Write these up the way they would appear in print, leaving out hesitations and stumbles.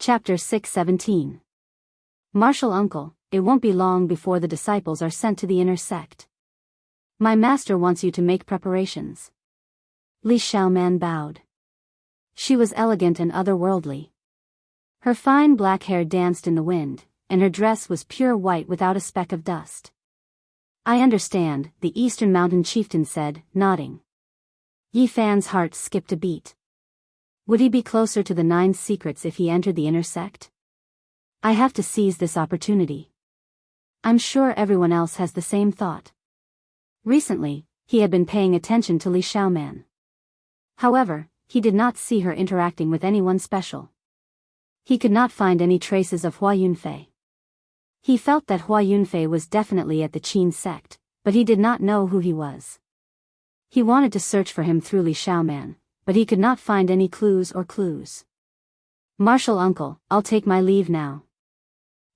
Chapter 6:17. Martial Uncle, it won't be long before the disciples are sent to the inner sect. My master wants you to make preparations. Li Xiaoman bowed. She was elegant and otherworldly. Her fine black hair danced in the wind, and her dress was pure white without a speck of dust. I understand, the Eastern Mountain chieftain said, nodding. Yi Fan's heart skipped a beat. Would he be closer to the 9 secrets if he entered the inner sect? I have to seize this opportunity. I'm sure everyone else has the same thought. Recently, he had been paying attention to Li Xiaoman. However, he did not see her interacting with anyone special. He could not find any traces of Hua Yunfei. He felt that Hua Yunfei was definitely at the Qin sect, but he did not know who he was. He wanted to search for him through Li Xiaoman, but he could not find any clues. Martial Uncle, I'll take my leave now.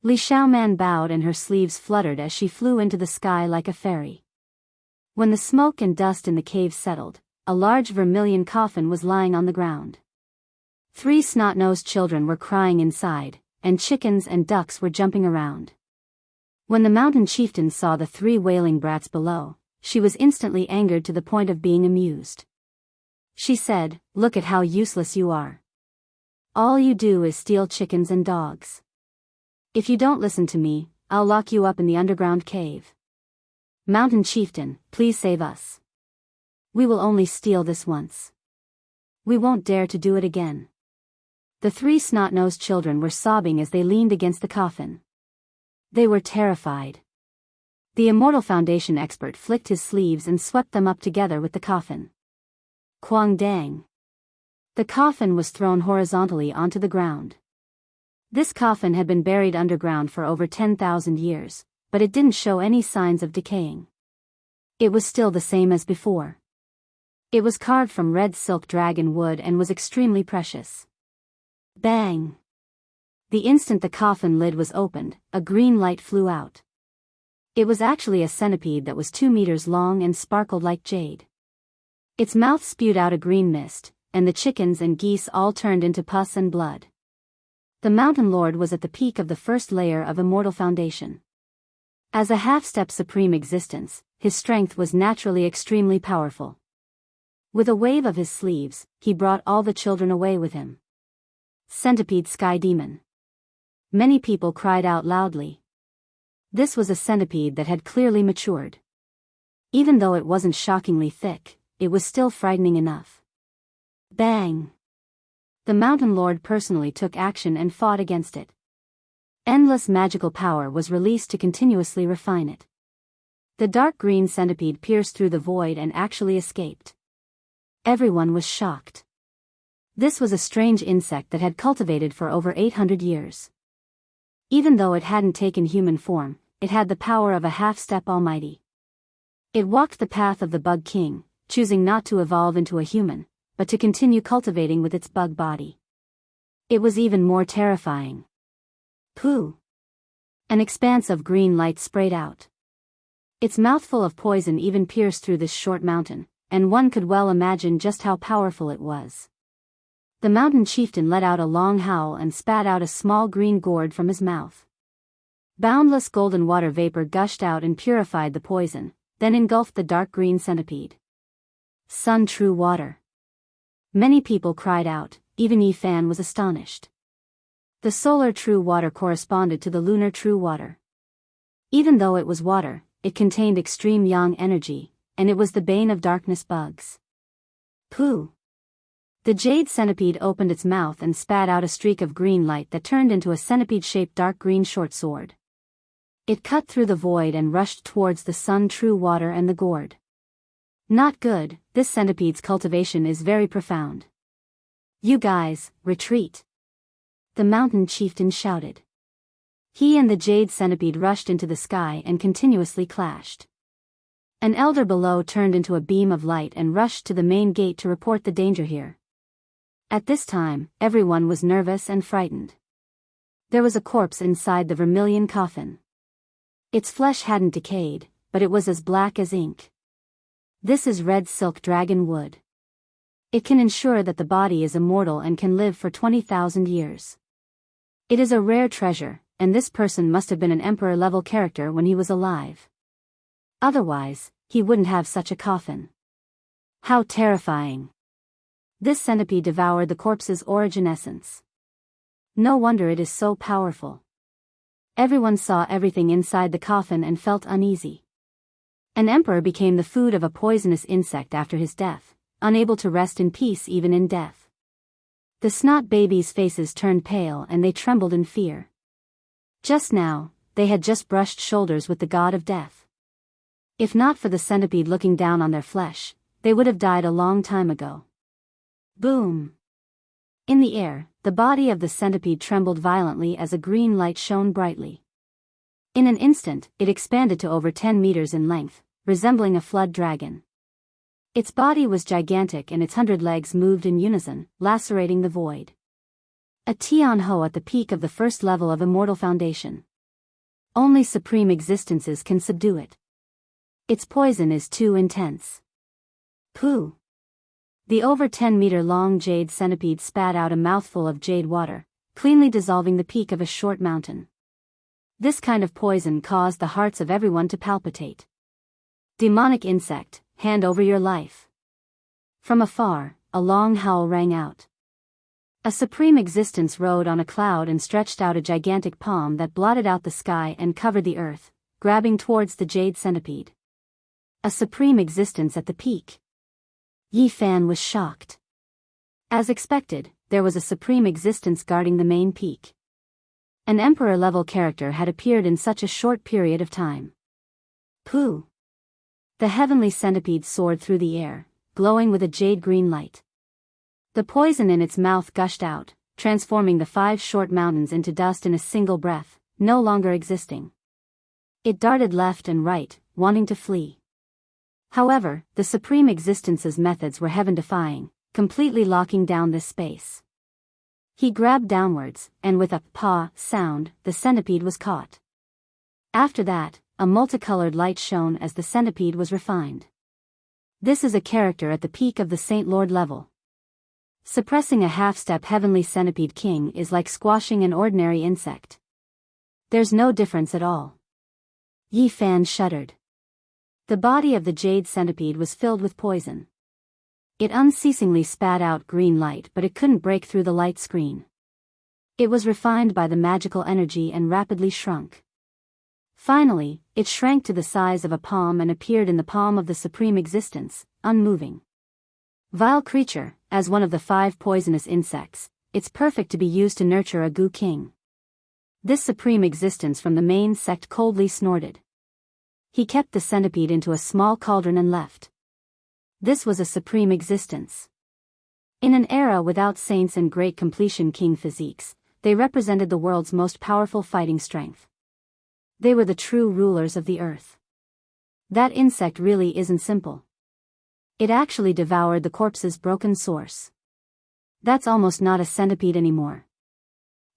Li Xiaoman bowed and her sleeves fluttered as she flew into the sky like a fairy. When the smoke and dust in the cave settled, a large vermilion coffin was lying on the ground. 3 snot-nosed children were crying inside, and chickens and ducks were jumping around. When the mountain chieftain saw the 3 wailing brats below, she was instantly angered to the point of being amused. She said, "Look at how useless you are. All you do is steal chickens and dogs. If you don't listen to me, I'll lock you up in the underground cave. Mountain chieftain, please save us. We will only steal this once. We won't dare to do it again." The 3 snot-nosed children were sobbing as they leaned against the coffin. They were terrified. The Immortal Foundation expert flicked his sleeves and swept them up together with the coffin. Quang dang. The coffin was thrown horizontally onto the ground. This coffin had been buried underground for over 10,000 years, but it didn't show any signs of decaying. It was still the same as before. It was carved from red silk dragon wood and was extremely precious. Bang! The instant the coffin lid was opened, a green light flew out. It was actually a centipede that was 2 meters long and sparkled like jade. Its mouth spewed out a green mist, and the chickens and geese all turned into pus and blood. The Mountain Lord was at the peak of the first layer of Immortal Foundation. As a half-step supreme existence, his strength was naturally extremely powerful. With a wave of his sleeves, he brought all the children away with him. Centipede Sky Demon. Many people cried out loudly. This was a centipede that had clearly matured. Even though it wasn't shockingly thick, it was still frightening enough. Bang! The Mountain Lord personally took action and fought against it. Endless magical power was released to continuously refine it. The dark green centipede pierced through the void and actually escaped. Everyone was shocked. This was a strange insect that had cultivated for over 800 years. Even though it hadn't taken human form, it had the power of a half-step almighty. It walked the path of the Bug King, choosing not to evolve into a human, but to continue cultivating with its bug body. It was even more terrifying. Pooh! An expanse of green light sprayed out. Its mouthful of poison even pierced through this short mountain, and one could well imagine just how powerful it was. The mountain chieftain let out a long howl and spat out a small green gourd from his mouth. Boundless golden water vapor gushed out and purified the poison, then engulfed the dark green centipede. Sun True Water. Many people cried out, even Yi Fan was astonished. The solar true water corresponded to the lunar true water. Even though it was water, it contained extreme yang energy, and it was the bane of darkness bugs. Pooh! The jade centipede opened its mouth and spat out a streak of green light that turned into a centipede-shaped dark green short sword. It cut through the void and rushed towards the sun true water and the gourd. Not good, this centipede's cultivation is very profound. You guys, retreat! The mountain chieftain shouted. He and the jade centipede rushed into the sky and continuously clashed. An elder below turned into a beam of light and rushed to the main gate to report the danger here. At this time, everyone was nervous and frightened. There was a corpse inside the vermilion coffin. Its flesh hadn't decayed, but it was as black as ink. This is red silk dragon wood. It can ensure that the body is immortal and can live for 20,000 years. It is a rare treasure, and this person must have been an emperor-level character when he was alive. Otherwise, he wouldn't have such a coffin. How terrifying. This centipede devoured the corpse's origin essence. No wonder it is so powerful. Everyone saw everything inside the coffin and felt uneasy. An emperor became the food of a poisonous insect after his death, unable to rest in peace even in death. The snot babies' faces turned pale and they trembled in fear. Just now, they had just brushed shoulders with the god of death. If not for the centipede looking down on their flesh, they would have died a long time ago. Boom! In the air, the body of the centipede trembled violently as a green light shone brightly. In an instant, it expanded to over 10 meters in length, resembling a flood dragon. Its body was gigantic and its 100 legs moved in unison, lacerating the void. A Tian-Ho at the peak of the first level of Immortal Foundation. Only supreme existences can subdue it. Its poison is too intense. Pooh! The over 10-meter-long jade centipede spat out a mouthful of jade water, cleanly dissolving the peak of a short mountain. This kind of poison caused the hearts of everyone to palpitate. Demonic insect, hand over your life. From afar, a long howl rang out. A supreme existence rode on a cloud and stretched out a gigantic palm that blotted out the sky and covered the earth, grabbing towards the jade centipede. A supreme existence at the peak. Yi Fan was shocked. As expected, there was a supreme existence guarding the main peak. An emperor-level character had appeared in such a short period of time. Pooh! The heavenly centipede soared through the air, glowing with a jade-green light. The poison in its mouth gushed out, transforming the 5 short mountains into dust in a single breath, no longer existing. It darted left and right, wanting to flee. However, the Supreme Existence's methods were heaven-defying, completely locking down this space. He grabbed downwards, and with a "paw" sound, the centipede was caught. After that, a multicolored light shone as the centipede was refined. This is a character at the peak of the Saint Lord level. Suppressing a half-step heavenly centipede king is like squashing an ordinary insect. There's no difference at all. Yi Fan shuddered. The body of the jade centipede was filled with poison. It unceasingly spat out green light, but it couldn't break through the light screen. It was refined by the magical energy and rapidly shrunk. Finally, it shrank to the size of a palm and appeared in the palm of the Supreme Existence, unmoving. Vile creature, as one of the 5 poisonous insects, it's perfect to be used to nurture a Goo King. This Supreme Existence from the main sect coldly snorted. He kept the centipede into a small cauldron and left. This was a Supreme Existence. In an era without saints and great completion king physiques, they represented the world's most powerful fighting strength. They were the true rulers of the earth. That insect really isn't simple. It actually devoured the corpse's broken source. That's almost not a centipede anymore.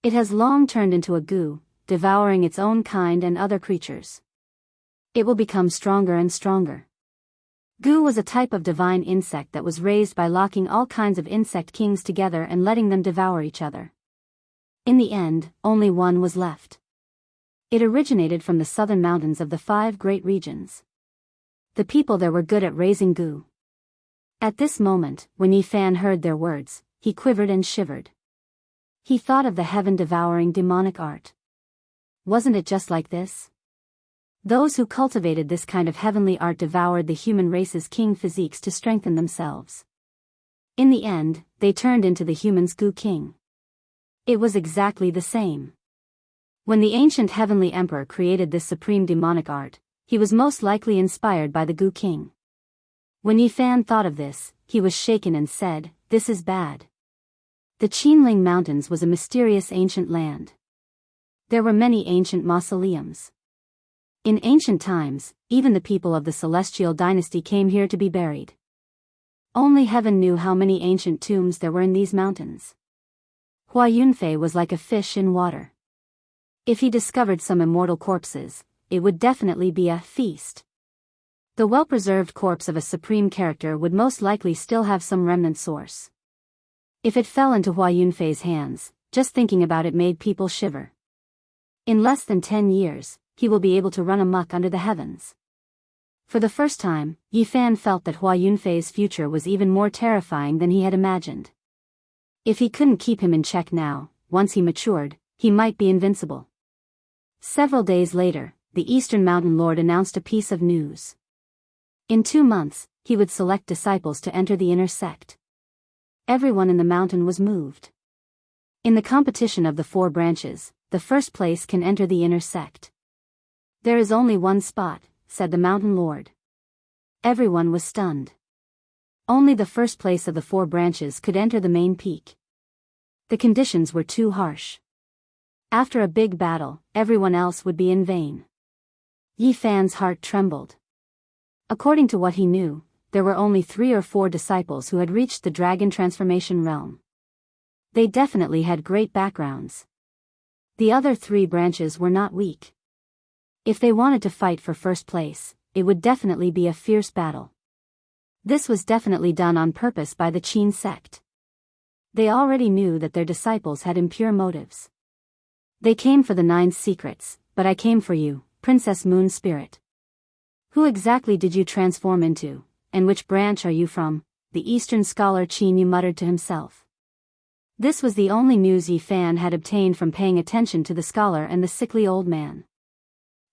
It has long turned into a goo, devouring its own kind and other creatures. It will become stronger and stronger. Goo was a type of divine insect that was raised by locking all kinds of insect kings together and letting them devour each other. In the end, only one was left. It originated from the southern mountains of the 5 great regions. The people there were good at raising goo. At this moment, when Yi Fan heard their words, he quivered and shivered. He thought of the heaven-devouring demonic art. Wasn't it just like this? Those who cultivated this kind of heavenly art devoured the human race's king physiques to strengthen themselves. In the end, they turned into the humans' Goo King. It was exactly the same. When the ancient heavenly emperor created this supreme demonic art, he was most likely inspired by the Goo King. When Yi Fan thought of this, he was shaken and said, "This is bad." The Qinling Mountains was a mysterious ancient land. There were many ancient mausoleums. In ancient times, even the people of the Celestial Dynasty came here to be buried. Only heaven knew how many ancient tombs there were in these mountains. Hua Yunfei was like a fish in water. If he discovered some immortal corpses, it would definitely be a feast. The well-preserved corpse of a supreme character would most likely still have some remnant source. If it fell into Hua Yunfei's hands, just thinking about it made people shiver. In less than 10 years, he will be able to run amok under the heavens. For the first time, Yi Fan felt that Hua Yunfei's future was even more terrifying than he had imagined. If he couldn't keep him in check now, once he matured, he might be invincible. Several days later, the Eastern Mountain Lord announced a piece of news. In 2 months, he would select disciples to enter the inner sect. Everyone in the mountain was moved. In the competition of the 4 branches, the first place can enter the inner sect. There is only one spot, said the Mountain Lord. Everyone was stunned. Only the first place of the 4 branches could enter the main peak. The conditions were too harsh. After a big battle, everyone else would be in vain. Yi Fan's heart trembled. According to what he knew, there were only 3 or 4 disciples who had reached the dragon transformation realm. They definitely had great backgrounds. The other 3 branches were not weak. If they wanted to fight for first place, it would definitely be a fierce battle. This was definitely done on purpose by the Qin sect. They already knew that their disciples had impure motives. They came for the 9 secrets, but I came for you, Princess Moon Spirit. Who exactly did you transform into, and which branch are you from? The Eastern scholar Qin Yu muttered to himself. This was the only news Yi Fan had obtained from paying attention to the scholar and the sickly old man.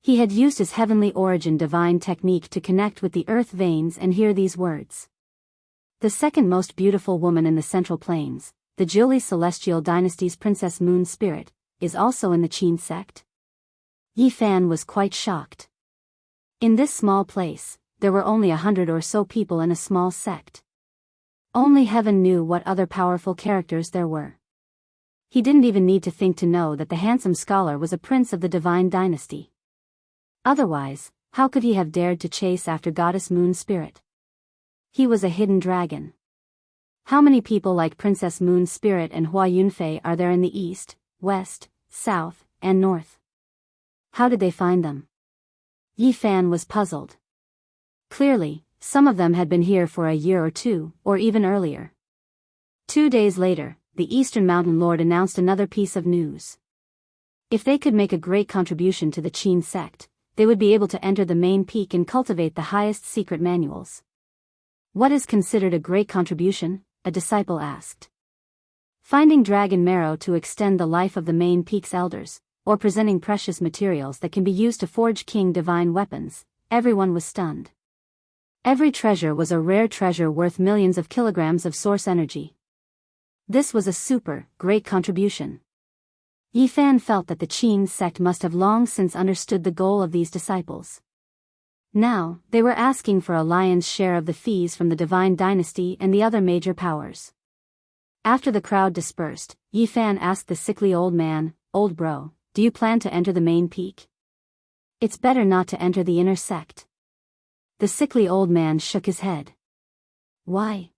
He had used his heavenly origin divine technique to connect with the earth veins and hear these words. The second most beautiful woman in the Central Plains, the Zhili Celestial Dynasty's Princess Moon Spirit, is also in the Qin sect? Yi Fan was quite shocked. In this small place, there were only 100 or so people in a small sect. Only heaven knew what other powerful characters there were. He didn't even need to think to know that the handsome scholar was a prince of the divine dynasty. Otherwise, how could he have dared to chase after Goddess Moon Spirit? He was a hidden dragon. How many people like Princess Moon Spirit and Hua Yunfei are there in the east, west, south, and north? How did they find them? Yi Fan was puzzled. Clearly, some of them had been here for a year or 2, or even earlier. 2 days later, the Eastern Mountain Lord announced another piece of news. If they could make a great contribution to the Qin sect, they would be able to enter the main peak and cultivate the highest secret manuals. What is considered a great contribution? A disciple asked. Finding dragon marrow to extend the life of the main peak's elders, or presenting precious materials that can be used to forge king divine weapons. Everyone was stunned. Every treasure was a rare treasure worth millions of kilograms of source energy. This was a super, great contribution. Yi Fan felt that the Qin sect must have long since understood the goal of these disciples. Now, they were asking for a lion's share of the fees from the divine dynasty and the other major powers. After the crowd dispersed, Yi Fan asked the sickly old man, "Old bro, do you plan to enter the main peak? It's better not to enter the inner sect." The sickly old man shook his head. Why?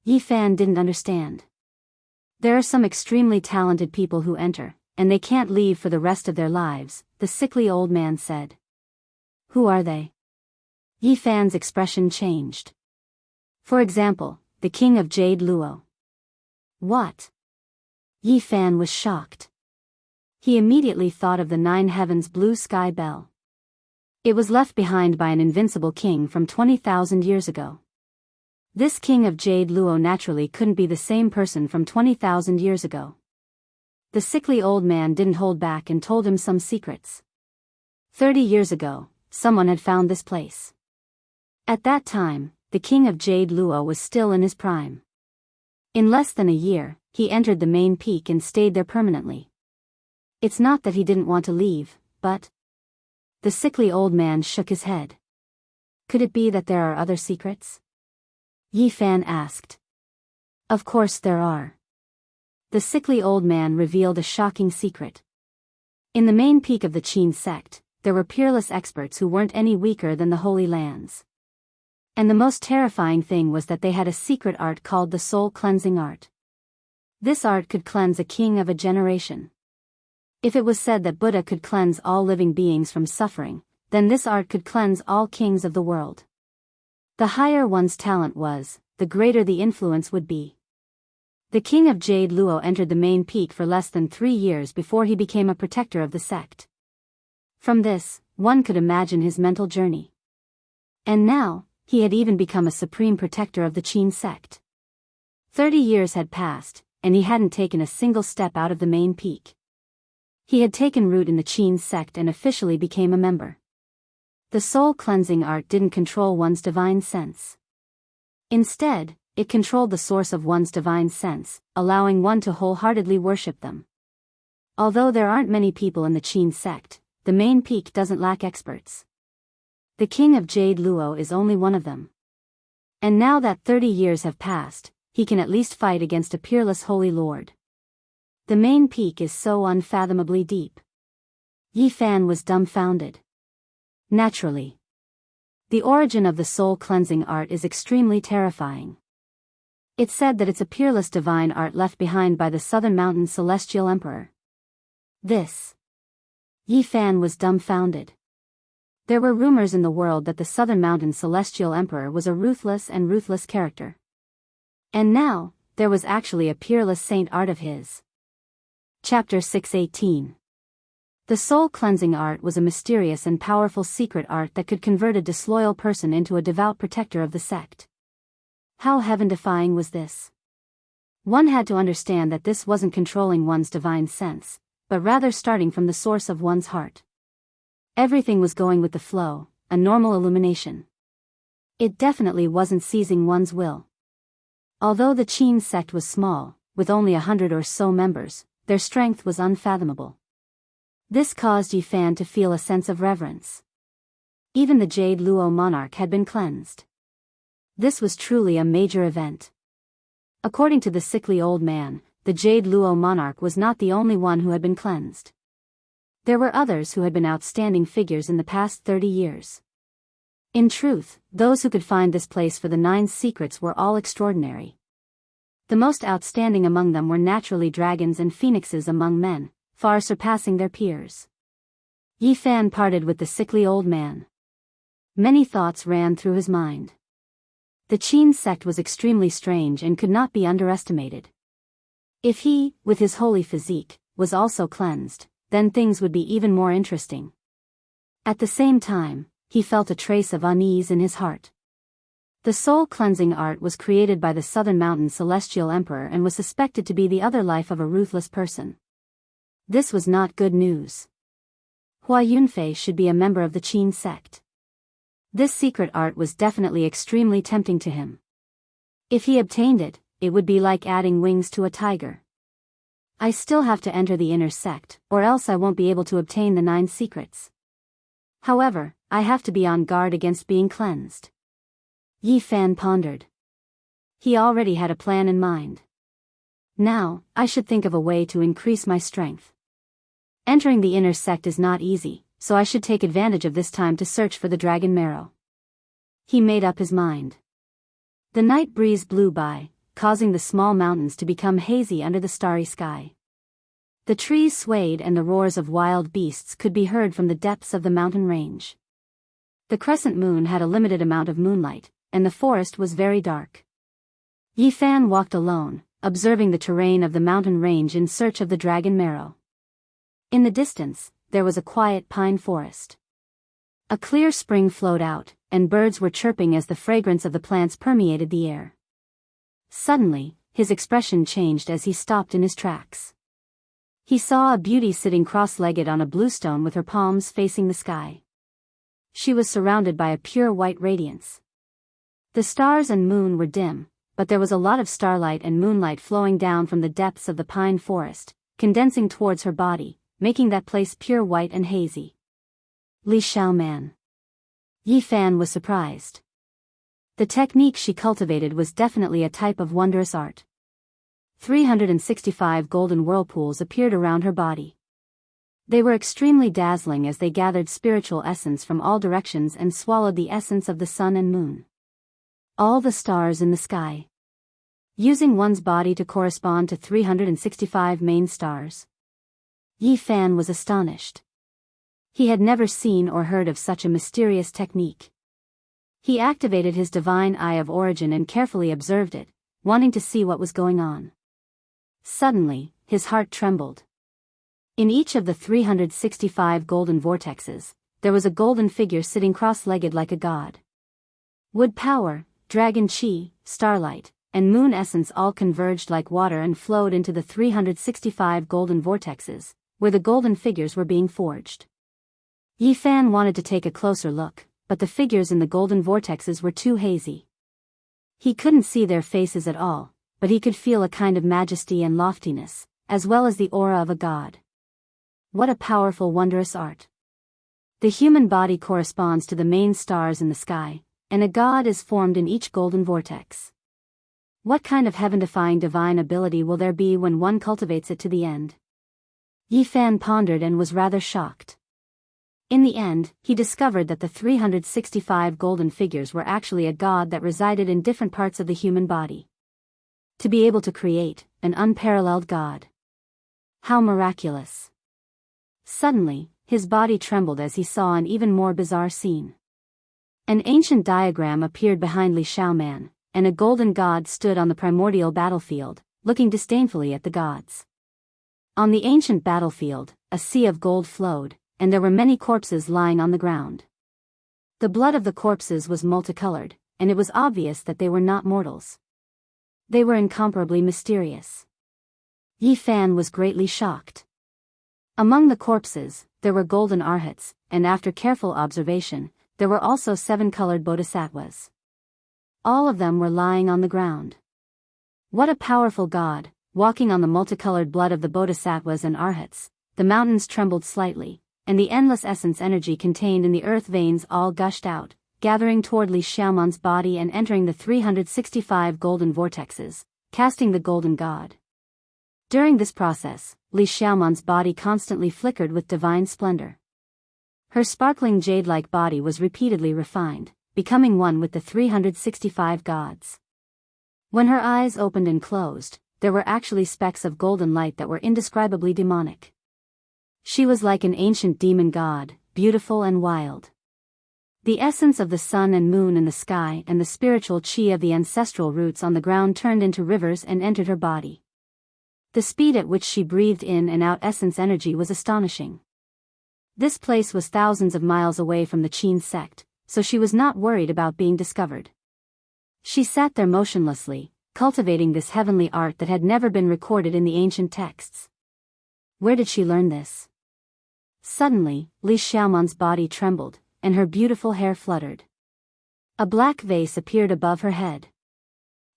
Yi Fan didn't understand. There are some extremely talented people who enter, and they can't leave for the rest of their lives, the sickly old man said. Who are they? Yi Fan's expression changed. For example, the king of Jade Luo. What? Yi Fan was shocked. He immediately thought of the 9 heavens blue sky bell. It was left behind by an invincible king from 20,000 years ago. This king of Jade Luo naturally couldn't be the same person from 20,000 years ago. The sickly old man didn't hold back and told him some secrets. 30 years ago, someone had found this place. At that time, the king of Jade Luo was still in his prime. In less than a year, he entered the main peak and stayed there permanently. It's not that he didn't want to leave, but... The sickly old man shook his head. Could it be that there are other secrets? Yi Fan asked. Of course there are. The sickly old man revealed a shocking secret. In the main peak of the Qin sect, there were peerless experts who weren't any weaker than the Holy Lands. And the most terrifying thing was that they had a secret art called the soul cleansing art. This art could cleanse a king of a generation. If it was said that Buddha could cleanse all living beings from suffering, then this art could cleanse all kings of the world. The higher one's talent was, the greater the influence would be. The king of Jade Luo entered the main peak for less than 3 years before he became a protector of the sect. From this, one could imagine his mental journey. And now, he had even become a supreme protector of the Qin sect. 30 years had passed, and he hadn't taken a single step out of the main peak. He had taken root in the Qin sect and officially became a member. The soul cleansing art didn't control one's divine sense. Instead, it controlled the source of one's divine sense, allowing one to wholeheartedly worship them. Although there aren't many people in the Qin sect, the main peak doesn't lack experts. The king of Jade Luo is only one of them. And now that 30 years have passed, he can at least fight against a peerless holy lord. The main peak is so unfathomably deep. Yi Fan was dumbfounded. Naturally. The origin of the soul cleansing art is extremely terrifying. It's said that it's a peerless divine art left behind by the Southern Mountain Celestial Emperor. Yi Fan was dumbfounded. There were rumors in the world that the Southern Mountain Celestial Emperor was a ruthless character. And now, there was actually a peerless saint art of his. Chapter 618. The soul cleansing art was a mysterious and powerful secret art that could convert a disloyal person into a devout protector of the sect. How heaven-defying was this? One had to understand that this wasn't controlling one's divine sense, but rather starting from the source of one's heart. Everything was going with the flow, a normal illumination. It definitely wasn't seizing one's will. Although the Qin sect was small, with only 100 or so members, their strength was unfathomable. This caused Yi Fan to feel a sense of reverence. Even the Jade Luo monarch had been cleansed. This was truly a major event. According to the sickly old man, the Jade Luo monarch was not the only one who had been cleansed. There were others who had been outstanding figures in the past 30 years. In truth, those who could find this place for the 9 secrets were all extraordinary. The most outstanding among them were naturally dragons and phoenixes among men, far surpassing their peers. Yi Fan parted with the sickly old man. Many thoughts ran through his mind. The Qin sect was extremely strange and could not be underestimated. If he, with his holy physique, was also cleansed, then things would be even more interesting. At the same time, he felt a trace of unease in his heart. The soul cleansing art was created by the Southern Mountain Celestial Emperor and was suspected to be the other life of a ruthless person. This was not good news. Hua Yunfei should be a member of the Qin sect. This secret art was definitely extremely tempting to him. If he obtained it, it would be like adding wings to a tiger. I still have to enter the inner sect, or else I won't be able to obtain the 9 secrets. However, I have to be on guard against being cleansed. Yi Fan pondered. He already had a plan in mind. Now, I should think of a way to increase my strength. Entering the inner sect is not easy, so I should take advantage of this time to search for the dragon marrow. He made up his mind. The night breeze blew by, causing the small mountains to become hazy under the starry sky. The trees swayed and the roars of wild beasts could be heard from the depths of the mountain range. The crescent moon had a limited amount of moonlight, and the forest was very dark. Yi Fan walked alone, observing the terrain of the mountain range in search of the dragon marrow. In the distance, there was a quiet pine forest. A clear spring flowed out, and birds were chirping as the fragrance of the plants permeated the air. Suddenly, his expression changed as he stopped in his tracks. He saw a beauty sitting cross-legged on a blue stone with her palms facing the sky. She was surrounded by a pure white radiance. The stars and moon were dim, but there was a lot of starlight and moonlight flowing down from the depths of the pine forest, condensing towards her body, making that place pure white and hazy. Li Xiaoman. Yi Fan was surprised. The technique she cultivated was definitely a type of wondrous art. 365 golden whirlpools appeared around her body. They were extremely dazzling as they gathered spiritual essence from all directions and swallowed the essence of the sun and moon. All the stars in the sky. Using one's body to correspond to 365 main stars. Yi Fan was astonished. He had never seen or heard of such a mysterious technique. He activated his divine eye of origin and carefully observed it, wanting to see what was going on. Suddenly, his heart trembled. In each of the 365 golden vortexes, there was a golden figure sitting cross-legged like a god. Wood power, dragon chi, starlight, and moon essence all converged like water and flowed into the 365 golden vortexes, where the golden figures were being forged. Yi Fan wanted to take a closer look, but the figures in the golden vortexes were too hazy. He couldn't see their faces at all, but he could feel a kind of majesty and loftiness, as well as the aura of a god. What a powerful, wondrous art. The human body corresponds to the main stars in the sky, and a god is formed in each golden vortex. What kind of heaven-defying divine ability will there be when one cultivates it to the end? Yi Fan pondered and was rather shocked. In the end, he discovered that the 365 golden figures were actually a god that resided in different parts of the human body. To be able to create an unparalleled god. How miraculous. Suddenly, his body trembled as he saw an even more bizarre scene. An ancient diagram appeared behind Li Xiaoman, and a golden god stood on the primordial battlefield, looking disdainfully at the gods. On the ancient battlefield, a sea of gold flowed, and there were many corpses lying on the ground. The blood of the corpses was multicolored, and it was obvious that they were not mortals. They were incomparably mysterious. Yi Fan was greatly shocked. Among the corpses, there were golden arhats, and after careful observation, there were also 7 colored bodhisattvas. All of them were lying on the ground. What a powerful god, walking on the multicolored blood of the bodhisattvas and arhats. The mountains trembled slightly, and the endless essence energy contained in the earth veins all gushed out, gathering toward Li Xiaoman's body and entering the 365 golden vortexes, casting the golden god. During this process, Li Xiaoman's body constantly flickered with divine splendor. Her sparkling jade-like body was repeatedly refined, becoming one with the 365 gods. When her eyes opened and closed, there were actually specks of golden light that were indescribably demonic. She was like an ancient demon god, beautiful and wild. The essence of the sun and moon in the sky and the spiritual chi of the ancestral roots on the ground turned into rivers and entered her body. The speed at which she breathed in and out essence energy was astonishing. This place was thousands of miles away from the Qin sect, so she was not worried about being discovered. She sat there motionlessly, cultivating this heavenly art that had never been recorded in the ancient texts. Where did she learn this? Suddenly, Li Xiaoman's body trembled, and her beautiful hair fluttered. A black vase appeared above her head.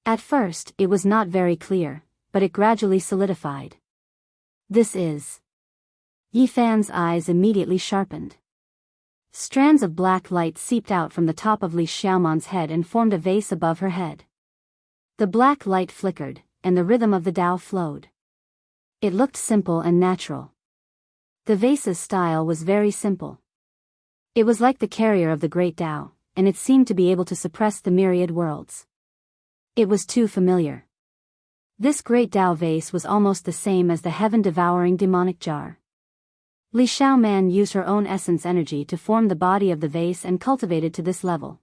At first, it was not very clear, but it gradually solidified. This is... Yi Fan's eyes immediately sharpened. Strands of black light seeped out from the top of Li Xiaoman's head and formed a vase above her head. The black light flickered, and the rhythm of the Tao flowed. It looked simple and natural. The vase's style was very simple. It was like the carrier of the great Tao, and it seemed to be able to suppress the myriad worlds. It was too familiar. This great Tao vase was almost the same as the heaven-devouring demonic jar. Li Xiaoman used her own essence energy to form the body of the vase and cultivate it to this level.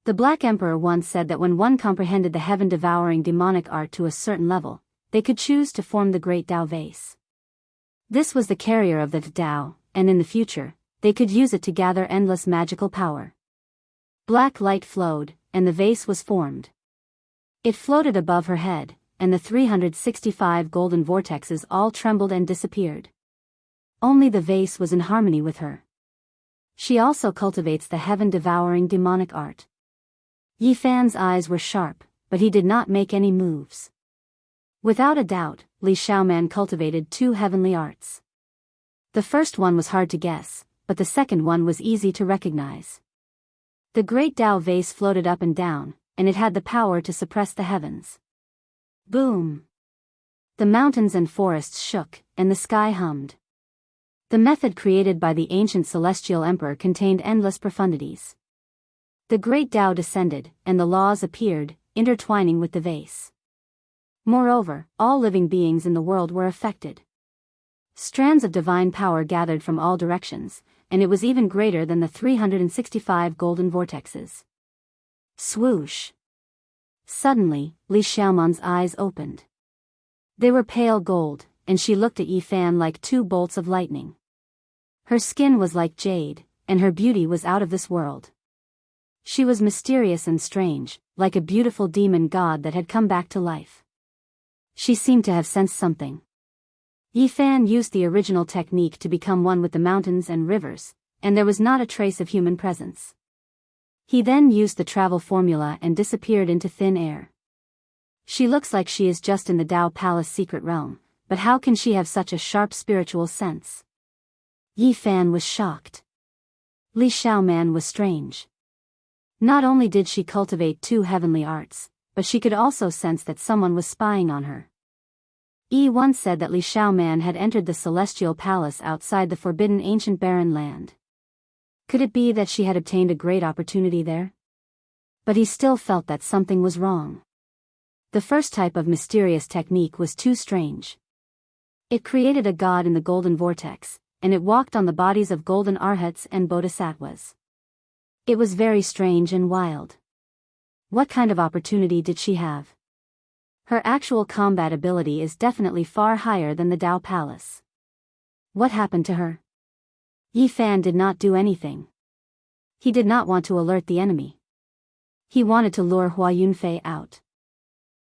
The Black Emperor once said that when one comprehended the heaven-devouring demonic art to a certain level, they could choose to form the great Tao vase. This was the carrier of the Tao, and in the future, they could use it to gather endless magical power. Black light flowed, and the vase was formed. It floated above her head, and the 365 golden vortexes all trembled and disappeared. Only the vase was in harmony with her. She also cultivates the heaven-devouring demonic art. Yi Fan's eyes were sharp, but he did not make any moves. Without a doubt, Li Xiaoman cultivated 2 heavenly arts. The first one was hard to guess, but the second one was easy to recognize. The great Tao vase floated up and down, and it had the power to suppress the heavens. Boom! The mountains and forests shook, and the sky hummed. The method created by the ancient celestial emperor contained endless profundities. The great Tao descended, and the laws appeared, intertwining with the vase. Moreover, all living beings in the world were affected. Strands of divine power gathered from all directions, and it was even greater than the 365 golden vortexes. Swoosh! Suddenly, Li Xiaoman's eyes opened. They were pale gold, and she looked at Yi Fan like two bolts of lightning. Her skin was like jade, and her beauty was out of this world. She was mysterious and strange, like a beautiful demon god that had come back to life. She seemed to have sensed something. Yi Fan used the original technique to become one with the mountains and rivers, and there was not a trace of human presence. He then used the travel formula and disappeared into thin air. She looks like she is just in the Dao Palace secret realm, but how can she have such a sharp spiritual sense? Yi Fan was shocked. Li Xiaoman was strange. Not only did she cultivate two heavenly arts, but she could also sense that someone was spying on her. Yi once said that Li Xiaoman had entered the celestial palace outside the forbidden ancient barren land. Could it be that she had obtained a great opportunity there? But he still felt that something was wrong. The first type of mysterious technique was too strange. It created a god in the golden vortex, and it walked on the bodies of golden arhats and bodhisattvas. It was very strange and wild. What kind of opportunity did she have? Her actual combat ability is definitely far higher than the Dao Palace. What happened to her? Yi Fan did not do anything. He did not want to alert the enemy. He wanted to lure Hua Yunfei out.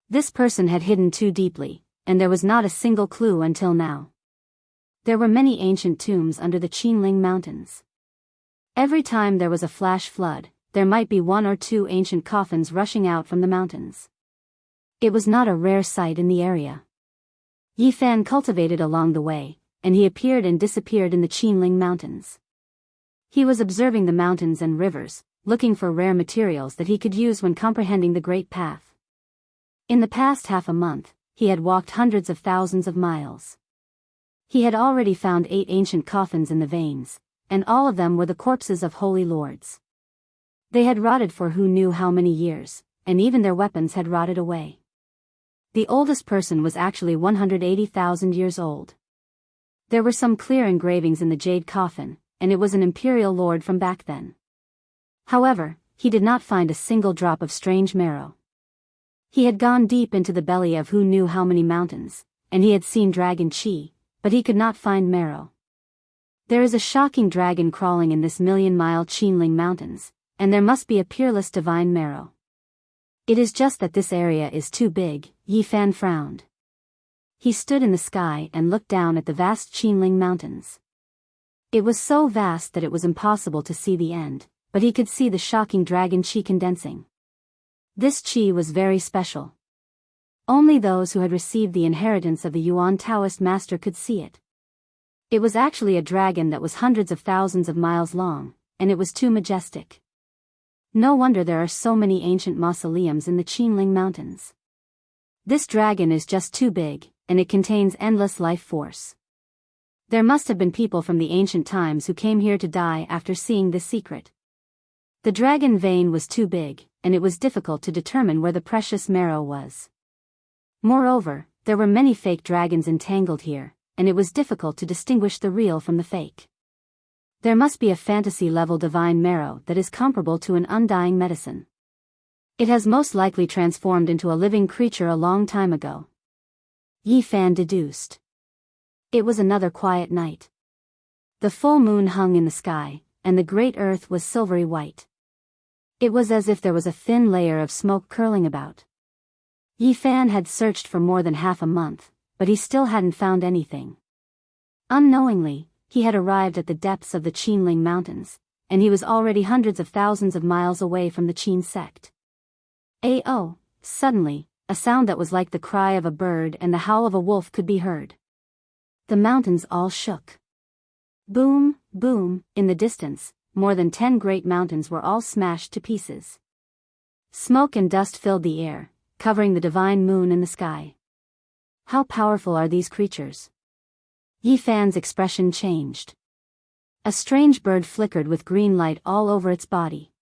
This person had hidden too deeply, and there was not a single clue until now. There were many ancient tombs under the Qinling Mountains. Every time there was a flash flood, there might be one or two ancient coffins rushing out from the mountains. It was not a rare sight in the area. Yi Fan cultivated along the way, and he appeared and disappeared in the Qinling Mountains. He was observing the mountains and rivers, looking for rare materials that he could use when comprehending the Great Path. In the past half a month, he had walked hundreds of thousands of miles. He had already found 8 ancient coffins in the veins, and all of them were the corpses of holy lords. They had rotted for who knew how many years, and even their weapons had rotted away. The oldest person was actually 180,000 years old. There were some clear engravings in the jade coffin, and it was an imperial lord from back then. However, he did not find a single drop of strange marrow. He had gone deep into the belly of who knew how many mountains, and he had seen dragon chi, but he could not find marrow. There is a shocking dragon crawling in this million-mile Qinling Mountains, and there must be a peerless divine marrow. It is just that this area is too big, Yi Fan frowned. He stood in the sky and looked down at the vast Qinling Mountains. It was so vast that it was impossible to see the end, but he could see the shocking dragon chi condensing. This chi was very special. Only those who had received the inheritance of the Yuan Taoist master could see it. It was actually a dragon that was hundreds of thousands of miles long, and it was too majestic. No wonder there are so many ancient mausoleums in the Qinling Mountains. This dragon is just too big, and it contains endless life force. There must have been people from the ancient times who came here to die after seeing this secret. The dragon vein was too big, and it was difficult to determine where the precious marrow was. Moreover, there were many fake dragons entangled here, and it was difficult to distinguish the real from the fake. There must be a fantasy-level divine marrow that is comparable to an undying medicine. It has most likely transformed into a living creature a long time ago. Yi Fan deduced. It was another quiet night. The full moon hung in the sky, and the great earth was silvery white. It was as if there was a thin layer of smoke curling about. Yi Fan had searched for more than half a month, but he still hadn't found anything. Unknowingly, he had arrived at the depths of the Qinling Mountains, and he was already hundreds of thousands of miles away from the Qin sect. Oh, suddenly, a sound that was like the cry of a bird and the howl of a wolf could be heard. The mountains all shook. Boom, boom, in the distance, more than 10 great mountains were all smashed to pieces. Smoke and dust filled the air, covering the divine moon in the sky. How powerful are these creatures? Yi Fan's expression changed. A strange bird flickered with green light all over its body.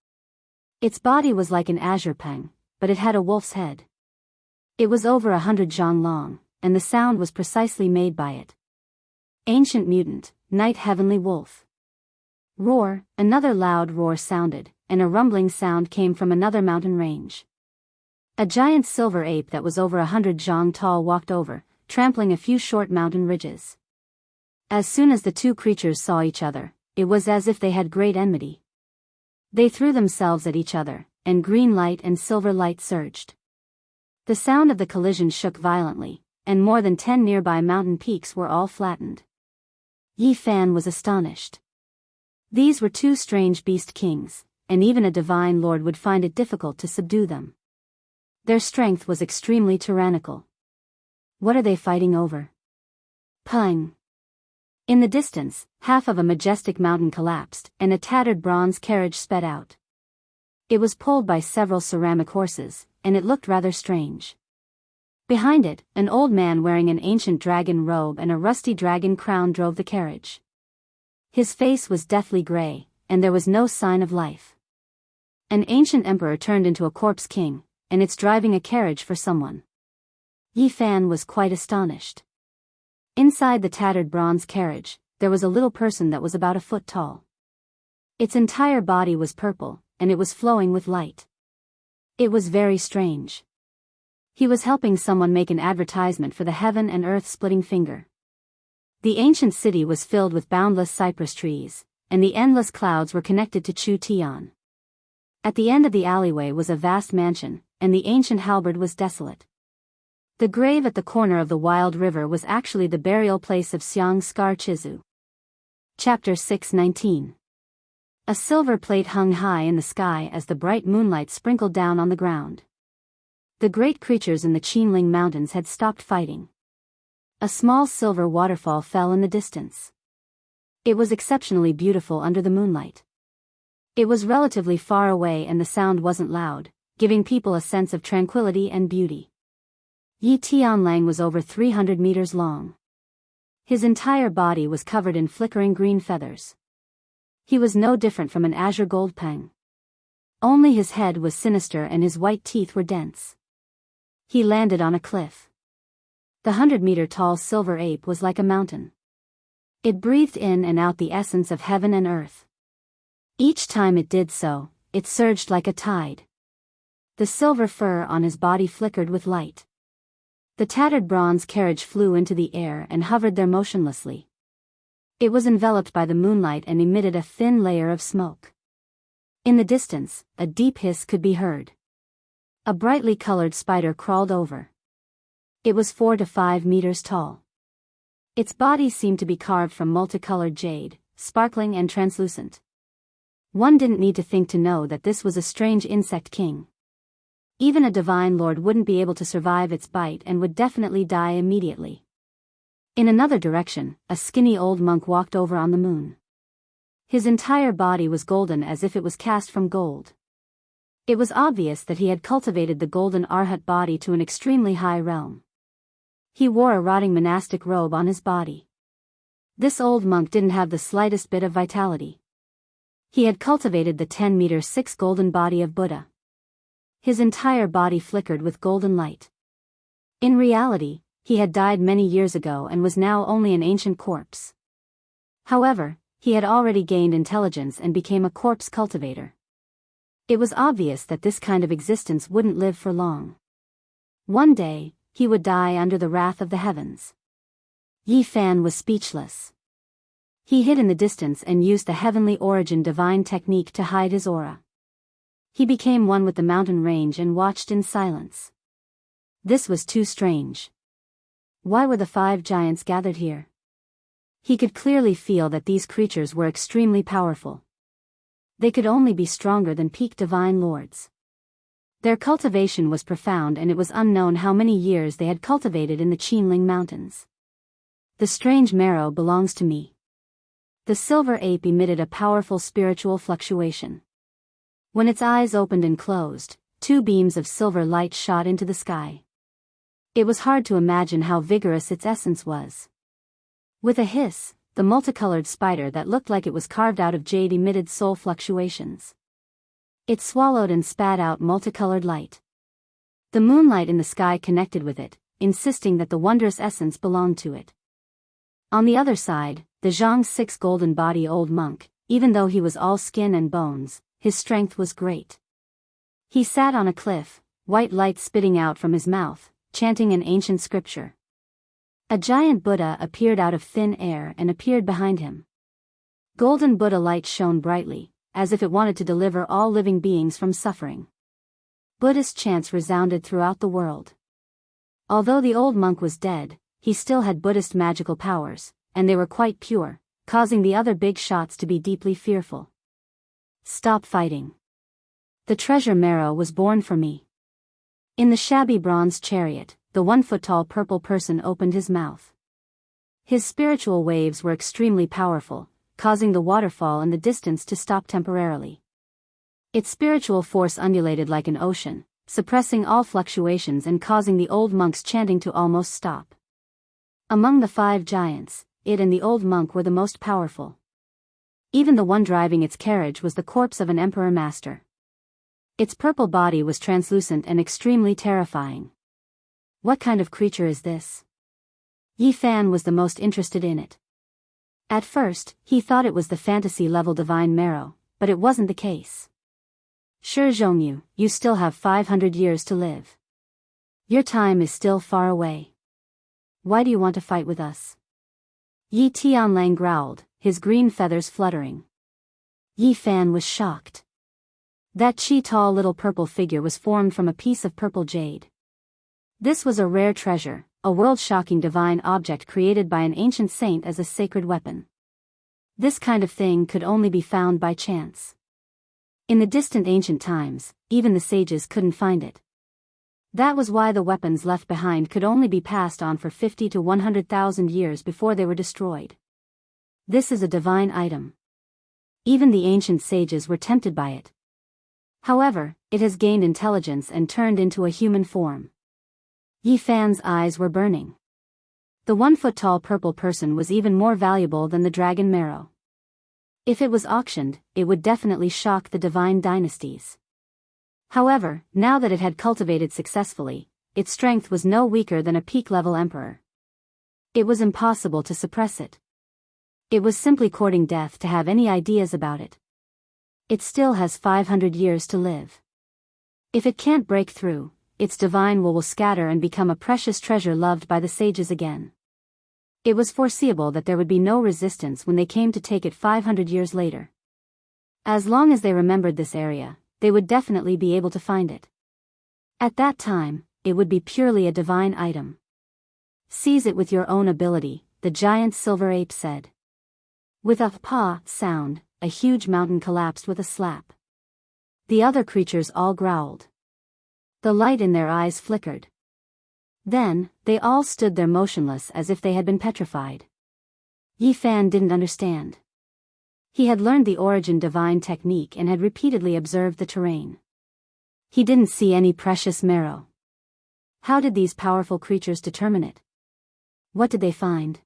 Its body was like an azure peng, but it had a wolf's head. It was over 100 zhang long, and the sound was precisely made by it. Ancient mutant, night heavenly wolf. Roar, another loud roar sounded, and a rumbling sound came from another mountain range. A giant silver ape that was over 100 zhang tall walked over, trampling a few short mountain ridges. As soon as the two creatures saw each other, it was as if they had great enmity. They threw themselves at each other, and green light and silver light surged. The sound of the collision shook violently, and more than 10 nearby mountain peaks were all flattened. Yi Fan was astonished. These were two strange beast kings, and even a divine lord would find it difficult to subdue them. Their strength was extremely tyrannical. What are they fighting over? Pung! In the distance, half of a majestic mountain collapsed, and a tattered bronze carriage sped out. It was pulled by several ceramic horses, and it looked rather strange. Behind it, an old man wearing an ancient dragon robe and a rusty dragon crown drove the carriage. His face was deathly gray, and there was no sign of life. An ancient emperor turned into a corpse king, and it's driving a carriage for someone. Yi Fan was quite astonished. Inside the tattered bronze carriage, there was a little person that was about a foot tall. Its entire body was purple, and it was flowing with light. It was very strange. He was helping someone make an advertisement for the heaven and earth splitting finger. The ancient city was filled with boundless cypress trees, and the endless clouds were connected to Chu Tian. At the end of the alleyway was a vast mansion, and the ancient halberd was desolate. The grave at the corner of the wild river was actually the burial place of Xiang Scar Chizu. Chapter 6:19. A silver plate hung high in the sky as the bright moonlight sprinkled down on the ground. The great creatures in the Qinling Mountains had stopped fighting. A small silver waterfall fell in the distance. It was exceptionally beautiful under the moonlight. It was relatively far away and the sound wasn't loud, giving people a sense of tranquility and beauty. Yi Tianlang was over 300 meters long. His entire body was covered in flickering green feathers. He was no different from an azure gold peng. Only his head was sinister and his white teeth were dense. He landed on a cliff. The 100-meter-tall silver ape was like a mountain. It breathed in and out the essence of heaven and earth. Each time it did so, it surged like a tide. The silver fur on his body flickered with light. The tattered bronze carriage flew into the air and hovered there motionlessly. It was enveloped by the moonlight and emitted a thin layer of smoke. In the distance, a deep hiss could be heard. A brightly colored spider crawled over. It was 4 to 5 meters tall. Its body seemed to be carved from multicolored jade, sparkling and translucent. One didn't need to think to know that this was a strange insect king. Even a divine lord wouldn't be able to survive its bite and would definitely die immediately. In another direction, a skinny old monk walked over on the moon. His entire body was golden as if it was cast from gold. It was obvious that he had cultivated the golden arhat body to an extremely high realm. He wore a rotting monastic robe on his body. This old monk didn't have the slightest bit of vitality. He had cultivated the 10-meter-6 golden body of Buddha. His entire body flickered with golden light. In reality, he had died many years ago and was now only an ancient corpse. However, he had already gained intelligence and became a corpse cultivator. It was obvious that this kind of existence wouldn't live for long. One day, he would die under the wrath of the heavens. Yi Fan was speechless. He hid in the distance and used the heavenly origin divine technique to hide his aura. He became one with the mountain range and watched in silence. This was too strange. Why were the 5 giants gathered here? He could clearly feel that these creatures were extremely powerful. They could only be stronger than peak divine lords. Their cultivation was profound and it was unknown how many years they had cultivated in the Qinling Mountains. The strange marrow belongs to me. The silver ape emitted a powerful spiritual fluctuation. When its eyes opened and closed, 2 beams of silver light shot into the sky. It was hard to imagine how vigorous its essence was. With a hiss, the multicolored spider that looked like it was carved out of jade emitted soul fluctuations. It swallowed and spat out multicolored light. The moonlight in the sky connected with it, insisting that the wondrous essence belonged to it. On the other side, the Zhang 6 golden body old monk, even though he was all skin and bones, his strength was great. He sat on a cliff, white light spitting out from his mouth, chanting an ancient scripture. A giant Buddha appeared out of thin air and appeared behind him. Golden Buddha light shone brightly, as if it wanted to deliver all living beings from suffering. Buddhist chants resounded throughout the world. Although the old monk was dead, he still had Buddhist magical powers, and they were quite pure, causing the other big shots to be deeply fearful. Stop fighting. The treasure marrow was born for me. In the shabby bronze chariot, the 1-foot-tall purple person opened his mouth. His spiritual waves were extremely powerful, causing the waterfall in the distance to stop temporarily. Its spiritual force undulated like an ocean, suppressing all fluctuations and causing the old monk's chanting to almost stop. Among the 5 giants, it and the old monk were the most powerful. Even the one driving its carriage was the corpse of an emperor master. Its purple body was translucent and extremely terrifying. What kind of creature is this? Yi Fan was the most interested in it. At first, he thought it was the fantasy-level divine marrow, but it wasn't the case. Shi Zhongyu, you still have 500 years to live. Your time is still far away. Why do you want to fight with us? Yi Tianlang growled, his green feathers fluttering. Yi Fan was shocked. That tall little purple figure was formed from a piece of purple jade. This was a rare treasure, a world-shocking divine object created by an ancient saint as a sacred weapon. This kind of thing could only be found by chance. In the distant ancient times, even the sages couldn't find it. That was why the weapons left behind could only be passed on for 50 to 100,000 years before they were destroyed. This is a divine item. Even the ancient sages were tempted by it. However, it has gained intelligence and turned into a human form. Yi Fan's eyes were burning. The 1-foot-tall purple person was even more valuable than the dragon marrow. If it was auctioned, it would definitely shock the divine dynasties. However, now that it had cultivated successfully, its strength was no weaker than a peak-level emperor. It was impossible to suppress it. It was simply courting death to have any ideas about it. It still has 500 years to live. If it can't break through, its divine will scatter and become a precious treasure loved by the sages again. It was foreseeable that there would be no resistance when they came to take it 500 years later. As long as they remembered this area, they would definitely be able to find it. At that time, it would be purely a divine item. Seize it with your own ability, the giant silver ape said. With a "pa" sound, a huge mountain collapsed with a slap. The other creatures all growled. The light in their eyes flickered. Then, they all stood there motionless as if they had been petrified. Yi Fan didn't understand. He had learned the origin divine technique and had repeatedly observed the terrain. He didn't see any precious marrow. How did these powerful creatures determine it? What did they find?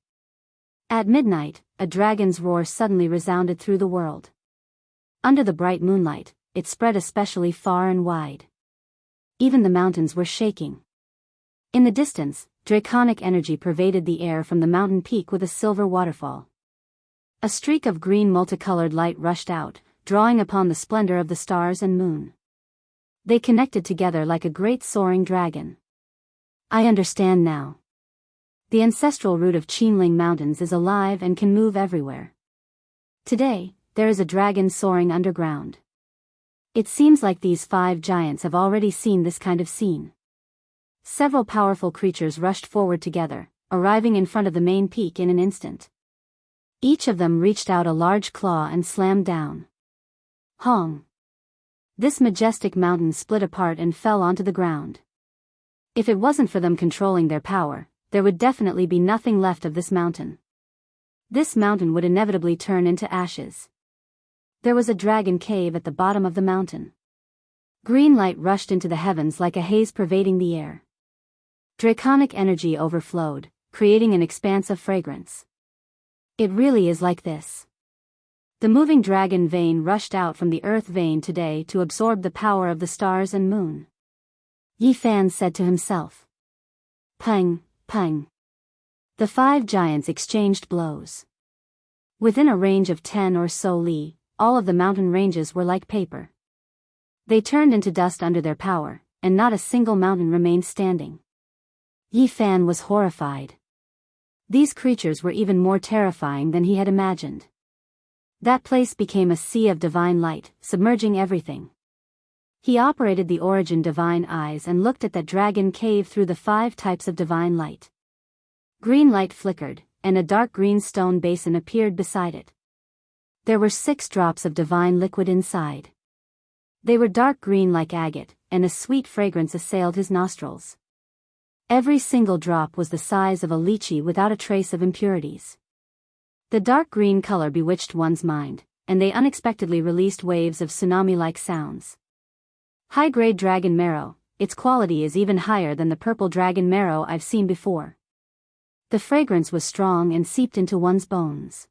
At midnight, a dragon's roar suddenly resounded through the world. Under the bright moonlight, it spread especially far and wide. Even the mountains were shaking. In the distance, draconic energy pervaded the air from the mountain peak with a silver waterfall. A streak of green multicolored light rushed out, drawing upon the splendor of the stars and moon. They connected together like a great soaring dragon. I understand now. The ancestral root of Qinling Mountains is alive and can move everywhere. Today, there is a dragon soaring underground. It seems like these 5 giants have already seen this kind of scene. Several powerful creatures rushed forward together, arriving in front of the main peak in an instant. Each of them reached out a large claw and slammed down. Hong! This majestic mountain split apart and fell onto the ground. If it wasn't for them controlling their power, there would definitely be nothing left of this mountain. This mountain would inevitably turn into ashes. There was a dragon cave at the bottom of the mountain. Green light rushed into the heavens like a haze pervading the air. Draconic energy overflowed, creating an expanse of fragrance. It really is like this. The moving dragon vein rushed out from the earth vein today to absorb the power of the stars and moon. Yi Fan said to himself. Pang, pang. The 5 giants exchanged blows. Within a range of 10 or so li, all of the mountain ranges were like paper. They turned into dust under their power, and not a single mountain remained standing. Yi Fan was horrified. These creatures were even more terrifying than he had imagined. That place became a sea of divine light, submerging everything. He operated the origin divine eyes and looked at that dragon cave through the 5 types of divine light. Green light flickered, and a dark green stone basin appeared beside it. There were 6 drops of divine liquid inside. They were dark green like agate, and a sweet fragrance assailed his nostrils. Every single drop was the size of a lychee without a trace of impurities. The dark green color bewitched one's mind, and they unexpectedly released waves of tsunami-like sounds. High-grade dragon marrow, its quality is even higher than the purple dragon marrow I've seen before. The fragrance was strong and seeped into one's bones.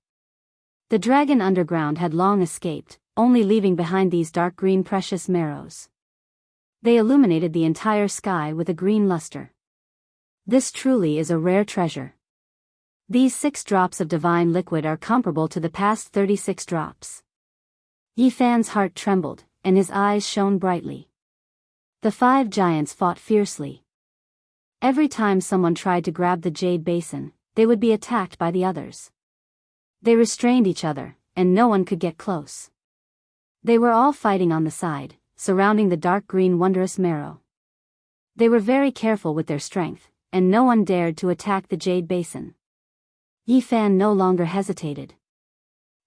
The dragon underground had long escaped, only leaving behind these dark green precious marrows. They illuminated the entire sky with a green luster. This truly is a rare treasure. These 6 drops of divine liquid are comparable to the past 36 drops. Yi Fan's heart trembled, and his eyes shone brightly. The 5 giants fought fiercely. Every time someone tried to grab the jade basin, they would be attacked by the others. They restrained each other, and no one could get close. They were all fighting on the side, surrounding the dark green wondrous marrow. They were very careful with their strength, and no one dared to attack the jade basin. Yi Fan no longer hesitated.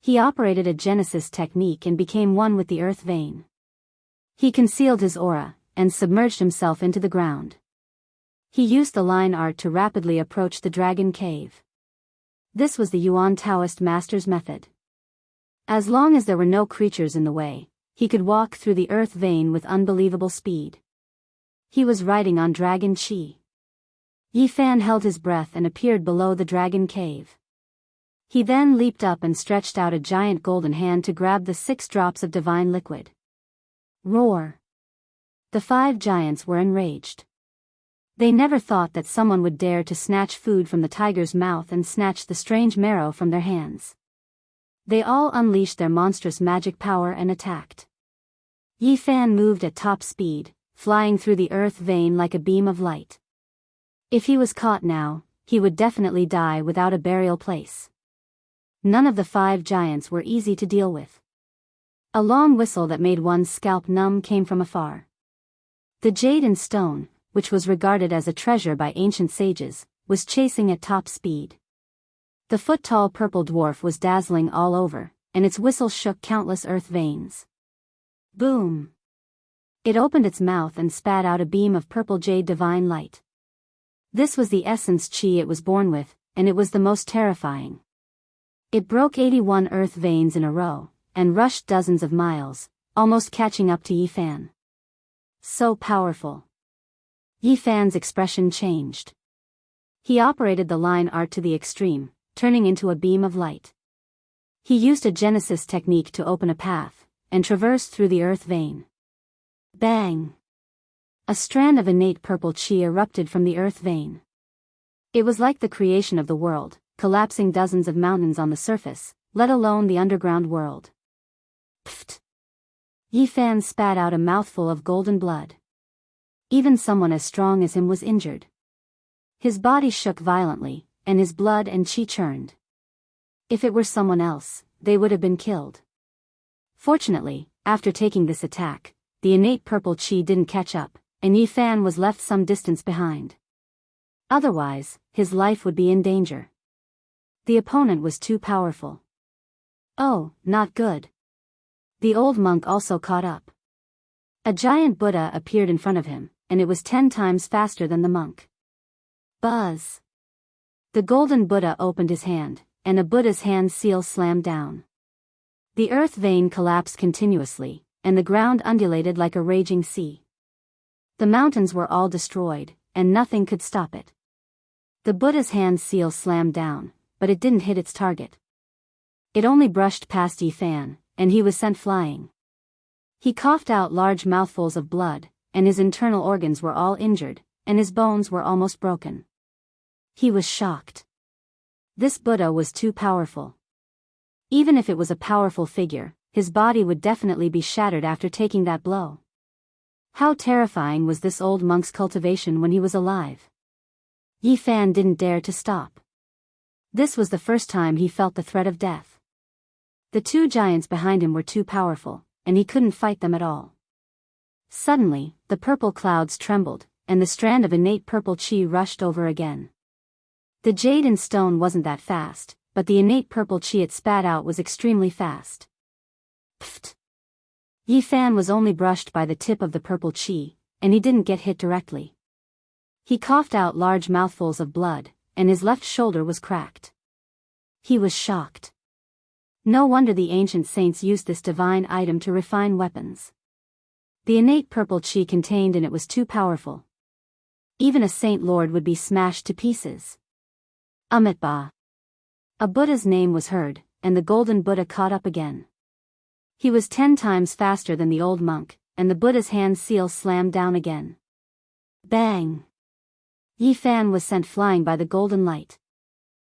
He operated a genesis technique and became one with the earth vein. He concealed his aura, and submerged himself into the ground. He used the line art to rapidly approach the dragon cave. This was the Yuan Taoist master's method. As long as there were no creatures in the way, he could walk through the earth vein with unbelievable speed. He was riding on dragon chi. Yi Fan held his breath and appeared below the dragon cave. He then leaped up and stretched out a giant golden hand to grab the 6 drops of divine liquid. Roar! The 5 giants were enraged. They never thought that someone would dare to snatch food from the tiger's mouth and snatch the strange marrow from their hands. They all unleashed their monstrous magic power and attacked. Yi Fan moved at top speed, flying through the earth vein like a beam of light. If he was caught now, he would definitely die without a burial place. None of the 5 giants were easy to deal with. A long whistle that made one's scalp numb came from afar. The jade and stone, which was regarded as a treasure by ancient sages, was chasing at top speed. The foot-tall purple dwarf was dazzling all over, and its whistle shook countless earth veins. Boom! It opened its mouth and spat out a beam of purple jade divine light. This was the essence chi it was born with, and it was the most terrifying. It broke 81 earth veins in a row, and rushed dozens of miles, almost catching up to Yi Fan. So powerful. Yi Fan's expression changed. He operated the line art to the extreme, turning into a beam of light. He used a genesis technique to open a path, and traversed through the earth vein. Bang! A strand of innate purple chi erupted from the earth vein. It was like the creation of the world, collapsing dozens of mountains on the surface, let alone the underground world. Pfft! Yi Fan spat out a mouthful of golden blood. Even someone as strong as him was injured. His body shook violently, and his blood and chi churned. If it were someone else, they would have been killed. Fortunately, after taking this attack, the innate purple chi didn't catch up, and Yi Fan was left some distance behind. Otherwise, his life would be in danger. The opponent was too powerful. Oh, not good. The old monk also caught up. A giant Buddha appeared in front of him, and it was 10 times faster than the monk. Buzz! The golden Buddha opened his hand, and a Buddha's hand seal slammed down. The earth vein collapsed continuously, and the ground undulated like a raging sea. The mountains were all destroyed, and nothing could stop it. The Buddha's hand seal slammed down, but it didn't hit its target. It only brushed past Yi Fan, and he was sent flying. He coughed out large mouthfuls of blood, and his internal organs were all injured, and his bones were almost broken. He was shocked. This Buddha was too powerful. Even if it was a powerful figure, his body would definitely be shattered after taking that blow. How terrifying was this old monk's cultivation when he was alive? Yi Fan didn't dare to stop. This was the first time he felt the threat of death. The two giants behind him were too powerful, and he couldn't fight them at all. Suddenly, the purple clouds trembled, and the strand of innate purple chi rushed over again. The jade and stone wasn't that fast, but the innate purple chi it spat out was extremely fast. Pfft! Yi Fan was only brushed by the tip of the purple chi, and he didn't get hit directly. He coughed out large mouthfuls of blood, and his left shoulder was cracked. He was shocked. No wonder the ancient saints used this divine item to refine weapons. The innate purple chi contained in it was too powerful. Even a saint lord would be smashed to pieces. Amitabha. A Buddha's name was heard, and the golden Buddha caught up again. He was 10 times faster than the old monk, and the Buddha's hand seal slammed down again. Bang! Yi Fan was sent flying by the golden light.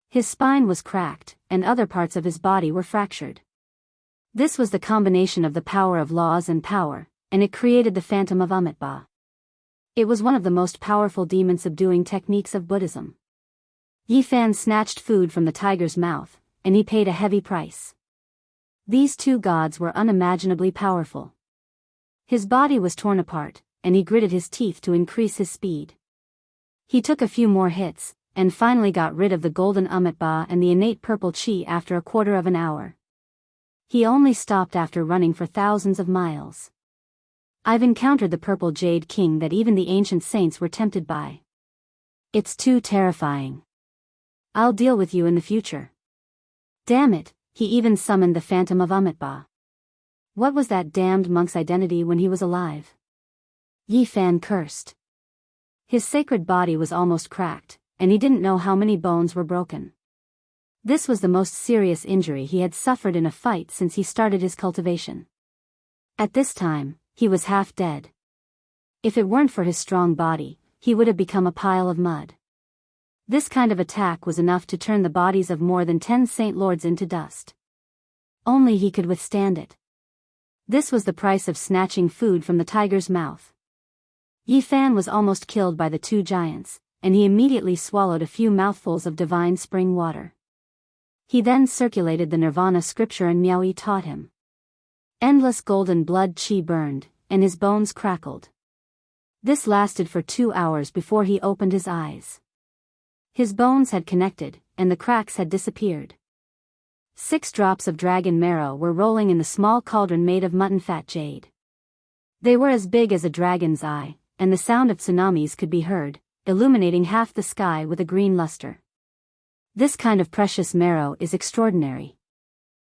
His spine was cracked, and other parts of his body were fractured. This was the combination of the power of laws and power, and it created the Phantom of Amitabha. It was one of the most powerful demon-subduing techniques of Buddhism. Yi Fan snatched food from the tiger's mouth, and he paid a heavy price. These two gods were unimaginably powerful. His body was torn apart, and he gritted his teeth to increase his speed. He took a few more hits, and finally got rid of the golden Amitabha and the innate purple chi after a quarter of an hour. He only stopped after running for thousands of miles. I've encountered the purple jade king that even the ancient saints were tempted by. It's too terrifying. I'll deal with you in the future. Damn it, he even summoned the Phantom of Amitabha. What was that damned monk's identity when he was alive? Yi Fan cursed. His sacred body was almost cracked, and he didn't know how many bones were broken. This was the most serious injury he had suffered in a fight since he started his cultivation. At this time, he was half dead. If it weren't for his strong body, he would have become a pile of mud. This kind of attack was enough to turn the bodies of more than 10 saint lords into dust. Only he could withstand it. This was the price of snatching food from the tiger's mouth. Yi Fan was almost killed by the two giants, and he immediately swallowed a few mouthfuls of divine spring water. He then circulated the Nirvana scripture and Miao Yi taught him. Endless golden blood chi burned, and his bones crackled. This lasted for 2 hours before he opened his eyes. His bones had connected, and the cracks had disappeared. 6 drops of dragon marrow were rolling in the small cauldron made of mutton fat jade. They were as big as a dragon's eye, and the sound of tsunamis could be heard, illuminating half the sky with a green luster. This kind of precious marrow is extraordinary.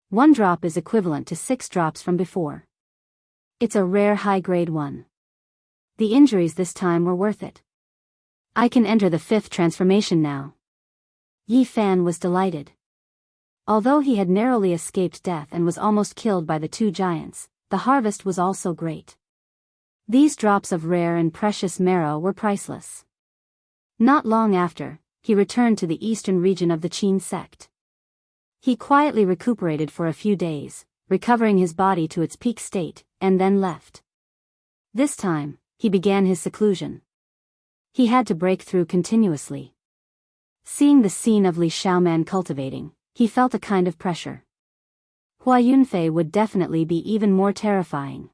1 drop is equivalent to 6 drops from before. It's a rare high-grade one. The injuries this time were worth it. I can enter the 5th transformation now. Yi Fan was delighted. Although he had narrowly escaped death and was almost killed by the two giants, the harvest was also great. These drops of rare and precious marrow were priceless. Not long after, he returned to the eastern region of the Qin sect. He quietly recuperated for a few days, recovering his body to its peak state, and then left. This time, he began his seclusion. He had to break through continuously. Seeing the scene of Li Xiaoman cultivating, he felt a kind of pressure. Hua Yunfei would definitely be even more terrifying.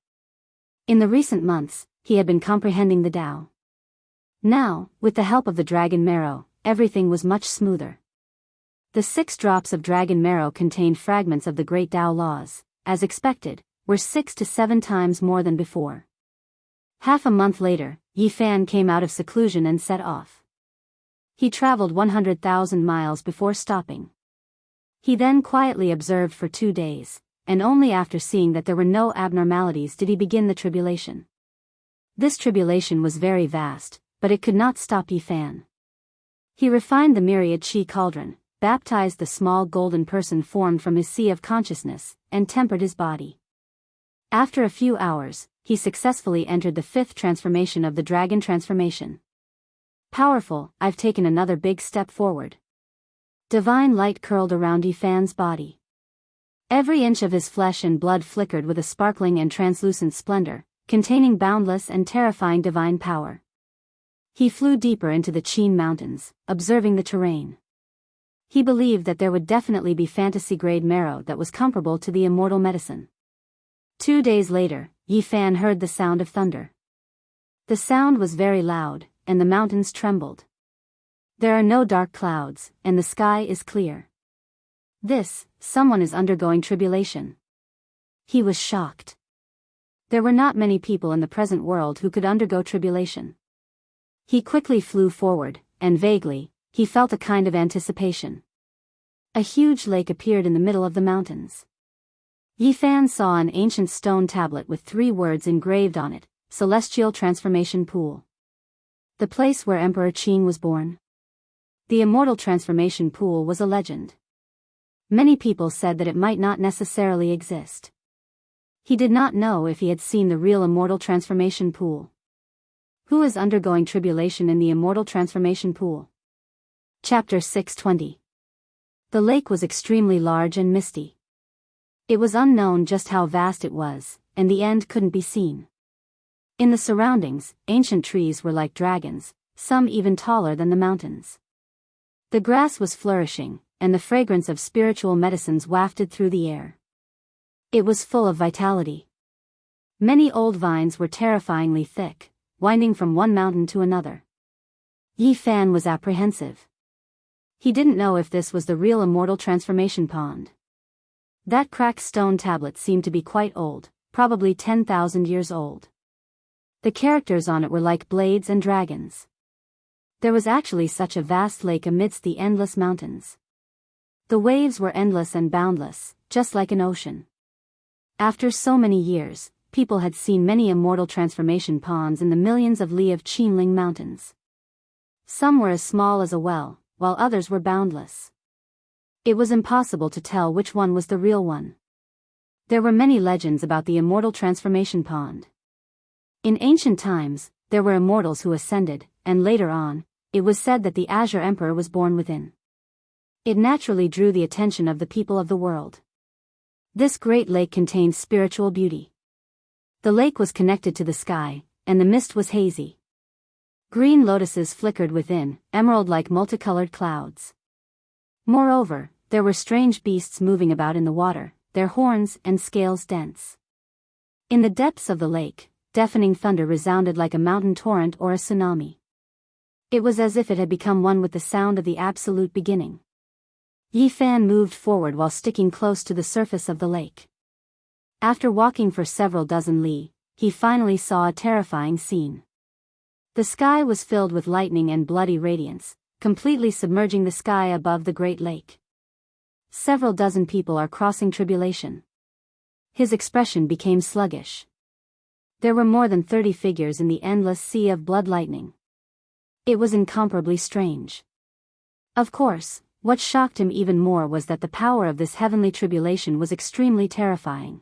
In the recent months, he had been comprehending the Tao. Now, with the help of the dragon marrow, everything was much smoother. The 6 drops of dragon marrow contained fragments of the great Tao laws, as expected, were 6 to 7 times more than before. Half a month later, Yi Fan came out of seclusion and set off. He traveled 100,000 miles before stopping. He then quietly observed for 2 days, and only after seeing that there were no abnormalities did he begin the tribulation. This tribulation was very vast, but it could not stop Yi Fan. He refined the myriad chi cauldron, baptized the small golden person formed from his sea of consciousness, and tempered his body. After a few hours, he successfully entered the 5th transformation of the dragon transformation. Powerful, I've taken another big step forward. Divine light curled around Yi Fan's body. Every inch of his flesh and blood flickered with a sparkling and translucent splendor, containing boundless and terrifying divine power. He flew deeper into the Qin mountains, observing the terrain. He believed that there would definitely be fantasy-grade marrow that was comparable to the immortal medicine. 2 days later, Yi Fan heard the sound of thunder. The sound was very loud, and the mountains trembled. There are no dark clouds, and the sky is clear. Someone is undergoing tribulation. He was shocked. There were not many people in the present world who could undergo tribulation. He quickly flew forward, and vaguely, he felt a kind of anticipation. A huge lake appeared in the middle of the mountains. Yi Fan saw an ancient stone tablet with 3 words engraved on it: Celestial Transformation Pool. The place where Emperor Qin was born. The immortal transformation pool was a legend. Many people said that it might not necessarily exist. He did not know if he had seen the real immortal transformation pool. Who is undergoing tribulation in the immortal transformation pool? Chapter 620. The lake was extremely large and misty. It was unknown just how vast it was, and the end couldn't be seen. In the surroundings, ancient trees were like dragons, some even taller than the mountains. The grass was flourishing, and the fragrance of spiritual medicines wafted through the air. It was full of vitality. Many old vines were terrifyingly thick, winding from one mountain to another. Yi Fan was apprehensive. He didn't know if this was the real immortal transformation pond. That cracked stone tablet seemed to be quite old, probably 10,000 years old. The characters on it were like blades and dragons. There was actually such a vast lake amidst the endless mountains. The waves were endless and boundless, just like an ocean. After so many years, people had seen many immortal transformation ponds in the millions of li of Qinling Mountains. Some were as small as a well, while others were boundless. It was impossible to tell which one was the real one. There were many legends about the immortal transformation pond. In ancient times, there were immortals who ascended, and later on, it was said that the Azure Emperor was born within. It naturally drew the attention of the people of the world. This great lake contained spiritual beauty. The lake was connected to the sky, and the mist was hazy. Green lotuses flickered within, emerald-like multicolored clouds. Moreover, there were strange beasts moving about in the water, their horns and scales dense. In the depths of the lake, deafening thunder resounded like a mountain torrent or a tsunami. It was as if it had become one with the sound of the absolute beginning. Yi Fan moved forward while sticking close to the surface of the lake. After walking for several dozen li, he finally saw a terrifying scene. The sky was filled with lightning and bloody radiance, completely submerging the sky above the great lake. Several dozen people are crossing tribulation. His expression became sluggish. There were more than 30 figures in the endless sea of blood lightning. It was incomparably strange. Of course, what shocked him even more was that the power of this heavenly tribulation was extremely terrifying.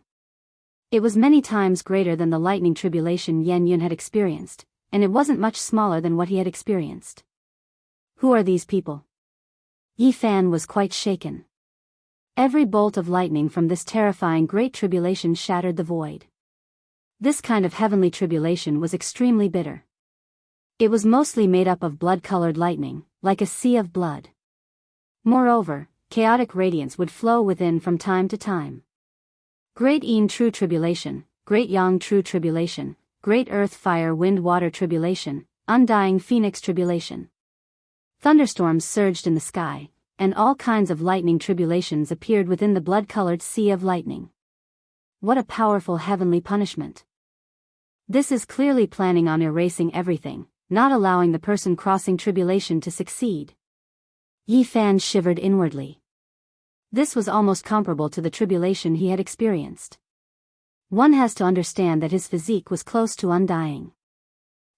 It was many times greater than the lightning tribulation Yen Yun had experienced, and it wasn't much smaller than what he had experienced. Who are these people? Yi Fan was quite shaken. Every bolt of lightning from this terrifying great tribulation shattered the void. This kind of heavenly tribulation was extremely bitter. It was mostly made up of blood-colored lightning, like a sea of blood. Moreover, chaotic radiance would flow within from time to time. Great Yin True Tribulation, Great Yang True Tribulation, Great Earth Fire Wind Water Tribulation, Undying Phoenix Tribulation. Thunderstorms surged in the sky, and all kinds of lightning tribulations appeared within the blood-colored sea of lightning. What a powerful heavenly punishment. This is clearly planning on erasing everything, not allowing the person crossing tribulation to succeed. Yi Fan shivered inwardly. This was almost comparable to the tribulation he had experienced. One has to understand that his physique was close to undying.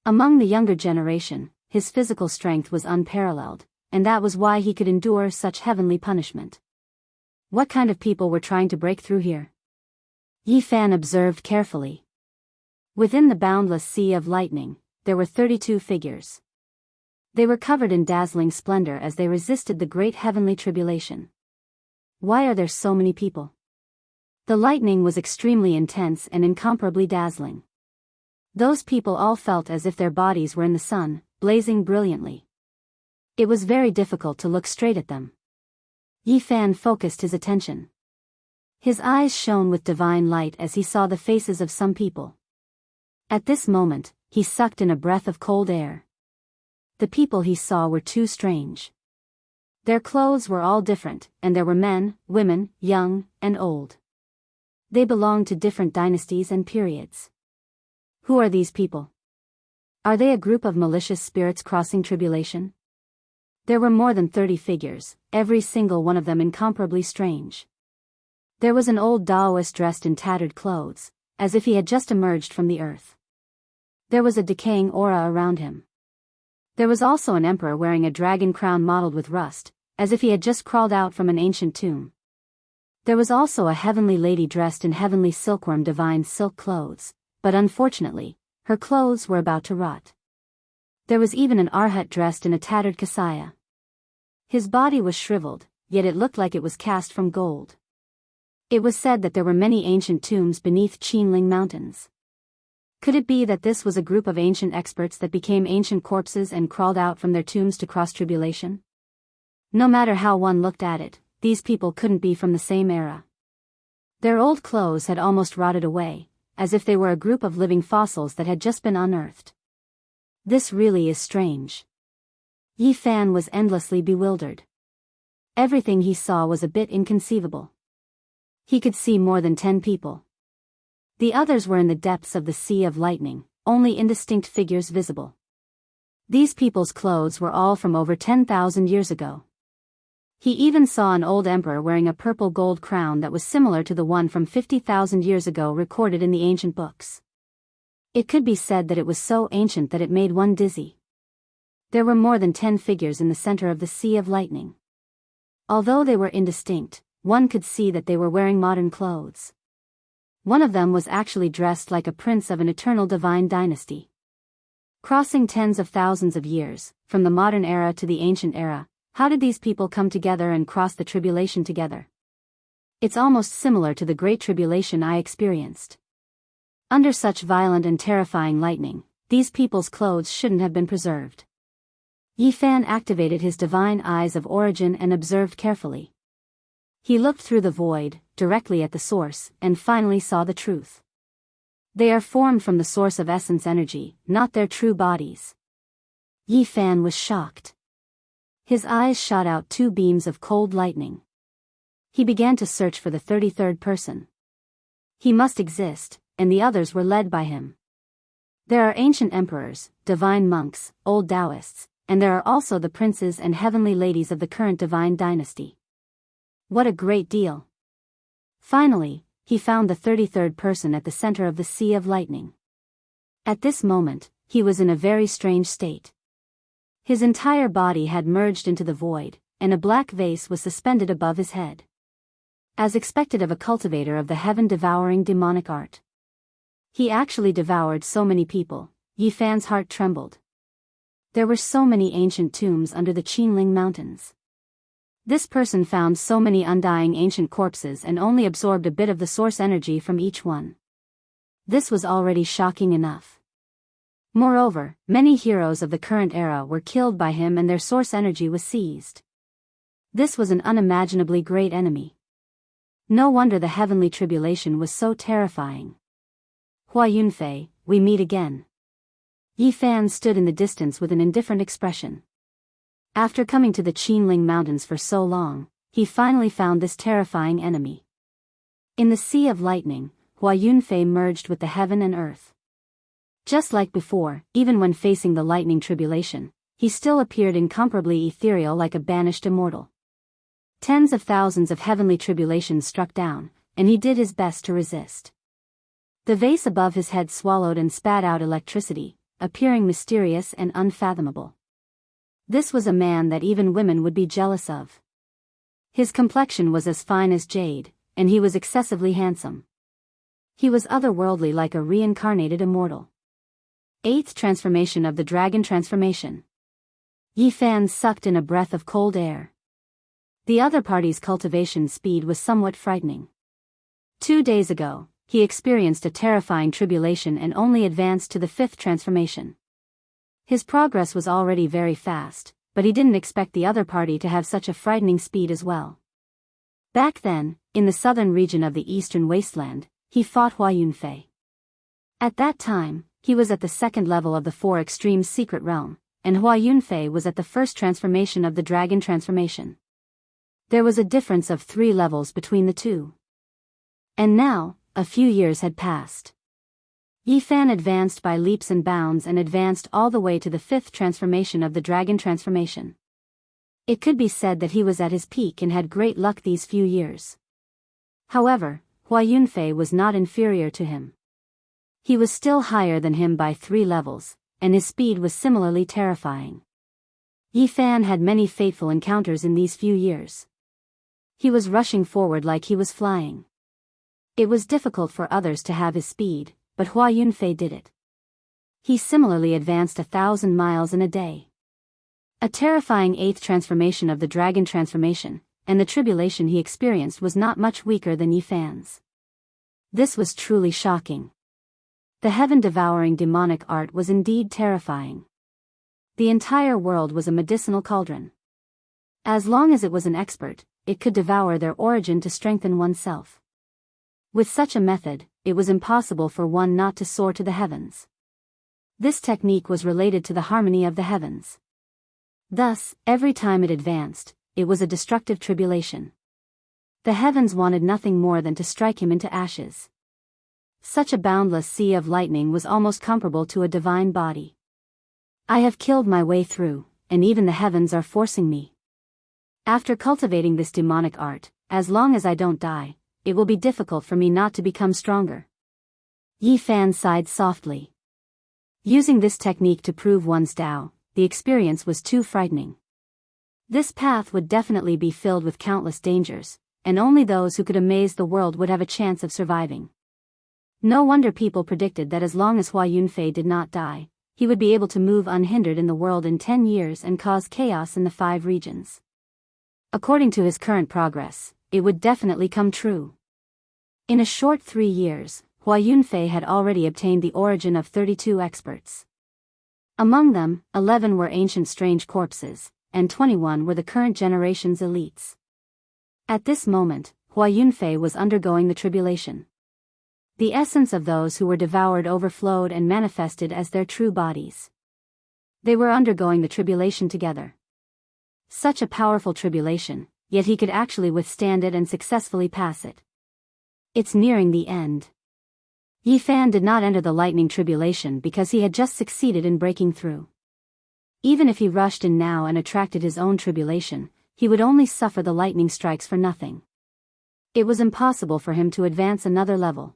Among the younger generation, his physical strength was unparalleled, and that was why he could endure such heavenly punishment. What kind of people were trying to break through here? Yi Fan observed carefully. Within the boundless sea of lightning, there were 32 figures. They were covered in dazzling splendor as they resisted the great heavenly tribulation. Why are there so many people? The lightning was extremely intense and incomparably dazzling. Those people all felt as if their bodies were in the sun, blazing brilliantly. It was very difficult to look straight at them. Yi Fan focused his attention. His eyes shone with divine light as he saw the faces of some people. At this moment, he sucked in a breath of cold air. The people he saw were too strange. Their clothes were all different, and there were men, women, young, and old. They belonged to different dynasties and periods. Who are these people? Are they a group of malicious spirits crossing tribulation? There were more than 30 figures, every single one of them incomparably strange. There was an old Taoist dressed in tattered clothes, as if he had just emerged from the earth. There was a decaying aura around him. There was also an emperor wearing a dragon crown mottled with rust, as if he had just crawled out from an ancient tomb. There was also a heavenly lady dressed in heavenly silkworm divine silk clothes, but unfortunately, her clothes were about to rot. There was even an arhat dressed in a tattered kasaya. His body was shriveled, yet it looked like it was cast from gold. It was said that there were many ancient tombs beneath Qinling Mountains. Could it be that this was a group of ancient experts that became ancient corpses and crawled out from their tombs to cross tribulation? No matter how one looked at it, these people couldn't be from the same era. Their old clothes had almost rotted away, as if they were a group of living fossils that had just been unearthed. This really is strange. Yi Fan was endlessly bewildered. Everything he saw was a bit inconceivable. He could see more than 10 people. The others were in the depths of the sea of lightning, only indistinct figures visible. These people's clothes were all from over 10,000 years ago. He even saw an old emperor wearing a purple gold crown that was similar to the one from 50,000 years ago recorded in the ancient books. It could be said that it was so ancient that it made one dizzy. There were more than 10 figures in the center of the sea of lightning. Although they were indistinct, one could see that they were wearing modern clothes. One of them was actually dressed like a prince of an eternal divine dynasty. Crossing tens of thousands of years, from the modern era to the ancient era, how did these people come together and cross the tribulation together? It's almost similar to the Great Tribulation I experienced. Under such violent and terrifying lightning, these people's clothes shouldn't have been preserved. Yi Fan activated his divine eyes of origin and observed carefully. He looked through the void, directly at the source, and finally saw the truth. They are formed from the source of essence energy, not their true bodies. Yi Fan was shocked. His eyes shot out 2 beams of cold lightning. He began to search for the 33rd person. He must exist, and the others were led by him. There are ancient emperors, divine monks, old Taoists, and there are also the princes and heavenly ladies of the current divine dynasty. What a great deal! Finally, he found the 33rd person at the center of the sea of lightning. At this moment, he was in a very strange state. His entire body had merged into the void, and a black vase was suspended above his head. As expected of a cultivator of the heaven-devouring demonic art. He actually devoured so many people, Yi Fan's heart trembled. There were so many ancient tombs under the Qinling Mountains. This person found so many undying ancient corpses and only absorbed a bit of the source energy from each one. This was already shocking enough. Moreover, many heroes of the current era were killed by him and their source energy was seized. This was an unimaginably great enemy. No wonder the heavenly tribulation was so terrifying. Hua Yunfei, we meet again. Yi Fan stood in the distance with an indifferent expression. After coming to the Qinling Mountains for so long, he finally found this terrifying enemy. In the sea of lightning, Hua Yunfei merged with the heaven and earth. Just like before, even when facing the lightning tribulation, he still appeared incomparably ethereal like a banished immortal. Tens of thousands of heavenly tribulations struck down, and he did his best to resist. The vase above his head swallowed and spat out electricity, appearing mysterious and unfathomable. This was a man that even women would be jealous of. His complexion was as fine as jade, and he was excessively handsome. He was otherworldly like a reincarnated immortal. 8th transformation of the dragon transformation. Yi Fan sucked in a breath of cold air. The other party's cultivation speed was somewhat frightening. 2 days ago, he experienced a terrifying tribulation and only advanced to the 5th transformation. His progress was already very fast, but he didn't expect the other party to have such a frightening speed as well. Back then, in the southern region of the eastern wasteland, he fought Hua Yunfei. At that time, he was at the second level of the Four Extremes secret realm, and Hua Yunfei was at the first transformation of the dragon transformation. There was a difference of 3 levels between the two. And now, a few years had passed. Yi Fan advanced by leaps and bounds and advanced all the way to the 5th transformation of the dragon transformation. It could be said that he was at his peak and had great luck these few years. However, Hua Yunfei was not inferior to him. He was still higher than him by 3 levels, and his speed was similarly terrifying. Yi Fan had many fateful encounters in these few years. He was rushing forward like he was flying. It was difficult for others to have his speed, but Hua Yunfei did it. He similarly advanced 1,000 miles in a day. A terrifying 8th transformation of the dragon transformation, and the tribulation he experienced was not much weaker than Yi Fan's. This was truly shocking. The heaven-devouring demonic art was indeed terrifying. The entire world was a medicinal cauldron. As long as it was an expert, it could devour their origin to strengthen oneself. With such a method, it was impossible for one not to soar to the heavens. This technique was related to the harmony of the heavens. Thus, every time it advanced, it was a destructive tribulation. The heavens wanted nothing more than to strike him into ashes. Such a boundless sea of lightning was almost comparable to a divine body. I have killed my way through, and even the heavens are forcing me. After cultivating this demonic art, as long as I don't die, it will be difficult for me not to become stronger. Yi Fan sighed softly. Using this technique to prove one's Tao, the experience was too frightening. This path would definitely be filled with countless dangers, and only those who could amaze the world would have a chance of surviving. No wonder people predicted that as long as Hua Yunfei did not die, he would be able to move unhindered in the world in 10 years and cause chaos in the 5 regions. According to his current progress, it would definitely come true. In a short 3 years, Hua Yunfei had already obtained the origin of 32 experts. Among them, 11 were ancient strange corpses, and 21 were the current generation's elites. At this moment, Hua Yunfei was undergoing the tribulation. The essence of those who were devoured overflowed and manifested as their true bodies. They were undergoing the tribulation together. Such a powerful tribulation, yet he could actually withstand it and successfully pass it. It's nearing the end. Yi Fan did not enter the lightning tribulation because he had just succeeded in breaking through. Even if he rushed in now and attracted his own tribulation, he would only suffer the lightning strikes for nothing. It was impossible for him to advance another level.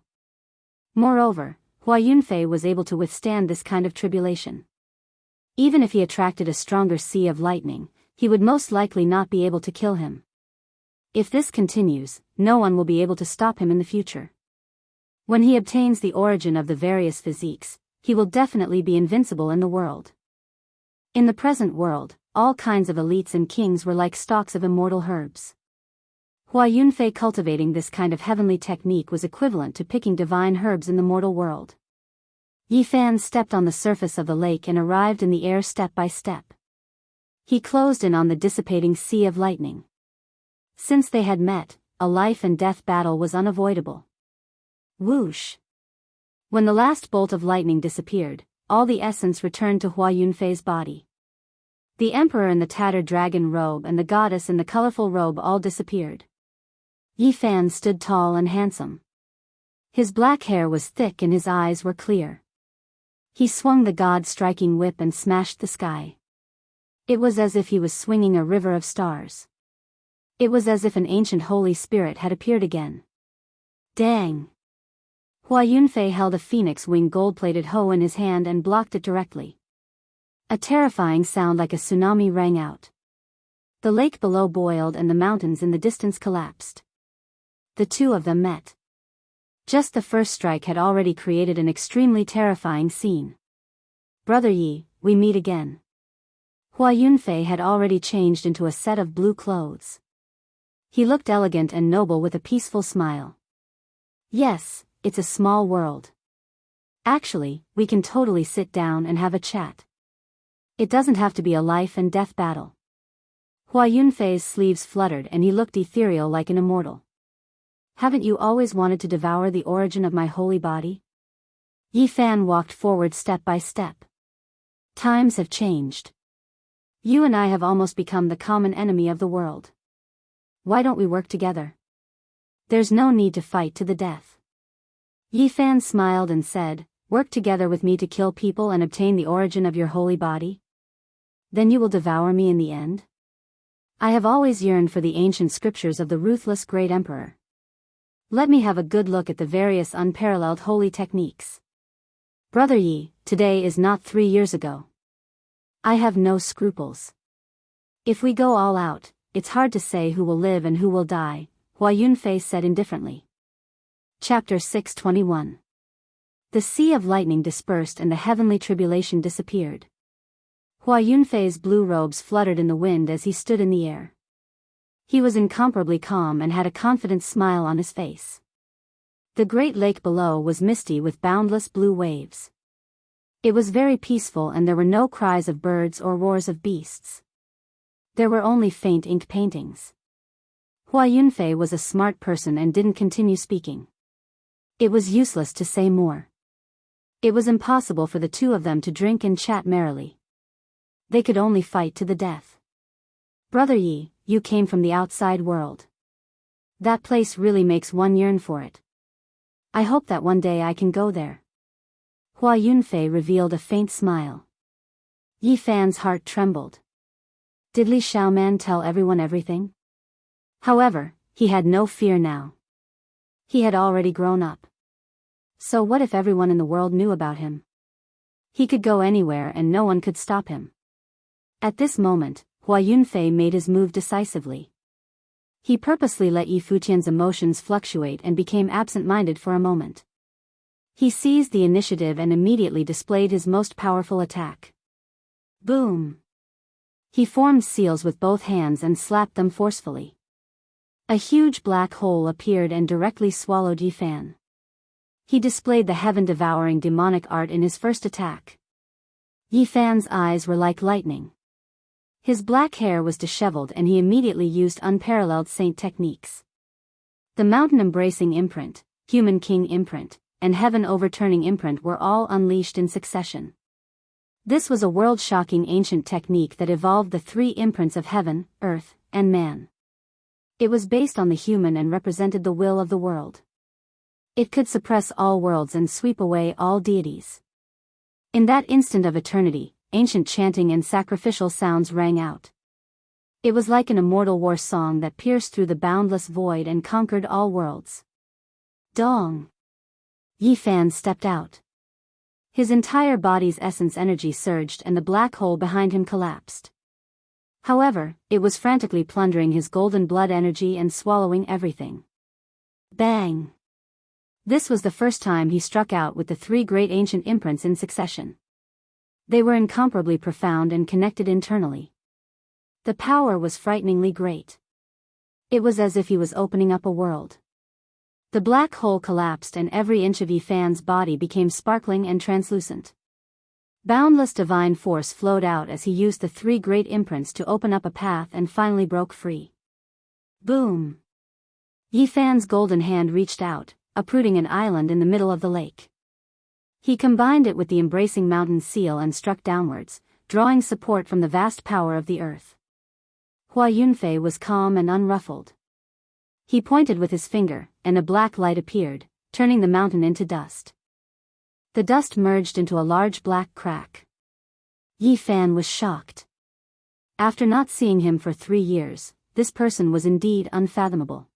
Moreover, Hua Yunfei was able to withstand this kind of tribulation. Even if he attracted a stronger sea of lightning, he would most likely not be able to kill him. If this continues, no one will be able to stop him in the future. When he obtains the origin of the various physiques, he will definitely be invincible in the world. In the present world, all kinds of elites and kings were like stalks of immortal herbs. Hua Yunfei cultivating this kind of heavenly technique was equivalent to picking divine herbs in the mortal world. Yi Fan stepped on the surface of the lake and arrived in the air step by step. He closed in on the dissipating sea of lightning. Since they had met, a life and death battle was unavoidable. Whoosh! When the last bolt of lightning disappeared, all the essence returned to Hua Yunfei's body. The emperor in the tattered dragon robe and the goddess in the colorful robe all disappeared. Yi Fan stood tall and handsome. His black hair was thick and his eyes were clear. He swung the god-striking whip and smashed the sky. It was as if he was swinging a river of stars. It was as if an ancient holy spirit had appeared again. Dang! Hua Yunfei held a phoenix wing gold-plated hoe in his hand and blocked it directly. A terrifying sound like a tsunami rang out. The lake below boiled and the mountains in the distance collapsed. The two of them met. Just the first strike had already created an extremely terrifying scene. Brother Yi, we meet again. Hua Yunfei had already changed into a set of blue clothes. He looked elegant and noble with a peaceful smile. Yes, it's a small world. Actually, we can totally sit down and have a chat. It doesn't have to be a life and death battle. Hua Yunfei's sleeves fluttered and he looked ethereal like an immortal. Haven't you always wanted to devour the origin of my holy body? Yi Fan walked forward step by step. Times have changed. You and I have almost become the common enemy of the world. Why don't we work together? There's no need to fight to the death. Yi Fan smiled and said, work together with me to kill people and obtain the origin of your holy body? Then you will devour me in the end? I have always yearned for the ancient scriptures of the ruthless great emperor. Let me have a good look at the various unparalleled holy techniques. Brother Yi, today is not 3 years ago. I have no scruples. If we go all out, it's hard to say who will live and who will die, Hua Yunfei said indifferently. Chapter 621. The sea of lightning dispersed and the heavenly tribulation disappeared. Hua Yunfei's blue robes fluttered in the wind as he stood in the air. He was incomparably calm and had a confident smile on his face. The great lake below was misty with boundless blue waves. It was very peaceful and there were no cries of birds or roars of beasts. There were only faint ink paintings. Hua Yunfei was a smart person and didn't continue speaking. It was useless to say more. It was impossible for the two of them to drink and chat merrily. They could only fight to the death. Brother Yi, you came from the outside world. That place really makes one yearn for it. I hope that one day I can go there. Hua Yunfei revealed a faint smile. Yi Fan's heart trembled. Did Li Xiaoman tell everyone everything? However, he had no fear now. He had already grown up. So what if everyone in the world knew about him? He could go anywhere and no one could stop him. At this moment, Hua Yunfei made his move decisively. He purposely let Yi Futian's emotions fluctuate and became absent-minded for a moment. He seized the initiative and immediately displayed his most powerful attack. Boom! He formed seals with both hands and slapped them forcefully. A huge black hole appeared and directly swallowed Yi Fan. He displayed the heaven-devouring demonic art in his first attack. Yi Fan's eyes were like lightning. His black hair was disheveled and he immediately used unparalleled saint techniques. The mountain-embracing imprint, human king imprint, and heaven-overturning imprint were all unleashed in succession. This was a world-shocking ancient technique that evolved the 3 imprints of heaven, earth, and man. It was based on the human and represented the will of the world. It could suppress all worlds and sweep away all deities. In that instant of eternity, ancient chanting and sacrificial sounds rang out. It was like an immortal war song that pierced through the boundless void and conquered all worlds. Dong! Yi Fan stepped out. His entire body's essence energy surged and the black hole behind him collapsed. However, it was frantically plundering his golden blood energy and swallowing everything. Bang! This was the first time he struck out with the 3 great ancient imprints in succession. They were incomparably profound and connected internally. The power was frighteningly great. It was as if he was opening up a world. The black hole collapsed and every inch of Yi Fan's body became sparkling and translucent. Boundless divine force flowed out as he used the 3 great imprints to open up a path and finally broke free. Boom! Yi Fan's golden hand reached out, uprooting an island in the middle of the lake. He combined it with the embracing mountain seal and struck downwards, drawing support from the vast power of the earth. Hua Yunfei was calm and unruffled. He pointed with his finger, and a black light appeared, turning the mountain into dust. The dust merged into a large black crack. Yi Fan was shocked. After not seeing him for 3 years, this person was indeed unfathomable.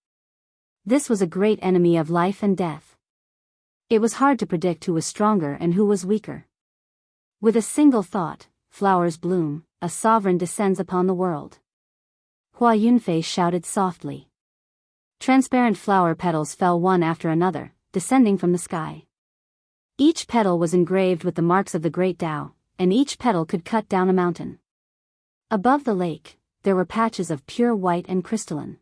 This was a great enemy of life and death. It was hard to predict who was stronger and who was weaker. With a single thought, flowers bloom, a sovereign descends upon the world. Hua Yunfei shouted softly. Transparent flower petals fell one after another, descending from the sky. Each petal was engraved with the marks of the great Tao, and each petal could cut down a mountain. Above the lake, there were patches of pure white and crystalline.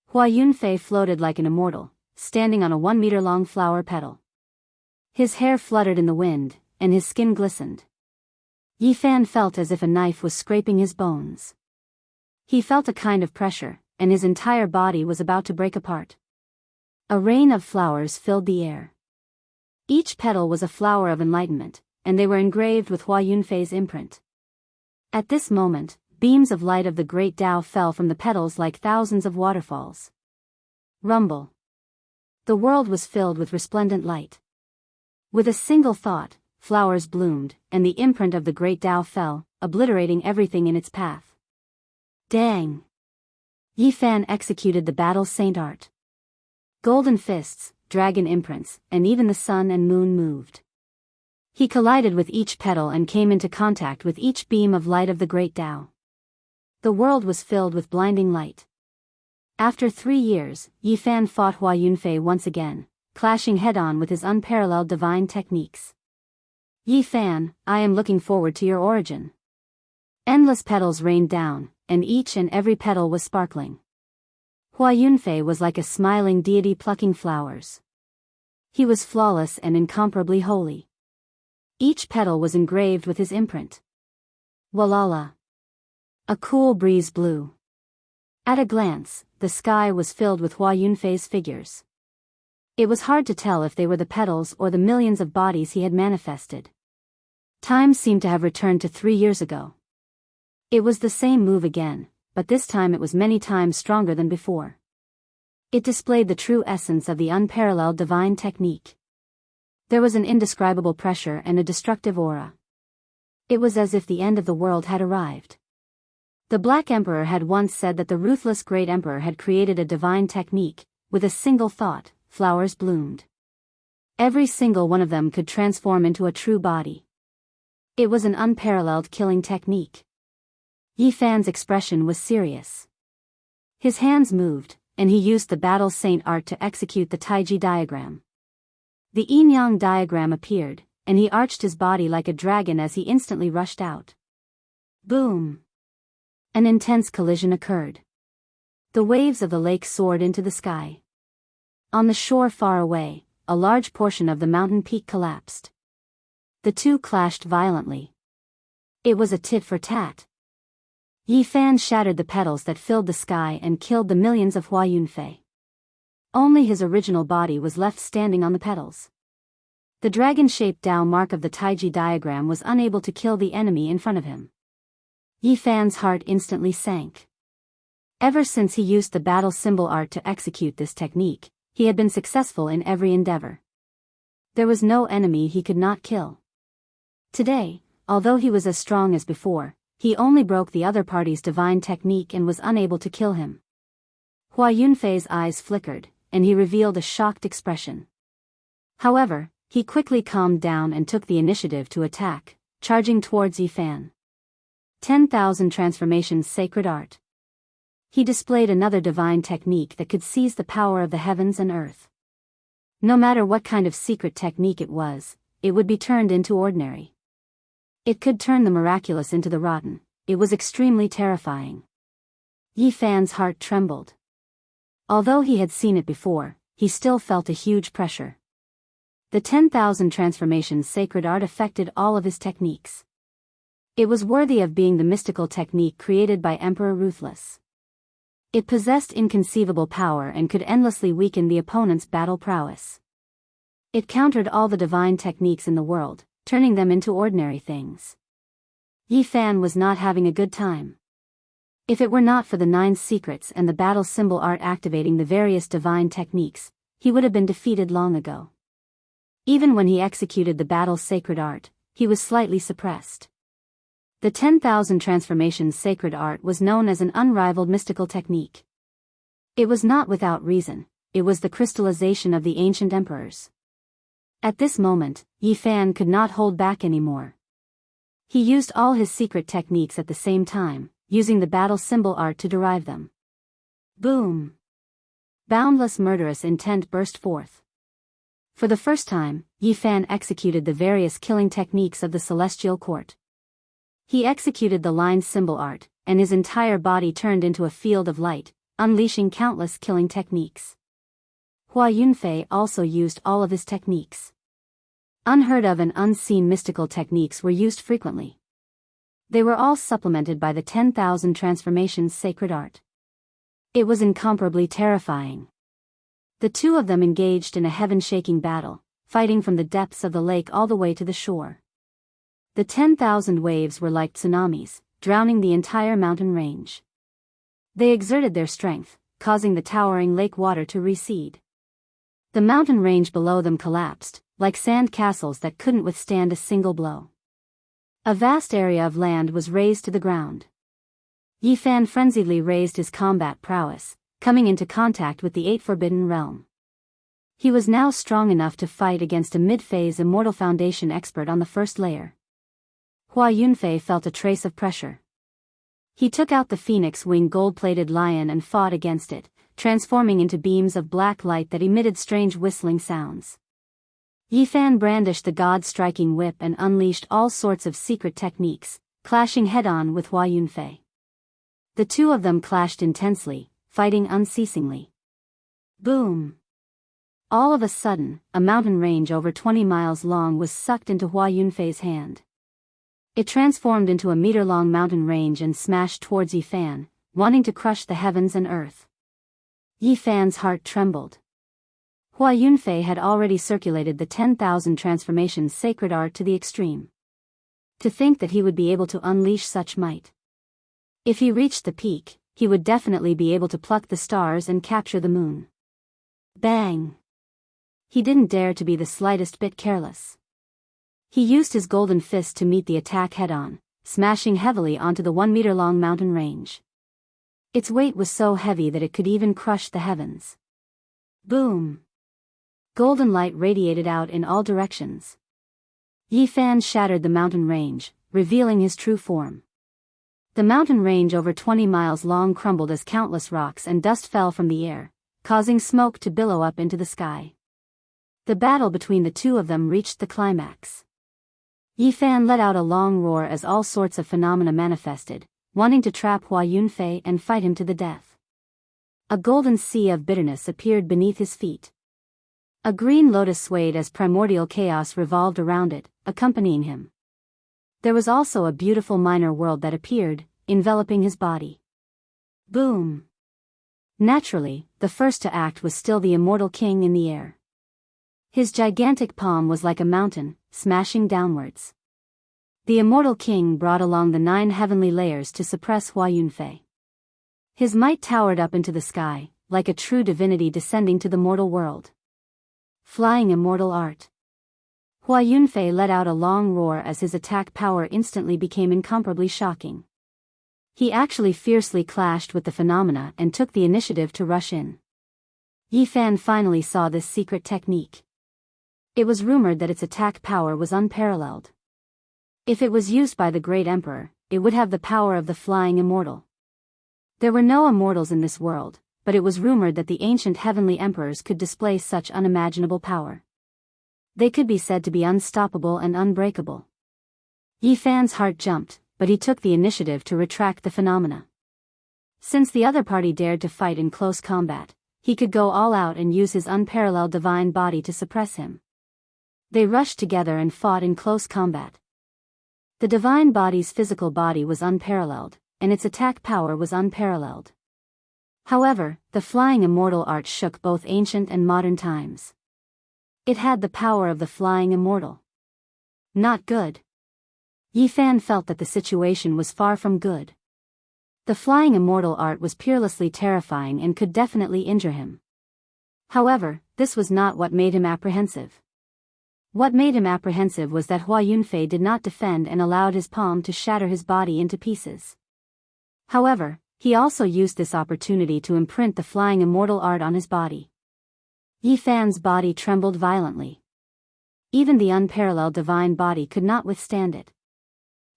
Hua Yunfei floated like an immortal, standing on a 1-meter-long flower petal. His hair fluttered in the wind, and his skin glistened. Yi Fan felt as if a knife was scraping his bones. He felt a kind of pressure, and his entire body was about to break apart. A rain of flowers filled the air. Each petal was a flower of enlightenment, and they were engraved with Hua Yunfei's imprint. At this moment, beams of light of the great Tao fell from the petals like thousands of waterfalls. Rumble. The world was filled with resplendent light. With a single thought, flowers bloomed, and the imprint of the great Tao fell, obliterating everything in its path. Dang! Yi Fan executed the battle saint art. Golden fists, dragon imprints, and even the sun and moon moved. He collided with each petal and came into contact with each beam of light of the great Tao. The world was filled with blinding light. After 3 years, Yi Fan fought Hua Yunfei once again, clashing head-on with his unparalleled divine techniques. Yi Fan, I am looking forward to your origin. Endless petals rained down, and each and every petal was sparkling. Hua Yunfei was like a smiling deity plucking flowers. He was flawless and incomparably holy. Each petal was engraved with his imprint. Walala. A cool breeze blew. At a glance, the sky was filled with Hua Yunfei's figures. It was hard to tell if they were the petals or the millions of bodies he had manifested. Time seemed to have returned to 3 years ago. It was the same move again, but this time it was many times stronger than before. It displayed the true essence of the unparalleled divine technique. There was an indescribable pressure and a destructive aura. It was as if the end of the world had arrived. The Black Emperor had once said that the ruthless Great Emperor had created a divine technique. With a single thought, flowers bloomed. Every single one of them could transform into a true body. It was an unparalleled killing technique. Yi Fan's expression was serious. His hands moved, and he used the battle saint art to execute the Taiji diagram. The yin-yang diagram appeared, and he arched his body like a dragon as he instantly rushed out. Boom! An intense collision occurred. The waves of the lake soared into the sky. On the shore far away, a large portion of the mountain peak collapsed. The two clashed violently. It was a tit for tat. Yi Fan shattered the petals that filled the sky and killed the millions of Hua Yunfei. Only his original body was left standing on the petals. The dragon-shaped Tao mark of the Taiji diagram was unable to kill the enemy in front of him. Yi Fan's heart instantly sank. Ever since he used the battle symbol art to execute this technique, he had been successful in every endeavor. There was no enemy he could not kill. Today, although he was as strong as before, he only broke the other party's divine technique and was unable to kill him. Hua Yunfei's eyes flickered, and he revealed a shocked expression. However, he quickly calmed down and took the initiative to attack, charging towards Yi Fan. 10,000 transformations sacred art. He displayed another divine technique that could seize the power of the heavens and earth. No matter what kind of secret technique it would be turned into ordinary. It could turn the miraculous into the rotten. It was extremely terrifying. Yi Fan's heart trembled. Although he had seen it before, he still felt a huge pressure. The 10,000 transformations sacred art affected all of his techniques. It was worthy of being the mystical technique created by Emperor Ruthless. It possessed inconceivable power and could endlessly weaken the opponent's battle prowess. It countered all the divine techniques in the world, turning them into ordinary things. Yi Fan was not having a good time. If it were not for the 9 secrets and the battle symbol art activating the various divine techniques, he would have been defeated long ago. Even when he executed the battle sacred art, he was slightly suppressed. The 10,000 transformations sacred art was known as an unrivaled mystical technique. It was not without reason, it was the crystallization of the ancient emperors. At this moment, Yi Fan could not hold back anymore. He used all his secret techniques at the same time, using the battle symbol art to derive them. Boom! Boundless murderous intent burst forth. For the first time, Yi Fan executed the various killing techniques of the celestial court. He executed the line symbol art, and his entire body turned into a field of light, unleashing countless killing techniques. Hua Yunfei also used all of his techniques. Unheard of and unseen mystical techniques were used frequently. They were all supplemented by the 10,000 transformations sacred art. It was incomparably terrifying. The two of them engaged in a heaven-shaking battle, fighting from the depths of the lake all the way to the shore. The 10,000 waves were like tsunamis, drowning the entire mountain range. They exerted their strength, causing the towering lake water to recede. The mountain range below them collapsed, like sand castles that couldn't withstand a single blow. A vast area of land was razed to the ground. Yi Fan frenziedly raised his combat prowess, coming into contact with the 8 Forbidden Realm. He was now strong enough to fight against a mid-phase Immortal Foundation expert on the first layer. Hua Yunfei felt a trace of pressure. He took out the phoenix wing gold-plated lion and fought against it, transforming into beams of black light that emitted strange whistling sounds. Yi Fan brandished the god-striking whip and unleashed all sorts of secret techniques, clashing head-on with Hua Yunfei. The two of them clashed intensely, fighting unceasingly. Boom! All of a sudden, a mountain range over 20 miles long was sucked into Hua Yunfei's hand. It transformed into a meter-long mountain range and smashed towards Yi Fan, wanting to crush the heavens and earth. Yi Fan's heart trembled. Hua Yunfei had already circulated the 10,000 transformations sacred art to the extreme. To think that he would be able to unleash such might. If he reached the peak, he would definitely be able to pluck the stars and capture the moon. Bang! He didn't dare to be the slightest bit careless. He used his golden fist to meet the attack head-on, smashing heavily onto the 1-meter-long mountain range. Its weight was so heavy that it could even crush the heavens. Boom! Golden light radiated out in all directions. Yi Fan shattered the mountain range, revealing his true form. The mountain range over 20 miles long crumbled as countless rocks and dust fell from the air, causing smoke to billow up into the sky. The battle between the two of them reached the climax. Yi Fan let out a long roar as all sorts of phenomena manifested, wanting to trap Hua Yunfei and fight him to the death. A golden sea of bitterness appeared beneath his feet. A green lotus swayed as primordial chaos revolved around it, accompanying him. There was also a beautiful minor world that appeared, enveloping his body. Boom! Naturally, the first to act was still the immortal king in the air. His gigantic palm was like a mountain, smashing downwards. The immortal king brought along the 9 heavenly layers to suppress Hua Yunfei. His might towered up into the sky, like a true divinity descending to the mortal world. Flying immortal art. Hua Yunfei let out a long roar as his attack power instantly became incomparably shocking. He actually fiercely clashed with the phenomena and took the initiative to rush in. Yi Fan finally saw this secret technique. It was rumored that its attack power was unparalleled. If it was used by the great emperor, it would have the power of the flying immortal. There were no immortals in this world, but it was rumored that the ancient heavenly emperors could display such unimaginable power. They could be said to be unstoppable and unbreakable. Yi Fan's heart jumped, but he took the initiative to retract the phenomena. Since the other party dared to fight in close combat, he could go all out and use his unparalleled divine body to suppress him. They rushed together and fought in close combat. The divine body's physical body was unparalleled, and its attack power was unparalleled. However, the flying immortal art shook both ancient and modern times. It had the power of the flying immortal. Not good. Yi Fan felt that the situation was far from good. The flying immortal art was peerlessly terrifying and could definitely injure him. However, this was not what made him apprehensive. What made him apprehensive was that Hua Yunfei did not defend and allowed his palm to shatter his body into pieces. However, he also used this opportunity to imprint the flying immortal art on his body. Yi Fan's body trembled violently. Even the unparalleled divine body could not withstand it.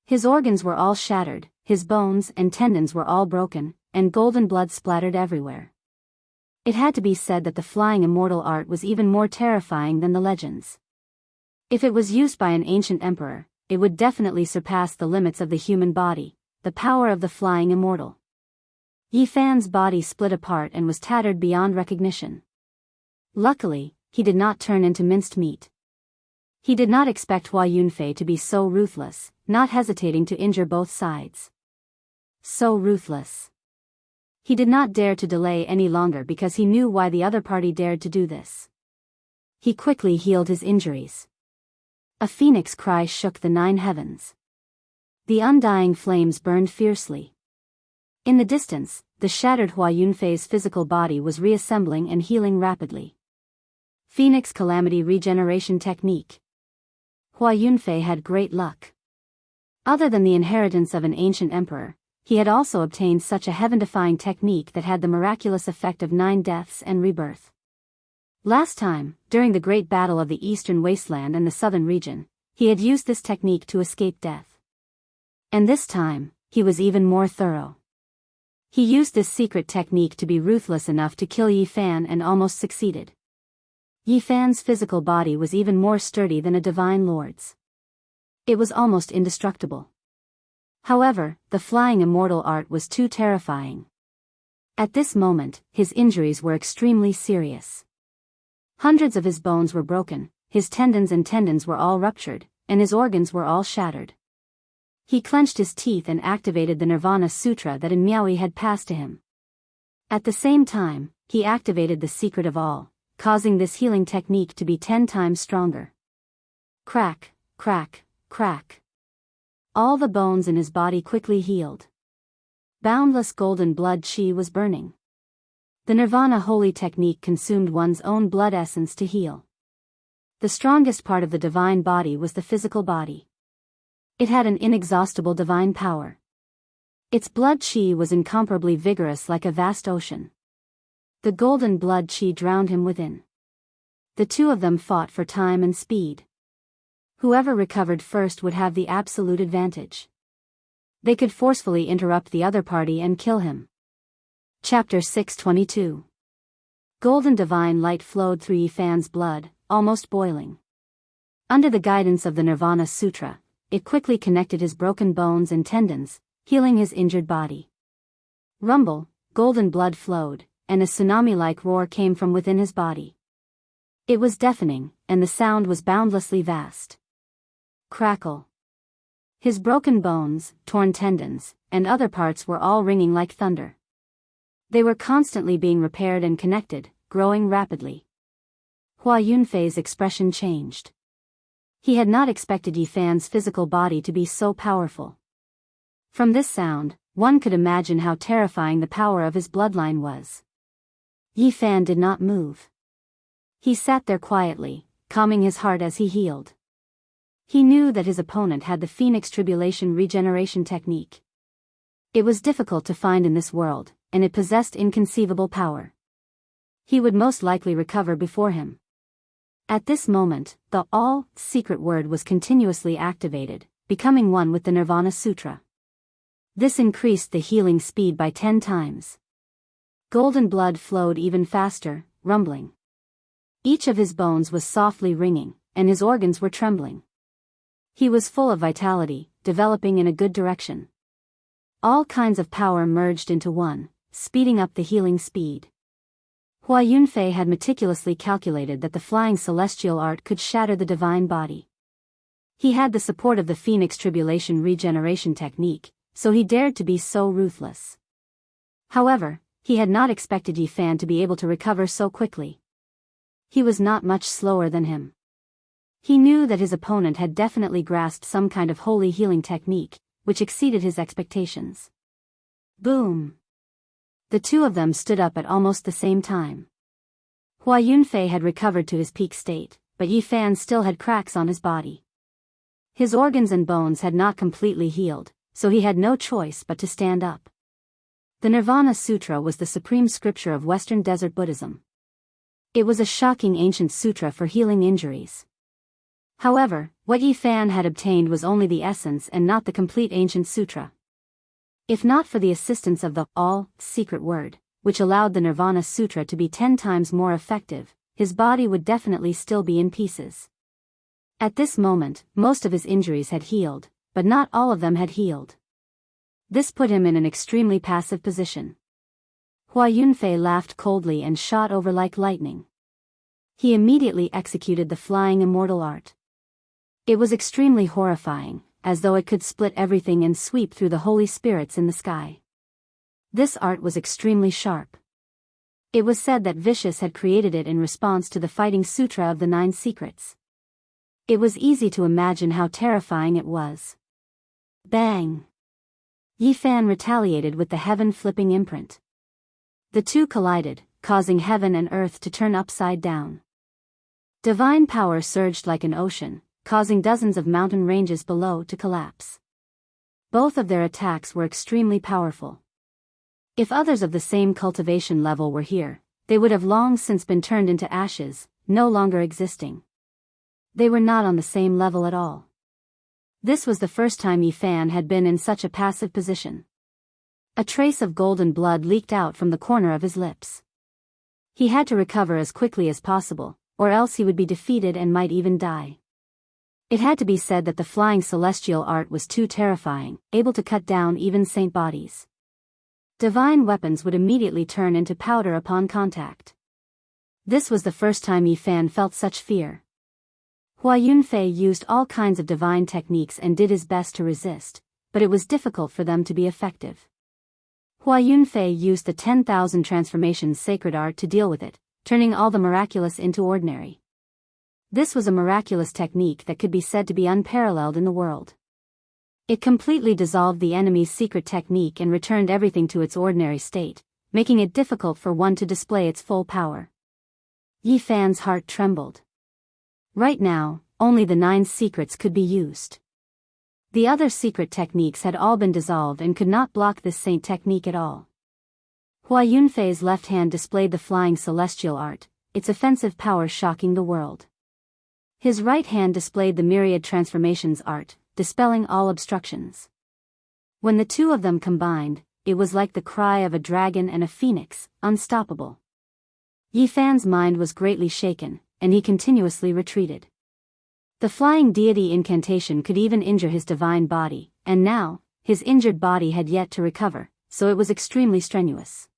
His organs were all shattered, his bones and tendons were all broken, and golden blood splattered everywhere. It had to be said that the flying immortal art was even more terrifying than the legends. If it was used by an ancient emperor, it would definitely surpass the limits of the human body, the power of the flying immortal. Yi Fan's body split apart and was tattered beyond recognition. Luckily, he did not turn into minced meat. He did not expect Hua Yunfei to be so ruthless, not hesitating to injure both sides. So ruthless. He did not dare to delay any longer because he knew why the other party dared to do this. He quickly healed his injuries. A phoenix cry shook the 9 heavens. The undying flames burned fiercely. In the distance, the shattered Hua Yunfei's physical body was reassembling and healing rapidly. Phoenix Calamity Regeneration Technique. Hua Yunfei had great luck. Other than the inheritance of an ancient emperor, he had also obtained such a heaven-defying technique that had the miraculous effect of 9 deaths and rebirth. Last time, during the Great Battle of the Eastern Wasteland and the Southern region, he had used this technique to escape death. And this time, he was even more thorough. He used this secret technique to be ruthless enough to kill Yi Fan and almost succeeded. Yi Fan's physical body was even more sturdy than a divine lord's. It was almost indestructible. However, the flying immortal art was too terrifying. At this moment, his injuries were extremely serious. Hundreds of his bones were broken, his tendons were all ruptured, and his organs were all shattered. He clenched his teeth and activated the Nirvana Sutra that in Miaoyi had passed to him. At the same time, he activated the secret of all, causing this healing technique to be 10 times stronger. Crack, crack, crack. All the bones in his body quickly healed. Boundless golden blood chi was burning. The Nirvana holy technique consumed one's own blood essence to heal. The strongest part of the divine body was the physical body. It had an inexhaustible divine power. Its blood chi was incomparably vigorous like a vast ocean. The golden blood chi drowned him within. The two of them fought for time and speed. Whoever recovered first would have the absolute advantage. They could forcefully interrupt the other party and kill him. Chapter 622. Golden divine light flowed through Yi Fan's blood, almost boiling. Under the guidance of the Nirvana Sutra, it quickly connected his broken bones and tendons, healing his injured body. Rumble, golden blood flowed, and a tsunami-like roar came from within his body. It was deafening, and the sound was boundlessly vast. Crackle. His broken bones, torn tendons, and other parts were all ringing like thunder. They were constantly being repaired and connected, growing rapidly. Hua Yunfei's expression changed. He had not expected Yi Fan's physical body to be so powerful. From this sound, one could imagine how terrifying the power of his bloodline was. Yi Fan did not move. He sat there quietly, calming his heart as he healed. He knew that his opponent had the Phoenix Tribulation Regeneration Technique. It was difficult to find in this world, and it possessed inconceivable power. He would most likely recover before him. At this moment, the all-secret word was continuously activated, becoming one with the Nirvana Sutra. This increased the healing speed by 10 times. Golden blood flowed even faster, rumbling. Each of his bones was softly ringing, and his organs were trembling. He was full of vitality, developing in a good direction. All kinds of power merged into one, speeding up the healing speed. Hua Yunfei had meticulously calculated that the flying celestial art could shatter the divine body. He had the support of the Phoenix Tribulation Regeneration Technique, so he dared to be so ruthless. However, he had not expected Yi Fan to be able to recover so quickly. He was not much slower than him. He knew that his opponent had definitely grasped some kind of holy healing technique, which exceeded his expectations. Boom! The two of them stood up at almost the same time. Hua Yunfei had recovered to his peak state, but Yi Fan still had cracks on his body. His organs and bones had not completely healed, so he had no choice but to stand up. The Nirvana Sutra was the supreme scripture of Western Desert Buddhism. It was a shocking ancient sutra for healing injuries. However, what Yi Fan had obtained was only the essence and not the complete ancient sutra. If not for the assistance of the all-secret word, which allowed the Nirvana Sutra to be 10 times more effective, his body would definitely still be in pieces. At this moment, most of his injuries had healed, but not all of them had healed. This put him in an extremely passive position. Hua Yunfei laughed coldly and shot over like lightning. He immediately executed the flying immortal art. It was extremely horrifying, as though it could split everything and sweep through the holy spirits in the sky. This art was extremely sharp. It was said that Vicious had created it in response to the fighting sutra of the 9 secrets. It was easy to imagine how terrifying it was. Bang! Yifan retaliated with the heaven-flipping imprint. The two collided, causing heaven and earth to turn upside down. Divine power surged like an ocean, causing dozens of mountain ranges below to collapse. Both of their attacks were extremely powerful. If others of the same cultivation level were here, they would have long since been turned into ashes, no longer existing. They were not on the same level at all. This was the first time Yifan had been in such a passive position. A trace of golden blood leaked out from the corner of his lips. He had to recover as quickly as possible, or else he would be defeated and might even die. It had to be said that the flying celestial art was too terrifying, able to cut down even saint bodies. Divine weapons would immediately turn into powder upon contact. This was the first time Yifan felt such fear. Hua Yunfei used all kinds of divine techniques and did his best to resist, but it was difficult for them to be effective. Hua Yunfei used the 10,000 transformations sacred art to deal with it, turning all the miraculous into ordinary. This was a miraculous technique that could be said to be unparalleled in the world. It completely dissolved the enemy's secret technique and returned everything to its ordinary state, making it difficult for one to display its full power. Yifan's heart trembled. Right now, only the 9 secrets could be used. The other secret techniques had all been dissolved and could not block this saint technique at all. Hua Yunfei's left hand displayed the flying celestial art, its offensive power shocking the world. His right hand displayed the myriad transformations art, dispelling all obstructions. When the two of them combined, it was like the cry of a dragon and a phoenix, unstoppable. Yifan's mind was greatly shaken, and he continuously retreated. The flying deity incantation could even injure his divine body, and now, his injured body had yet to recover, so it was extremely strenuous.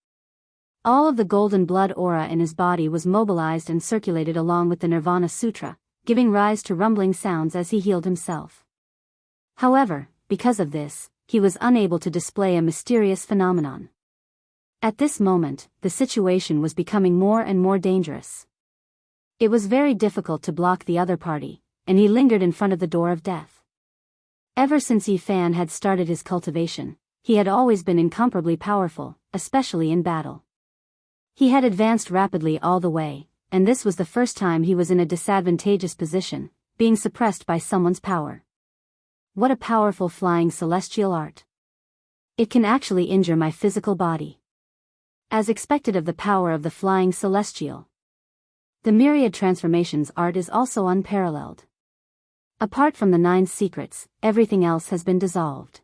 All of the golden blood aura in his body was mobilized and circulated along with the Nirvana Sutra, giving rise to rumbling sounds as he healed himself. However, because of this, he was unable to display a mysterious phenomenon. At this moment, the situation was becoming more and more dangerous. It was very difficult to block the other party, and he lingered in front of the door of death. Ever since Yifan had started his cultivation, he had always been incomparably powerful, especially in battle. He had advanced rapidly all the way, and this was the first time he was in a disadvantageous position, being suppressed by someone's power. What a powerful flying celestial art. It can actually injure my physical body. As expected of the power of the flying celestial. The myriad transformations art is also unparalleled. Apart from the 9 secrets, everything else has been dissolved.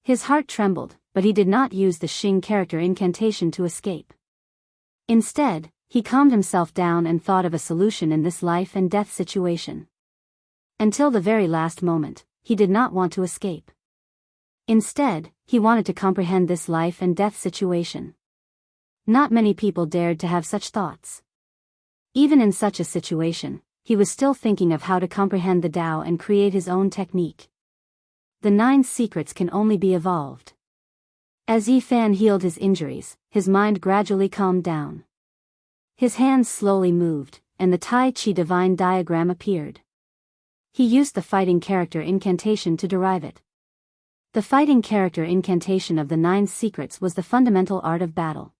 His heart trembled, but he did not use the Xing character incantation to escape. Instead, he calmed himself down and thought of a solution in this life and death situation. Until the very last moment, he did not want to escape. Instead, he wanted to comprehend this life and death situation. Not many people dared to have such thoughts. Even in such a situation, he was still thinking of how to comprehend the Tao and create his own technique. The 9 secrets can only be evolved. As Yifan healed his injuries, his mind gradually calmed down. His hands slowly moved, and the Tai Chi divine diagram appeared. He used the fighting character incantation to derive it. The fighting character incantation of the 9 secrets was the fundamental art of battle.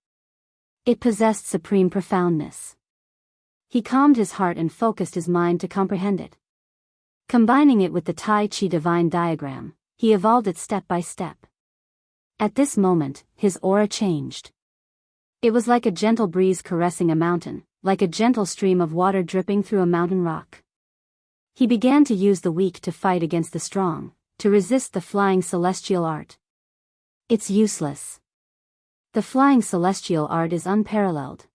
It possessed supreme profoundness. He calmed his heart and focused his mind to comprehend it. Combining it with the Tai Chi divine diagram, he evolved it step by step. At this moment, his aura changed. It was like a gentle breeze caressing a mountain, like a gentle stream of water dripping through a mountain rock. He began to use the weak to fight against the strong, to resist the flying celestial art. It's useless. The flying celestial art is unparalleled.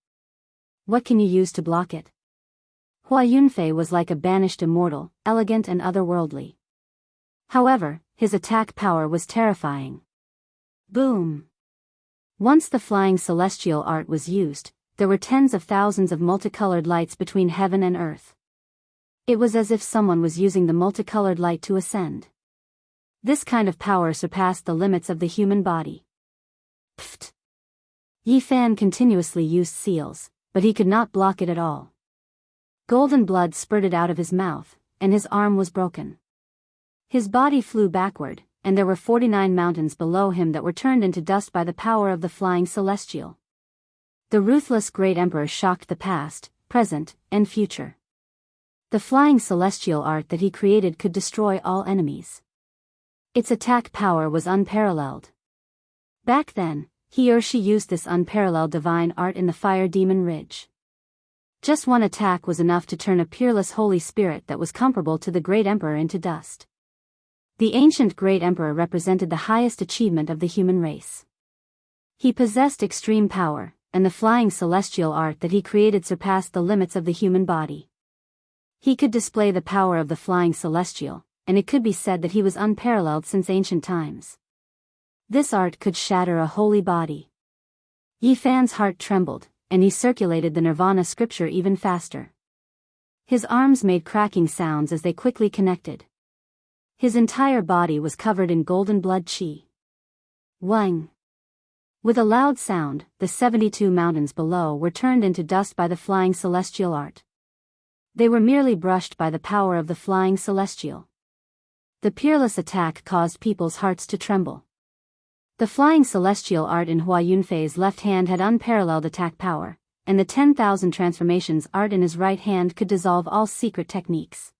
What can you use to block it? Hua Yunfei was like a banished immortal, elegant and otherworldly. However, his attack power was terrifying. Boom! Once the flying celestial art was used, there were tens of thousands of multicolored lights between heaven and earth. It was as if someone was using the multicolored light to ascend. This kind of power surpassed the limits of the human body. Pfft! Yi Fan continuously used seals, but he could not block it at all. Golden blood spurted out of his mouth, and his arm was broken. His body flew backward, and there were 49 mountains below him that were turned into dust by the power of the flying celestial. The ruthless great emperor shocked the past, present, and future. The flying celestial art that he created could destroy all enemies. Its attack power was unparalleled. Back then, he or she used this unparalleled divine art in the fire demon Ridge. Just one attack was enough to turn a peerless holy spirit that was comparable to the great emperor into dust. The ancient great emperor represented the highest achievement of the human race. He possessed extreme power, and the flying celestial art that he created surpassed the limits of the human body. He could display the power of the flying celestial, and it could be said that he was unparalleled since ancient times. This art could shatter a holy body. Yi Fan's heart trembled, and he circulated the Nirvana scripture even faster. His arms made cracking sounds as they quickly connected. His entire body was covered in golden blood chi. Wang! With a loud sound, the 72 mountains below were turned into dust by the flying celestial art. They were merely brushed by the power of the flying celestial. The peerless attack caused people's hearts to tremble. The flying celestial art in Hua Yunfei's left hand had unparalleled attack power, and the 10,000 transformations art in his right hand could dissolve all secret techniques.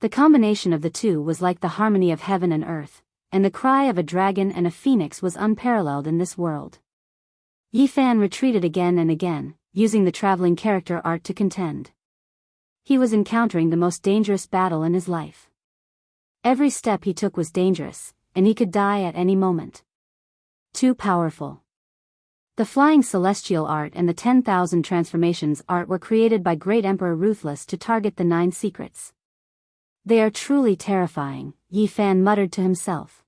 The combination of the two was like the harmony of heaven and earth, and the cry of a dragon and a phoenix was unparalleled in this world. Yi Fan retreated again and again, using the traveling character art to contend. He was encountering the most dangerous battle in his life. Every step he took was dangerous, and he could die at any moment. Too powerful. The flying celestial art and the 10,000 transformations art were created by Great Emperor Ruthless to target the 9 secrets. They are truly terrifying, Yi Fan muttered to himself.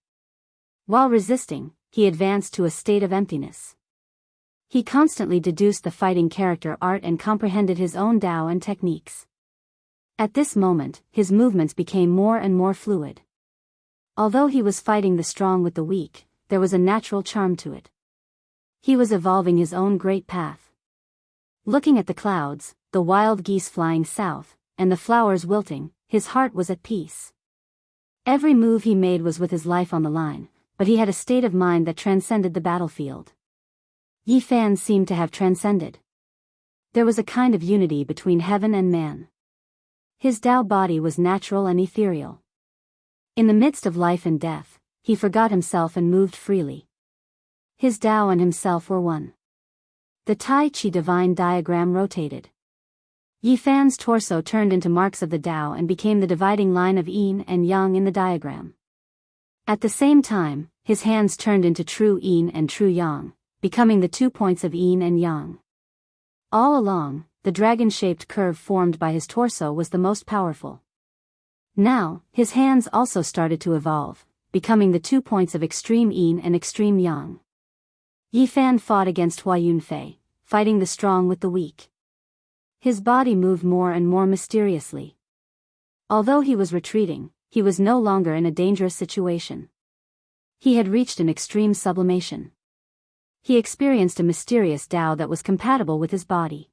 While resisting, he advanced to a state of emptiness. He constantly deduced the fighting character art and comprehended his own Tao and techniques. At this moment, his movements became more and more fluid. Although he was fighting the strong with the weak, there was a natural charm to it. He was evolving his own great path. Looking at the clouds, the wild geese flying south, and the flowers wilting, his heart was at peace. Every move he made was with his life on the line, but he had a state of mind that transcended the battlefield. Yi Fan seemed to have transcended. There was a kind of unity between heaven and man. His Tao body was natural and ethereal. In the midst of life and death, he forgot himself and moved freely. His Tao and himself were one. The Tai Chi divine diagram rotated. Yi Fan's torso turned into marks of the Tao and became the dividing line of yin and yang in the diagram. At the same time, his hands turned into true yin and true yang, becoming the 2 points of yin and yang. All along, the dragon-shaped curve formed by his torso was the most powerful. Now, his hands also started to evolve, becoming the 2 points of extreme yin and extreme yang. Yi Fan fought against Hua Yunfei, fighting the strong with the weak. His body moved more and more mysteriously. Although he was retreating, he was no longer in a dangerous situation. He had reached an extreme sublimation. He experienced a mysterious Tao that was compatible with his body.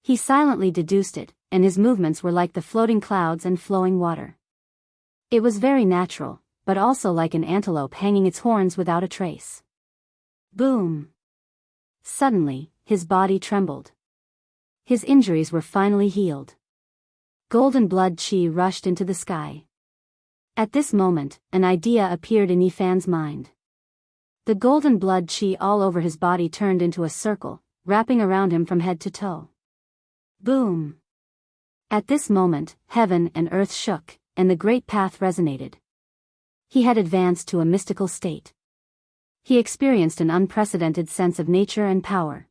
He silently deduced it, and his movements were like the floating clouds and flowing water. It was very natural, but also like an antelope hanging its horns without a trace. Boom! Suddenly, his body trembled. His injuries were finally healed. Golden blood chi rushed into the sky. At this moment, an idea appeared in Yi Fan's mind. The golden blood chi all over his body turned into a circle, wrapping around him from head to toe. Boom! At this moment, heaven and earth shook, and the great path resonated. He had advanced to a mystical state. He experienced an unprecedented sense of nature and power.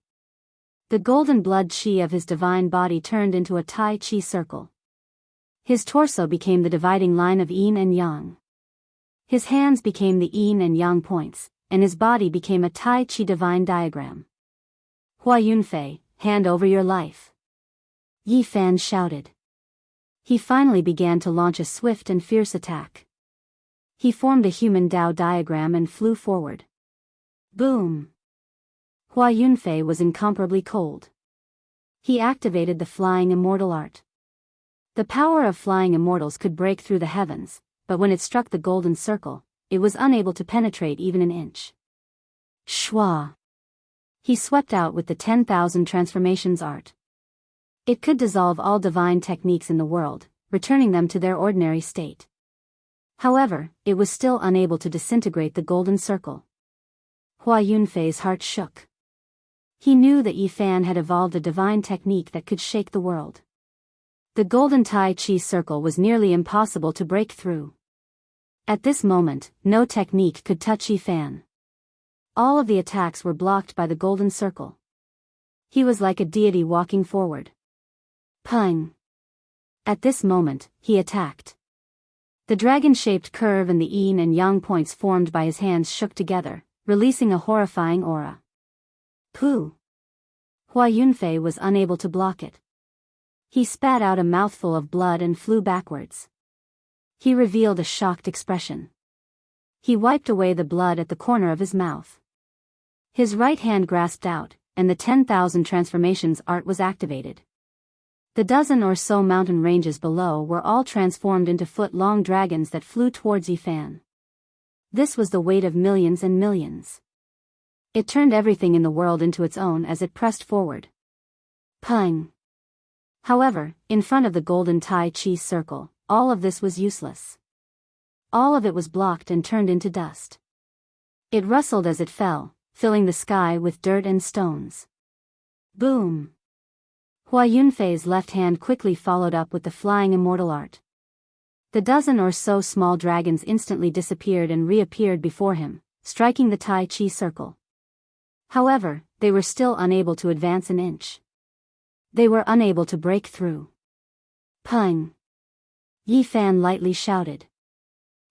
The golden blood chi of his divine body turned into a Tai Chi circle. His torso became the dividing line of yin and yang. His hands became the yin and yang points, and his body became a Tai Chi divine diagram. Hua Yunfei, hand over your life. Yi Fan shouted. He finally began to launch a swift and fierce attack. He formed a human Tao diagram and flew forward. Boom! Hua Yunfei was incomparably cold. He activated the flying immortal art. The power of flying immortals could break through the heavens, but when it struck the golden circle, it was unable to penetrate even an inch. Shwa! He swept out with the 10,000 transformations art. It could dissolve all divine techniques in the world, returning them to their ordinary state. However, it was still unable to disintegrate the golden circle. Hua Yunfei's heart shook. He knew that Yi Fan had evolved a divine technique that could shake the world. The golden Tai Chi circle was nearly impossible to break through. At this moment, no technique could touch Yi Fan. All of the attacks were blocked by the golden circle. He was like a deity walking forward. Pung! At this moment, he attacked. The dragon-shaped curve and the yin and yang points formed by his hands shook together, releasing a horrifying aura. Pooh! Hua Yunfei was unable to block it. He spat out a mouthful of blood and flew backwards. He revealed a shocked expression. He wiped away the blood at the corner of his mouth. His right hand grasped out, and the 10,000 transformations art was activated. The dozen or so mountain ranges below were all transformed into foot-long dragons that flew towards Yi Fan. This was the weight of millions and millions. It turned everything in the world into its own as it pressed forward. Pung! However, in front of the golden Tai Chi circle, all of this was useless. All of it was blocked and turned into dust. It rustled as it fell, filling the sky with dirt and stones. Boom! Hua Yunfei's left hand quickly followed up with the flying immortal art. The dozen or so small dragons instantly disappeared and reappeared before him, striking the Tai Chi circle. However, they were still unable to advance an inch. They were unable to break through. Pung! Yi Fan lightly shouted.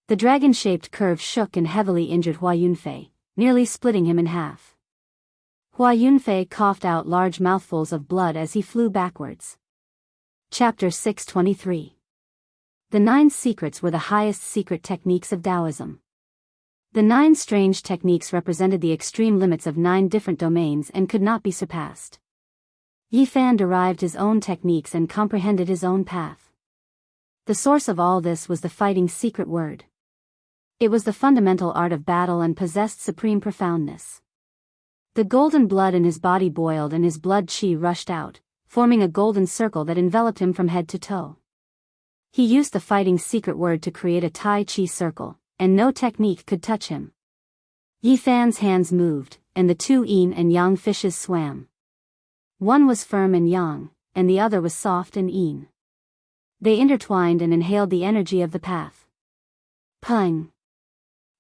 The dragon-shaped curve shook and heavily injured Hua Yunfei, nearly splitting him in half. Hua Yunfei coughed out large mouthfuls of blood as he flew backwards. Chapter 623. The 9 secrets were the highest secret techniques of Taoism. The 9 strange techniques represented the extreme limits of 9 different domains and could not be surpassed. Yi Fan derived his own techniques and comprehended his own path. The source of all this was the fighting secret word. It was the fundamental art of battle and possessed supreme profoundness. The golden blood in his body boiled and his blood chi rushed out, forming a golden circle that enveloped him from head to toe. He used the fighting secret word to create a Tai Chi circle, and no technique could touch him. Yi Fan's hands moved, and the 2 yin and yang fishes swam. One was firm and yang, and the other was soft and yin. They intertwined and inhaled the energy of the path. Pung!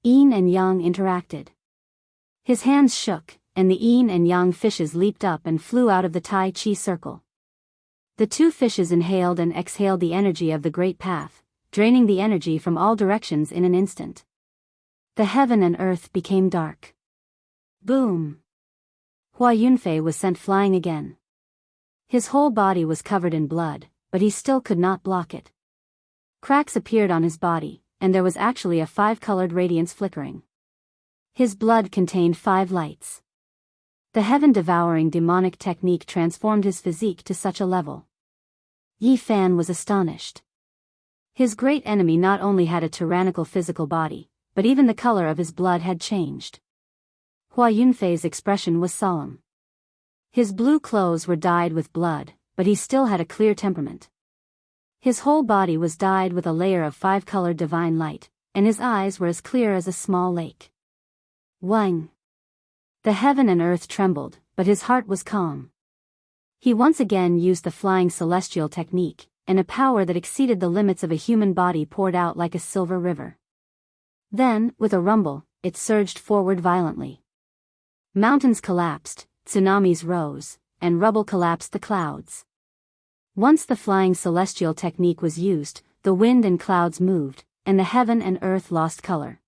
Yin and yang interacted. His hands shook, and the yin and yang fishes leaped up and flew out of the Tai Chi circle. The 2 fishes inhaled and exhaled the energy of the great path, draining the energy from all directions in an instant. The heaven and earth became dark. Boom! Hua Yunfei was sent flying again. His whole body was covered in blood, but he still could not block it. Cracks appeared on his body, and there was actually a 5-colored radiance flickering. His blood contained 5 lights. The heaven-devouring demonic technique transformed his physique to such a level. Yi Fan was astonished. His great enemy not only had a tyrannical physical body, but even the color of his blood had changed. Hua Yunfei's expression was solemn. His blue clothes were dyed with blood, but he still had a clear temperament. His whole body was dyed with a layer of 5-colored divine light, and his eyes were as clear as a small lake. Wang! The heaven and earth trembled, but his heart was calm. He once again used the flying celestial technique, and a power that exceeded the limits of a human body poured out like a silver river. Then, with a rumble, it surged forward violently. Mountains collapsed, tsunamis rose, and rubble collapsed the clouds. Once the flying celestial technique was used, the wind and clouds moved, and the heaven and earth lost color.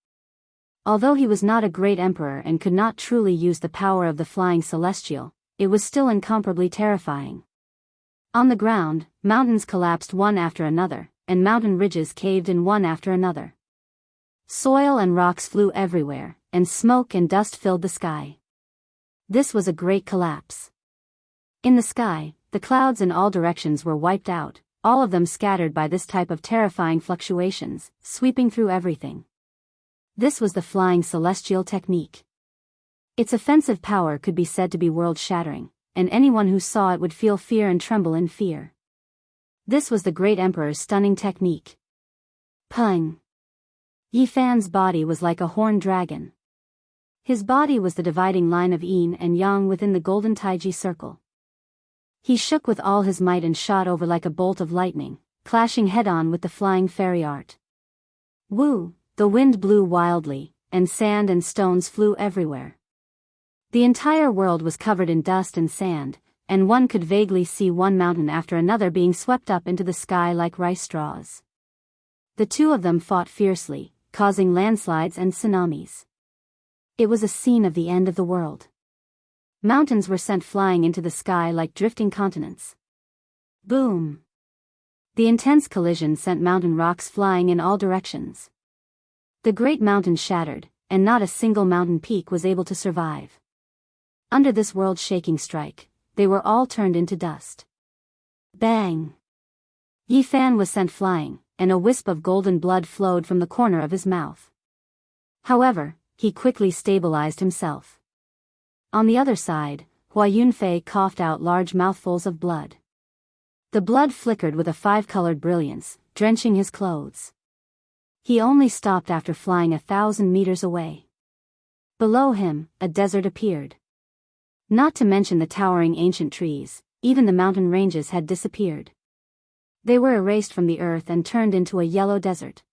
Although he was not a great emperor and could not truly use the power of the flying celestial, it was still incomparably terrifying. On the ground, mountains collapsed one after another, and mountain ridges caved in one after another. Soil and rocks flew everywhere, and smoke and dust filled the sky. This was a great collapse. In the sky, the clouds in all directions were wiped out, all of them scattered by this type of terrifying fluctuations, sweeping through everything. This was the flying celestial technique. Its offensive power could be said to be world-shattering, and anyone who saw it would feel fear and tremble in fear. This was the great emperor's stunning technique. Pung. Yi Fan's body was like a horned dragon. His body was the dividing line of yin and yang within the golden taiji circle. He shook with all his might and shot over like a bolt of lightning, clashing head-on with the flying fairy art. Woo! The wind blew wildly, and sand and stones flew everywhere. The entire world was covered in dust and sand, and one could vaguely see one mountain after another being swept up into the sky like rice straws. The two of them fought fiercely, causing landslides and tsunamis. It was a scene of the end of the world. Mountains were sent flying into the sky like drifting continents. Boom! The intense collision sent mountain rocks flying in all directions. The great mountain shattered, and not a single mountain peak was able to survive. Under this world-shaking strike, they were all turned into dust. Bang! Yi Fan was sent flying, and a wisp of golden blood flowed from the corner of his mouth. However, he quickly stabilized himself. On the other side, Hua Yunfei coughed out large mouthfuls of blood. The blood flickered with a five-colored brilliance, drenching his clothes. He only stopped after flying 1,000 meters away. Below him, a desert appeared. Not to mention the towering ancient trees, even the mountain ranges had disappeared. They were erased from the earth and turned into a yellow desert.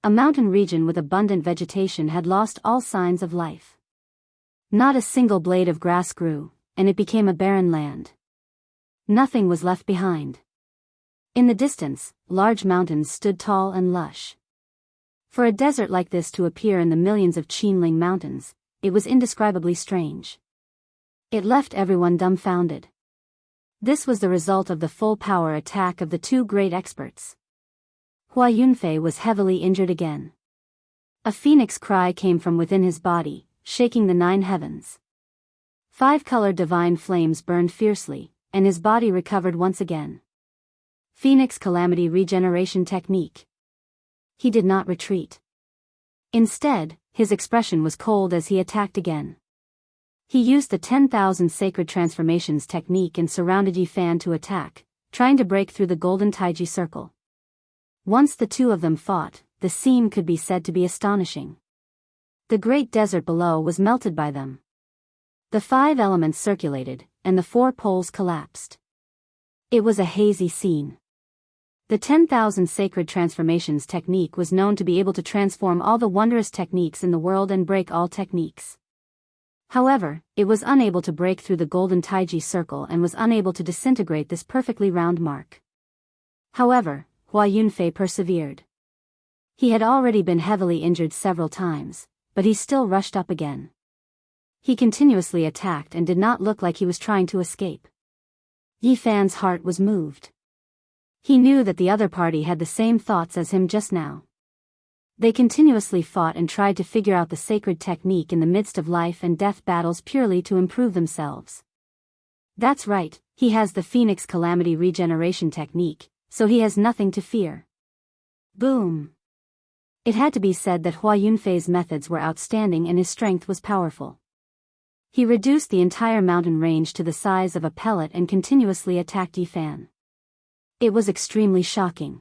A mountain region with abundant vegetation had lost all signs of life. Not a single blade of grass grew, and it became a barren land. Nothing was left behind. In the distance, large mountains stood tall and lush. For a desert like this to appear in the millions of Qinling mountains, it was indescribably strange. It left everyone dumbfounded. This was the result of the full-power attack of the two great experts. Hua Yunfei was heavily injured again. A phoenix cry came from within his body, shaking the 9 heavens. 5-colored divine flames burned fiercely, and his body recovered once again. Phoenix Calamity Regeneration Technique. He did not retreat. Instead, his expression was cold as he attacked again. He used the 10,000 Sacred Transformations technique and surrounded Yi Fan to attack, trying to break through the golden taiji circle. Once the two of them fought, the scene could be said to be astonishing. The great desert below was melted by them. The 5 elements circulated, and the 4 poles collapsed. It was a hazy scene. The 10,000 Sacred Transformations technique was known to be able to transform all the wondrous techniques in the world and break all techniques. However, it was unable to break through the golden taiji circle and was unable to disintegrate this perfectly round mark. However, Hua Yunfei persevered. He had already been heavily injured several times, but he still rushed up again. He continuously attacked and did not look like he was trying to escape. Yi Fan's heart was moved. He knew that the other party had the same thoughts as him just now. They continuously fought and tried to figure out the sacred technique in the midst of life and death battles purely to improve themselves. That's right, he has the Phoenix Calamity Regeneration technique, so he has nothing to fear. Boom! It had to be said that Hua Yunfei's methods were outstanding and his strength was powerful. He reduced the entire mountain range to the size of a pellet and continuously attacked Yi Fan. It was extremely shocking.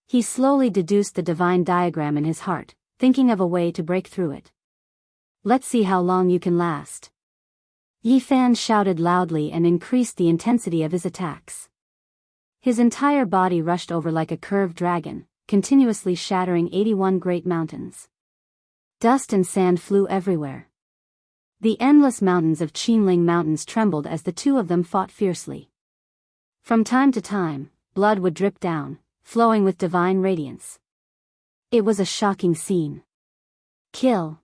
He slowly deduced the divine diagram in his heart, thinking of a way to break through it. Let's see how long you can last. Yi Fan shouted loudly and increased the intensity of his attacks. His entire body rushed over like a curved dragon, continuously shattering 81 great mountains. Dust and sand flew everywhere. The endless mountains of Qinling Mountains trembled as the two of them fought fiercely. From time to time, blood would drip down, flowing with divine radiance. It was a shocking scene. Kill!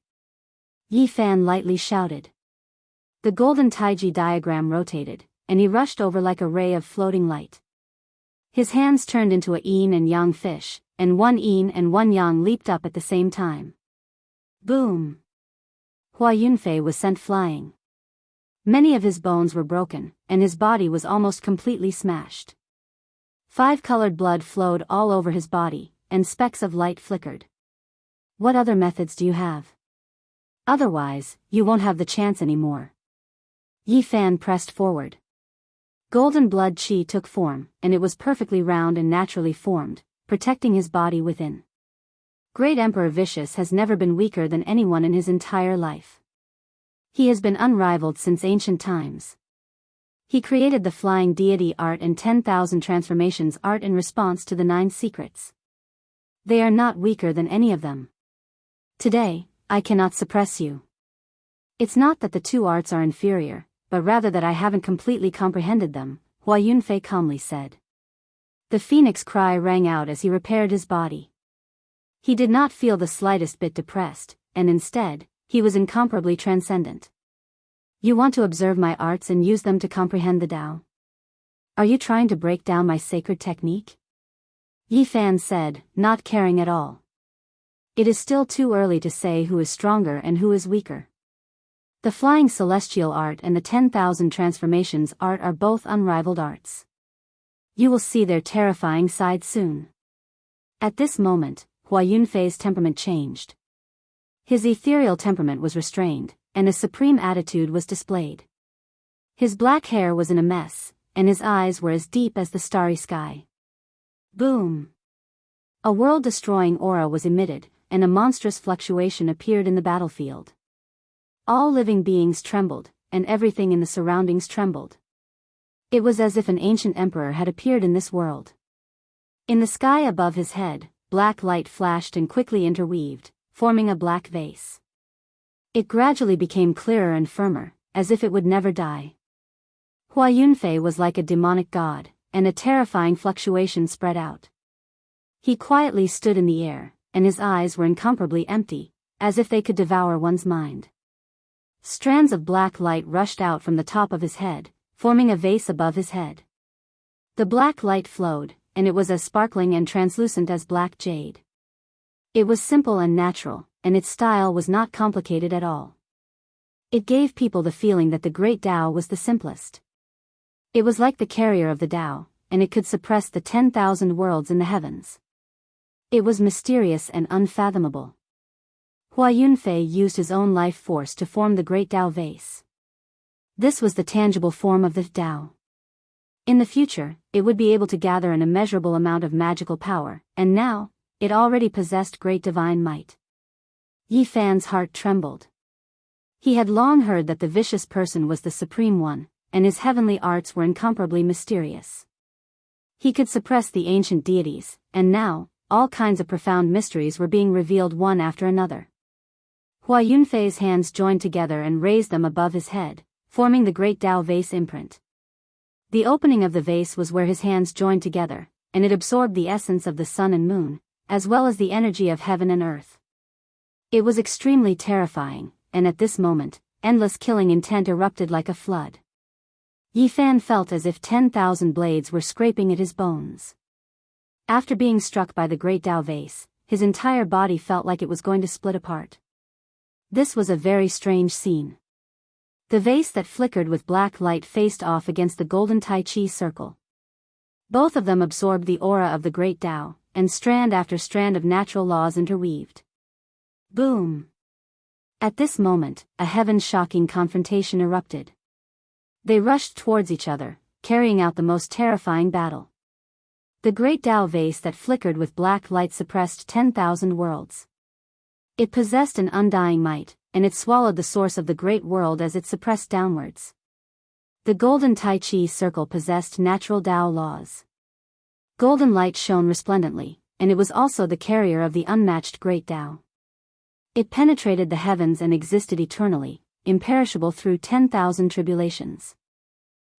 Yi Fan lightly shouted. The golden taiji diagram rotated, and he rushed over like a ray of floating light. His hands turned into a yin and yang fish, and one yin and one yang leaped up at the same time. Boom! Hua Yunfei was sent flying. Many of his bones were broken, and his body was almost completely smashed. 5-colored blood flowed all over his body, and specks of light flickered. What other methods do you have? Otherwise, you won't have the chance anymore. Yi Fan pressed forward. Golden blood qi took form, and it was perfectly round and naturally formed, protecting his body within. Great Emperor Vicious has never been weaker than anyone in his entire life. He has been unrivaled since ancient times. He created the Flying Deity art and 10,000 transformations art in response to the 9 secrets. They are not weaker than any of them. Today, I cannot suppress you. It's not that the 2 arts are inferior, but rather that I haven't completely comprehended them, Hua Yunfei calmly said. The phoenix cry rang out as he repaired his body. He did not feel the slightest bit depressed, and instead, he was incomparably transcendent. You want to observe my arts and use them to comprehend the Tao? Are you trying to break down my sacred technique? Yi Fan said, not caring at all. It is still too early to say who is stronger and who is weaker. The Flying Celestial art and the 10,000 transformations art are both unrivaled arts. You will see their terrifying side soon. At this moment, Hua Yunfei's temperament changed. His ethereal temperament was restrained, and a supreme attitude was displayed. His black hair was in a mess, and his eyes were as deep as the starry sky. Boom! A world-destroying aura was emitted, and a monstrous fluctuation appeared in the battlefield. All living beings trembled, and everything in the surroundings trembled. It was as if an ancient emperor had appeared in this world. In the sky above his head, black light flashed and quickly interweaved, forming a black vase. It gradually became clearer and firmer, as if it would never die. Hua Yunfei was like a demonic god, and a terrifying fluctuation spread out. He quietly stood in the air, and his eyes were incomparably empty, as if they could devour one's mind. Strands of black light rushed out from the top of his head, forming a vase above his head. The black light flowed, and it was as sparkling and translucent as black jade. It was simple and natural, and its style was not complicated at all. It gave people the feeling that the great Tao was the simplest. It was like the carrier of the Tao, and it could suppress the 10,000 worlds in the heavens. It was mysterious and unfathomable. Hua Yunfei used his own life force to form the great Tao vase. This was the tangible form of the Tao. In the future, it would be able to gather an immeasurable amount of magical power, and now, it already possessed great divine might. Yi Fan's heart trembled. He had long heard that the vicious person was the supreme one, and his heavenly arts were incomparably mysterious. He could suppress the ancient deities, and now, all kinds of profound mysteries were being revealed one after another. Hua Yunfei's hands joined together and raised them above his head, forming the great Tao vase imprint. The opening of the vase was where his hands joined together, and it absorbed the essence of the sun and moon, as well as the energy of heaven and earth. It was extremely terrifying, and at this moment, endless killing intent erupted like a flood. Yi Fan felt as if 10,000 blades were scraping at his bones. After being struck by the great Tao vase, his entire body felt like it was going to split apart. This was a very strange scene. The vase that flickered with black light faced off against the golden Tai Chi circle. Both of them absorbed the aura of the great Tao, and strand after strand of natural laws interweaved. Boom! At this moment, a heaven-shocking confrontation erupted. They rushed towards each other, carrying out the most terrifying battle. The great Tao vase that flickered with black light suppressed 10,000 worlds. It possessed an undying might, and it swallowed the source of the great world as it suppressed downwards. The golden Tai Chi circle possessed natural Tao laws. Golden light shone resplendently, and it was also the carrier of the unmatched great Tao. It penetrated the heavens and existed eternally, imperishable through 10,000 tribulations.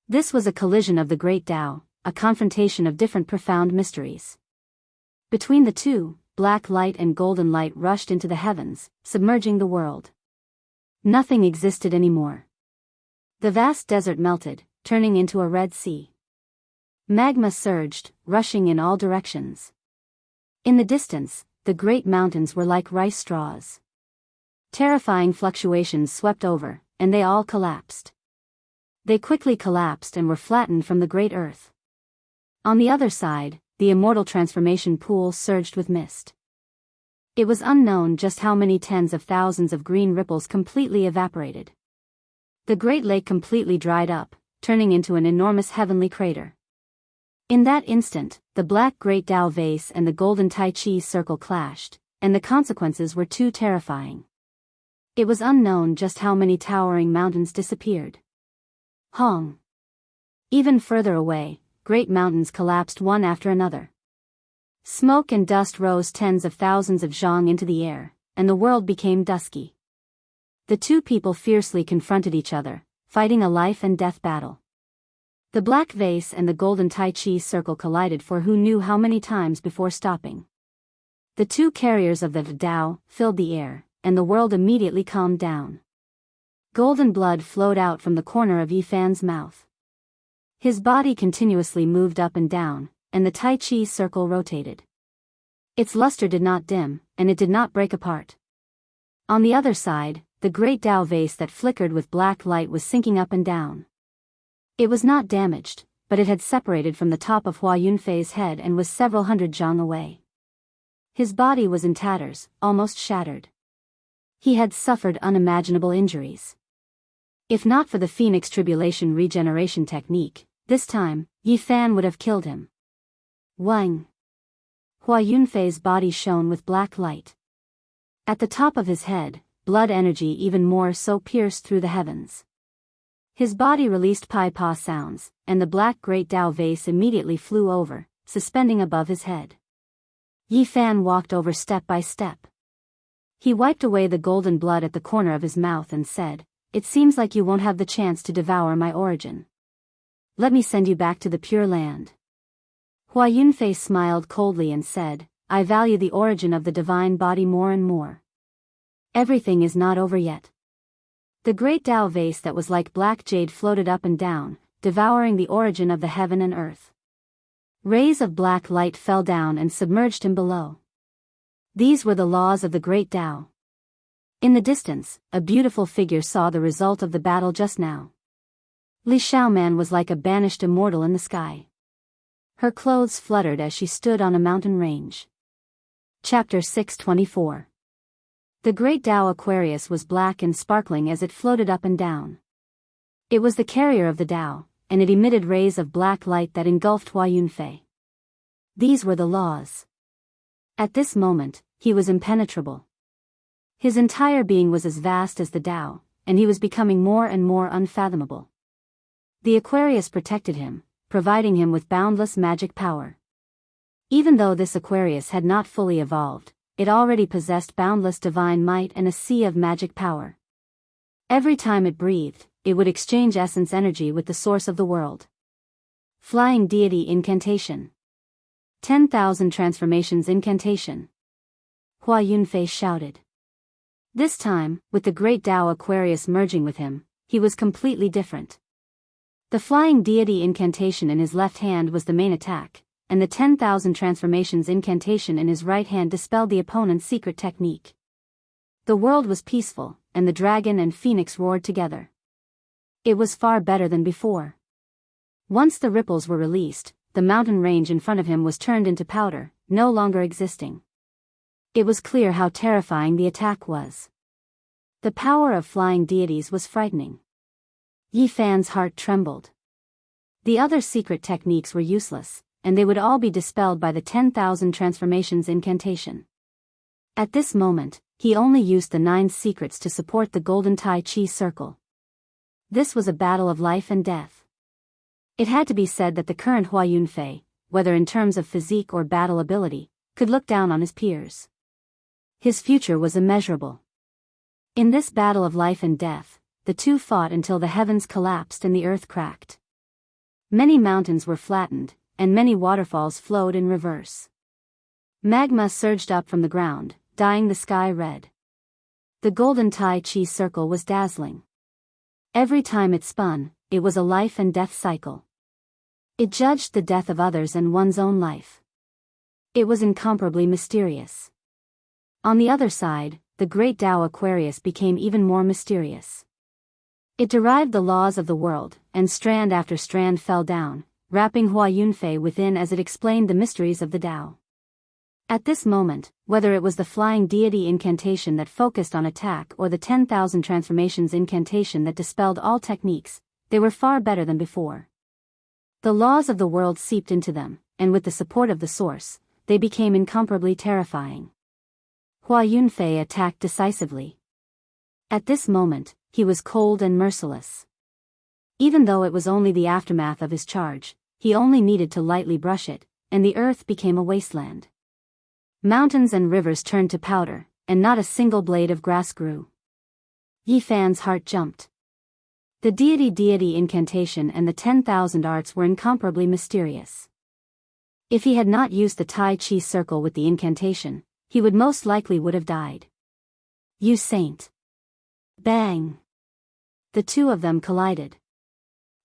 This was a collision of the great Tao, a confrontation of different profound mysteries. Between the two, black light and golden light rushed into the heavens, submerging the world. Nothing existed anymore. The vast desert melted, turning into a red sea. Magma surged, rushing in all directions. In the distance, the great mountains were like rice straws. Terrifying fluctuations swept over, and they all collapsed. They quickly collapsed and were flattened from the great earth. On the other side, the immortal transformation pool surged with mist. It was unknown just how many tens of thousands of green ripples completely evaporated. The great lake completely dried up, turning into an enormous heavenly crater. In that instant, the black great Tao vase and the golden Tai Chi circle clashed, and the consequences were too terrifying. It was unknown just how many towering mountains disappeared. Hong. Even further away, great mountains collapsed one after another. Smoke and dust rose tens of thousands of zhang into the air, and the world became dusky. The two people fiercely confronted each other, fighting a life and death battle. The black vase and the golden Tai Chi circle collided for who knew how many times before stopping. The two carriers of the Tao filled the air, and the world immediately calmed down. Golden blood flowed out from the corner of Yifan's mouth. His body continuously moved up and down, and the Tai Chi circle rotated. Its luster did not dim, and it did not break apart. On the other side, the great Tao vase that flickered with black light was sinking up and down. It was not damaged, but it had separated from the top of Hua Yunfei's head and was several hundred zhang away. His body was in tatters, almost shattered. He had suffered unimaginable injuries. If not for the Phoenix Tribulation regeneration technique, this time, Yifan would have killed him. Wang. Hua Yunfei's body shone with black light. At the top of his head, blood energy even more so pierced through the heavens. His body released pai-pa sounds, and the black great Tao vase immediately flew over, suspending above his head. Yifan walked over step by step. He wiped away the golden blood at the corner of his mouth and said, "It seems like you won't have the chance to devour my origin. Let me send you back to the Pure Land." Hua Yunfei smiled coldly and said, "I value the origin of the divine body more and more. Everything is not over yet." The great Tao vase that was like black jade floated up and down, devouring the origin of the heaven and earth. Rays of black light fell down and submerged him below. These were the laws of the great Tao. In the distance, a beautiful figure saw the result of the battle just now. Li Xiaoman was like a banished immortal in the sky. Her clothes fluttered as she stood on a mountain range. Chapter 624. The great Tao Aquarius was black and sparkling as it floated up and down. It was the carrier of the Tao, and it emitted rays of black light that engulfed Hua Yunfei. These were the laws. At this moment, he was impenetrable. His entire being was as vast as the Tao, and he was becoming more and more unfathomable. The Aquarius protected him, providing him with boundless magic power. Even though this Aquarius had not fully evolved, it already possessed boundless divine might and a sea of magic power. Every time it breathed, it would exchange essence energy with the source of the world. Flying Deity Incantation. 10,000 Transformations Incantation. Hua Yunfei shouted. This time, with the great Tao Aquarius merging with him, he was completely different. The Flying Deity Incantation in his left hand was the main attack, and the 10,000 Transformations Incantation in his right hand dispelled the opponent's secret technique. The world was peaceful, and the dragon and phoenix roared together. It was far better than before. Once the ripples were released, the mountain range in front of him was turned into powder, no longer existing. It was clear how terrifying the attack was. The power of flying deities was frightening. Yifan's heart trembled. The other secret techniques were useless, and they would all be dispelled by the 10,000 Transformations Incantation. At this moment, he only used the 9 secrets to support the golden Tai Chi circle. This was a battle of life and death. It had to be said that the current Hua Yunfei, whether in terms of physique or battle ability, could look down on his peers. His future was immeasurable. In this battle of life and death, the two fought until the heavens collapsed and the earth cracked. Many mountains were flattened, and many waterfalls flowed in reverse. Magma surged up from the ground, dyeing the sky red. The golden Tai Chi circle was dazzling. Every time it spun, it was a life and death cycle. It judged the death of others and one's own life. It was incomparably mysterious. On the other side, the great Tao Aquarius became even more mysterious. It derived the laws of the world, and strand after strand fell down, wrapping Hua Yunfei within as it explained the mysteries of the Tao. At this moment, whether it was the flying deity incantation that focused on attack or the 10,000 transformations incantation that dispelled all techniques, they were far better than before. The laws of the world seeped into them, and with the support of the source, they became incomparably terrifying. Hua Yunfei attacked decisively. At this moment, he was cold and merciless. Even though it was only the aftermath of his charge, he only needed to lightly brush it, and the earth became a wasteland. Mountains and rivers turned to powder, and not a single blade of grass grew. Yi Fan's heart jumped. The deity incantation and the 10,000 arts were incomparably mysterious. If he had not used the Tai Chi circle with the incantation, he would most likely would have died. You saint! Bang! The two of them collided.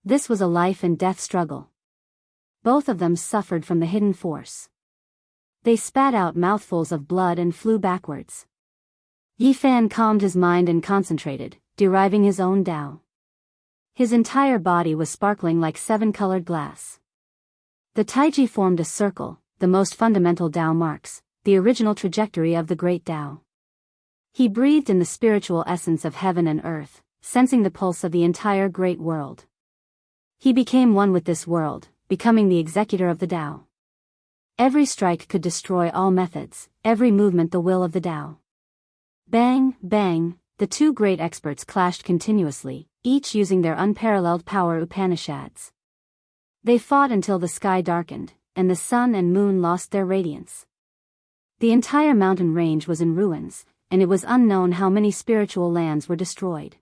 This was a life and death struggle. Both of them suffered from the hidden force. They spat out mouthfuls of blood and flew backwards. Yi Fan calmed his mind and concentrated, deriving his own Tao. His entire body was sparkling like seven-colored glass. The Taiji formed a circle, the most fundamental Tao marks, the original trajectory of the great Tao. He breathed in the spiritual essence of heaven and earth, sensing the pulse of the entire great world. He became one with this world, becoming the executor of the Tao. Every strike could destroy all methods, every movement the will of the Tao. Bang, bang, the two great experts clashed continuously, each using their unparalleled power Upanishads. They fought until the sky darkened, and the sun and moon lost their radiance. The entire mountain range was in ruins, and it was unknown how many spiritual lands were destroyed.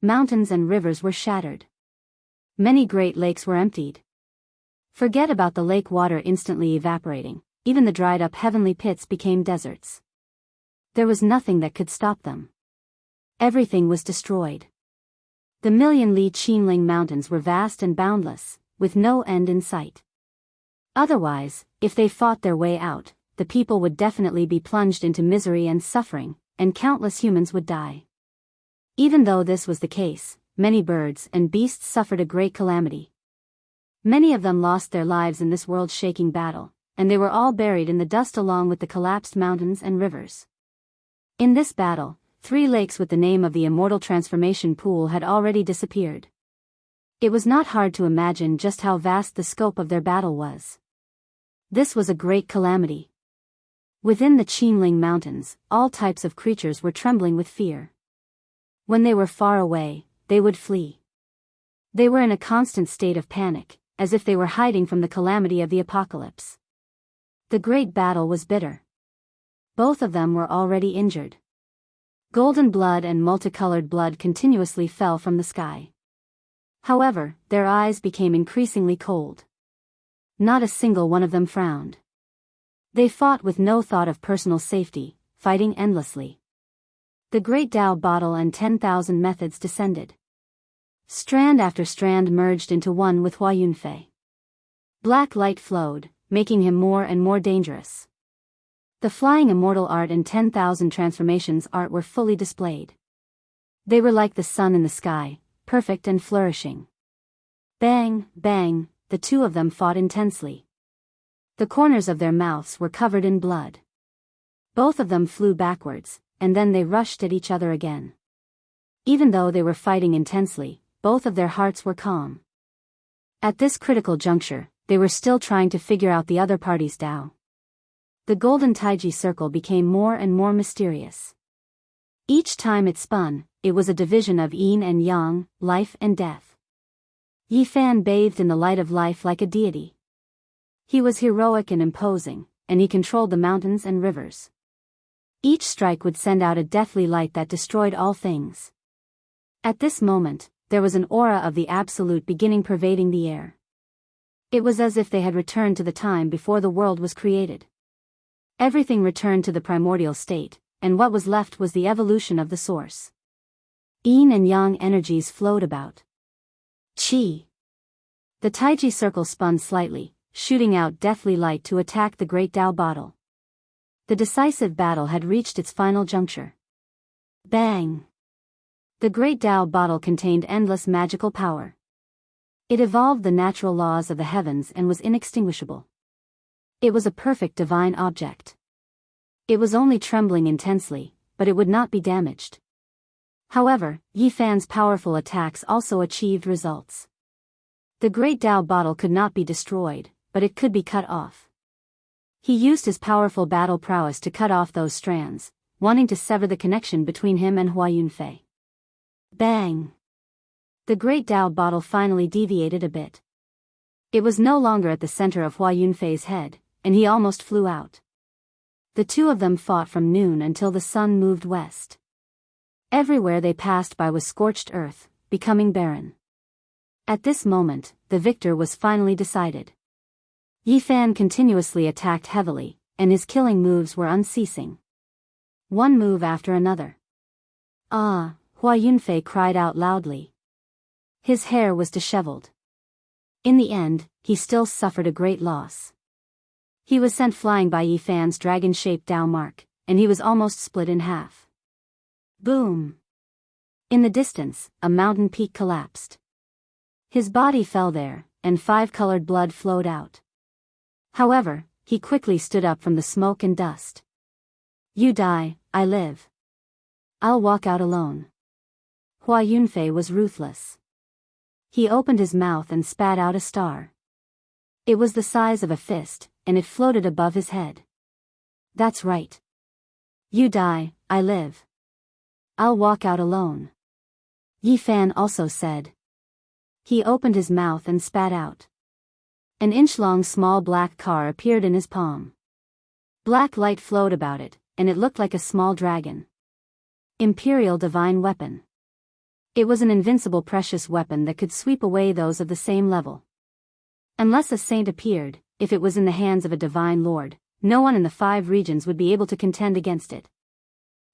Mountains and rivers were shattered. Many great lakes were emptied. Forget about the lake water instantly evaporating, even the dried-up heavenly pits became deserts. There was nothing that could stop them. Everything was destroyed. The million-li Qinling mountains were vast and boundless, with no end in sight. Otherwise, if they fought their way out, the people would definitely be plunged into misery and suffering, and countless humans would die. Even though this was the case, many birds and beasts suffered a great calamity. Many of them lost their lives in this world-shaking battle, and they were all buried in the dust along with the collapsed mountains and rivers. In this battle, 3 lakes with the name of the immortal transformation pool had already disappeared. It was not hard to imagine just how vast the scope of their battle was. This was a great calamity. Within the Qinling Mountains, all types of creatures were trembling with fear. When they were far away, they would flee. They were in a constant state of panic, as if they were hiding from the calamity of the apocalypse. The great battle was bitter. Both of them were already injured. Golden blood and multicolored blood continuously fell from the sky. However, their eyes became increasingly cold. Not a single one of them frowned. They fought with no thought of personal safety, fighting endlessly. The great Tao bottle and 10,000 methods descended. Strand after strand merged into one with Hua Yunfei. Black light flowed, making him more and more dangerous. The flying immortal art and 10,000 transformations art were fully displayed. They were like the sun in the sky, perfect and flourishing. Bang, bang, the two of them fought intensely. The corners of their mouths were covered in blood. Both of them flew backwards, and then they rushed at each other again. Even though they were fighting intensely, both of their hearts were calm. At this critical juncture, they were still trying to figure out the other party's Tao. The golden Taiji circle became more and more mysterious. Each time it spun, it was a division of yin and yang, life and death. Yi Fan bathed in the light of life like a deity. He was heroic and imposing, and he controlled the mountains and rivers. Each strike would send out a deathly light that destroyed all things. At this moment, there was an aura of the absolute beginning pervading the air. It was as if they had returned to the time before the world was created. Everything returned to the primordial state, and what was left was the evolution of the source. Yin and yang energies flowed about. Qi. The Taiji circle spun slightly, shooting out deathly light to attack the great Tao bottle. The decisive battle had reached its final juncture. Bang! The great Tao bottle contained endless magical power. It evolved the natural laws of the heavens and was inextinguishable. It was a perfect divine object. It was only trembling intensely, but it would not be damaged. However, Yi Fan's powerful attacks also achieved results. The great Tao bottle could not be destroyed, but it could be cut off. He used his powerful battle prowess to cut off those strands, wanting to sever the connection between him and Hua Yunfei. Bang! The great Tao bottle finally deviated a bit. It was no longer at the center of Hua Yunfei's head, and he almost flew out. The two of them fought from noon until the sun moved west. Everywhere they passed by was scorched earth, becoming barren. At this moment, the victor was finally decided. Yi Fan continuously attacked heavily, and his killing moves were unceasing. One move after another. Ah! Hua Yunfei cried out loudly. His hair was disheveled. In the end, he still suffered a great loss. He was sent flying by Yi Fan's dragon-shaped Tao mark, and he was almost split in half. Boom! In the distance, a mountain peak collapsed. His body fell there, and 5-colored blood flowed out. However, he quickly stood up from the smoke and dust. You die, I live. I'll walk out alone. Hua Yunfei was ruthless. He opened his mouth and spat out a star. It was the size of a fist, and it floated above his head. That's right. You die, I live. I'll walk out alone. Yi Fan also said. He opened his mouth and spat out. An inch-long small black car appeared in his palm. Black light flowed about it, and it looked like a small dragon. Imperial Divine Weapon. It was an invincible precious weapon that could sweep away those of the same level. Unless a saint appeared, if it was in the hands of a divine lord, no one in the 5 regions would be able to contend against it.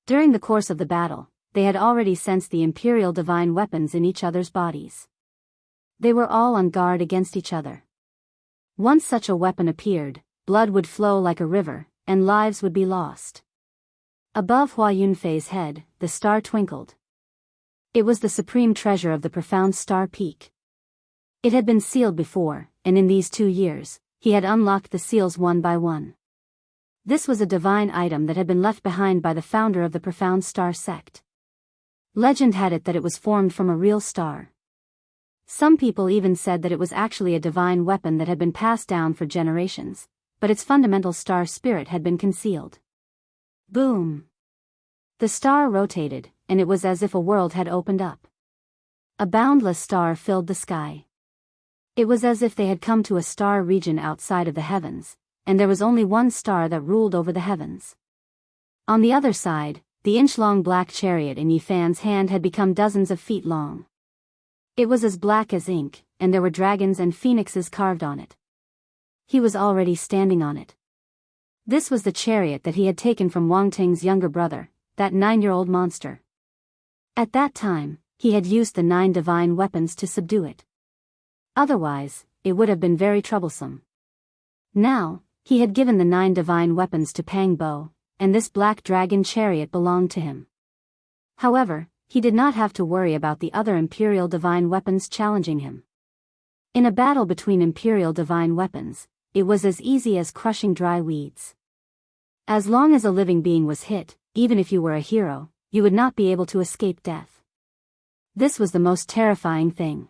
During the course of the battle, they had already sensed the imperial divine weapons in each other's bodies. They were all on guard against each other. Once such a weapon appeared, blood would flow like a river, and lives would be lost. Above Hua Yunfei's head, the star twinkled. It was the supreme treasure of the profound star peak. It had been sealed before, and in these 2 years, he had unlocked the seals one by one. This was a divine item that had been left behind by the founder of the profound star sect. Legend had it that it was formed from a real star. Some people even said that it was actually a divine weapon that had been passed down for generations, but its fundamental star spirit had been concealed. Boom! The star rotated, and it was as if a world had opened up. A boundless star filled the sky. It was as if they had come to a star region outside of the heavens, and there was only one star that ruled over the heavens. On the other side, the inch-long black chariot in Yi Fan's hand had become dozens of feet long. It was as black as ink, and there were dragons and phoenixes carved on it. He was already standing on it. This was the chariot that he had taken from Wang Ting's younger brother, that 9-year-old monster. At that time, he had used the 9 divine weapons to subdue it. Otherwise, it would have been very troublesome. Now, he had given the 9 divine weapons to Pang Bo, and this black dragon chariot belonged to him. However, he did not have to worry about the other imperial divine weapons challenging him. In a battle between imperial divine weapons, it was as easy as crushing dry weeds. As long as a living being was hit, even if you were a hero, you would not be able to escape death. This was the most terrifying thing.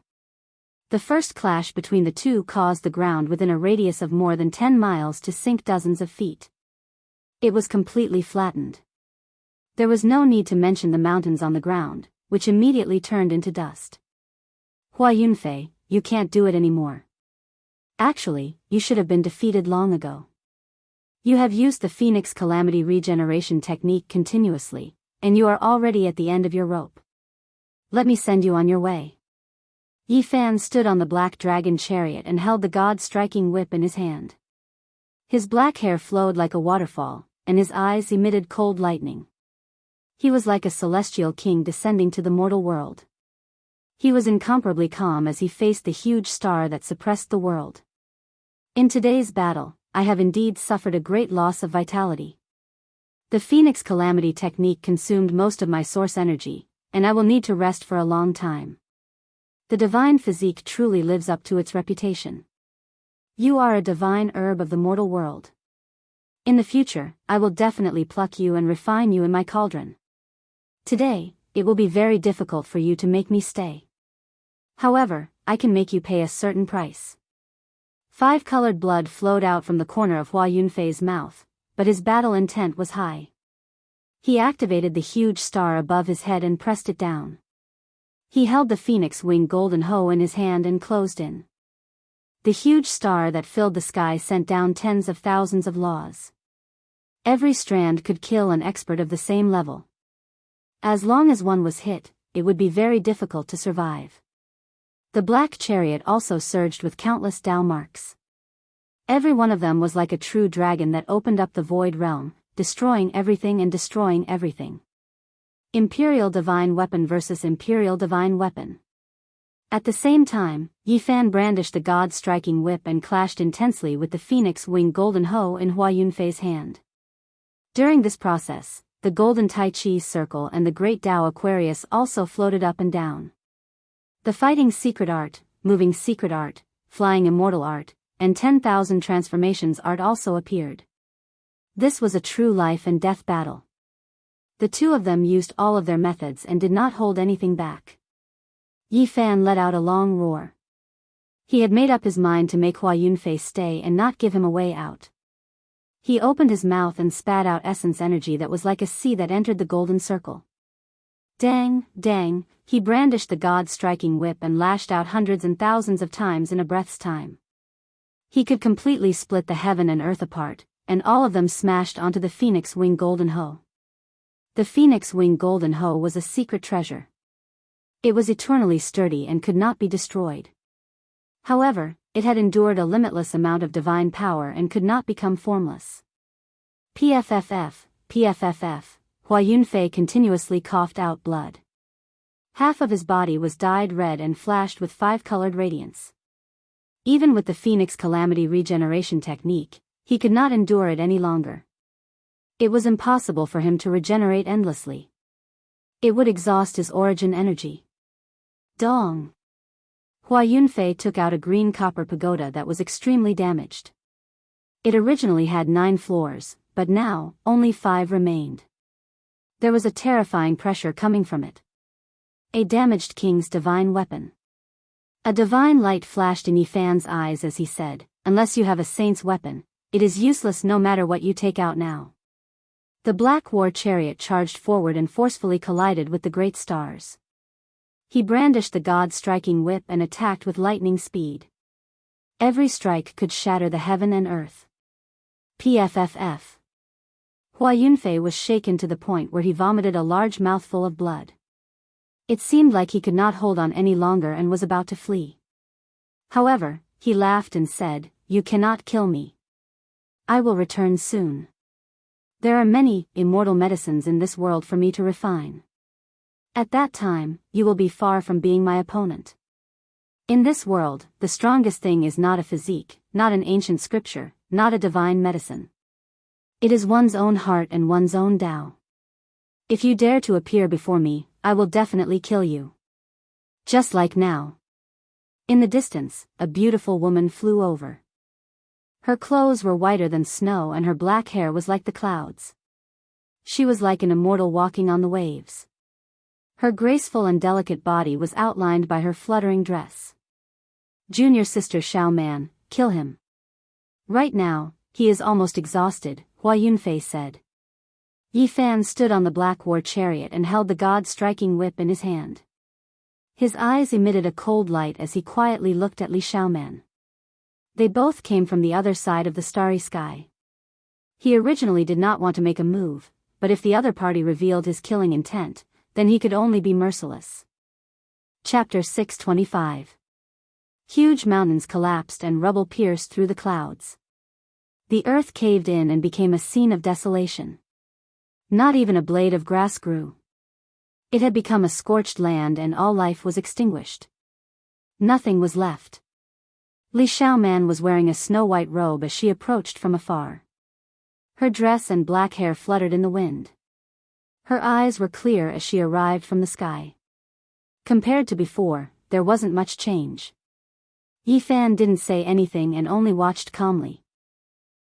The first clash between the two caused the ground within a radius of more than 10 miles to sink dozens of feet. It was completely flattened. There was no need to mention the mountains on the ground, which immediately turned into dust. Hua Yunfei, you can't do it anymore. Actually, you should have been defeated long ago. You have used the Phoenix Calamity Regeneration technique continuously, and you are already at the end of your rope. Let me send you on your way. Yi Fan stood on the black dragon chariot and held the god-striking whip in his hand. His black hair flowed like a waterfall, and his eyes emitted cold lightning. He was like a celestial king descending to the mortal world. He was incomparably calm as he faced the huge star that suppressed the world. In today's battle, I have indeed suffered a great loss of vitality. The Phoenix Calamity technique consumed most of my source energy, and I will need to rest for a long time. The divine physique truly lives up to its reputation. You are a divine herb of the mortal world. In the future, I will definitely pluck you and refine you in my cauldron. Today, it will be very difficult for you to make me stay. However, I can make you pay a certain price. 5-colored blood flowed out from the corner of Hua Yunfei's mouth, but his battle intent was high. He activated the huge star above his head and pressed it down. He held the phoenix wing golden hoe in his hand and closed in. The huge star that filled the sky sent down tens of thousands of laws. Every strand could kill an expert of the same level. As long as one was hit, it would be very difficult to survive. The black chariot also surged with countless Tao marks. Every one of them was like a true dragon that opened up the void realm, destroying everything and destroying everything. Imperial Divine Weapon versus Imperial Divine Weapon. At the same time, Yi Fan brandished the God-striking whip and clashed intensely with the phoenix wing golden hoe in Hua Yunfei's hand. During this process, the golden Tai Chi circle and the great Tao Aquarius also floated up and down. The fighting secret art, moving secret art, flying immortal art, and 10,000 transformations art also appeared. This was a true life and death battle. The two of them used all of their methods and did not hold anything back. Yi Fan let out a long roar. He had made up his mind to make Hua Yunfei stay and not give him a way out. He opened his mouth and spat out essence energy that was like a sea that entered the golden circle. Dang, dang, he brandished the God-striking whip and lashed out hundreds and thousands of times in a breath's time. He could completely split the heaven and earth apart, and all of them smashed onto the phoenix wing golden hoe. The phoenix wing golden hoe was a secret treasure. It was eternally sturdy and could not be destroyed. However, it had endured a limitless amount of divine power and could not become formless. PFFF, PFFF, Hua Yunfei continuously coughed out blood. Half of his body was dyed red and flashed with 5-colored radiance. Even with the Phoenix Calamity regeneration technique, he could not endure it any longer. It was impossible for him to regenerate endlessly. It would exhaust his origin energy. Dong! Hua Yunfei took out a green copper pagoda that was extremely damaged. It originally had 9 floors, but now, only 5 remained. There was a terrifying pressure coming from it. A damaged king's divine weapon. A divine light flashed in Yi Fan's eyes as he said, "Unless you have a saint's weapon, it is useless no matter what you take out now." The black war chariot charged forward and forcefully collided with the great stars. He brandished the God-striking whip and attacked with lightning speed. Every strike could shatter the heaven and earth. PFFF. Hua Yunfei was shaken to the point where he vomited a large mouthful of blood. It seemed like he could not hold on any longer and was about to flee. However, he laughed and said, "You cannot kill me. I will return soon. There are many immortal medicines in this world for me to refine. At that time, you will be far from being my opponent. In this world, the strongest thing is not a physique, not an ancient scripture, not a divine medicine. It is one's own heart and one's own Tao. If you dare to appear before me, I will definitely kill you. Just like now." In the distance, a beautiful woman flew over. Her clothes were whiter than snow and her black hair was like the clouds. She was like an immortal walking on the waves. Her graceful and delicate body was outlined by her fluttering dress. "Junior sister Xiao Man, kill him. Right now, he is almost exhausted," Hua Yunfei said. Yi Fan stood on the black war chariot and held the God-striking whip in his hand. His eyes emitted a cold light as he quietly looked at Li Xiaoman. They both came from the other side of the starry sky. He originally did not want to make a move, but if the other party revealed his killing intent, then he could only be merciless. Chapter 625. Huge mountains collapsed and rubble pierced through the clouds. The earth caved in and became a scene of desolation. Not even a blade of grass grew. It had become a scorched land and all life was extinguished. Nothing was left. Li Xiaoman was wearing a snow-white robe as she approached from afar. Her dress and black hair fluttered in the wind. Her eyes were clear as she arrived from the sky. Compared to before, there wasn't much change. Yi Fan didn't say anything and only watched calmly.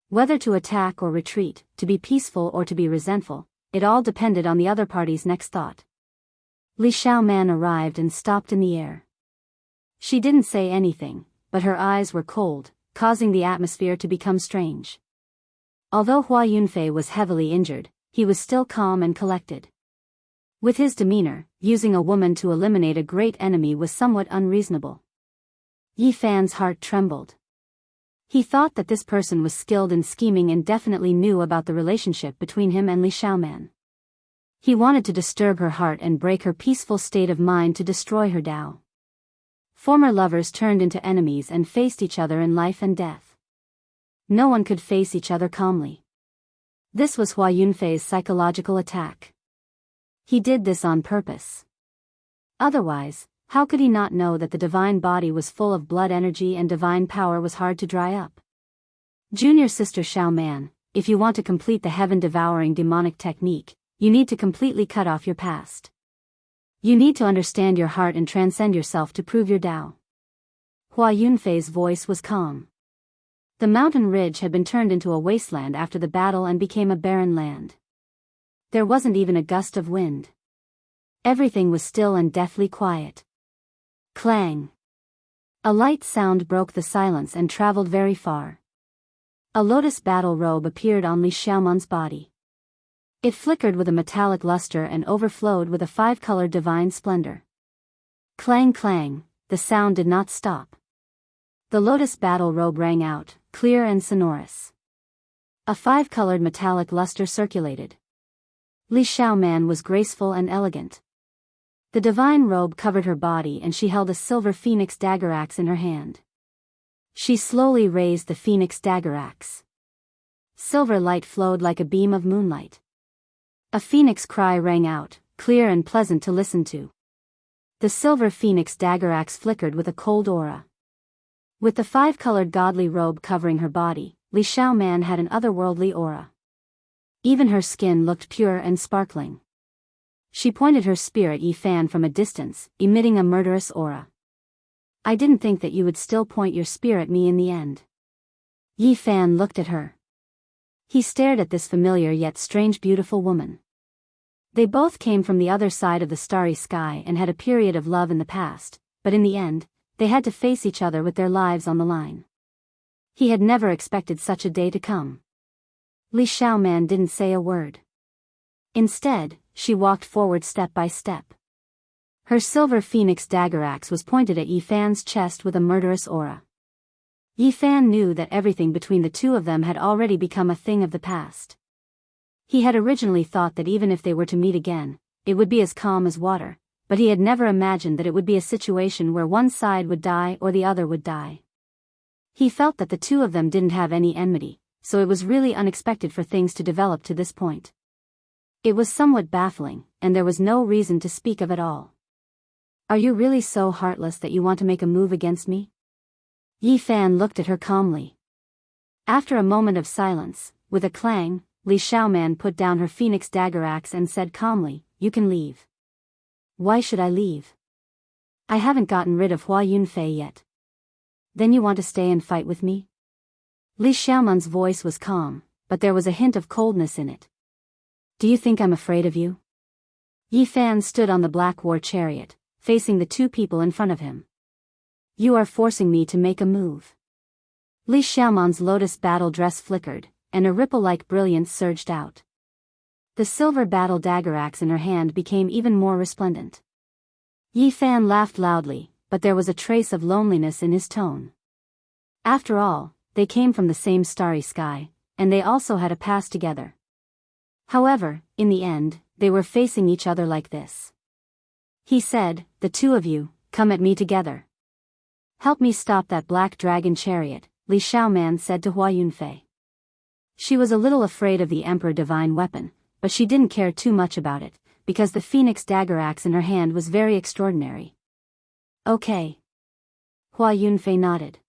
Whether to attack or retreat, to be peaceful or to be resentful, it all depended on the other party's next thought. Li Xiaoman arrived and stopped in the air. She didn't say anything, but her eyes were cold, causing the atmosphere to become strange. Although Hua Yunfei was heavily injured, he was still calm and collected. With his demeanor, using a woman to eliminate a great enemy was somewhat unreasonable. Yi Fan's heart trembled. He thought that this person was skilled in scheming and definitely knew about the relationship between him and Li Xiaoman. He wanted to disturb her heart and break her peaceful state of mind to destroy her Tao. Former lovers turned into enemies and faced each other in life and death. No one could face each other calmly. This was Hua Yunfei's psychological attack. He did this on purpose. Otherwise, how could he not know that the divine body was full of blood energy and divine power was hard to dry up? Junior sister Xiaoman, if you want to complete the heaven-devouring demonic technique, you need to completely cut off your past. You need to understand your heart and transcend yourself to prove your Tao. Hua Yunfei's voice was calm. The mountain ridge had been turned into a wasteland after the battle and became a barren land. There wasn't even a gust of wind. Everything was still and deathly quiet. Clang! A light sound broke the silence and traveled very far. A lotus battle robe appeared on Li Xiaoman's body. It flickered with a metallic luster and overflowed with a five-colored divine splendor. Clang clang, the sound did not stop. The lotus battle robe rang out, clear and sonorous. A five-colored metallic luster circulated. Li Xiaoman was graceful and elegant. The divine robe covered her body and she held a silver phoenix dagger axe in her hand. She slowly raised the phoenix dagger axe. Silver light flowed like a beam of moonlight. A phoenix cry rang out, clear and pleasant to listen to. The silver phoenix dagger axe flickered with a cold aura. With the five-colored godly robe covering her body, Li Xiaoman had an otherworldly aura. Even her skin looked pure and sparkling. She pointed her spear at Yi Fan from a distance, emitting a murderous aura. I didn't think that you would still point your spear at me in the end. Yi Fan looked at her. He stared at this familiar yet strange beautiful woman. They both came from the other side of the starry sky and had a period of love in the past, but in the end, they had to face each other with their lives on the line. He had never expected such a day to come. Li Xiaoman didn't say a word. Instead, she walked forward step by step. Her silver phoenix dagger axe was pointed at Yi Fan's chest with a murderous aura. Yi Fan knew that everything between the two of them had already become a thing of the past. He had originally thought that even if they were to meet again, it would be as calm as water, but he had never imagined that it would be a situation where one side would die or the other would die. He felt that the two of them didn't have any enmity, so it was really unexpected for things to develop to this point. It was somewhat baffling, and there was no reason to speak of it all. Are you really so heartless that you want to make a move against me? Yi Fan looked at her calmly. After a moment of silence, with a clang, Li Xiaoman put down her phoenix dagger axe and said calmly, "You can leave." Why should I leave? I haven't gotten rid of Hua Yunfei yet. Then you want to stay and fight with me? Li Xiaoman's voice was calm, but there was a hint of coldness in it. Do you think I'm afraid of you? Yi Fan stood on the black war chariot, facing the two people in front of him. You are forcing me to make a move. Li Xiaoman's lotus battle dress flickered, and a ripple-like brilliance surged out. The silver battle dagger axe in her hand became even more resplendent. Yi Fan laughed loudly, but there was a trace of loneliness in his tone. After all, they came from the same starry sky, and they also had a past together. However, in the end, they were facing each other like this. He said, "The two of you, come at me together. Help me stop that black dragon chariot," Li Xiaoman said to Hua Yunfei. She was a little afraid of the Emperor Divine Weapon, but she didn't care too much about it, because the phoenix dagger axe in her hand was very extraordinary. Okay. Hua Yunfei nodded.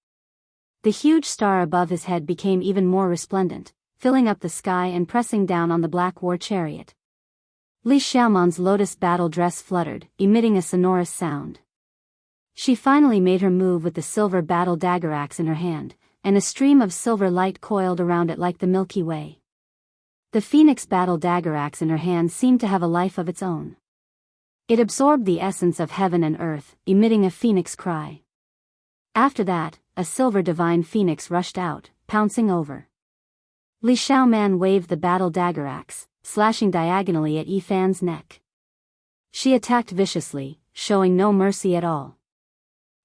The huge star above his head became even more resplendent, filling up the sky and pressing down on the black war chariot. Li Xiaoman's lotus battle dress fluttered, emitting a sonorous sound. She finally made her move with the silver battle dagger axe in her hand, and a stream of silver light coiled around it like the Milky Way. The phoenix battle dagger axe in her hand seemed to have a life of its own. It absorbed the essence of heaven and earth, emitting a phoenix cry. After that, a silver divine phoenix rushed out, pouncing over. Li Xiaoman waved the battle dagger axe, slashing diagonally at Yi Fan's neck. She attacked viciously, showing no mercy at all.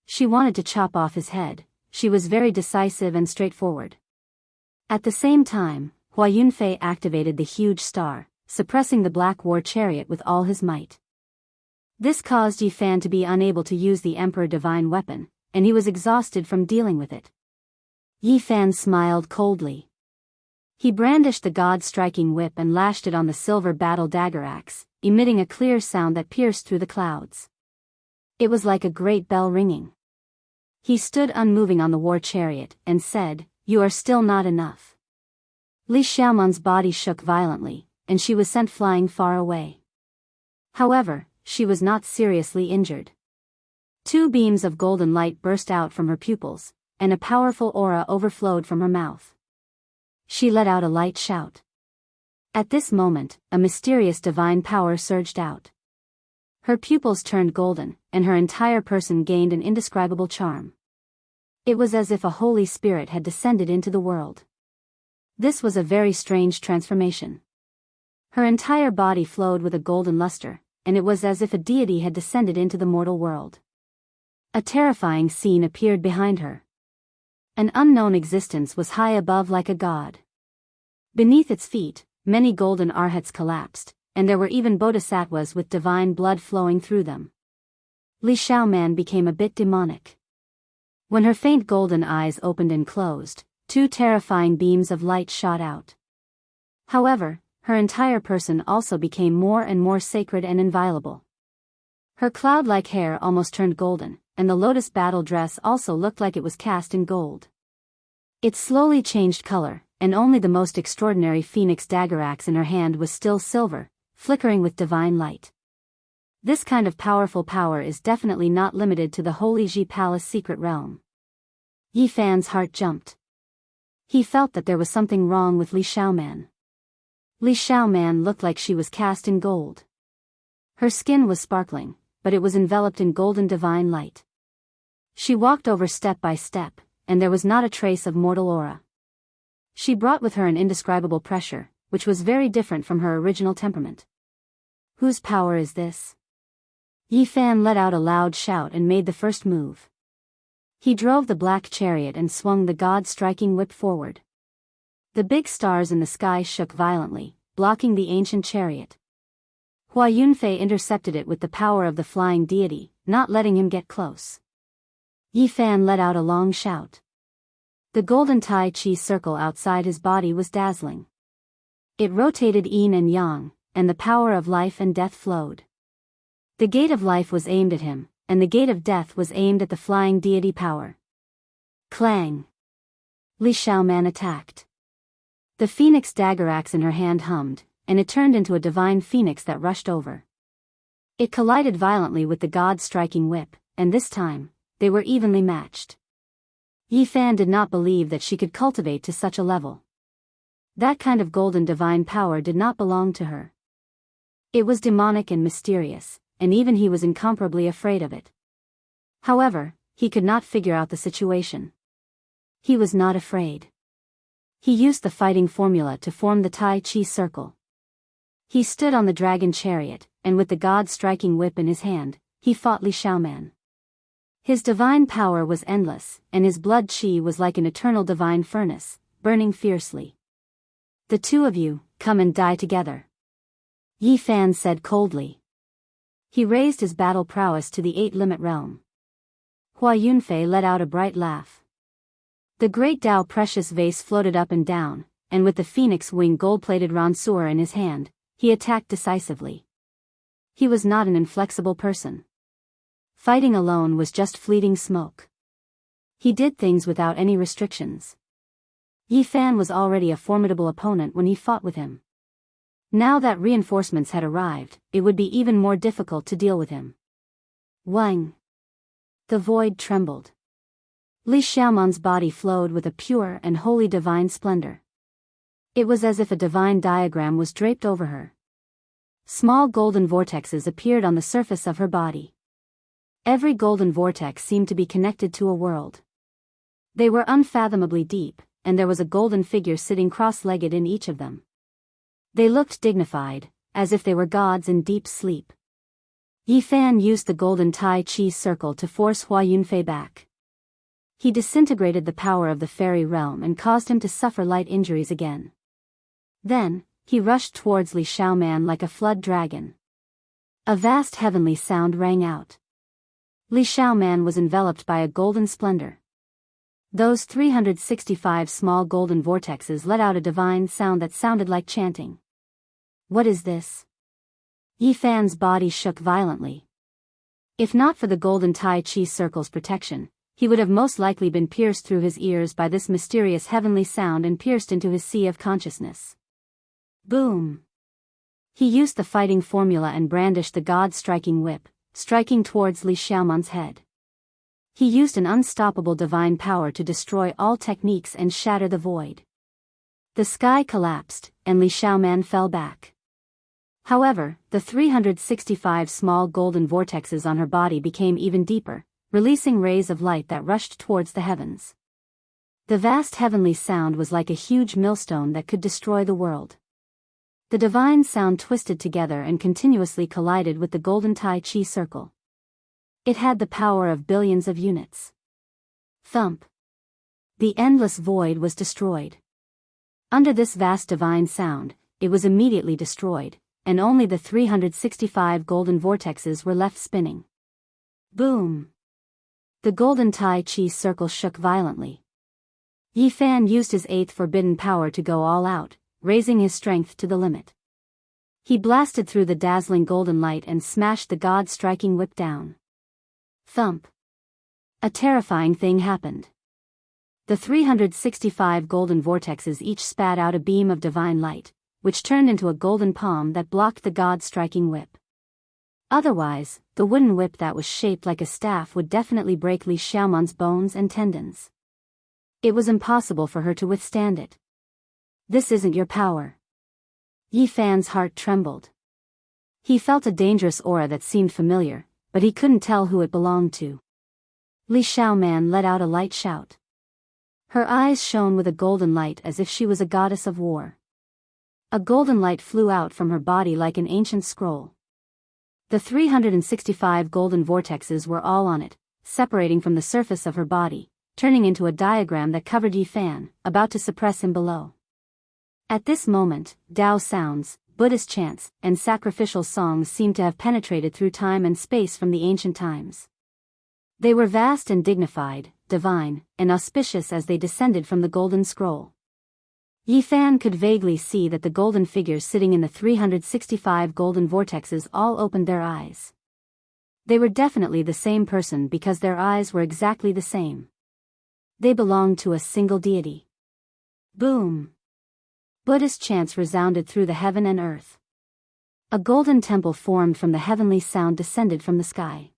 She wanted to chop off his head. She was very decisive and straightforward. At the same time, Hua Yunfei activated the huge star, suppressing the black war chariot with all his might. This caused Yi Fan to be unable to use the Emperor Divine weapon, and he was exhausted from dealing with it. Yi Fan smiled coldly. He brandished the god-striking whip and lashed it on the silver battle dagger axe, emitting a clear sound that pierced through the clouds. It was like a great bell ringing. He stood unmoving on the war chariot and said, "You are still not enough." Li Xiaoman's body shook violently, and she was sent flying far away. However, she was not seriously injured. Two beams of golden light burst out from her pupils, and a powerful aura overflowed from her mouth. She let out a light shout. At this moment, a mysterious divine power surged out. Her pupils turned golden, and her entire person gained an indescribable charm. It was as if a Holy Spirit had descended into the world. This was a very strange transformation. Her entire body flowed with a golden luster, and it was as if a deity had descended into the mortal world. A terrifying scene appeared behind her. An unknown existence was high above like a god. Beneath its feet, many golden arhats collapsed, and there were even bodhisattvas with divine blood flowing through them. Li Xiaoman became a bit demonic. When her faint golden eyes opened and closed, two terrifying beams of light shot out. However, her entire person also became more and more sacred and inviolable. Her cloud-like hair almost turned golden, and the lotus battle dress also looked like it was cast in gold. It slowly changed color, and only the most extraordinary phoenix dagger axe in her hand was still silver, flickering with divine light. This kind of powerful power is definitely not limited to the Holy Ji Palace secret realm. Yi Fan's heart jumped. He felt that there was something wrong with Li Xiaoman. Li Xiaoman looked like she was cast in gold. Her skin was sparkling, but it was enveloped in golden divine light. She walked over step by step, and there was not a trace of mortal aura. She brought with her an indescribable pressure, which was very different from her original temperament. Whose power is this? Yi Fan let out a loud shout and made the first move. He drove the black chariot and swung the god-striking whip forward. The big stars in the sky shook violently, blocking the ancient chariot. Hua Yunfei intercepted it with the power of the flying deity, not letting him get close. Yi Fan let out a long shout. The golden Tai Chi circle outside his body was dazzling. It rotated yin and yang, and the power of life and death flowed. The gate of life was aimed at him, and the gate of death was aimed at the flying deity power. Clang! Li Xiaoman attacked. The phoenix dagger axe in her hand hummed, and it turned into a divine phoenix that rushed over. It collided violently with the god-striking whip, and this time, they were evenly matched. Yi Fan did not believe that she could cultivate to such a level. That kind of golden divine power did not belong to her. It was demonic and mysterious, and even he was incomparably afraid of it. However, he could not figure out the situation. He was not afraid. He used the fighting formula to form the Tai Chi circle. He stood on the dragon chariot, and with the god-striking whip in his hand, he fought Li Xiaoman. His divine power was endless, and his blood qi was like an eternal divine furnace, burning fiercely. "The two of you, come and die together," Yi Fan said coldly. He raised his battle prowess to the 8-limit realm. Hua Yunfei let out a bright laugh. The great Tao precious vase floated up and down, and with the phoenix wing gold-plated ranseur in his hand, he attacked decisively. He was not an inflexible person. Fighting alone was just fleeting smoke. He did things without any restrictions. Yi Fan was already a formidable opponent when he fought with him. Now that reinforcements had arrived, it would be even more difficult to deal with him. Wang. The void trembled. Li Xiaoman's body flowed with a pure and wholly divine splendor. It was as if a divine diagram was draped over her. Small golden vortexes appeared on the surface of her body. Every golden vortex seemed to be connected to a world. They were unfathomably deep, and there was a golden figure sitting cross-legged in each of them. They looked dignified, as if they were gods in deep sleep. Yi Fan used the golden Tai Chi circle to force Hua Yunfei back. He disintegrated the power of the fairy realm and caused him to suffer light injuries again. Then, he rushed towards Li Xiaoman like a flood dragon. A vast heavenly sound rang out. Li Xiaoman was enveloped by a golden splendor. Those 365 small golden vortexes let out a divine sound that sounded like chanting. What is this? Yi Fan's body shook violently. If not for the golden Tai Chi circle's protection, he would have most likely been pierced through his ears by this mysterious heavenly sound and pierced into his sea of consciousness. Boom! He used the fighting formula and brandished the god-striking whip, striking towards Li Xiaoman's head. He used an unstoppable divine power to destroy all techniques and shatter the void. The sky collapsed, and Li Xiaoman fell back. However, the 365 small golden vortexes on her body became even deeper, releasing rays of light that rushed towards the heavens. The vast heavenly sound was like a huge millstone that could destroy the world. The divine sound twisted together and continuously collided with the golden Tai Chi circle. It had the power of billions of units. Thump! The endless void was destroyed. Under this vast divine sound, it was immediately destroyed, and only the 365 golden vortexes were left spinning. Boom! The golden Tai Chi circle shook violently. Yi Fan used his eighth forbidden power to go all out, raising his strength to the limit. He blasted through the dazzling golden light and smashed the god-striking whip down. Thump! A terrifying thing happened. The 365 golden vortexes each spat out a beam of divine light, which turned into a golden palm that blocked the god-striking whip. Otherwise, the wooden whip that was shaped like a staff would definitely break Li Xiaoman's bones and tendons. It was impossible for her to withstand it. This isn't your power. Yi Fan's heart trembled. He felt a dangerous aura that seemed familiar, but he couldn't tell who it belonged to. Li Xiaoman let out a light shout. Her eyes shone with a golden light as if she was a goddess of war. A golden light flew out from her body like an ancient scroll. The 365 golden vortexes were all on it, separating from the surface of her body, turning into a diagram that covered Yi Fan, about to suppress him below. At this moment, Dao sounds, Buddhist chants, and sacrificial songs seemed to have penetrated through time and space from the ancient times. They were vast and dignified, divine, and auspicious as they descended from the golden scroll. Yi Fan could vaguely see that the golden figures sitting in the 365 golden vortexes all opened their eyes. They were definitely the same person because their eyes were exactly the same. They belonged to a single deity. Boom! Buddhist chants resounded through the heaven and earth. A golden temple formed from the heavenly sound descended from the sky.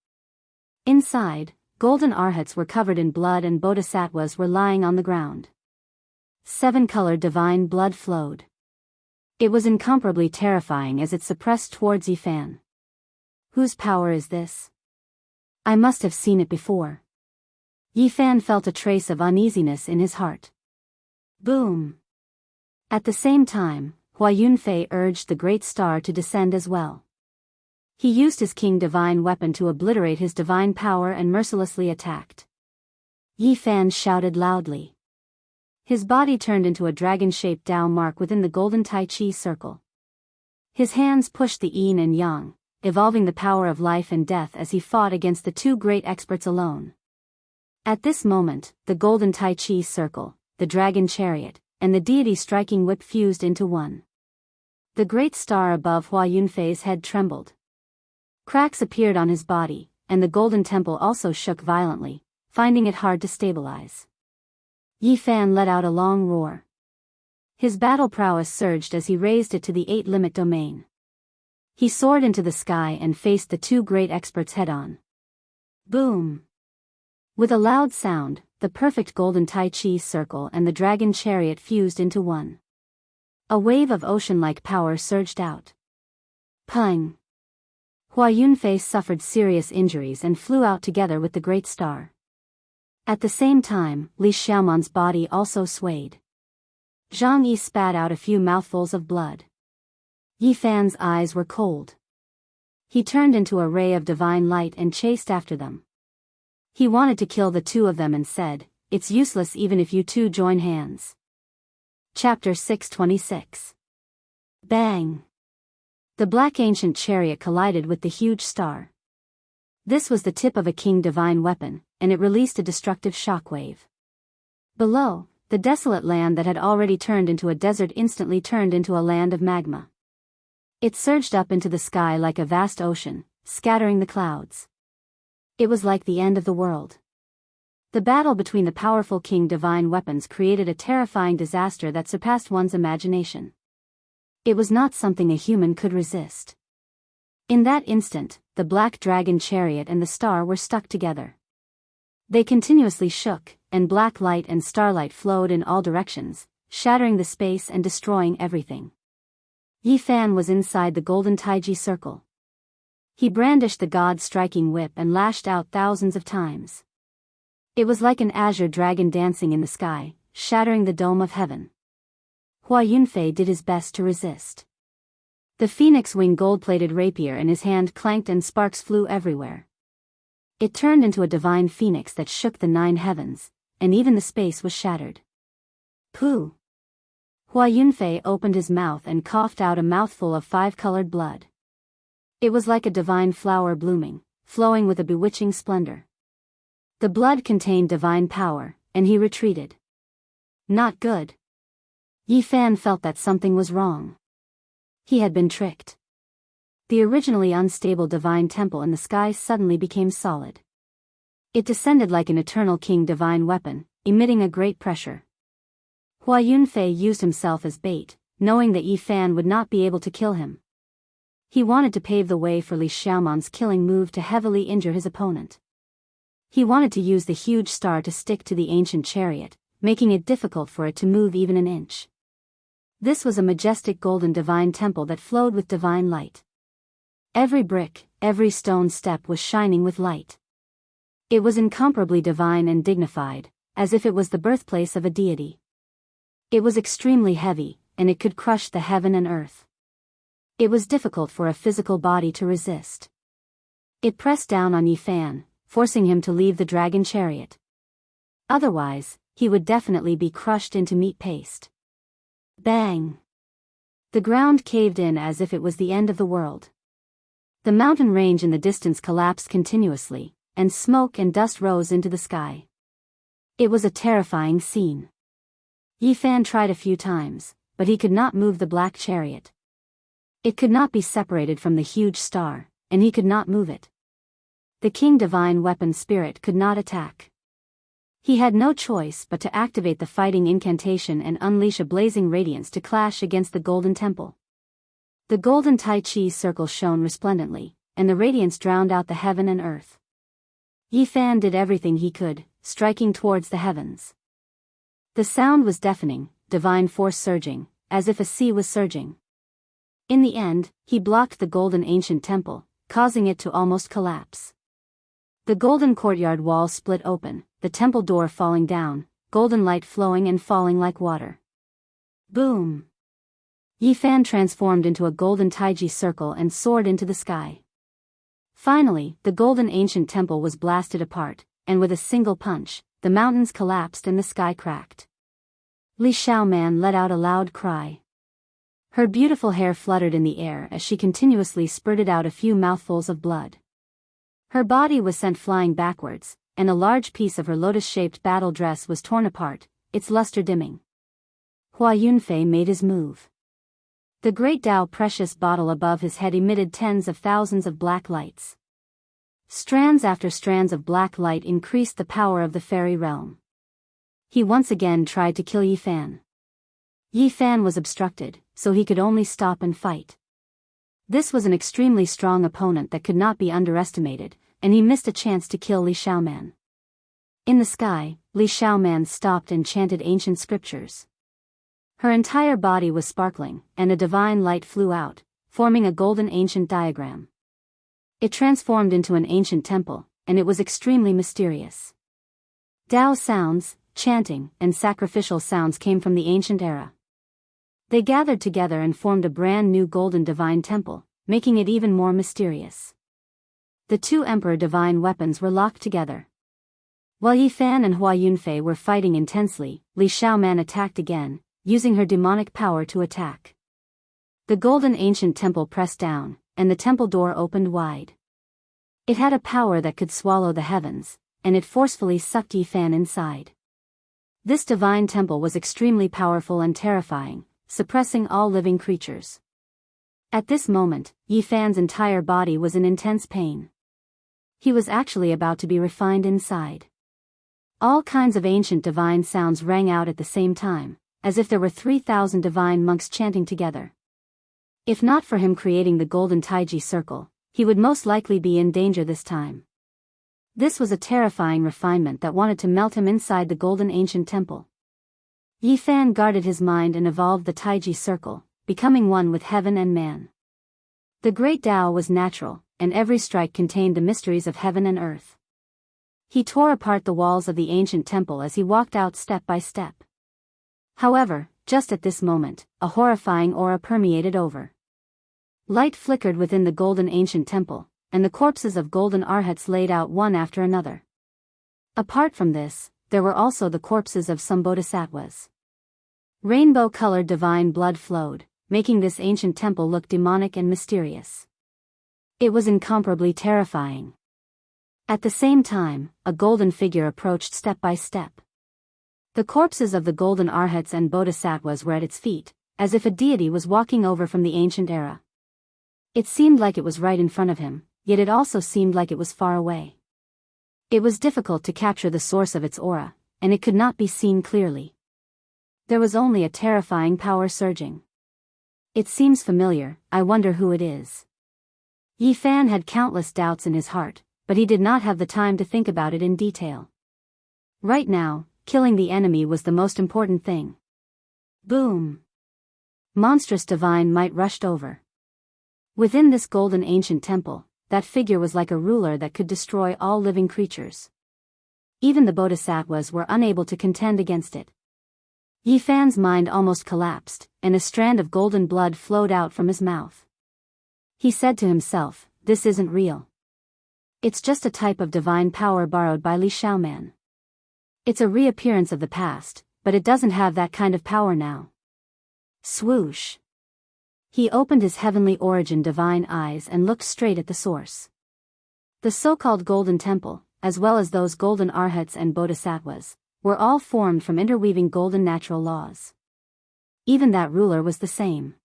Inside, golden arhats were covered in blood and bodhisattvas were lying on the ground. 7-colored divine blood flowed. It was incomparably terrifying as it suppressed towards Yi Fan. Whose power is this? I must have seen it before. Yi Fan felt a trace of uneasiness in his heart. Boom! At the same time, Hua Yunfei urged the great star to descend as well. He used his king divine weapon to obliterate his divine power and mercilessly attacked. Yi Fan shouted loudly. His body turned into a dragon-shaped Dao mark within the golden Tai Chi circle. His hands pushed the yin and yang, evolving the power of life and death as he fought against the two great experts alone. At this moment, the golden Tai Chi circle, the dragon chariot, and the deity striking whip fused into one. The great star above Hua Yunfei's head trembled. Cracks appeared on his body, and the golden temple also shook violently, finding it hard to stabilize. Yi Fan let out a long roar. His battle prowess surged as he raised it to the 8-limit domain. He soared into the sky and faced the two great experts head-on. Boom! With a loud sound, the perfect golden Tai Chi circle and the dragon chariot fused into one. A wave of ocean-like power surged out. Pung! Hua Yunfei suffered serious injuries and flew out together with the great star. At the same time, Li Xiaoman's body also swayed. Zhang Yi spat out a few mouthfuls of blood. Yi Fan's eyes were cold. He turned into a ray of divine light and chased after them. He wanted to kill the two of them and said, "It's useless even if you two join hands." Chapter 626. Bang! The black ancient chariot collided with the huge star. This was the tip of a king divine weapon, and it released a destructive shockwave. Below, the desolate land that had already turned into a desert instantly turned into a land of magma. It surged up into the sky like a vast ocean, scattering the clouds. It was like the end of the world. The battle between the powerful king divine weapons created a terrifying disaster that surpassed one's imagination. It was not something a human could resist. In that instant, the black dragon chariot and the star were stuck together. They continuously shook, and black light and starlight flowed in all directions, shattering the space and destroying everything. Yi Fan was inside the golden Taiji circle. He brandished the god-striking whip and lashed out thousands of times. It was like an azure dragon dancing in the sky, shattering the dome of heaven. Hua Yunfei did his best to resist. The phoenix wing gold-plated rapier in his hand clanked and sparks flew everywhere. It turned into a divine phoenix that shook the 9 heavens, and even the space was shattered. Pooh! Hua Yunfei opened his mouth and coughed out a mouthful of 5-colored blood. It was like a divine flower blooming, flowing with a bewitching splendor. The blood contained divine power, and he retreated. Not good. Yi Fan felt that something was wrong. He had been tricked. The originally unstable divine temple in the sky suddenly became solid. It descended like an eternal king divine weapon, emitting a great pressure. Hua Yunfei used himself as bait, knowing that Yi Fan would not be able to kill him. He wanted to pave the way for Li Xiaoman's killing move to heavily injure his opponent. He wanted to use the huge star to stick to the ancient chariot, making it difficult for it to move even an inch. This was a majestic golden divine temple that flowed with divine light. Every brick, every stone step was shining with light. It was incomparably divine and dignified, as if it was the birthplace of a deity. It was extremely heavy, and it could crush the heaven and earth. It was difficult for a physical body to resist. It pressed down on Yi Fan, forcing him to leave the dragon chariot. Otherwise, he would definitely be crushed into meat paste. Bang! The ground caved in as if it was the end of the world. The mountain range in the distance collapsed continuously, and smoke and dust rose into the sky. It was a terrifying scene. Yi Fan tried a few times, but he could not move the black chariot. It could not be separated from the huge star, and he could not move it. The king divine weapon spirit could not attack. He had no choice but to activate the fighting incantation and unleash a blazing radiance to clash against the golden temple. The golden Tai Chi circle shone resplendently, and the radiance drowned out the heaven and earth. Yi Fan did everything he could, striking towards the heavens. The sound was deafening, divine force surging, as if a sea was surging. In the end, he blocked the golden ancient temple, causing it to almost collapse. The golden courtyard wall split open, the temple door falling down, golden light flowing and falling like water. Boom! Yi Fan transformed into a golden Taiji circle and soared into the sky. Finally, the golden ancient temple was blasted apart, and with a single punch, the mountains collapsed and the sky cracked. Li Xiaoman let out a loud cry. Her beautiful hair fluttered in the air as she continuously spurted out a few mouthfuls of blood. Her body was sent flying backwards, and a large piece of her lotus-shaped battle dress was torn apart, its luster dimming. Hua Yunfei made his move. The great Tao precious bottle above his head emitted tens of thousands of black lights. Strands after strands of black light increased the power of the fairy realm. He once again tried to kill Yi Fan. Yi Fan was obstructed, so he could only stop and fight. This was an extremely strong opponent that could not be underestimated, and he missed a chance to kill Li Xiaoman. In the sky, Li Xiaoman stopped and chanted ancient scriptures. Her entire body was sparkling, and a divine light flew out, forming a golden ancient diagram. It transformed into an ancient temple, and it was extremely mysterious. Dao sounds, chanting, and sacrificial sounds came from the ancient era. They gathered together and formed a brand new golden divine temple, making it even more mysterious. The two emperor divine weapons were locked together. While Yi Fan and Hua Yunfei were fighting intensely, Li Xiaoman attacked again, using her demonic power to attack. The golden ancient temple pressed down, and the temple door opened wide. It had a power that could swallow the heavens, and it forcefully sucked Yi Fan inside. This divine temple was extremely powerful and terrifying, suppressing all living creatures. At this moment, Yi Fan's entire body was in intense pain. He was actually about to be refined inside. All kinds of ancient divine sounds rang out at the same time, as if there were 3,000 divine monks chanting together. If not for him creating the golden Taiji circle, he would most likely be in danger this time. This was a terrifying refinement that wanted to melt him inside the golden ancient temple. Yi Fan guarded his mind and evolved the Taiji circle, becoming one with heaven and man. The great Tao was natural, and every strike contained the mysteries of heaven and earth. He tore apart the walls of the ancient temple as he walked out step by step. However, just at this moment, a horrifying aura permeated over. Light flickered within the golden ancient temple, and the corpses of golden arhats laid out one after another. Apart from this, there were also the corpses of some bodhisattvas. Rainbow-colored divine blood flowed, making this ancient temple look demonic and mysterious. It was incomparably terrifying. At the same time, a golden figure approached step by step. The corpses of the golden arhats and bodhisattvas were at its feet, as if a deity was walking over from the ancient era. It seemed like it was right in front of him, yet it also seemed like it was far away. It was difficult to capture the source of its aura, and it could not be seen clearly. There was only a terrifying power surging. It seems familiar, I wonder who it is. Yi Fan had countless doubts in his heart, but he did not have the time to think about it in detail. Right now, killing the enemy was the most important thing. Boom! Monstrous divine might rushed over. Within this golden ancient temple, that figure was like a ruler that could destroy all living creatures. Even the bodhisattvas were unable to contend against it. Yi Fan's mind almost collapsed, and a strand of golden blood flowed out from his mouth. He said to himself, "This isn't real. It's just a type of divine power borrowed by Li Xiaoman. It's a reappearance of the past, but it doesn't have that kind of power now." Swoosh! He opened his heavenly origin divine eyes and looked straight at the source. The so-called Golden Temple, as well as those golden arhats and bodhisattvas, were all formed from interweaving golden natural laws. Even that ruler was the same.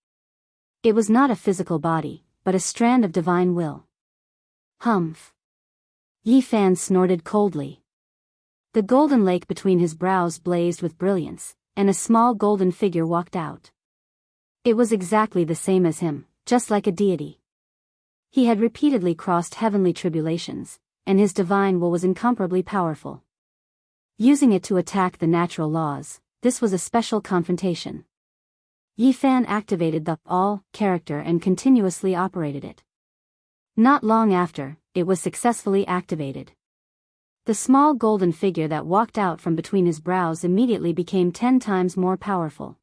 It was not a physical body, but a strand of divine will. Humph! Yi Fan snorted coldly. The golden lake between his brows blazed with brilliance, and a small golden figure walked out. It was exactly the same as him, just like a deity. He had repeatedly crossed heavenly tribulations, and his divine will was incomparably powerful. Using it to attack the natural laws, this was a special confrontation. Yi Fan activated the all character and continuously operated it. Not long after, it was successfully activated. The small golden figure that walked out from between his brows immediately became 10 times more powerful.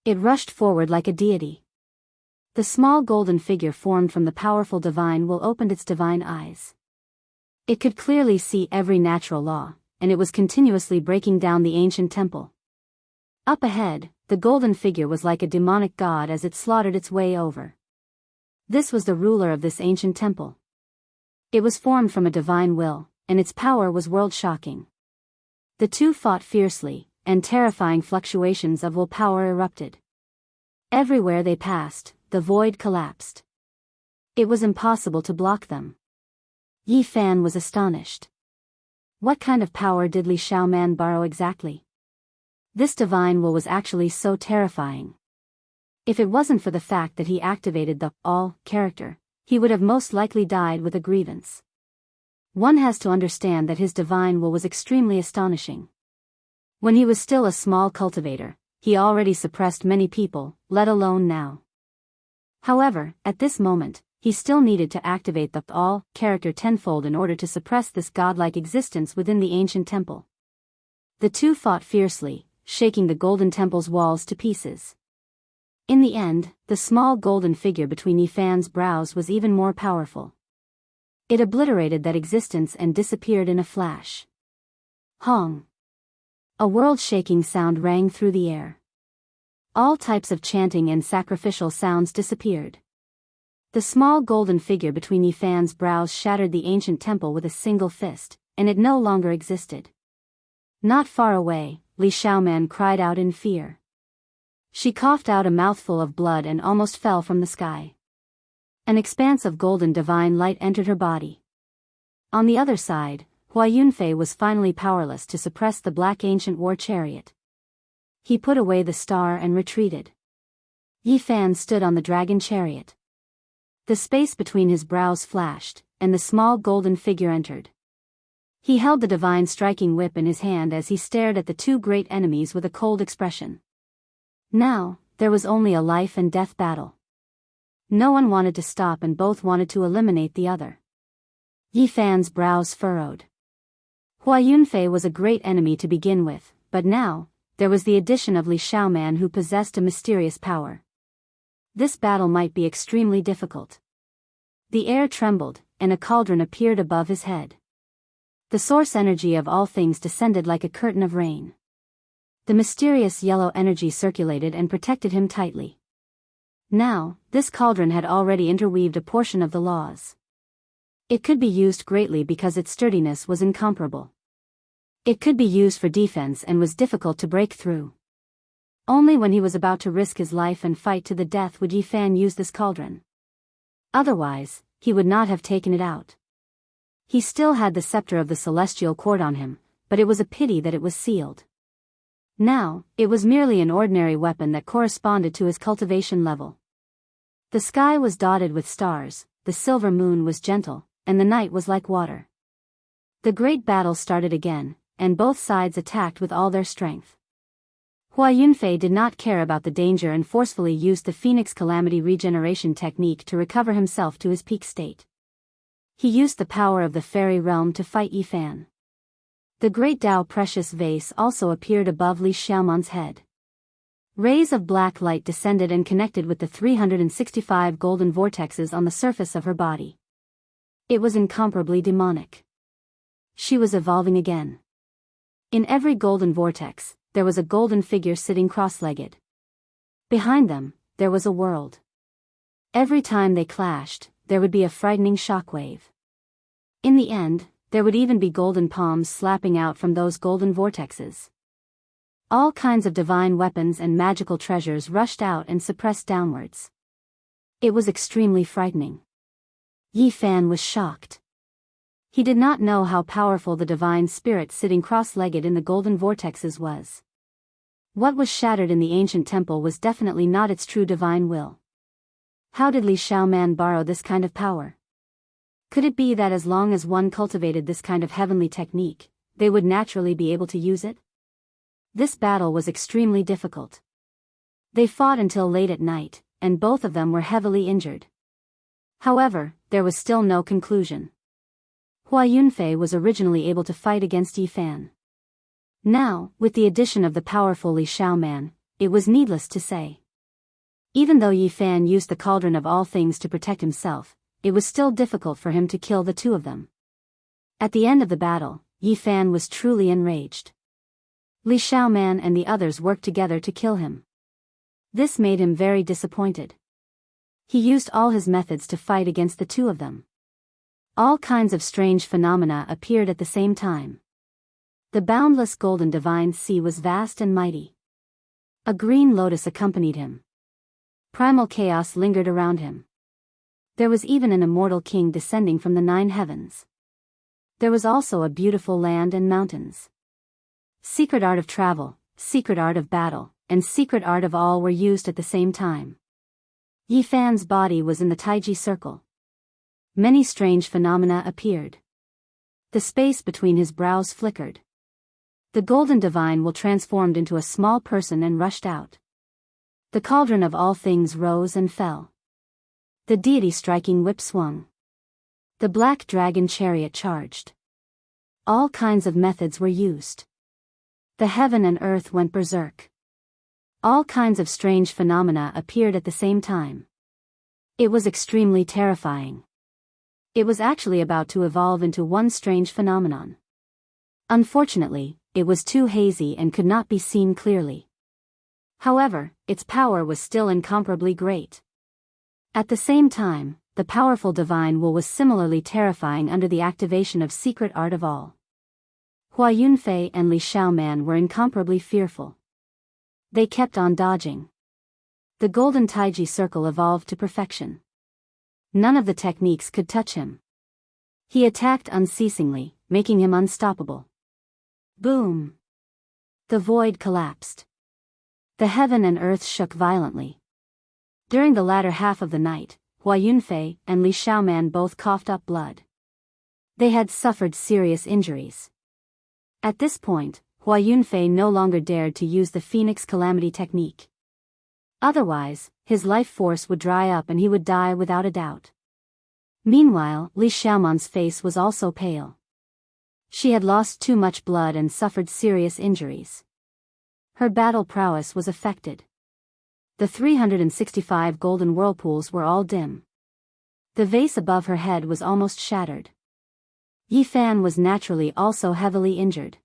It rushed forward like a deity. The small golden figure formed from the powerful divine will opened its divine eyes. It could clearly see every natural law, and it was continuously breaking down the ancient temple. Up ahead, the golden figure was like a demonic god as it slaughtered its way over. This was the ruler of this ancient temple. It was formed from a divine will, and its power was world-shocking. The two fought fiercely, and terrifying fluctuations of willpower erupted. Everywhere they passed, the void collapsed. It was impossible to block them. Yi Fan was astonished. What kind of power did Li Xiaoman borrow exactly? This divine will was actually so terrifying. If it wasn't for the fact that he activated the all character, he would have most likely died with a grievance. One has to understand that his divine will was extremely astonishing. When he was still a small cultivator, he already suppressed many people, let alone now. However, at this moment, he still needed to activate the all character tenfold in order to suppress this godlike existence within the ancient temple. The two fought fiercely, shaking the golden temple's walls to pieces. In the end, the small golden figure between Yi Fan's brows was even more powerful. It obliterated that existence and disappeared in a flash. Hong! A world-shaking sound rang through the air. All types of chanting and sacrificial sounds disappeared. The small golden figure between Yi Fan's brows shattered the ancient temple with a single fist, and it no longer existed. Not far away, Li Xiaoman cried out in fear. She coughed out a mouthful of blood and almost fell from the sky. An expanse of golden divine light entered her body. On the other side, Hua Yunfei was finally powerless to suppress the black ancient war chariot. He put away the star and retreated. Yi Fan stood on the dragon chariot. The space between his brows flashed, and the small golden figure entered. He held the divine striking whip in his hand as he stared at the two great enemies with a cold expression. Now, there was only a life and death battle. No one wanted to stop and both wanted to eliminate the other. Yi Fan's brows furrowed. Hua Yunfei was a great enemy to begin with, but now, there was the addition of Li Xiaoman who possessed a mysterious power. This battle might be extremely difficult. The air trembled, and a cauldron appeared above his head. The source energy of all things descended like a curtain of rain. The mysterious yellow energy circulated and protected him tightly. Now, this cauldron had already interweaved a portion of the laws. It could be used greatly because its sturdiness was incomparable. It could be used for defense and was difficult to break through. Only when he was about to risk his life and fight to the death would Yi Fan use this cauldron. Otherwise, he would not have taken it out. He still had the scepter of the celestial court on him, but it was a pity that it was sealed. Now, it was merely an ordinary weapon that corresponded to his cultivation level. The sky was dotted with stars, the silver moon was gentle, and the night was like water. The great battle started again, and both sides attacked with all their strength. Hua Yunfei did not care about the danger and forcefully used the Phoenix Calamity regeneration technique to recover himself to his peak state. He used the power of the fairy realm to fight Yi Fan. The great Tao precious vase also appeared above Li Xiaoman's head. Rays of black light descended and connected with the 365 golden vortexes on the surface of her body. It was incomparably demonic. She was evolving again. In every golden vortex, there was a golden figure sitting cross-legged. Behind them, there was a world. Every time they clashed, there would be a frightening shockwave. In the end, there would even be golden palms slapping out from those golden vortexes. All kinds of divine weapons and magical treasures rushed out and suppressed downwards. It was extremely frightening. Yi Fan was shocked. He did not know how powerful the divine spirit sitting cross-legged in the golden vortexes was. What was shattered in the ancient temple was definitely not its true divine will. How did Li Xiaoman borrow this kind of power? Could it be that as long as one cultivated this kind of heavenly technique, they would naturally be able to use it? This battle was extremely difficult. They fought until late at night, and both of them were heavily injured. However, there was still no conclusion. Hua Yunfei was originally able to fight against Yi Fan. Now, with the addition of the powerful Li Xiaoman, it was needless to say. Even though Yi Fan used the cauldron of all things to protect himself, it was still difficult for him to kill the two of them. At the end of the battle, Yi Fan was truly enraged. Li Xiaoman and the others worked together to kill him. This made him very disappointed. He used all his methods to fight against the two of them. All kinds of strange phenomena appeared at the same time. The boundless golden divine sea was vast and mighty. A green lotus accompanied him. Primal chaos lingered around him. There was even an immortal king descending from the 9 heavens. There was also a beautiful land and mountains. Secret art of travel, secret art of battle, and secret art of all were used at the same time. Yi Fan's body was in the Taiji circle. Many strange phenomena appeared. The space between his brows flickered. The golden divine will transformed into a small person and rushed out. The cauldron of all things rose and fell. The deity striking whip swung. The black dragon chariot charged. All kinds of methods were used. The heaven and earth went berserk. All kinds of strange phenomena appeared at the same time. It was extremely terrifying. It was actually about to evolve into one strange phenomenon. Unfortunately, it was too hazy and could not be seen clearly. However, its power was still incomparably great. At the same time, the powerful divine will was similarly terrifying under the activation of secret art of all. Hua Yunfei and Li Xiaoman were incomparably fearful. They kept on dodging. The golden Taiji circle evolved to perfection. None of the techniques could touch him. He attacked unceasingly, making him unstoppable. Boom! The void collapsed. The heaven and earth shook violently. During the latter half of the night, Hua Yunfei and Li Xiaoman both coughed up blood. They had suffered serious injuries. At this point, Hua Yunfei no longer dared to use the Phoenix Calamity technique. Otherwise, his life force would dry up and he would die without a doubt. Meanwhile, Li Xiaoman's face was also pale. She had lost too much blood and suffered serious injuries. Her battle prowess was affected. The 365 golden whirlpools were all dim. The vase above her head was almost shattered. Yi Fan was naturally also heavily injured.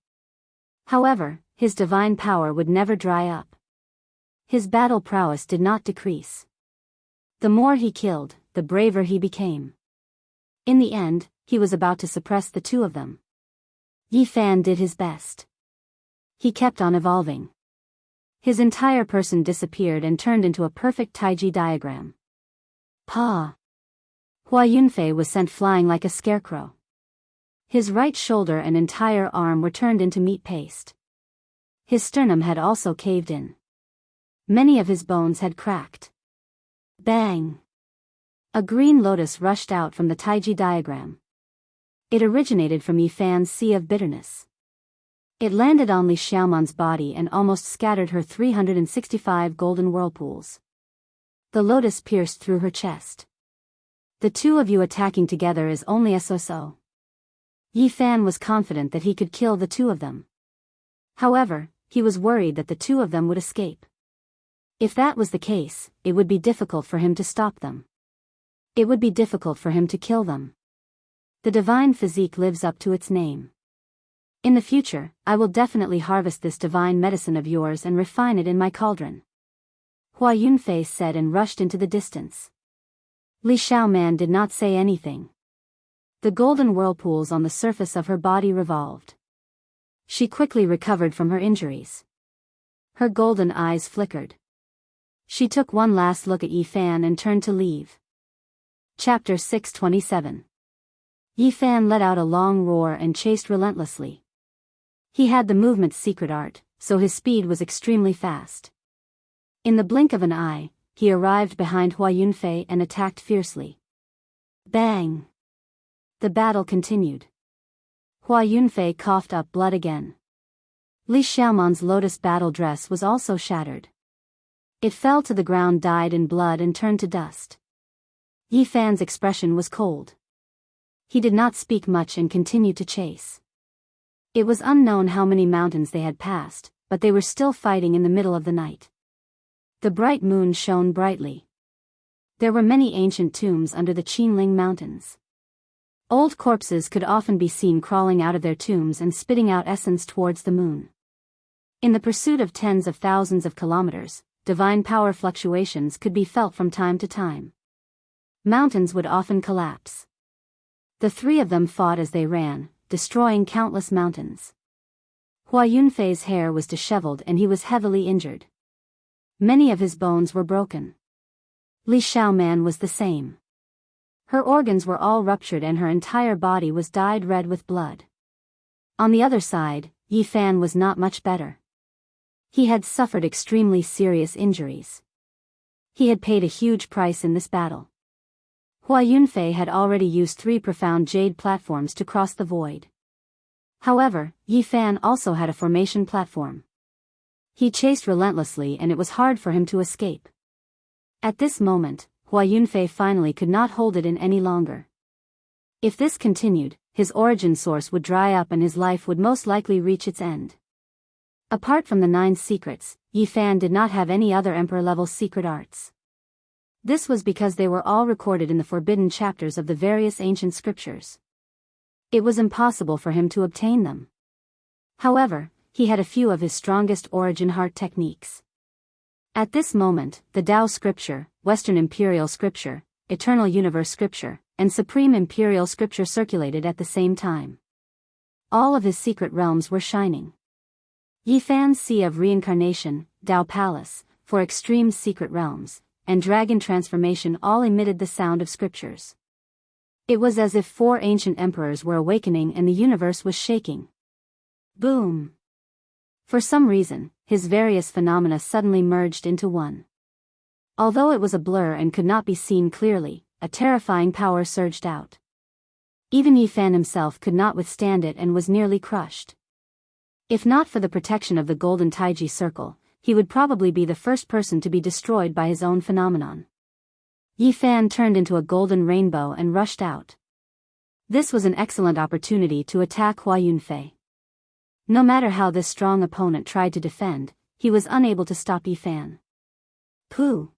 However, his divine power would never dry up. His battle prowess did not decrease. The more he killed, the braver he became. In the end, he was about to suppress the two of them. Yi Fan did his best. He kept on evolving. His entire person disappeared and turned into a perfect Taiji diagram. Pa! Hua Yunfei was sent flying like a scarecrow. His right shoulder and entire arm were turned into meat paste. His sternum had also caved in. Many of his bones had cracked. Bang! A green lotus rushed out from the Taiji diagram. It originated from Yi Fan's sea of bitterness. It landed on Li Xiaoman's body and almost scattered her 365 golden whirlpools. The lotus pierced through her chest. The two of you attacking together is only so. Yi Fan was confident that he could kill the two of them. However, he was worried that the two of them would escape. If that was the case, it would be difficult for him to stop them. It would be difficult for him to kill them. The divine physique lives up to its name. In the future, I will definitely harvest this divine medicine of yours and refine it in my cauldron. Hua Yunfei said and rushed into the distance. Li Xiaoman did not say anything. The golden whirlpools on the surface of her body revolved. She quickly recovered from her injuries. Her golden eyes flickered. She took one last look at Yi Fan and turned to leave. Chapter 627. Yi Fan let out a long roar and chased relentlessly. He had the movement's secret art, so his speed was extremely fast. In the blink of an eye, he arrived behind Hua Yunfei and attacked fiercely. Bang! The battle continued. Hua Yunfei coughed up blood again. Li Xiaoman's lotus battle dress was also shattered. It fell to the ground, dyed in blood and turned to dust. Yi Fan's expression was cold. He did not speak much and continued to chase. It was unknown how many mountains they had passed, but they were still fighting in the middle of the night. The bright moon shone brightly. There were many ancient tombs under the Qinling Mountains. Old corpses could often be seen crawling out of their tombs and spitting out essence towards the moon. In the pursuit of tens of thousands of kilometers, divine power fluctuations could be felt from time to time. Mountains would often collapse. The three of them fought as they ran, destroying countless mountains. Hua Yunfei's hair was disheveled and he was heavily injured. Many of his bones were broken. Li Xiaoman was the same. Her organs were all ruptured and her entire body was dyed red with blood. On the other side, Yi Fan was not much better. He had suffered extremely serious injuries. He had paid a huge price in this battle. Hua Yunfei had already used 3 profound jade platforms to cross the void. However, Yi Fan also had a formation platform. He chased relentlessly and it was hard for him to escape. At this moment, Hua Yunfei finally could not hold it in any longer. If this continued, his origin source would dry up and his life would most likely reach its end. Apart from the 9 secrets, Yi Fan did not have any other emperor-level secret arts. This was because they were all recorded in the forbidden chapters of the various ancient scriptures. It was impossible for him to obtain them. However, he had a few of his strongest origin heart techniques. At this moment, the Tao scripture, Western Imperial scripture, Eternal Universe scripture, and Supreme Imperial scripture circulated at the same time. All of his secret realms were shining. Yi Fan's Sea of Reincarnation, Tao Palace, for extreme secret realms, and Dragon Transformation all emitted the sound of scriptures. It was as if 4 ancient emperors were awakening and the universe was shaking. Boom! For some reason, his various phenomena suddenly merged into one. Although it was a blur and could not be seen clearly, a terrifying power surged out. Even Yi Fan himself could not withstand it and was nearly crushed. If not for the protection of the golden Taiji circle, he would probably be the first person to be destroyed by his own phenomenon. Yi Fan turned into a golden rainbow and rushed out. This was an excellent opportunity to attack Hua Yunfei. No matter how this strong opponent tried to defend, he was unable to stop Yi Fan. Pooh!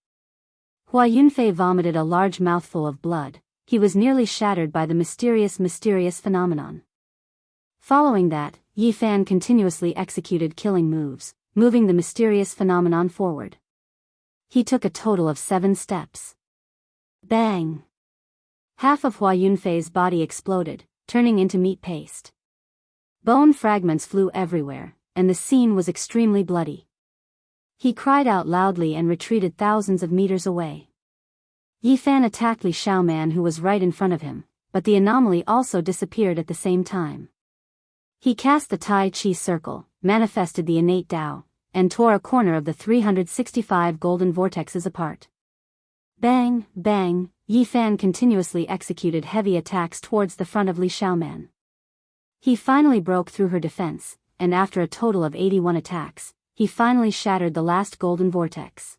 Hua Yunfei vomited a large mouthful of blood. He was nearly shattered by the mysterious phenomenon. Following that, Yi Fan continuously executed killing moves, moving the mysterious phenomenon forward. He took a total of 7 steps. Bang! Half of Hua Yunfei's body exploded, turning into meat paste. Bone fragments flew everywhere, and the scene was extremely bloody. He cried out loudly and retreated thousands of meters away. Yi Fan attacked Li Xiaoman who was right in front of him, but the anomaly also disappeared at the same time. He cast the Tai Chi circle, manifested the innate Tao, and tore a corner of the 365 golden vortexes apart. Bang, bang, Yi Fan continuously executed heavy attacks towards the front of Li Xiaoman. He finally broke through her defense, and after a total of 81 attacks, he finally shattered the last golden vortex.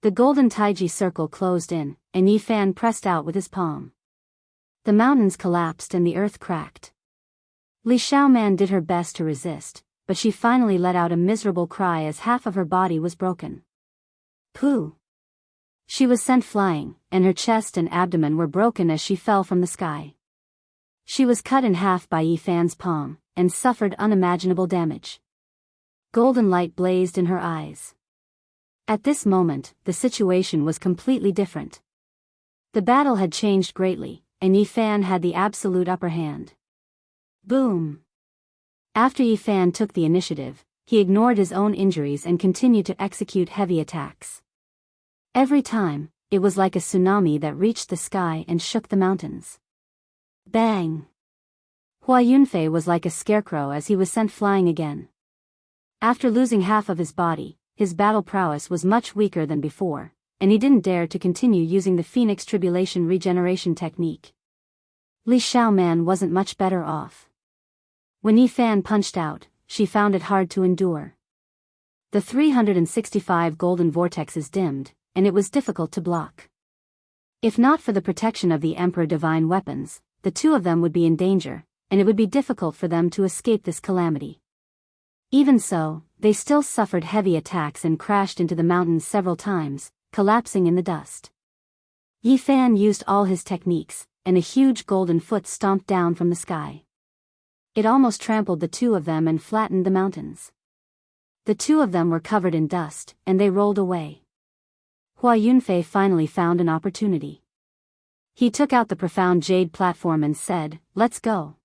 The golden Taiji circle closed in, and Yi Fan pressed out with his palm. The mountains collapsed and the earth cracked. Li Xiaoman did her best to resist, but she finally let out a miserable cry as half of her body was broken. Pooh! She was sent flying, and her chest and abdomen were broken as she fell from the sky. She was cut in half by Yi Fan's palm, and suffered unimaginable damage. Golden light blazed in her eyes. At this moment, the situation was completely different. The battle had changed greatly, and Yi Fan had the absolute upper hand. Boom! After Yi Fan took the initiative, he ignored his own injuries and continued to execute heavy attacks. Every time, it was like a tsunami that reached the sky and shook the mountains. Bang! Hua Yunfei was like a scarecrow as he was sent flying again. After losing half of his body, his battle prowess was much weaker than before, and he didn't dare to continue using the Phoenix Tribulation regeneration technique. Li Xiaoman wasn't much better off. When Yi Fan punched out, she found it hard to endure. The 365 golden vortexes dimmed, and it was difficult to block. If not for the protection of the Emperor Divine weapons, the 2 of them would be in danger, and it would be difficult for them to escape this calamity. Even so, they still suffered heavy attacks and crashed into the mountains several times, collapsing in the dust. Yi Fan used all his techniques, and a huge golden foot stomped down from the sky. It almost trampled the 2 of them and flattened the mountains. The 2 of them were covered in dust, and they rolled away. Hua Yunfei finally found an opportunity. He took out the profound jade platform and said, "Let's go."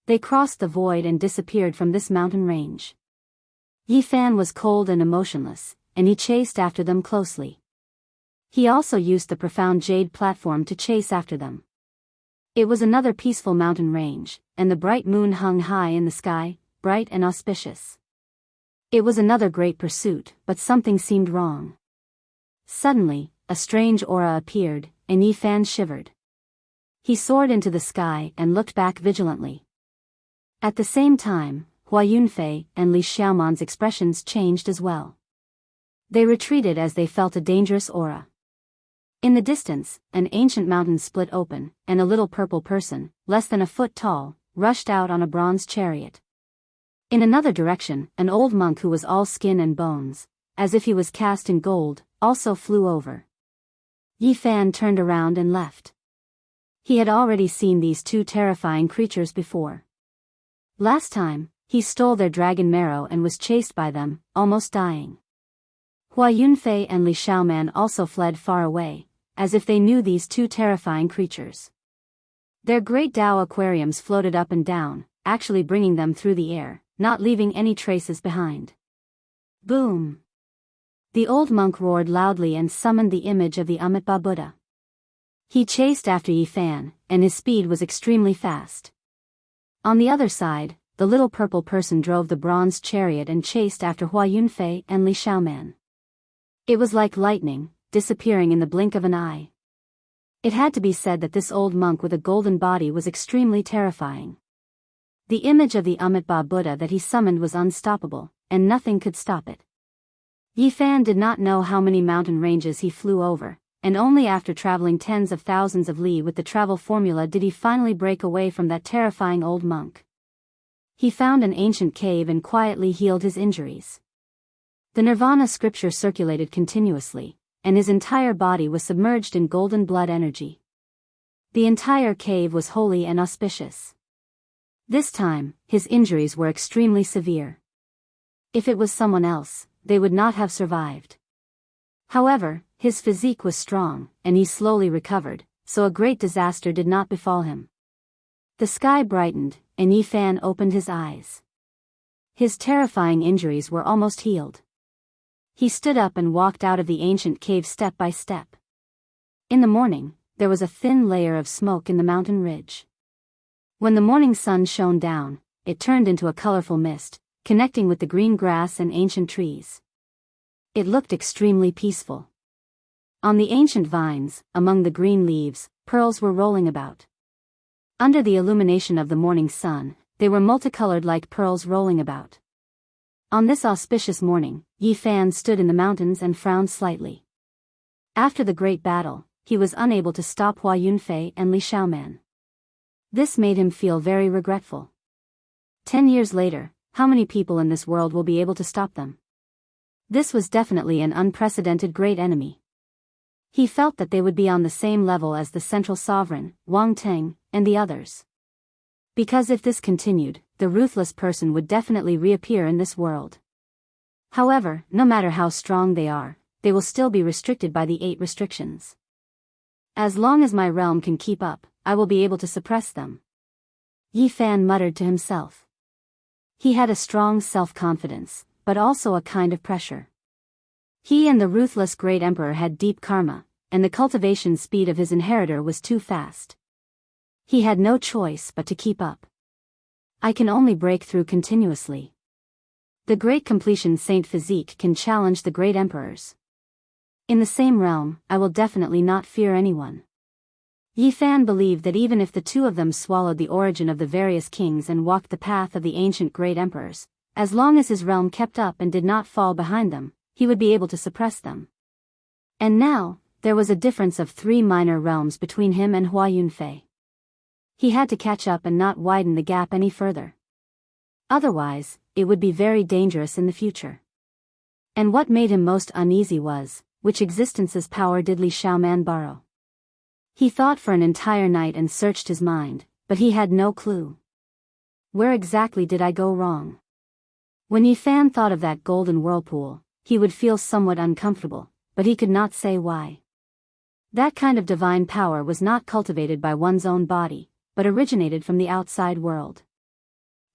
They crossed the void and disappeared from this mountain range. Yi Fan was cold and emotionless, and he chased after them closely. He also used the profound jade platform to chase after them. It was another peaceful mountain range, and the bright moon hung high in the sky, bright and auspicious. It was another great pursuit, but something seemed wrong. Suddenly, a strange aura appeared, and Yi Fan shivered. He soared into the sky and looked back vigilantly. At the same time, Hua Yunfei and Li Xiaoman's expressions changed as well. They retreated as they felt a dangerous aura. In the distance, an ancient mountain split open, and a little purple person, less than a foot tall, rushed out on a bronze chariot. In another direction, an old monk who was all skin and bones, as if he was cast in gold, also flew over. Yi Fan turned around and left. He had already seen these two terrifying creatures before. Last time, he stole their dragon marrow and was chased by them, almost dying. Hua Yunfei and Li Xiaoman also fled far away, as if they knew these two terrifying creatures. Their great Dao aquariums floated up and down, actually bringing them through the air, not leaving any traces behind. Boom! The old monk roared loudly and summoned the image of the Amitabha Buddha. He chased after Yi Fan, and his speed was extremely fast. On the other side, the little purple person drove the bronze chariot and chased after Hua Yunfei and Li Xiaoman. It was like lightning, disappearing in the blink of an eye. It had to be said that this old monk with a golden body was extremely terrifying. The image of the Amitabha Buddha that he summoned was unstoppable, and nothing could stop it. Yi Fan did not know how many mountain ranges he flew over, and only after traveling tens of thousands of li with the travel formula did he finally break away from that terrifying old monk. He found an ancient cave and quietly healed his injuries. The Nirvana scripture circulated continuously, and his entire body was submerged in golden blood energy. The entire cave was holy and auspicious. This time, his injuries were extremely severe. If it was someone else, they would not have survived. However, his physique was strong, and he slowly recovered, so a great disaster did not befall him. The sky brightened, and Yi Fan opened his eyes. His terrifying injuries were almost healed. He stood up and walked out of the ancient cave step by step. In the morning, there was a thin layer of smoke in the mountain ridge. When the morning sun shone down, it turned into a colorful mist, connecting with the green grass and ancient trees. It looked extremely peaceful. On the ancient vines, among the green leaves, pearls were rolling about. Under the illumination of the morning sun, they were multicolored like pearls rolling about. On this auspicious morning, Yi Fan stood in the mountains and frowned slightly. After the great battle, he was unable to stop Hua Yunfei and Li Xiaoman. This made him feel very regretful. 10 years later, how many people in this world will be able to stop them? This was definitely an unprecedented great enemy. He felt that they would be on the same level as the central sovereign, Wang Teng, and the others. Because if this continued, the ruthless person would definitely reappear in this world. However, no matter how strong they are, they will still be restricted by the 8 restrictions. As long as my realm can keep up, I will be able to suppress them. Yi Fan muttered to himself. He had a strong self-confidence, but also a kind of pressure. He and the ruthless great emperor had deep karma, and the cultivation speed of his inheritor was too fast. He had no choice but to keep up. I can only break through continuously. The great completion Saint Physique can challenge the great emperors. In the same realm, I will definitely not fear anyone. Yi Fan believed that even if the two of them swallowed the origin of the various kings and walked the path of the ancient great emperors, as long as his realm kept up and did not fall behind them, he would be able to suppress them. And now, there was a difference of 3 minor realms between him and Hua Yunfei. He had to catch up and not widen the gap any further. Otherwise, it would be very dangerous in the future. And what made him most uneasy was, which existence's power did Li Xiaoman borrow? He thought for an entire night and searched his mind, but he had no clue. Where exactly did I go wrong? When Yi Fan thought of that golden whirlpool, he would feel somewhat uncomfortable, but he could not say why. That kind of divine power was not cultivated by one's own body, but originated from the outside world.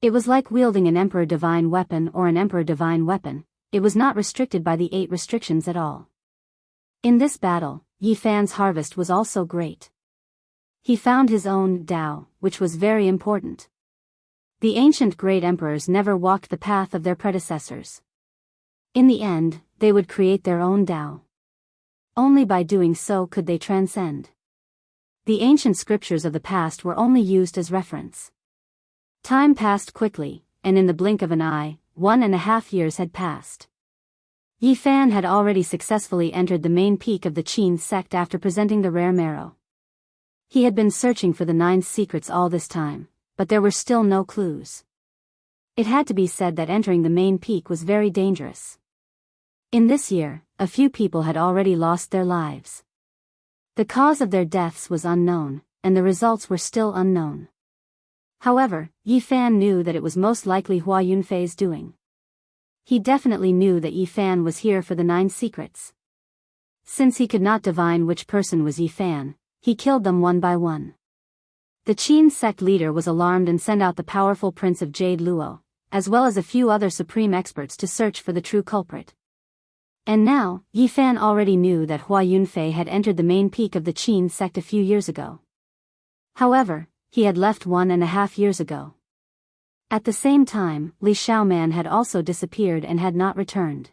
It was like wielding an emperor divine weapon or an emperor divine weapon. It was not restricted by the 8 restrictions at all. In this battle, Yi Fan's harvest was also great. He found his own Tao, which was very important. The ancient great emperors never walked the path of their predecessors. In the end, they would create their own Tao. Only by doing so could they transcend. The ancient scriptures of the past were only used as reference. Time passed quickly, and in the blink of an eye, 1.5 years had passed. Yi Fan had already successfully entered the main peak of the Qin sect after presenting the rare marrow. He had been searching for the 9 secrets all this time, but there were still no clues. It had to be said that entering the main peak was very dangerous. In this year, a few people had already lost their lives. The cause of their deaths was unknown, and the results were still unknown. However, Yi Fan knew that it was most likely Hua Yunfei's doing. He definitely knew that Yi Fan was here for the 9 secrets. Since he could not divine which person was Yi Fan, he killed them one by one. The Qin sect leader was alarmed and sent out the powerful Prince of Jade Luo, as well as a few other supreme experts to search for the true culprit. And now, Yi Fan already knew that Hua Yunfei had entered the main peak of the Qin sect a few years ago. However, he had left 1.5 years ago. At the same time, Li Xiaoman had also disappeared and had not returned.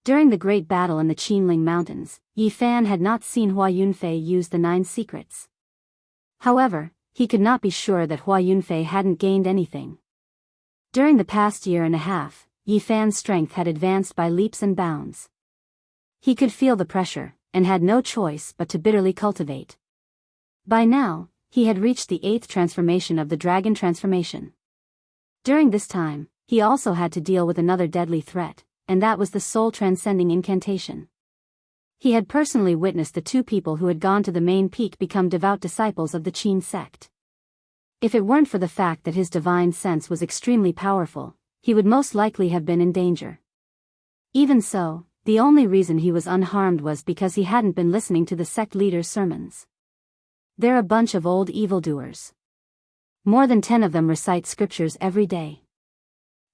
During the great battle in the Qinling Mountains, Yi Fan had not seen Hua Yunfei use the 9 secrets. However, he could not be sure that Hua Yunfei hadn't gained anything. During the past 1.5 years, Yi Fan's strength had advanced by leaps and bounds. He could feel the pressure, and had no choice but to bitterly cultivate. By now, he had reached the 8th transformation of the dragon transformation. During this time, he also had to deal with another deadly threat, and that was the soul-transcending incantation. He had personally witnessed the 2 people who had gone to the main peak become devout disciples of the Qin sect. If it weren't for the fact that his divine sense was extremely powerful, he would most likely have been in danger. Even so, the only reason he was unharmed was because he hadn't been listening to the sect leader's sermons. They're a bunch of old evildoers. More than 10 of them recite scriptures every day.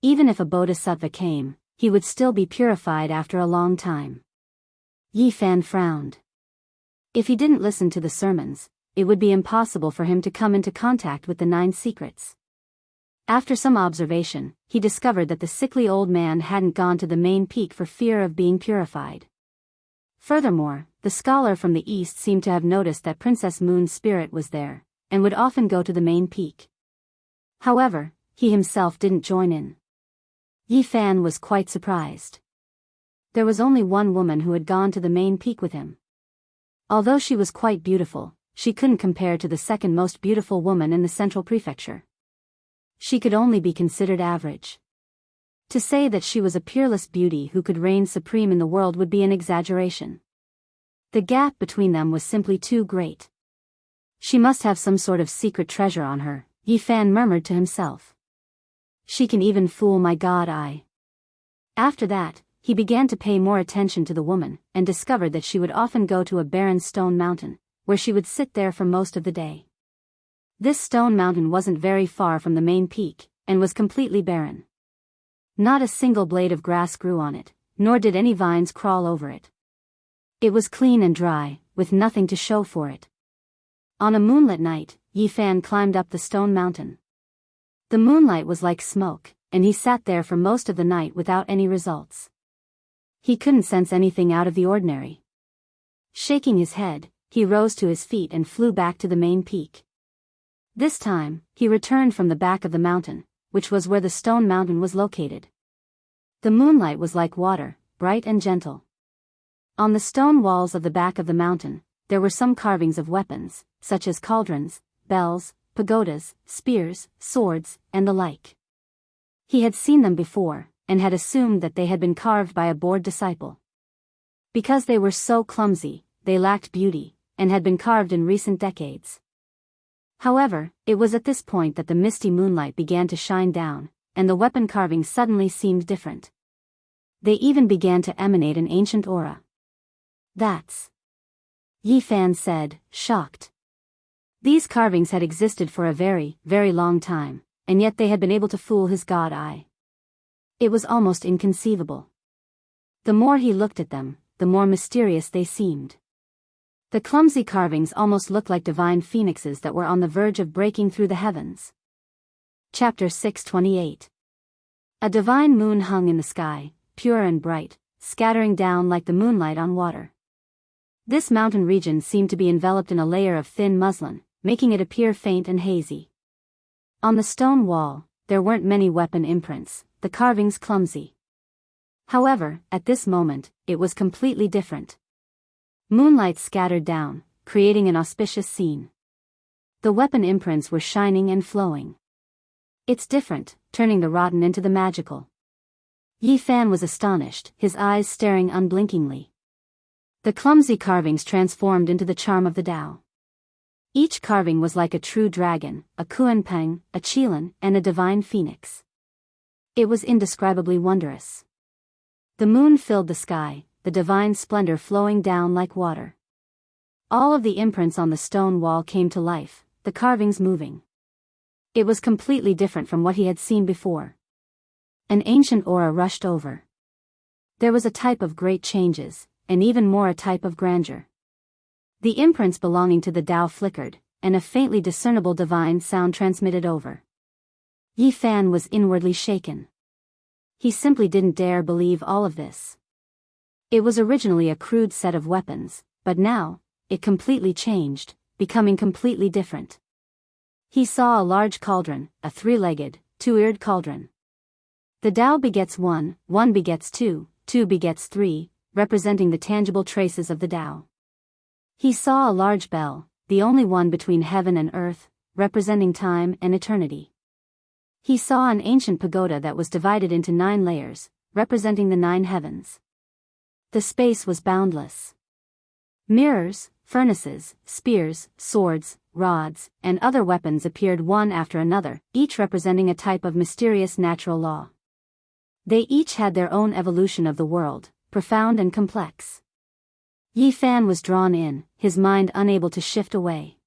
Even if a bodhisattva came, he would still be purified after a long time. Yi Fan frowned. If he didn't listen to the sermons, it would be impossible for him to come into contact with the 9 secrets. After some observation, he discovered that the sickly old man hadn't gone to the main peak for fear of being purified. Furthermore, the scholar from the east seemed to have noticed that Princess Moon's spirit was there, and would often go to the main peak. However, he himself didn't join in. Yi Fan was quite surprised. There was only one woman who had gone to the main peak with him. Although she was quite beautiful, she couldn't compare to the second most beautiful woman in the central prefecture. She could only be considered average. To say that she was a peerless beauty who could reign supreme in the world would be an exaggeration. The gap between them was simply too great. She must have some sort of secret treasure on her, Yi Fan murmured to himself. She can even fool my god eye. After that, he began to pay more attention to the woman, and discovered that she would often go to a barren stone mountain, where she would sit there for most of the day. This stone mountain wasn't very far from the main peak, and was completely barren. Not a single blade of grass grew on it, nor did any vines crawl over it. It was clean and dry, with nothing to show for it. On a moonlit night, Yi Fan climbed up the stone mountain. The moonlight was like smoke, and he sat there for most of the night without any results. He couldn't sense anything out of the ordinary. Shaking his head, he rose to his feet and flew back to the main peak. This time, he returned from the back of the mountain, which was where the stone mountain was located. The moonlight was like water, bright and gentle. On the stone walls of the back of the mountain, there were some carvings of weapons, such as cauldrons, bells, pagodas, spears, swords, and the like. He had seen them before, and had assumed that they had been carved by a bored disciple. Because they were so clumsy, they lacked beauty, and had been carved in recent decades. However, it was at this point that the misty moonlight began to shine down, and the weapon carvings suddenly seemed different. They even began to emanate an ancient aura. That's... Yi Fan said, shocked. These carvings had existed for a very, very long time, and yet they had been able to fool his god eye. It was almost inconceivable. The more he looked at them, the more mysterious they seemed. The clumsy carvings almost looked like divine phoenixes that were on the verge of breaking through the heavens. Chapter 628. A divine moon hung in the sky, pure and bright, scattering down like the moonlight on water. This mountain region seemed to be enveloped in a layer of thin muslin, making it appear faint and hazy. On the stone wall, there weren't many weapon imprints, the carvings clumsy. However, at this moment, it was completely different. Moonlight scattered down, creating an auspicious scene. The weapon imprints were shining and flowing. It's different, turning the rotten into the magical. Yi Fan was astonished, his eyes staring unblinkingly. The clumsy carvings transformed into the charm of the Tao. Each carving was like a true dragon, a Kuanpeng, a Qilin, and a divine phoenix. It was indescribably wondrous. The moon filled the sky, the divine splendor flowing down like water. All of the imprints on the stone wall came to life, the carvings moving. It was completely different from what he had seen before. An ancient aura rushed over. There was a type of great changes, and even more a type of grandeur. The imprints belonging to the Tao flickered, and a faintly discernible divine sound transmitted over. Yi Fan was inwardly shaken. He simply didn't dare believe all of this. It was originally a crude set of weapons, but now, it completely changed, becoming completely different. He saw a large cauldron, a three-legged, two-eared cauldron. The Tao begets one, one begets two, two begets three, representing the tangible traces of the Tao. He saw a large bell, the only one between heaven and earth, representing time and eternity. He saw an ancient pagoda that was divided into 9 layers, representing the 9 heavens. The space was boundless. Mirrors, furnaces, spears, swords, rods, and other weapons appeared one after another, each representing a type of mysterious natural law. They each had their own evolution of the world, profound and complex. Yi Fan was drawn in, his mind unable to shift away.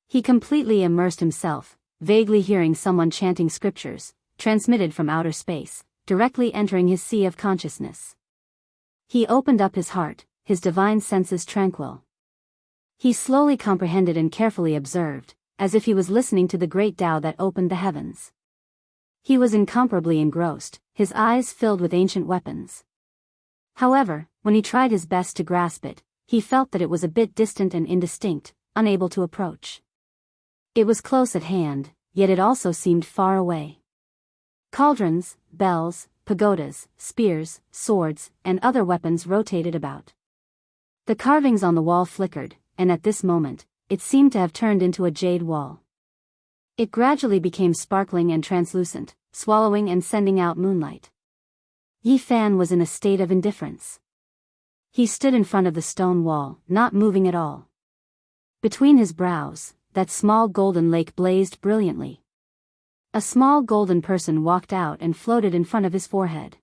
He completely immersed himself, vaguely hearing someone chanting scriptures, transmitted from outer space, directly entering his sea of consciousness. He opened up his heart, his divine senses tranquil. He slowly comprehended and carefully observed, as if he was listening to the great Tao that opened the heavens. He was incomparably engrossed, his eyes filled with ancient weapons. However, when he tried his best to grasp it, he felt that it was a bit distant and indistinct, unable to approach. It was close at hand, yet it also seemed far away. Cauldrons, bells, pagodas, spears, swords, and other weapons rotated about. The carvings on the wall flickered, and at this moment, it seemed to have turned into a jade wall. It gradually became sparkling and translucent, swallowing and sending out moonlight. Yi Fan was in a state of indifference. He stood in front of the stone wall, not moving at all. Between his brows, that small golden lake blazed brilliantly. A small golden person walked out and floated in front of his forehead.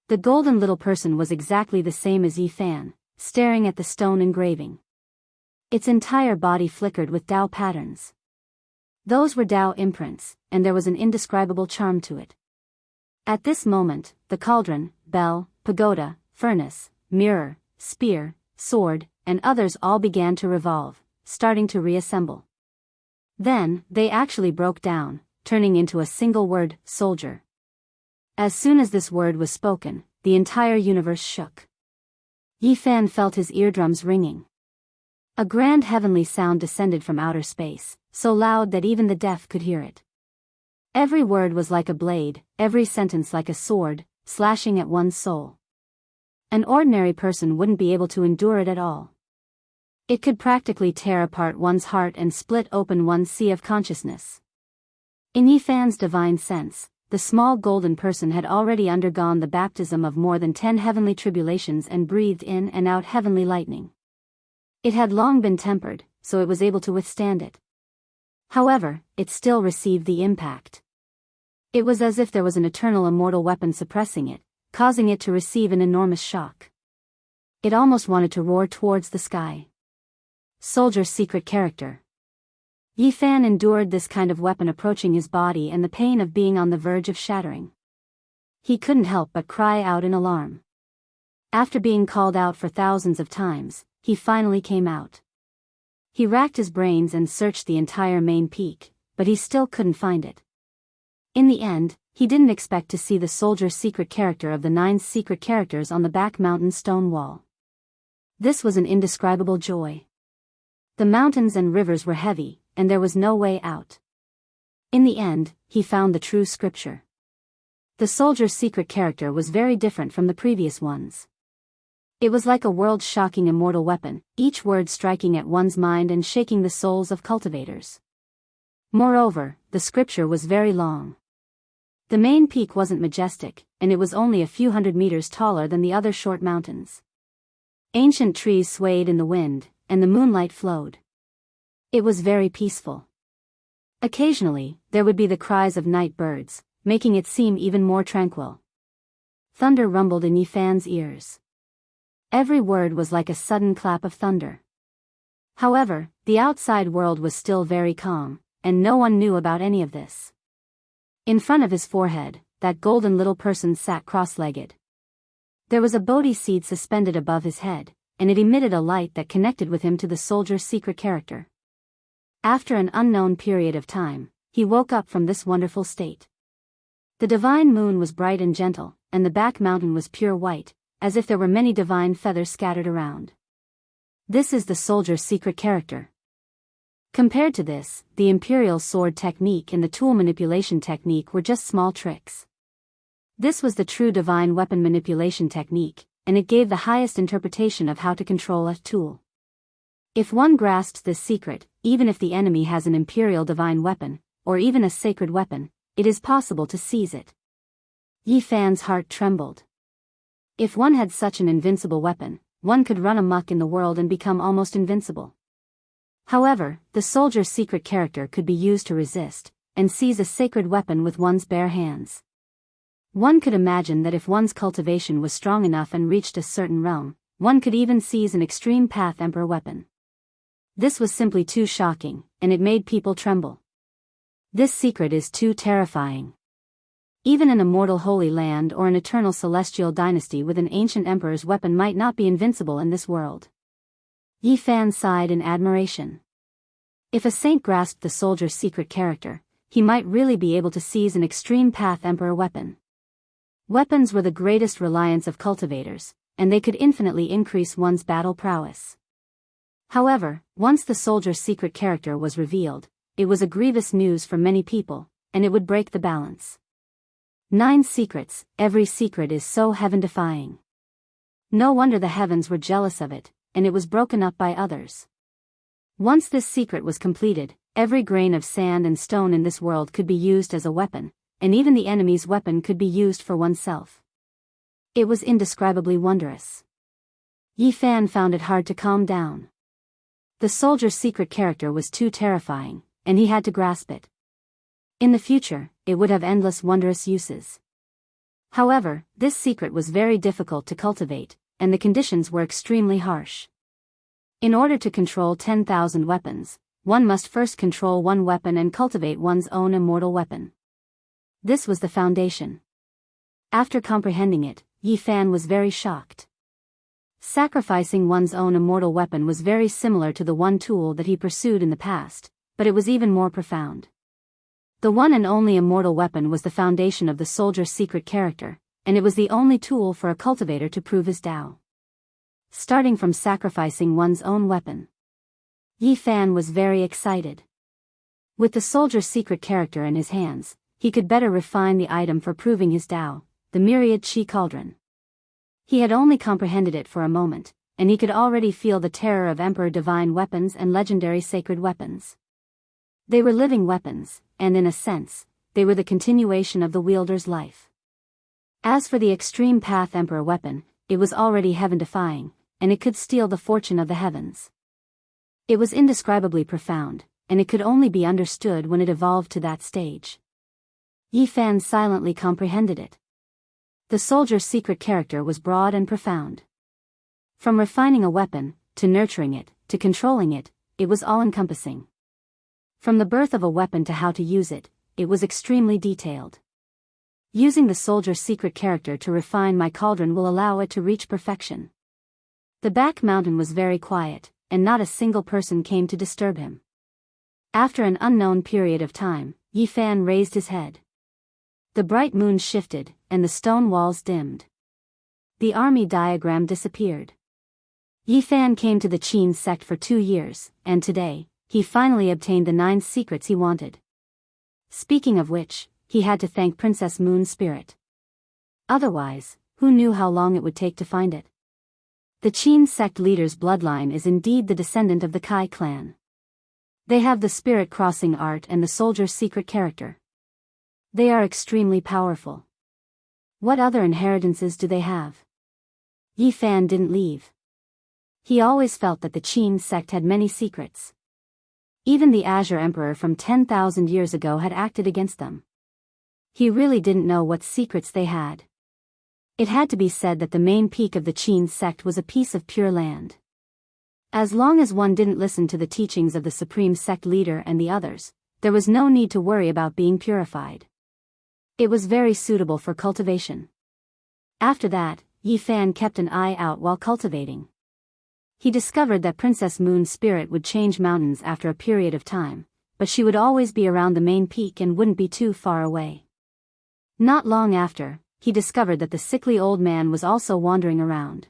The golden little person was exactly the same as Yi Fan, staring at the stone engraving. Its entire body flickered with Tao patterns. Those were Tao imprints, and there was an indescribable charm to it. At this moment, the cauldron, bell, pagoda, furnace, mirror, spear, sword, and others all began to revolve, starting to reassemble. Then, they actually broke down, turning into a single word, soldier. As soon as this word was spoken, the entire universe shook. Yi Fan felt his eardrums ringing. A grand heavenly sound descended from outer space, so loud that even the deaf could hear it. Every word was like a blade, every sentence like a sword, slashing at one's soul. An ordinary person wouldn't be able to endure it at all. It could practically tear apart one's heart and split open one's sea of consciousness. In Yi Fan's divine sense, the small golden person had already undergone the baptism of more than 10 heavenly tribulations and breathed in and out heavenly lightning. It had long been tempered, so it was able to withstand it. However, it still received the impact. It was as if there was an eternal immortal weapon suppressing it, causing it to receive an enormous shock. It almost wanted to roar towards the sky. Soldier's secret character. Yi Fan endured this kind of weapon approaching his body and the pain of being on the verge of shattering. He couldn't help but cry out in alarm. After being called out for thousands of times, he finally came out. He racked his brains and searched the entire main peak, but he still couldn't find it. In the end, he didn't expect to see the soldier's secret character of the 9 secret characters on the back mountain stone wall. This was an indescribable joy. The mountains and rivers were heavy, and there was no way out. In the end, he found the true scripture. The soldier's secret character was very different from the previous ones. It was like a world-shocking immortal weapon, each word striking at one's mind and shaking the souls of cultivators. Moreover, the scripture was very long. The main peak wasn't majestic, and it was only a few hundred meters taller than the other short mountains. Ancient trees swayed in the wind, and the moonlight flowed. It was very peaceful. Occasionally, there would be the cries of night birds, making it seem even more tranquil. Thunder rumbled in Yifan's ears. Every word was like a sudden clap of thunder. However, the outside world was still very calm, and no one knew about any of this. In front of his forehead, that golden little person sat cross-legged. There was a Bodhi seed suspended above his head, and it emitted a light that connected with him to the soldier's secret character. After an unknown period of time, he woke up from this wonderful state. The divine moon was bright and gentle, and the back mountain was pure white, as if there were many divine feathers scattered around. This is the soldier's secret character. Compared to this, the imperial sword technique and the tool manipulation technique were just small tricks. This was the true divine weapon manipulation technique, and it gave the highest interpretation of how to control a tool. If one grasps this secret, even if the enemy has an imperial divine weapon, or even a sacred weapon, it is possible to seize it. Yifan's heart trembled. If one had such an invincible weapon, one could run amok in the world and become almost invincible. However, the soldier's secret character could be used to resist, and seize a sacred weapon with one's bare hands. One could imagine that if one's cultivation was strong enough and reached a certain realm, one could even seize an extreme path emperor weapon. This was simply too shocking, and it made people tremble. This secret is too terrifying. Even an immortal holy land or an eternal celestial dynasty with an ancient emperor's weapon might not be invincible in this world. Yifan sighed in admiration. If a saint grasped the soldier's secret character, he might really be able to seize an extreme path emperor weapon. Weapons were the greatest reliance of cultivators, and they could infinitely increase one's battle prowess. However, once the soldier's secret character was revealed, it was a grievous news for many people, and it would break the balance. 9 secrets, every secret is so heaven-defying. No wonder the heavens were jealous of it, and it was broken up by others. Once this secret was completed, every grain of sand and stone in this world could be used as a weapon, and even the enemy's weapon could be used for oneself. It was indescribably wondrous. Yifan found it hard to calm down. The soldier's secret character was too terrifying, and he had to grasp it. In the future, it would have endless wondrous uses. However, this secret was very difficult to cultivate, and the conditions were extremely harsh. In order to control 10,000 weapons, one must first control one weapon and cultivate one's own immortal weapon. This was the foundation. After comprehending it, Yifan was very shocked. Sacrificing one's own immortal weapon was very similar to the one tool that he pursued in the past, but it was even more profound. The one and only immortal weapon was the foundation of the soldier's secret character, and it was the only tool for a cultivator to prove his Tao. Starting from sacrificing one's own weapon. Yifan was very excited. With the soldier's secret character in his hands, he could better refine the item for proving his Tao, the myriad Qi cauldron. He had only comprehended it for a moment, and he could already feel the terror of Emperor divine weapons and legendary sacred weapons. They were living weapons, and in a sense, they were the continuation of the wielder's life. As for the extreme path emperor weapon, it was already heaven-defying, and it could steal the fortune of the heavens. It was indescribably profound, and it could only be understood when it evolved to that stage. Yifan silently comprehended it. The soldier's secret character was broad and profound. From refining a weapon, to nurturing it, to controlling it, it was all-encompassing. From the birth of a weapon to how to use it, it was extremely detailed. Using the soldier's secret character to refine my cauldron will allow it to reach perfection. The back mountain was very quiet, and not a single person came to disturb him. After an unknown period of time, Yifan raised his head. The bright moon shifted, and the stone walls dimmed. The army diagram disappeared. Yifan came to the Qin sect for 2 years, and today, he finally obtained the 9 secrets he wanted. Speaking of which, he had to thank Princess Moon's spirit. Otherwise, who knew how long it would take to find it? The Qin sect leader's bloodline is indeed the descendant of the Kai clan. They have the spirit-crossing art and the soldier's secret character. They are extremely powerful. What other inheritances do they have? Yifan didn't leave. He always felt that the Qin sect had many secrets. Even the Azure Emperor from 10,000 years ago had acted against them. He really didn't know what secrets they had. It had to be said that the main peak of the Qin sect was a piece of pure land. As long as one didn't listen to the teachings of the supreme sect leader and the others, there was no need to worry about being purified. It was very suitable for cultivation. After that, Yifan kept an eye out while cultivating. He discovered that Princess Moon's spirit would change mountains after a period of time, but she would always be around the main peak and wouldn't be too far away. Not long after, he discovered that the sickly old man was also wandering around.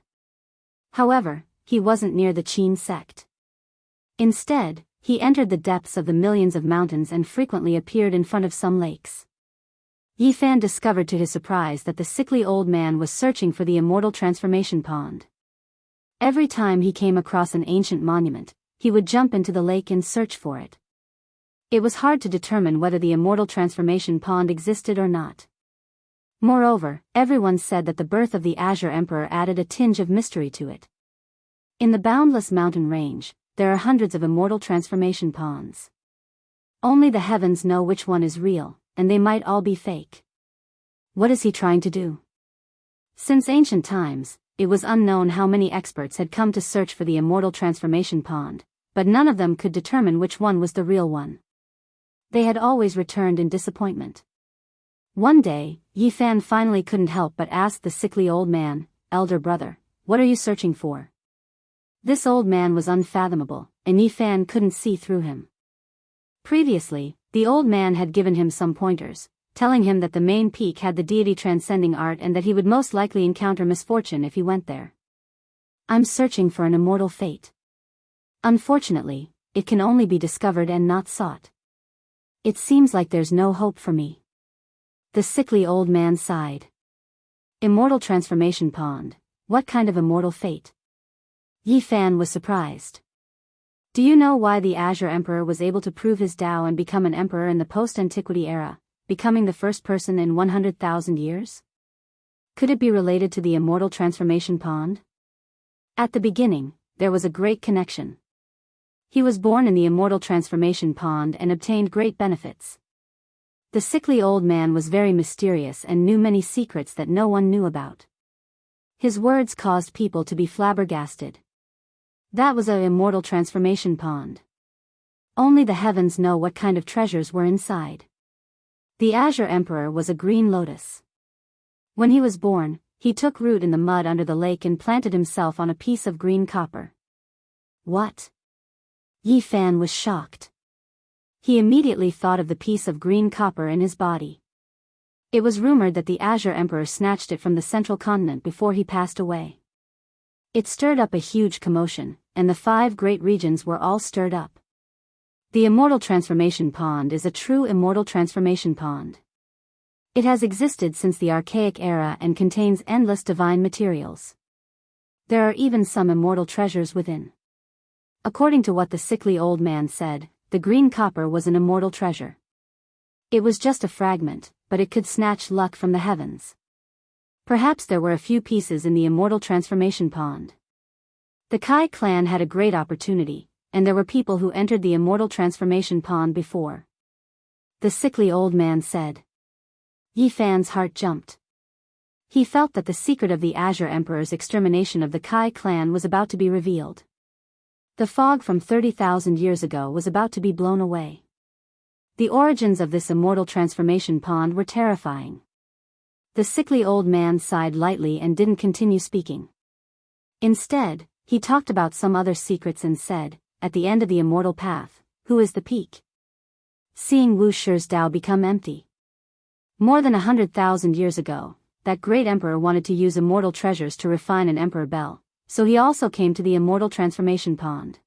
However, he wasn't near the Qin sect. Instead, he entered the depths of the millions of mountains and frequently appeared in front of some lakes. Yifan discovered to his surprise that the sickly old man was searching for the immortal transformation pond. Every time he came across an ancient monument, he would jump into the lake and search for it. It was hard to determine whether the immortal transformation pond existed or not. Moreover, everyone said that the birth of the Azure Emperor added a tinge of mystery to it. In the boundless mountain range, there are hundreds of immortal transformation ponds. Only the heavens know which one is real, and they might all be fake. What is he trying to do? Since ancient times, it was unknown how many experts had come to search for the immortal transformation pond, but none of them could determine which one was the real one. They had always returned in disappointment. One day, Yifan finally couldn't help but ask the sickly old man, "Elder brother, what are you searching for?" This old man was unfathomable, and Yifan couldn't see through him. Previously, the old man had given him some pointers, telling him that the main peak had the deity transcending art and that he would most likely encounter misfortune if he went there. "I'm searching for an immortal fate. Unfortunately, it can only be discovered and not sought. It seems like there's no hope for me." The sickly old man sighed. Immortal transformation pond, what kind of immortal fate? Yifan was surprised. Do you know why the Azure Emperor was able to prove his Tao and become an emperor in the post-antiquity era, becoming the first person in 100,000 years? Could it be related to the immortal transformation pond? At the beginning, there was a great connection. He was born in the immortal transformation pond and obtained great benefits. The sickly old man was very mysterious and knew many secrets that no one knew about. His words caused people to be flabbergasted. That was an immortal transformation pond. Only the heavens know what kind of treasures were inside. The Azure Emperor was a green lotus. When he was born, he took root in the mud under the lake and planted himself on a piece of green copper. What? Yifan was shocked. He immediately thought of the piece of green copper in his body. It was rumored that the Azure Emperor snatched it from the central continent before he passed away. It stirred up a huge commotion, and the 5 great regions were all stirred up. The immortal transformation pond is a true immortal transformation pond. It has existed since the archaic era and contains endless divine materials. There are even some immortal treasures within. According to what the sickly old man said, the green copper was an immortal treasure. It was just a fragment, but it could snatch luck from the heavens. Perhaps there were a few pieces in the immortal transformation pond. The Kai clan had a great opportunity, and there were people who entered the immortal transformation pond before. The sickly old man said. Yifan's heart jumped. He felt that the secret of the Azure Emperor's extermination of the Kai clan was about to be revealed. The fog from 30,000 years ago was about to be blown away. The origins of this immortal transformation pond were terrifying. The sickly old man sighed lightly and didn't continue speaking. Instead, He talked about some other secrets and said, at the end of the immortal path, who is the peak? Seeing Wu Shi's Tao become empty. More than 100,000 years ago, that great emperor wanted to use immortal treasures to refine an emperor bell, so he also came to the immortal transformation pond.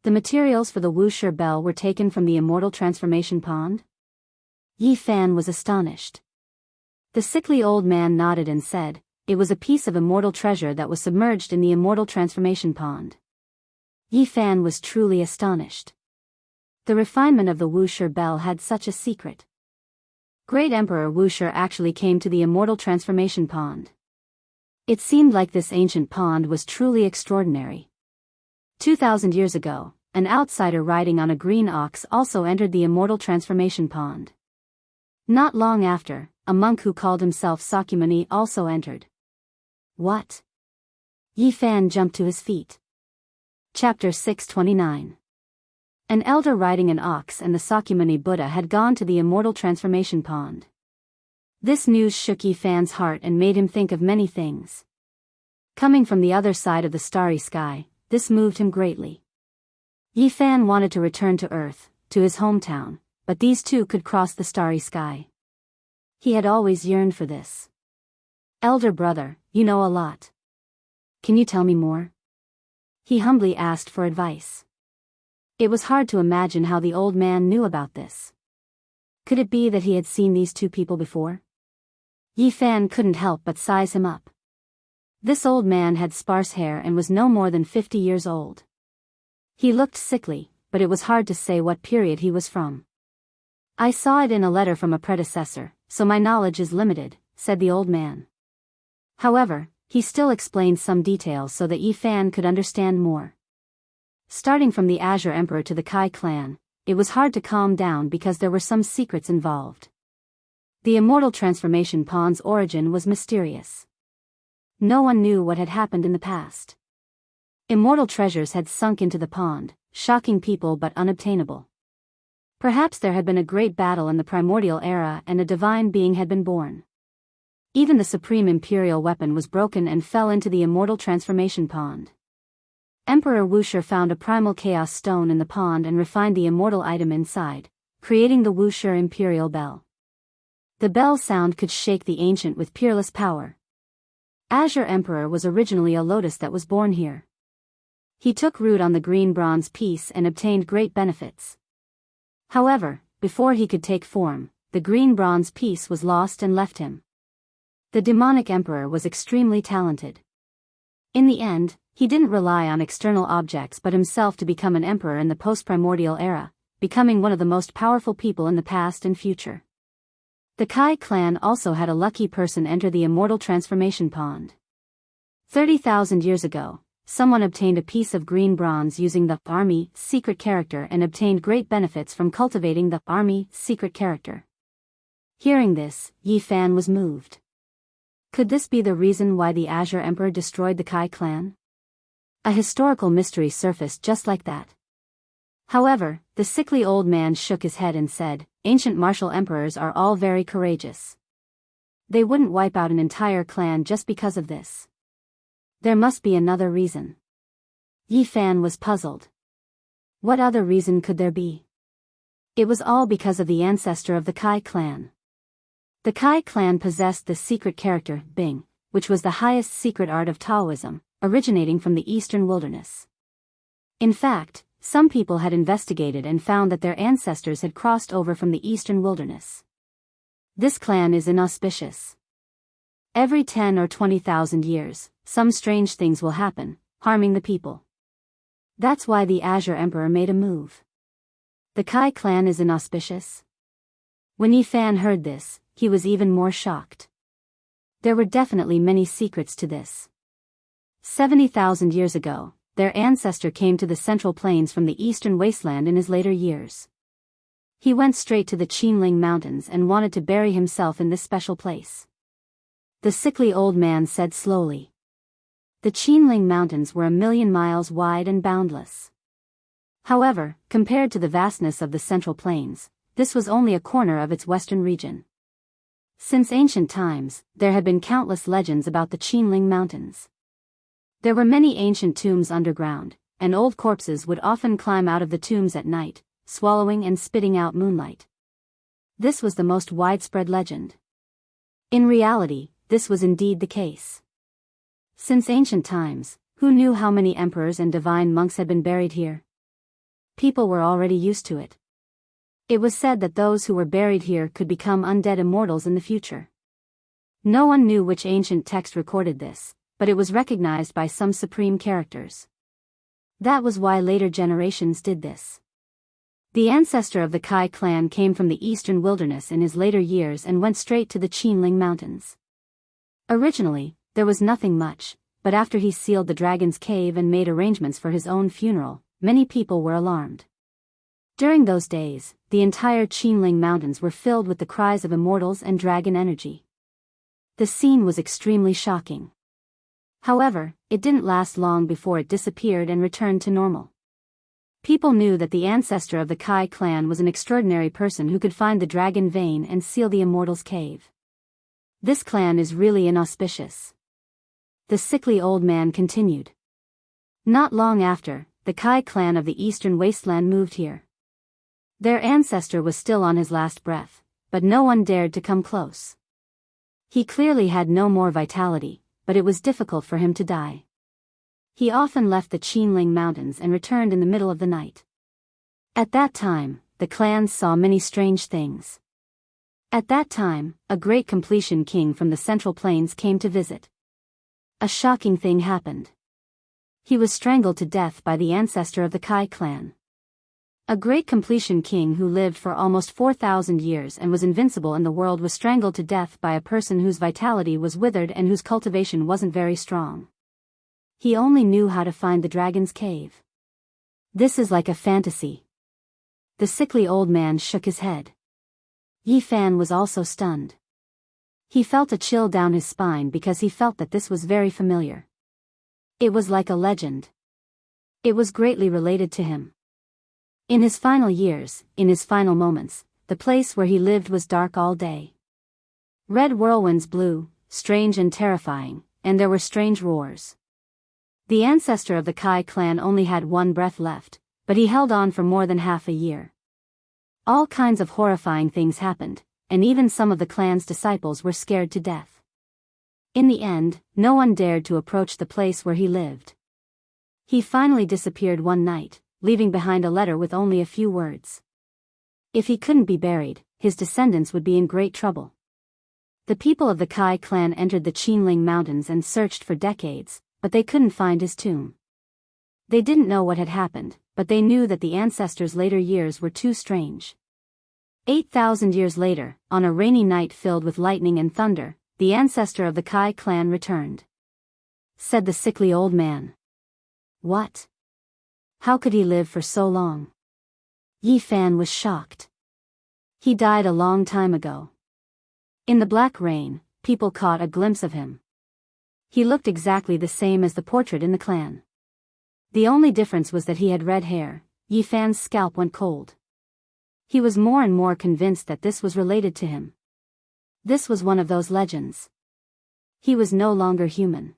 The materials for the Wu Shi bell were taken from the immortal transformation pond? Yi Fan was astonished. The sickly old man nodded and said, it was a piece of immortal treasure that was submerged in the immortal transformation pond. Yi Fan was truly astonished. The refinement of the Wu Shi bell had such a secret. Great Emperor Wu Shi actually came to the immortal transformation pond. It seemed like this ancient pond was truly extraordinary. 2,000 years ago, an outsider riding on a green ox also entered the immortal transformation pond. Not long after, a monk who called himself Sakyamuni also entered. What? Yi Fan jumped to his feet. Chapter 629. An elder riding an ox and the Sakyamuni Buddha had gone to the immortal transformation pond. This news shook Yi Fan's heart and made him think of many things. Coming from the other side of the starry sky, this moved him greatly. Yi Fan wanted to return to Earth, to his hometown, but these two could cross the starry sky. He had always yearned for this. Elder brother, you know a lot. Can you tell me more? He humbly asked for advice. It was hard to imagine how the old man knew about this. Could it be that he had seen these two people before? Yi Fan couldn't help but size him up. This old man had sparse hair and was no more than 50 years old. He looked sickly, but it was hard to say what period he was from. I saw it in a letter from a predecessor, so my knowledge is limited, said the old man. However, he still explained some details so that Yi Fan could understand more. Starting from the Azure Emperor to the Kai clan, it was hard to calm down because there were some secrets involved. The immortal transformation pond's origin was mysterious. No one knew what had happened in the past. Immortal treasures had sunk into the pond, shocking people but unobtainable. Perhaps there had been a great battle in the primordial era and a divine being had been born. Even the supreme imperial weapon was broken and fell into the immortal transformation pond. Emperor Wu Shi found a primal chaos stone in the pond and refined the immortal item inside, creating the Wu Shi imperial bell. The bell sound could shake the ancient with peerless power. Azure Emperor was originally a lotus that was born here. He took root on the green bronze piece and obtained great benefits. However, before he could take form, the green bronze piece was lost and left him. The demonic emperor was extremely talented. In the end, he didn't rely on external objects but himself to become an emperor in the post-primordial era, becoming one of the most powerful people in the past and future. The Kai clan also had a lucky person enter the immortal transformation pond. 30,000 years ago, someone obtained a piece of green bronze using the army secret character and obtained great benefits from cultivating the army secret character. Hearing this, Yi Fan was moved. Could this be the reason why the Azure Emperor destroyed the Kai clan? A historical mystery surfaced just like that. However, the sickly old man shook his head and said, ancient martial emperors are all very courageous. They wouldn't wipe out an entire clan just because of this. There must be another reason. Yi Fan was puzzled. What other reason could there be? It was all because of the ancestor of the Kai clan. The Kai clan possessed the secret character, Bing, which was the highest secret art of Taoism, originating from the eastern wilderness. In fact, some people had investigated and found that their ancestors had crossed over from the eastern wilderness. This clan is inauspicious. Every 10 or 20,000 years, some strange things will happen, harming the people. That's why the Azure Emperor made a move. The Kai clan is inauspicious? When Yi Fan heard this, he was even more shocked. There were definitely many secrets to this. 70,000 years ago, their ancestor came to the Central Plains from the eastern wasteland in his later years. He went straight to the Qinling Mountains and wanted to bury himself in this special place. The sickly old man said slowly. The Qinling Mountains were 1,000,000 miles wide and boundless. However, compared to the vastness of the Central Plains, this was only a corner of its western region. Since ancient times, there had been countless legends about the Qinling Mountains. There were many ancient tombs underground, and old corpses would often climb out of the tombs at night, swallowing and spitting out moonlight. This was the most widespread legend. In reality, this was indeed the case. Since ancient times, who knew how many emperors and divine monks had been buried here? People were already used to it. It was said that those who were buried here could become undead immortals in the future. No one knew which ancient text recorded this, but it was recognized by some supreme characters. That was why later generations did this. The ancestor of the Kai clan came from the eastern wilderness in his later years and went straight to the Qinling Mountains. Originally, there was nothing much, but after he sealed the dragon's cave and made arrangements for his own funeral, many people were alarmed. During those days, the entire Qinling Mountains were filled with the cries of immortals and dragon energy. The scene was extremely shocking. However, it didn't last long before it disappeared and returned to normal. People knew that the ancestor of the Kai clan was an extraordinary person who could find the dragon vein and seal the immortal's cave. This clan is really inauspicious. The sickly old man continued. Not long after, the Kai clan of the eastern wasteland moved here. Their ancestor was still on his last breath, but no one dared to come close. He clearly had no more vitality, but it was difficult for him to die. He often left the Qinling Mountains and returned in the middle of the night. At that time, the clans saw many strange things. At that time, a great completion king from the Central Plains came to visit. A shocking thing happened. He was strangled to death by the ancestor of the Kai clan. A great completion king who lived for almost 4,000 years and was invincible in the world was strangled to death by a person whose vitality was withered and whose cultivation wasn't very strong. He only knew how to find the dragon's cave. This is like a fantasy. The sickly old man shook his head. Yi Fan was also stunned. He felt a chill down his spine because he felt that this was very familiar. It was like a legend. It was greatly related to him. In his final years, in his final moments, the place where he lived was dark all day. Red whirlwinds blew, strange and terrifying, and there were strange roars. The ancestor of the Kai clan only had one breath left, but he held on for more than half a year. All kinds of horrifying things happened, and even some of the clan's disciples were scared to death. In the end, no one dared to approach the place where he lived. He finally disappeared one night, leaving behind a letter with only a few words. If he couldn't be buried, his descendants would be in great trouble. The people of the Kai clan entered the Qinling Mountains and searched for decades, but they couldn't find his tomb. They didn't know what had happened, but they knew that the ancestor's later years were too strange. 8,000 years later, on a rainy night filled with lightning and thunder, the ancestor of the Kai clan returned. Said the sickly old man. What? How could he live for so long? Yi Fan was shocked. He died a long time ago. In the black rain, people caught a glimpse of him. He looked exactly the same as the portrait in the clan. The only difference was that he had red hair. Yi Fan's scalp went cold. He was more and more convinced that this was related to him. This was one of those legends. He was no longer human.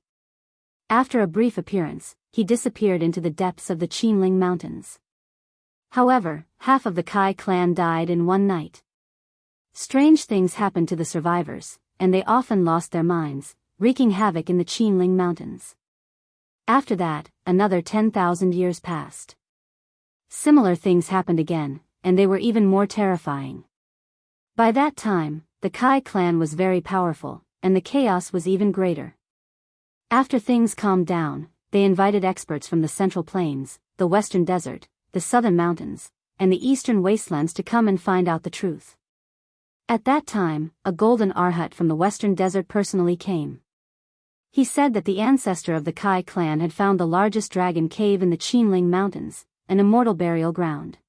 After a brief appearance, he disappeared into the depths of the Qinling Mountains. However, half of the Kai clan died in one night. Strange things happened to the survivors, and they often lost their minds, wreaking havoc in the Qinling Mountains. After that, another 10,000 years passed. Similar things happened again, and they were even more terrifying. By that time, the Kai clan was very powerful, and the chaos was even greater. After things calmed down, they invited experts from the Central Plains, the Western Desert, the Southern Mountains, and the Eastern Wastelands to come and find out the truth. At that time, a golden Arhat from the Western Desert personally came. He said that the ancestor of the Kai clan had found the largest dragon cave in the Qinling Mountains, an immortal burial ground.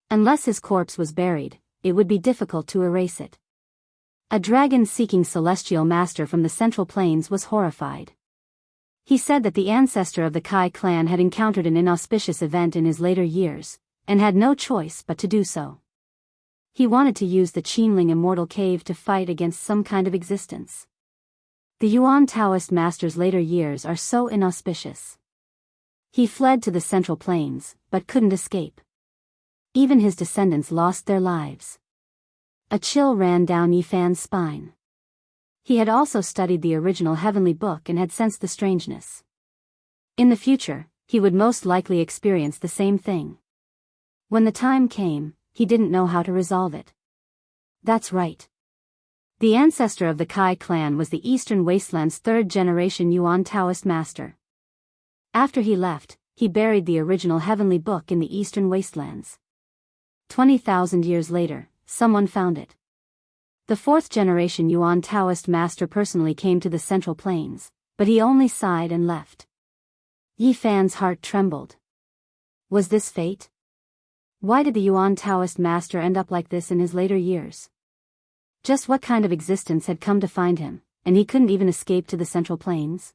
Unless his corpse was buried, it would be difficult to erase it. A dragon-seeking celestial master from the Central Plains was horrified. He said that the ancestor of the Kai clan had encountered an inauspicious event in his later years, and had no choice but to do so. He wanted to use the Qinling immortal cave to fight against some kind of existence. The Yuan Taoist master's later years are so inauspicious. He fled to the Central Plains, but couldn't escape. Even his descendants lost their lives. A chill ran down Yifan's spine. He had also studied the original heavenly book and had sensed the strangeness. In the future, he would most likely experience the same thing. When the time came, he didn't know how to resolve it. That's right. The ancestor of the Kai clan was the Eastern Wasteland's third-generation Yuan Taoist master. After he left, he buried the original heavenly book in the Eastern Wastelands. 20,000 years later, someone found it. The fourth-generation Yuan Taoist master personally came to the Central Plains, but he only sighed and left. Yifan's heart trembled. Was this fate? Why did the Yuan Taoist master end up like this in his later years? Just what kind of existence had come to find him, and he couldn't even escape to the Central Plains?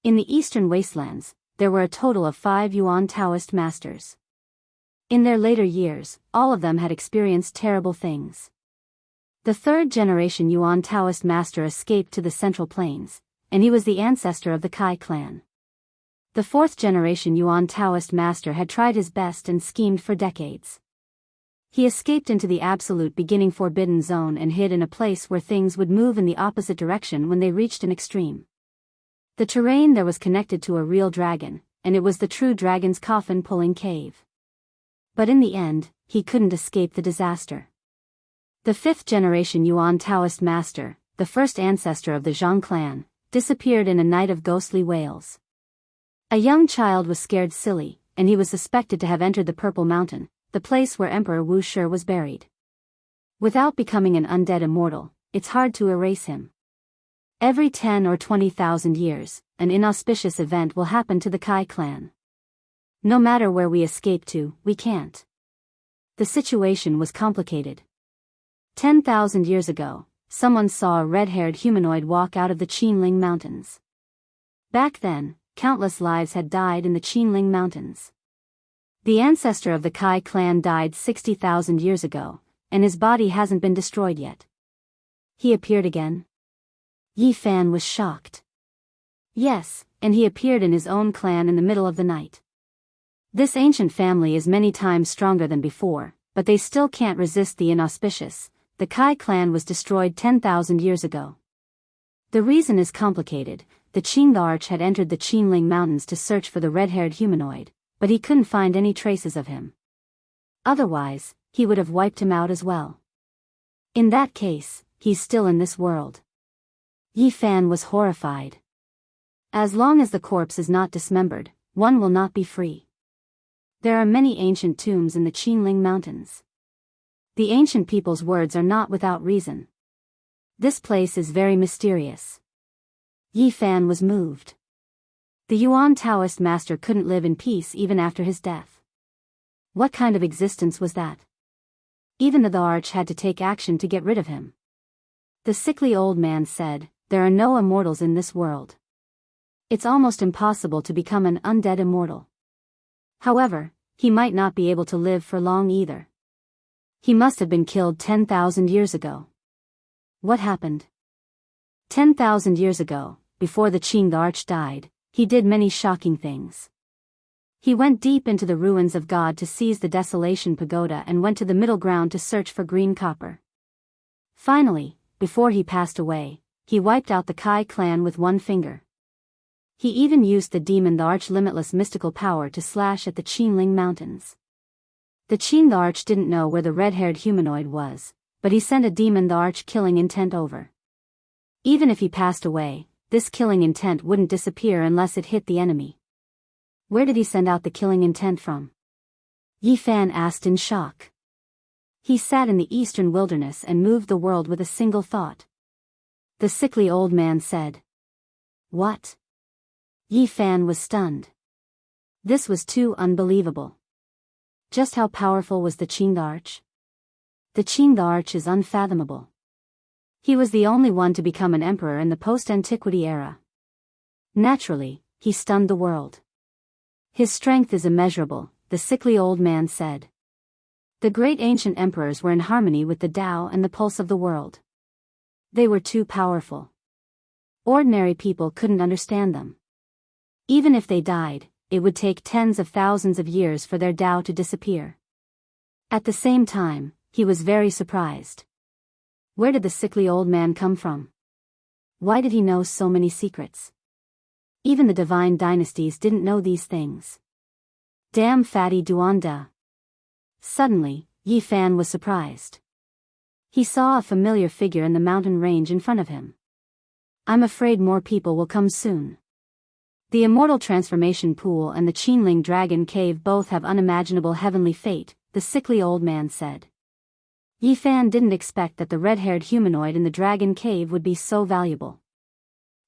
In the Eastern Wastelands, there were a total of 5 Yuan Taoist masters. In their later years, all of them had experienced terrible things. The third-generation Yuan Taoist master escaped to the Central Plains, and he was the ancestor of the Kai clan. The fourth-generation Yuan Taoist master had tried his best and schemed for decades. He escaped into the absolute beginning forbidden zone and hid in a place where things would move in the opposite direction when they reached an extreme. The terrain there was connected to a real dragon, and it was the true dragon's coffin-pulling cave. But in the end, he couldn't escape the disaster. The fifth-generation Yuan Taoist master, the first ancestor of the Zhang clan, disappeared in a night of ghostly wails. A young child was scared silly, and he was suspected to have entered the Purple Mountain, the place where Emperor Wu Shi was buried. Without becoming an undead immortal, it's hard to erase him. Every 10 or 20,000 years, an inauspicious event will happen to the Kai clan. No matter where we escape to, we can't. The situation was complicated. 10,000 years ago, someone saw a red-haired humanoid walk out of the Qinling Mountains. Back then, countless lives had died in the Qinling Mountains. The ancestor of the Kai clan died 60,000 years ago, and his body hasn't been destroyed yet. He appeared again? Yifan was shocked. Yes, and he appeared in his own clan in the middle of the night. This ancient family is many times stronger than before, but they still can't resist the inauspicious. The Kai clan was destroyed 10,000 years ago. The reason is complicated. The Qing Arch had entered the Qinling Mountains to search for the red-haired humanoid, but he couldn't find any traces of him. Otherwise, he would have wiped him out as well. In that case, he's still in this world. Yifan was horrified. As long as the corpse is not dismembered, one will not be free. There are many ancient tombs in the Qinling Mountains. The ancient people's words are not without reason. This place is very mysterious. Yifan was moved. The Yuan Taoist master couldn't live in peace even after his death. What kind of existence was that? Even the Arch had to take action to get rid of him. The sickly old man said, "There are no immortals in this world. It's almost impossible to become an undead immortal. However, he might not be able to live for long either. He must have been killed 10,000 years ago." What happened? 10,000 years ago, before the Qing Arch died, he did many shocking things. He went deep into the ruins of God to seize the Desolation Pagoda and went to the middle ground to search for green copper. Finally, before he passed away, he wiped out the Kai clan with one finger. He even used the demon Arch limitless mystical power to slash at the Qinling Mountains. The Qing Arch didn't know where the red-haired humanoid was, but he sent a demon Arch killing intent over. Even if he passed away, this killing intent wouldn't disappear unless it hit the enemy. Where did he send out the killing intent from? Yifan asked in shock. He sat in the eastern wilderness and moved the world with a single thought. The sickly old man said. What? Yifan was stunned. This was too unbelievable. Just how powerful was the Qing Arch? The Qing Arch is unfathomable. He was the only one to become an emperor in the post-antiquity era. Naturally, he stunned the world. His strength is immeasurable, the sickly old man said. The great ancient emperors were in harmony with the Tao and the pulse of the world. They were too powerful. Ordinary people couldn't understand them. Even if they died, it would take tens of thousands of years for their Tao to disappear. At the same time, he was very surprised. Where did the sickly old man come from? Why did he know so many secrets? Even the divine dynasties didn't know these things. Damn fatty Duanda. Suddenly, Yi Fan was surprised. He saw a familiar figure in the mountain range in front of him. I'm afraid more people will come soon. The immortal transformation pool and the Qinling dragon cave both have unimaginable heavenly fate, the sickly old man said. Yi Fan didn't expect that the red-haired humanoid in the dragon cave would be so valuable.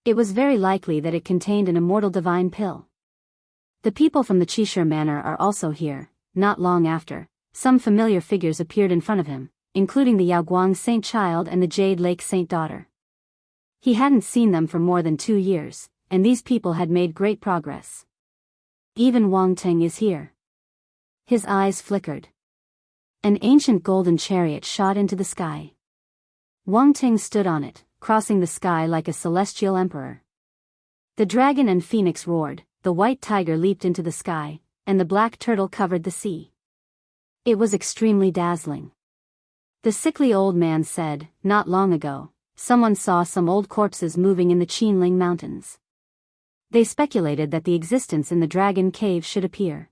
It was very likely that it contained an immortal divine pill. The people from the Qishir Manor are also here. Not long after, some familiar figures appeared in front of him, including the Yaoguang Saint Child and the Jade Lake Saint Daughter. He hadn't seen them for more than 2 years, and these people had made great progress. Even Wang Teng is here. His eyes flickered. An ancient golden chariot shot into the sky. Wang Teng stood on it, crossing the sky like a celestial emperor. The dragon and phoenix roared, the white tiger leaped into the sky, and the black turtle covered the sea. It was extremely dazzling. The sickly old man said, not long ago, someone saw some old corpses moving in the Qinling Mountains. They speculated that the existence in the dragon cave should appear.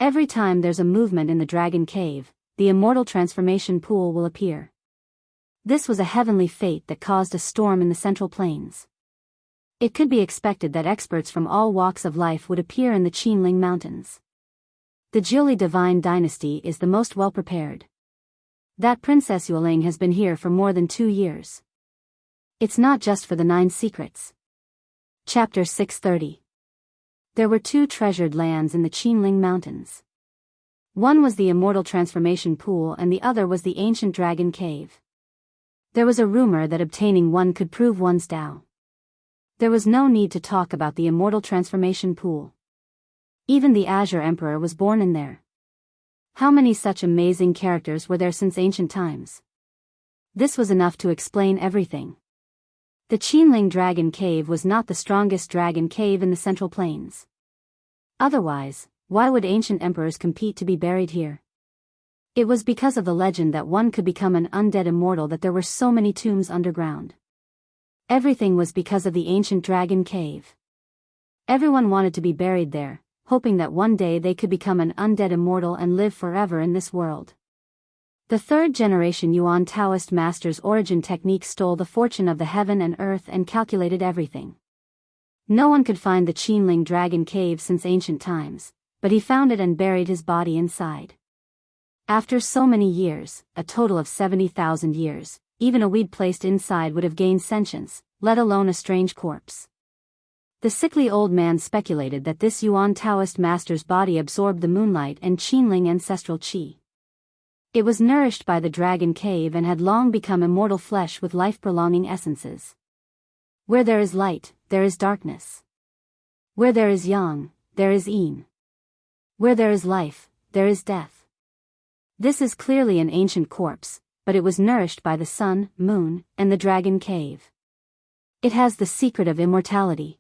Every time there's a movement in the dragon cave, the immortal transformation pool will appear. This was a heavenly fate that caused a storm in the Central Plains. It could be expected that experts from all walks of life would appear in the Qinling Mountains. The Jiuli divine dynasty is the most well-prepared. That Princess Yueling has been here for more than 2 years. It's not just for the 9 secrets. Chapter 630. There were 2 treasured lands in the Qinling Mountains. One was the immortal transformation pool and the other was the ancient dragon cave. There was a rumor that obtaining one could prove one's Tao. There was no need to talk about the immortal transformation pool. Even the Azure Emperor was born in there. How many such amazing characters were there since ancient times? This was enough to explain everything. The Qinling Dragon Cave was not the strongest dragon cave in the Central Plains. Otherwise, why would ancient emperors compete to be buried here? It was because of the legend that one could become an undead immortal that there were so many tombs underground. Everything was because of the ancient dragon cave. Everyone wanted to be buried there, hoping that one day they could become an undead immortal and live forever in this world. The 3rd generation Yuan Taoist master's origin technique stole the fortune of the heaven and earth and calculated everything. No one could find the Qinling Dragon Cave since ancient times, but he found it and buried his body inside. After so many years, a total of 70,000 years, even a weed placed inside would have gained sentience, let alone a strange corpse. The sickly old man speculated that this Yuan Taoist master's body absorbed the moonlight and Qinling ancestral qi. It was nourished by the dragon cave and had long become immortal flesh with life-prolonging essences. Where there is light, there is darkness. Where there is yang, there is yin. Where there is life, there is death. This is clearly an ancient corpse, but it was nourished by the sun, moon, and the dragon cave. It has the secret of immortality.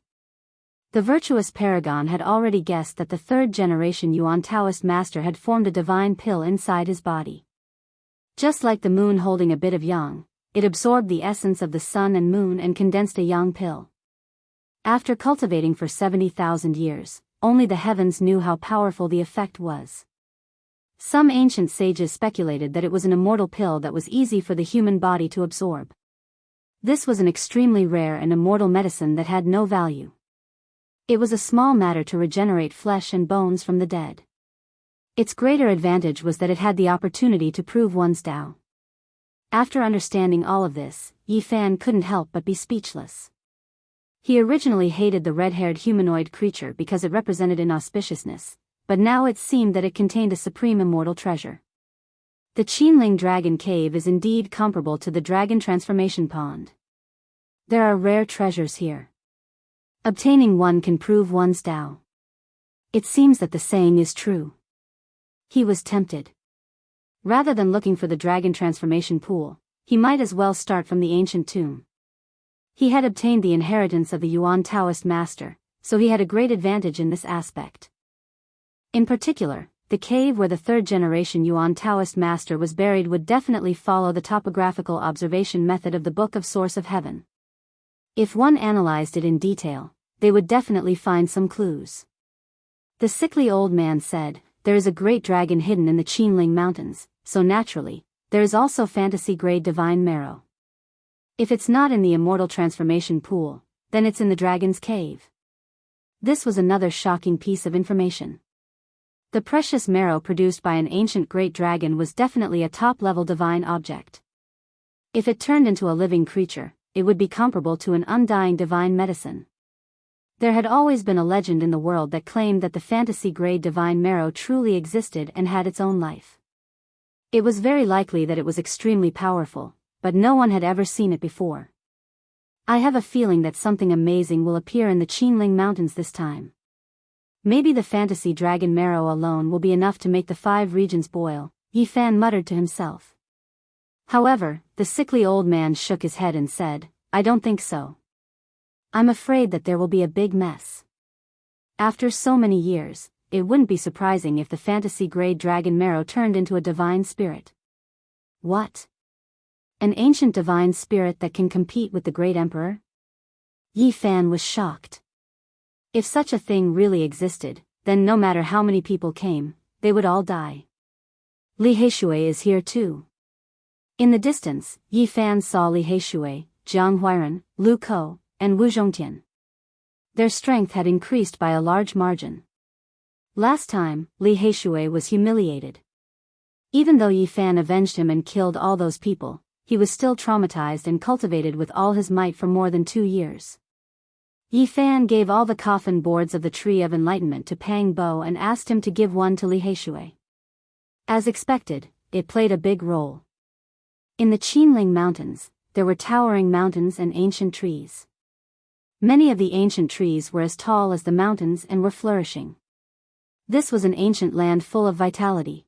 The virtuous paragon had already guessed that the 3rd generation Yuan Taoist master had formed a divine pill inside his body. Just like the moon holding a bit of yang, it absorbed the essence of the sun and moon and condensed a yang pill. After cultivating for 70,000 years, only the heavens knew how powerful the effect was. Some ancient sages speculated that it was an immortal pill that was easy for the human body to absorb. This was an extremely rare and immortal medicine that had no value. It was a small matter to regenerate flesh and bones from the dead. Its greater advantage was that it had the opportunity to prove one's Tao. After understanding all of this, Yi Fan couldn't help but be speechless. He originally hated the red-haired humanoid creature because it represented inauspiciousness, but now it seemed that it contained a supreme immortal treasure. The Qinling Dragon Cave is indeed comparable to the Dragon Transformation Pond. There are rare treasures here. Obtaining one can prove one's Tao. It seems that the saying is true. He was tempted. Rather than looking for the dragon transformation pool, he might as well start from the ancient tomb. He had obtained the inheritance of the Yuan Taoist master, so he had a great advantage in this aspect. In particular, the cave where the third-generation Yuan Taoist master was buried would definitely follow the topographical observation method of the Book of Source of Heaven. If one analyzed it in detail, they would definitely find some clues. The sickly old man said, "There is a great dragon hidden in the Qinling Mountains, so naturally, there is also fantasy-grade divine marrow. If it's not in the immortal transformation pool, then it's in the dragon's cave." This was another shocking piece of information. The precious marrow produced by an ancient great dragon was definitely a top-level divine object. If it turned into a living creature, it would be comparable to an undying divine medicine. There had always been a legend in the world that claimed that the fantasy-grade divine marrow truly existed and had its own life. It was very likely that it was extremely powerful, but no one had ever seen it before. I have a feeling that something amazing will appear in the Qinling Mountains this time. Maybe the fantasy dragon marrow alone will be enough to make the 5 regions boil, Yi Fan muttered to himself. However, the sickly old man shook his head and said, "I don't think so. I'm afraid that there will be a big mess. After so many years, it wouldn't be surprising if the fantasy-grade dragon marrow turned into a divine spirit." What? An ancient divine spirit that can compete with the great emperor? Yi Fan was shocked. If such a thing really existed, then no matter how many people came, they would all die. Li Heishui is here too. In the distance, Yi Fan saw Li Heishui, Jiang Huairan, Lu Ko, and Wu Zhongtian. Their strength had increased by a large margin. Last time, Li Heishui was humiliated. Even though Yi Fan avenged him and killed all those people, he was still traumatized and cultivated with all his might for more than 2 years. Yi Fan gave all the coffin boards of the Tree of Enlightenment to Pang Bo and asked him to give one to Li Heishui. As expected, it played a big role. In the Qinling Mountains, there were towering mountains and ancient trees. Many of the ancient trees were as tall as the mountains and were flourishing. This was an ancient land full of vitality.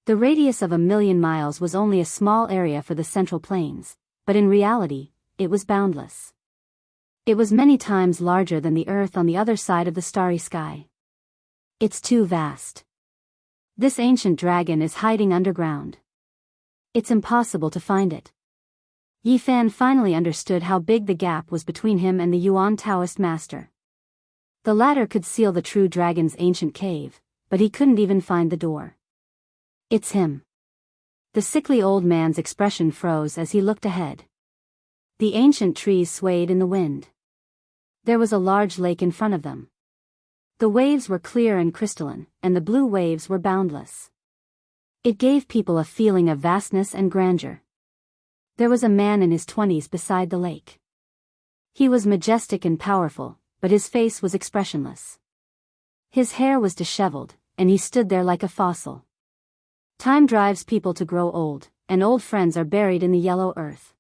The radius of 1,000,000 miles was only a small area for the Central Plains, but in reality, it was boundless. It was many times larger than the Earth on the other side of the starry sky. It's too vast. This ancient dragon is hiding underground. It's impossible to find it. Yi Fan finally understood how big the gap was between him and the Yuan Taoist master. The latter could seal the true dragon's ancient cave, but he couldn't even find the door. It's him. The sickly old man's expression froze as he looked ahead. The ancient trees swayed in the wind. There was a large lake in front of them. The waves were clear and crystalline, and the blue waves were boundless. It gave people a feeling of vastness and grandeur. There was a man in his 20s beside the lake. He was majestic and powerful, but his face was expressionless. His hair was disheveled, and he stood there like a fossil. Time drives people to grow old, and old friends are buried in the yellow earth.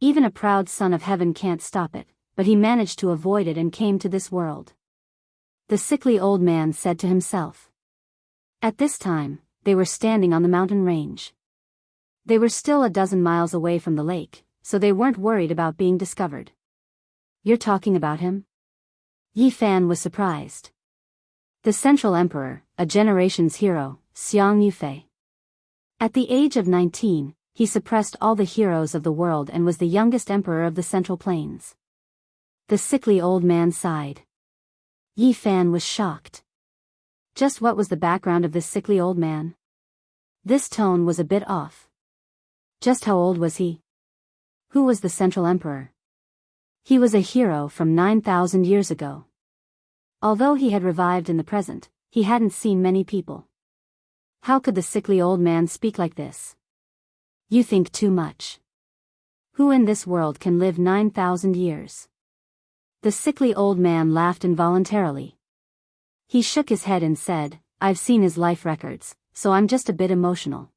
Even a proud son of heaven can't stop it, but he managed to avoid it and came to this world. The sickly old man said to himself. At this time, they were standing on the mountain range. They were still a dozen miles away from the lake, so they weren't worried about being discovered. "You're talking about him?" Yi Fan was surprised. The Central Emperor, a generation's hero, Xiang Yufei. At the age of 19, he suppressed all the heroes of the world and was the youngest emperor of the Central Plains. The sickly old man sighed. Yi Fan was shocked. Just what was the background of this sickly old man? This tone was a bit off. Just how old was he? Who was the Central Emperor? He was a hero from 9,000 years ago. Although he had revived in the present, he hadn't seen many people. How could the sickly old man speak like this? You think too much. Who in this world can live 9,000 years? The sickly old man laughed involuntarily. He shook his head and said, "I've seen his life records, so I'm just a bit emotional.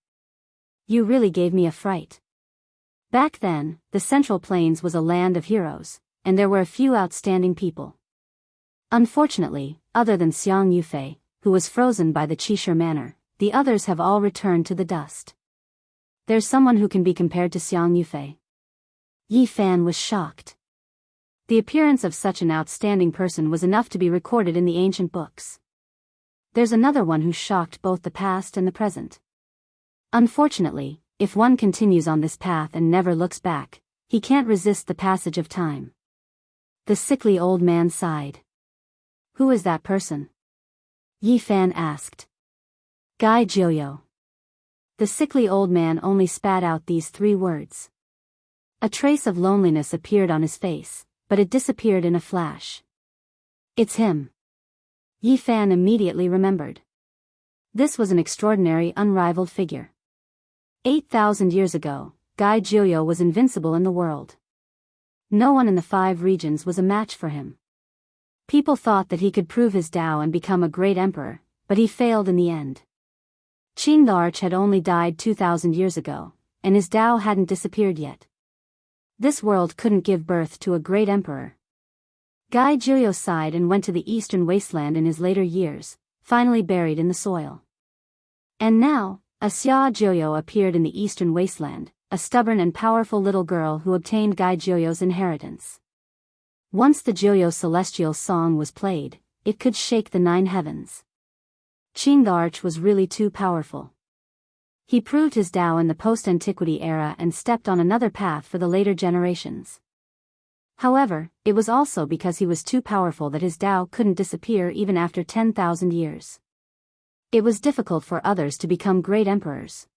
You really gave me a fright." Back then, the Central Plains was a land of heroes, and there were a few outstanding people. Unfortunately, other than Xiang Yufei, who was frozen by the Qishir Manor, the others have all returned to the dust. There's someone who can be compared to Xiang Yufei. Yi Fan was shocked. The appearance of such an outstanding person was enough to be recorded in the ancient books. There's another one who shocked both the past and the present. Unfortunately, if one continues on this path and never looks back, he can't resist the passage of time. The sickly old man sighed. Who is that person? Yi Fan asked. Gai Jiuyo. The sickly old man only spat out these 3 words. A trace of loneliness appeared on his face, but it disappeared in a flash. It's him. Yi Fan immediately remembered. This was an extraordinary, unrivaled figure. 8,000 years ago, Gai Jiuyo was invincible in the world. No one in the 5 regions was a match for him. People thought that he could prove his Tao and become a great emperor, but he failed in the end. Qing the Arch had only died 2,000 years ago, and his Tao hadn't disappeared yet. This world couldn't give birth to a great emperor. Gai Jiuyo sighed and went to the eastern wasteland in his later years, finally buried in the soil. And now, a Xia Jiuyo appeared in the eastern wasteland, a stubborn and powerful little girl who obtained Gai Jiuyo's inheritance. Once the Jiuyo celestial song was played, it could shake the 9 heavens. Qing the Arch was really too powerful. He proved his Tao in the post-antiquity era and stepped on another path for the later generations. However, it was also because he was too powerful that his Tao couldn't disappear even after 10,000 years. It was difficult for others to become great emperors.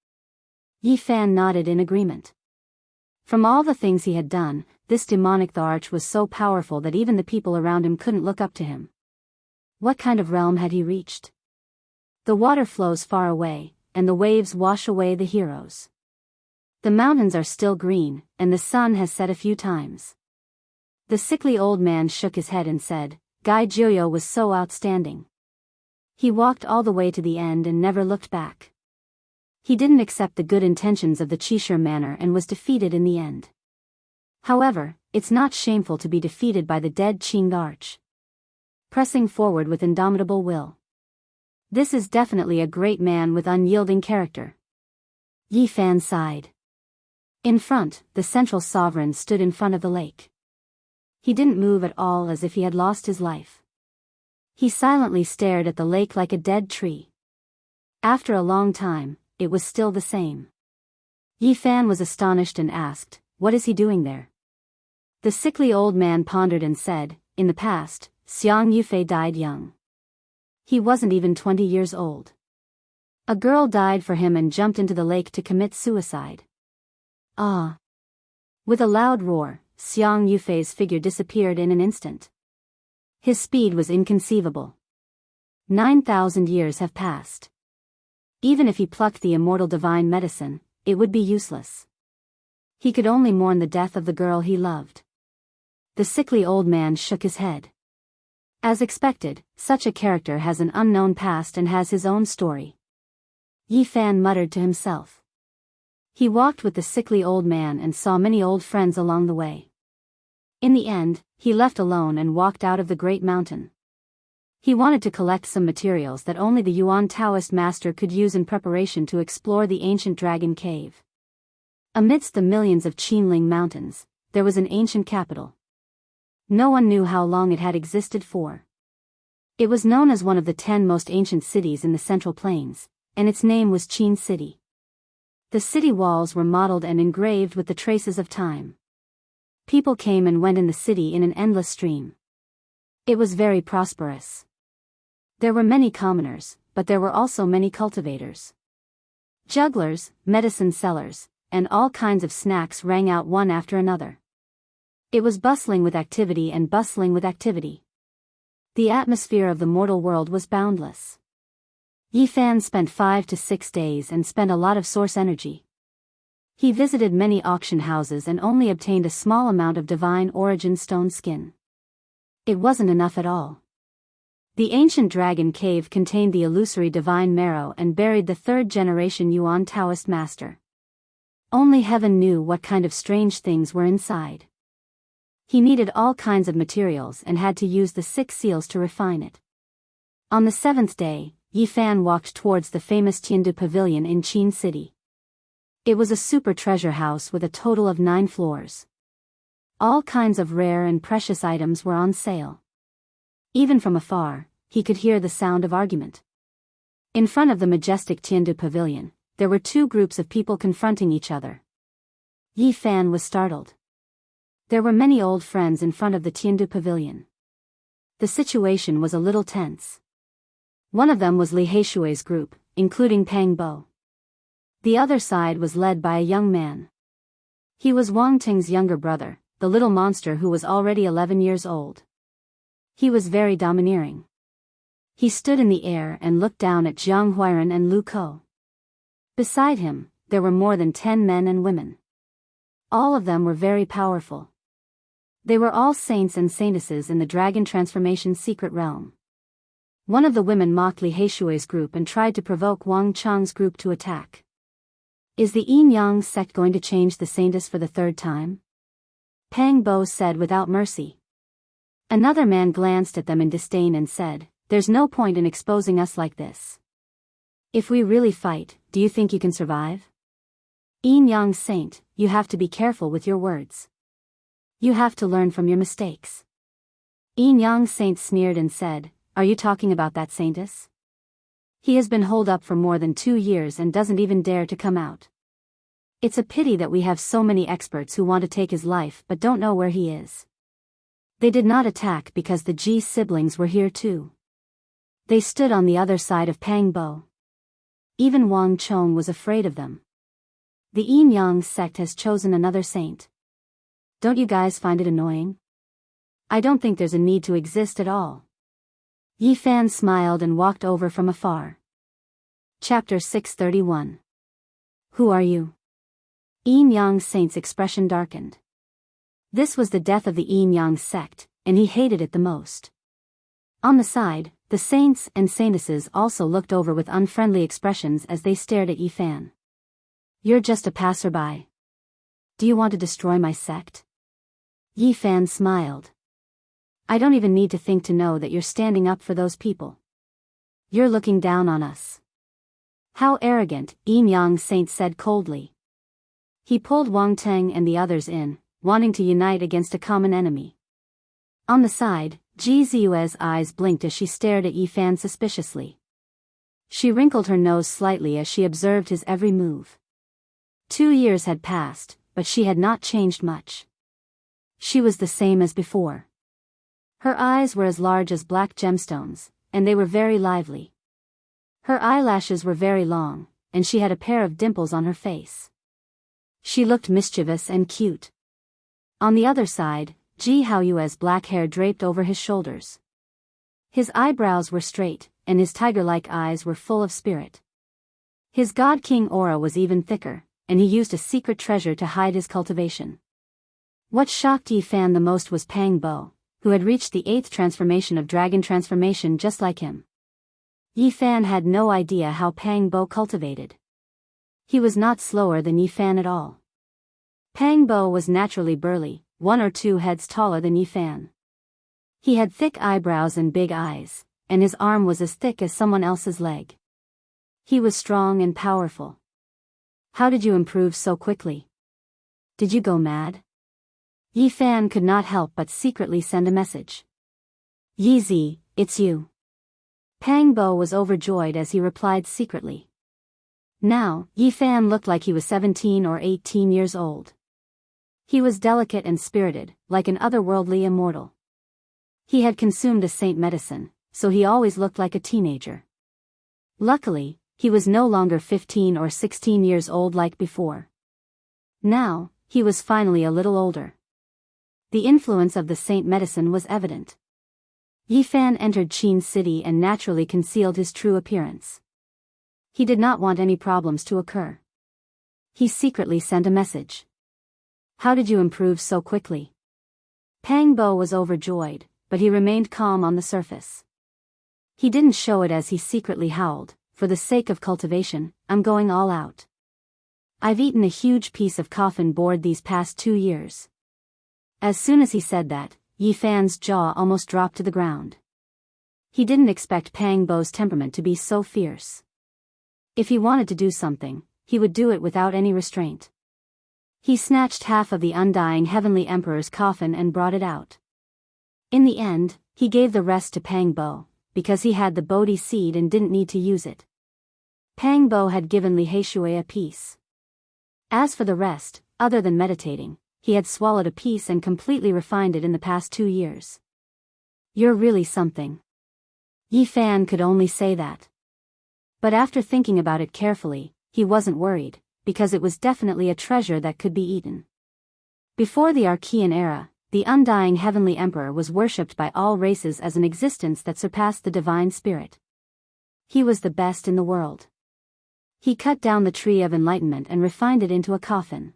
Yi Fan nodded in agreement. From all the things he had done, this demonic the Arch was so powerful that even the people around him couldn't look up to him. What kind of realm had he reached? The water flows far away, and the waves wash away the heroes. The mountains are still green, and the sun has set a few times. The sickly old man shook his head and said, Gai Jiuyo was so outstanding. He walked all the way to the end and never looked back. He didn't accept the good intentions of the Qishir manor and was defeated in the end. However, it's not shameful to be defeated by the dead Qing the Arch. Pressing forward with indomitable will. This is definitely a great man with unyielding character. Yi Fan sighed. In front, the central sovereign stood in front of the lake. He didn't move at all, as if he had lost his life. He silently stared at the lake like a dead tree. After a long time, it was still the same. Yi Fan was astonished and asked, "What is he doing there?" The sickly old man pondered and said, "In the past, Xiang Yufei died young. He wasn't even 20 years old. A girl died for him and jumped into the lake to commit suicide." Ah! With a loud roar, Xiang Yufei's figure disappeared in an instant. His speed was inconceivable. 9,000 years have passed. Even if he plucked the immortal divine medicine, it would be useless. He could only mourn the death of the girl he loved. The sickly old man shook his head. As expected, such a character has an unknown past and has his own story. Yi Fan muttered to himself. He walked with the sickly old man and saw many old friends along the way. In the end, he left alone and walked out of the great mountain. He wanted to collect some materials that only the Yuan Taoist master could use in preparation to explore the ancient dragon cave. Amidst the millions of Qinling mountains, there was an ancient capital. No one knew how long it had existed for. It was known as one of the 10 most ancient cities in the Central Plains, and its name was Qin City. The city walls were modeled and engraved with the traces of time. People came and went in the city in an endless stream. It was very prosperous. There were many commoners, but there were also many cultivators. Jugglers, medicine sellers, and all kinds of snacks rang out one after another. It was bustling with activity and bustling with activity. The atmosphere of the mortal world was boundless. Yi Fan spent 5 to 6 days and spent a lot of source energy. He visited many auction houses and only obtained a small amount of divine origin stone skin. It wasn't enough at all. The ancient dragon cave contained the illusory divine marrow and buried the 3rd generation Yuan Taoist master. Only heaven knew what kind of strange things were inside. He needed all kinds of materials and had to use the 6 seals to refine it. On the 7th day, Yi Fan walked towards the famous Tiandu Pavilion in Qin City. It was a super treasure house with a total of 9 floors. All kinds of rare and precious items were on sale. Even from afar, he could hear the sound of argument. In front of the majestic Tiandu pavilion, there were two groups of people confronting each other. Yi Fan was startled. There were many old friends in front of the Tiandu pavilion. The situation was a little tense. One of them was Li Heishui's group, including Pang Bo. The other side was led by a young man. He was Wang Ting's younger brother, the little monster who was already 11 years old. He was very domineering. He stood in the air and looked down at Jiang Huairan and Lu Ko. Beside him, there were more than 10 men and women. All of them were very powerful. They were all saints and saintesses in the dragon transformation secret realm. One of the women mocked Li Heishui's group and tried to provoke Wang Chang's group to attack. Is the Yin Yang sect going to change the saintess for the third time? Pang Bo said without mercy. Another man glanced at them in disdain and said, "There's no point in exposing us like this. If we really fight, do you think you can survive? Yin Yang saint, you have to be careful with your words. You have to learn from your mistakes." Yin Yang saint sneered and said, "Are you talking about that saintess? He has been holed up for more than 2 years and doesn't even dare to come out. It's a pity that we have so many experts who want to take his life but don't know where he is." They did not attack because the Ji siblings were here too. They stood on the other side of Pang Bo. Even Wang Chong was afraid of them. The Yin Yang sect has chosen another saint. Don't you guys find it annoying? I don't think there's a need to exist at all. Yi Fan smiled and walked over from afar. Chapter 631. Who are you? Yin Yang saint's expression darkened. This was the death of the Yin Yang sect, and he hated it the most. On the side, the saints and saintesses also looked over with unfriendly expressions as they stared at Yi Fan. You're just a passerby. Do you want to destroy my sect? Yi Fan smiled. I don't even need to think to know that you're standing up for those people. You're looking down on us. How arrogant, Yin Yang saint said coldly. He pulled Wang Teng and the others in, wanting to unite against a common enemy. On the side, Ji Ziyue's eyes blinked as she stared at Yi Fan suspiciously. She wrinkled her nose slightly as she observed his every move. 2 years had passed, but she had not changed much. She was the same as before. Her eyes were as large as black gemstones, and they were very lively. Her eyelashes were very long, and she had a pair of dimples on her face. She looked mischievous and cute. On the other side, Ji Haoyue's black hair draped over his shoulders. His eyebrows were straight, and his tiger-like eyes were full of spirit. His God King aura was even thicker, and he used a secret treasure to hide his cultivation. What shocked Yi Fan the most was Pang Bo, who had reached the 8th transformation of dragon transformation just like him. Yi Fan had no idea how Pang Bo cultivated. He was not slower than Yi Fan at all. Pang Bo was naturally burly, 1 or 2 heads taller than Yi Fan. He had thick eyebrows and big eyes, and his arm was as thick as someone else's leg. He was strong and powerful. How did you improve so quickly? Did you go mad? Yi Fan could not help but secretly send a message. Yi Zi, it's you. Pang Bo was overjoyed as he replied secretly. Now, Yi Fan looked like he was 17 or 18 years old. He was delicate and spirited, like an otherworldly immortal. He had consumed a saint medicine, so he always looked like a teenager. Luckily, he was no longer 15 or 16 years old like before. Now, he was finally a little older. The influence of the saint medicine was evident. Yi Fan entered Qin City and naturally concealed his true appearance. He did not want any problems to occur. He secretly sent a message. How did you improve so quickly? Pang Bo was overjoyed, but he remained calm on the surface. He didn't show it as he secretly howled, for the sake of cultivation, I'm going all out. I've eaten a huge piece of coffin board these past 2 years. As soon as he said that, Yi Fan's jaw almost dropped to the ground. He didn't expect Pang Bo's temperament to be so fierce. If he wanted to do something, he would do it without any restraint. He snatched half of the undying heavenly emperor's coffin and brought it out. In the end, he gave the rest to Pang Bo, because he had the Bodhi seed and didn't need to use it. Pang Bo had given Li Haishui a piece. As for the rest, other than meditating, he had swallowed a piece and completely refined it in the past 2 years. You're really something. Yi Fan could only say that. But after thinking about it carefully, he wasn't worried, because it was definitely a treasure that could be eaten. Before the Archean era, the undying heavenly emperor was worshipped by all races as an existence that surpassed the divine spirit. He was the best in the world. He cut down the tree of enlightenment and refined it into a coffin.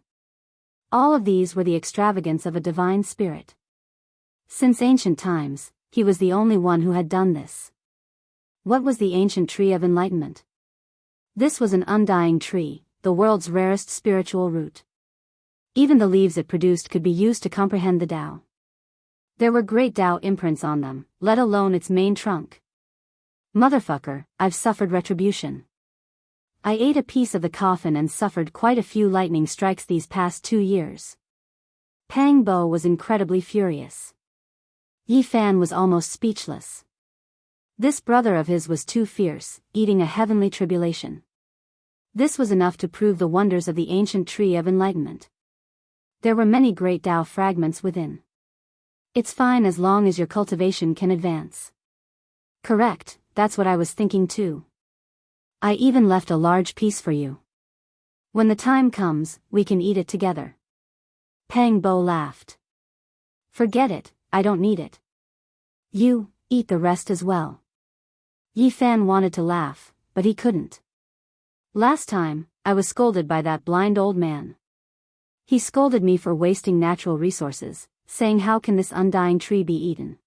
All of these were the extravagance of a divine spirit. Since ancient times, he was the only one who had done this. What was the ancient tree of enlightenment? This was an undying tree, the world's rarest spiritual root. Even the leaves it produced could be used to comprehend the Tao. There were great Tao imprints on them, let alone its main trunk. Motherfucker, I've suffered retribution. I ate a piece of the coffin and suffered quite a few lightning strikes these past 2 years. Pang Bo was incredibly furious. Yi Fan was almost speechless. This brother of his was too fierce, eating a heavenly tribulation. This was enough to prove the wonders of the ancient tree of enlightenment. There were many great Tao fragments within. It's fine as long as your cultivation can advance. Correct, that's what I was thinking too. I even left a large piece for you. When the time comes, we can eat it together. Pang Bo laughed. Forget it, I don't need it. You, eat the rest as well. Yi Fan wanted to laugh, but he couldn't. Last time, I was scolded by that blind old man. He scolded me for wasting natural resources, saying how can this undying tree be eaten?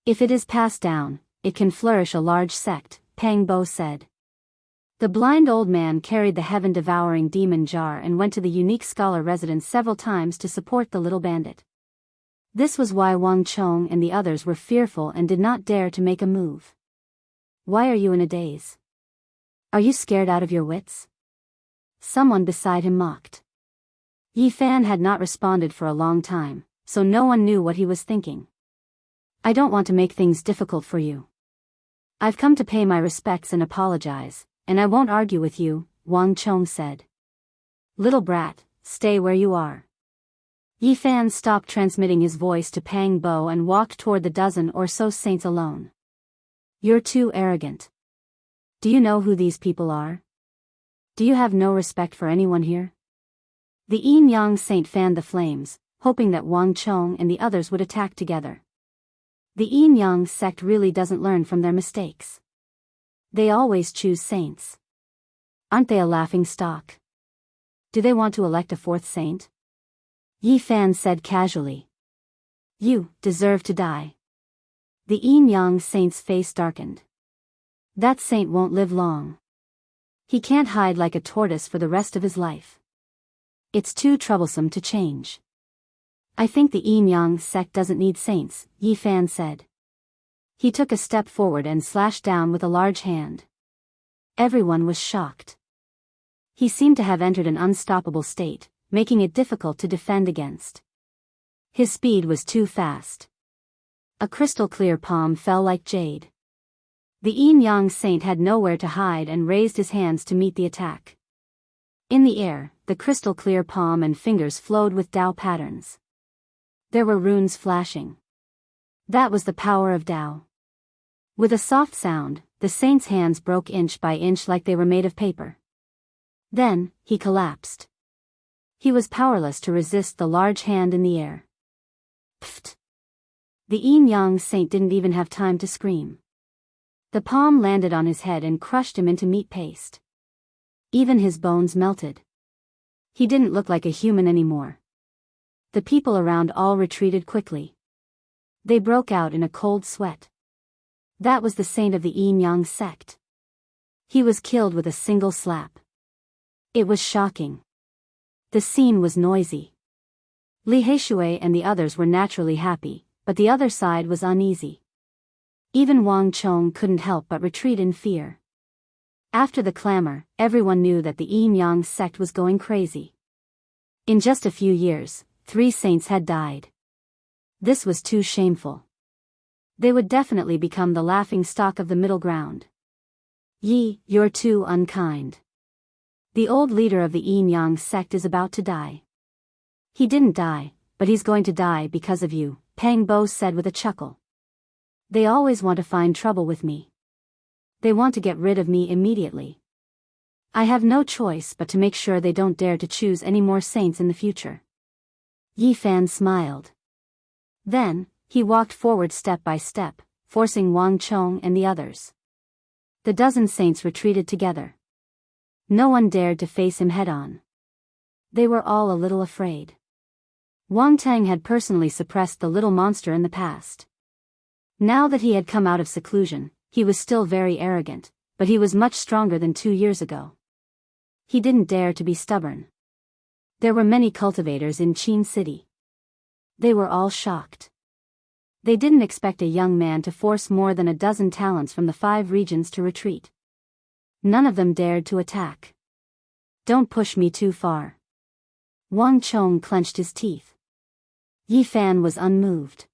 If it is passed down, it can flourish a large sect, Pang Bo said. The blind old man carried the heaven-devouring demon jar and went to the unique scholar residence several times to support the little bandit. This was why Wang Chong and the others were fearful and did not dare to make a move. Why are you in a daze? Are you scared out of your wits? Someone beside him mocked. Yi Fan had not responded for a long time, so no one knew what he was thinking. I don't want to make things difficult for you. I've come to pay my respects and apologize, and I won't argue with you, Wang Chong said. Little brat, stay where you are. Yi Fan stopped transmitting his voice to Pang Bo and walked toward the dozen or so saints alone. You're too arrogant. Do you know who these people are? Do you have no respect for anyone here? The Yin Yang saint fanned the flames, hoping that Wang Chong and the others would attack together. The Yin Yang sect really doesn't learn from their mistakes. They always choose saints. Aren't they a laughing stock? Do they want to elect a 4th saint? Yi Fan said casually. You deserve to die. The Yin Yang saint's face darkened. That saint won't live long. He can't hide like a tortoise for the rest of his life. It's too troublesome to change. I think the Yin Yang sect doesn't need saints, Yi Fan said. He took a step forward and slashed down with a large hand. Everyone was shocked. He seemed to have entered an unstoppable state, making it difficult to defend against. His speed was too fast. A crystal-clear palm fell like jade. The Yin Yang saint had nowhere to hide and raised his hands to meet the attack. In the air, the crystal-clear palm and fingers flowed with Tao patterns. There were runes flashing. That was the power of Tao. With a soft sound, the saint's hands broke inch by inch like they were made of paper. Then, he collapsed. He was powerless to resist the large hand in the air. Pfft! The Yin Yang saint didn't even have time to scream. The palm landed on his head and crushed him into meat paste. Even his bones melted. He didn't look like a human anymore. The people around all retreated quickly. They broke out in a cold sweat. That was the saint of the Yin Yang sect. He was killed with a single slap. It was shocking. The scene was noisy. Li Haishui and the others were naturally happy, but the other side was uneasy. Even Wang Chong couldn't help but retreat in fear. After the clamor, everyone knew that the Yin Yang sect was going crazy. In just a few years, 3 saints had died. This was too shameful. They would definitely become the laughing stock of the middle ground. Yi, you're too unkind. The old leader of the Yin Yang sect is about to die. He didn't die, but he's going to die because of you, Pang Bo said with a chuckle. They always want to find trouble with me. They want to get rid of me immediately. I have no choice but to make sure they don't dare to choose any more saints in the future. Yi Fan smiled. Then, he walked forward step by step, forcing Wang Chong and the others. The dozen saints retreated together. No one dared to face him head-on. They were all a little afraid. Wang Tang had personally suppressed the little monster in the past. Now that he had come out of seclusion, he was still very arrogant, but he was much stronger than 2 years ago. He didn't dare to be stubborn. There were many cultivators in Qin City. They were all shocked. They didn't expect a young man to force more than a dozen talents from the 5 regions to retreat. None of them dared to attack. Don't push me too far. Wang Chong clenched his teeth. Yi Fan was unmoved.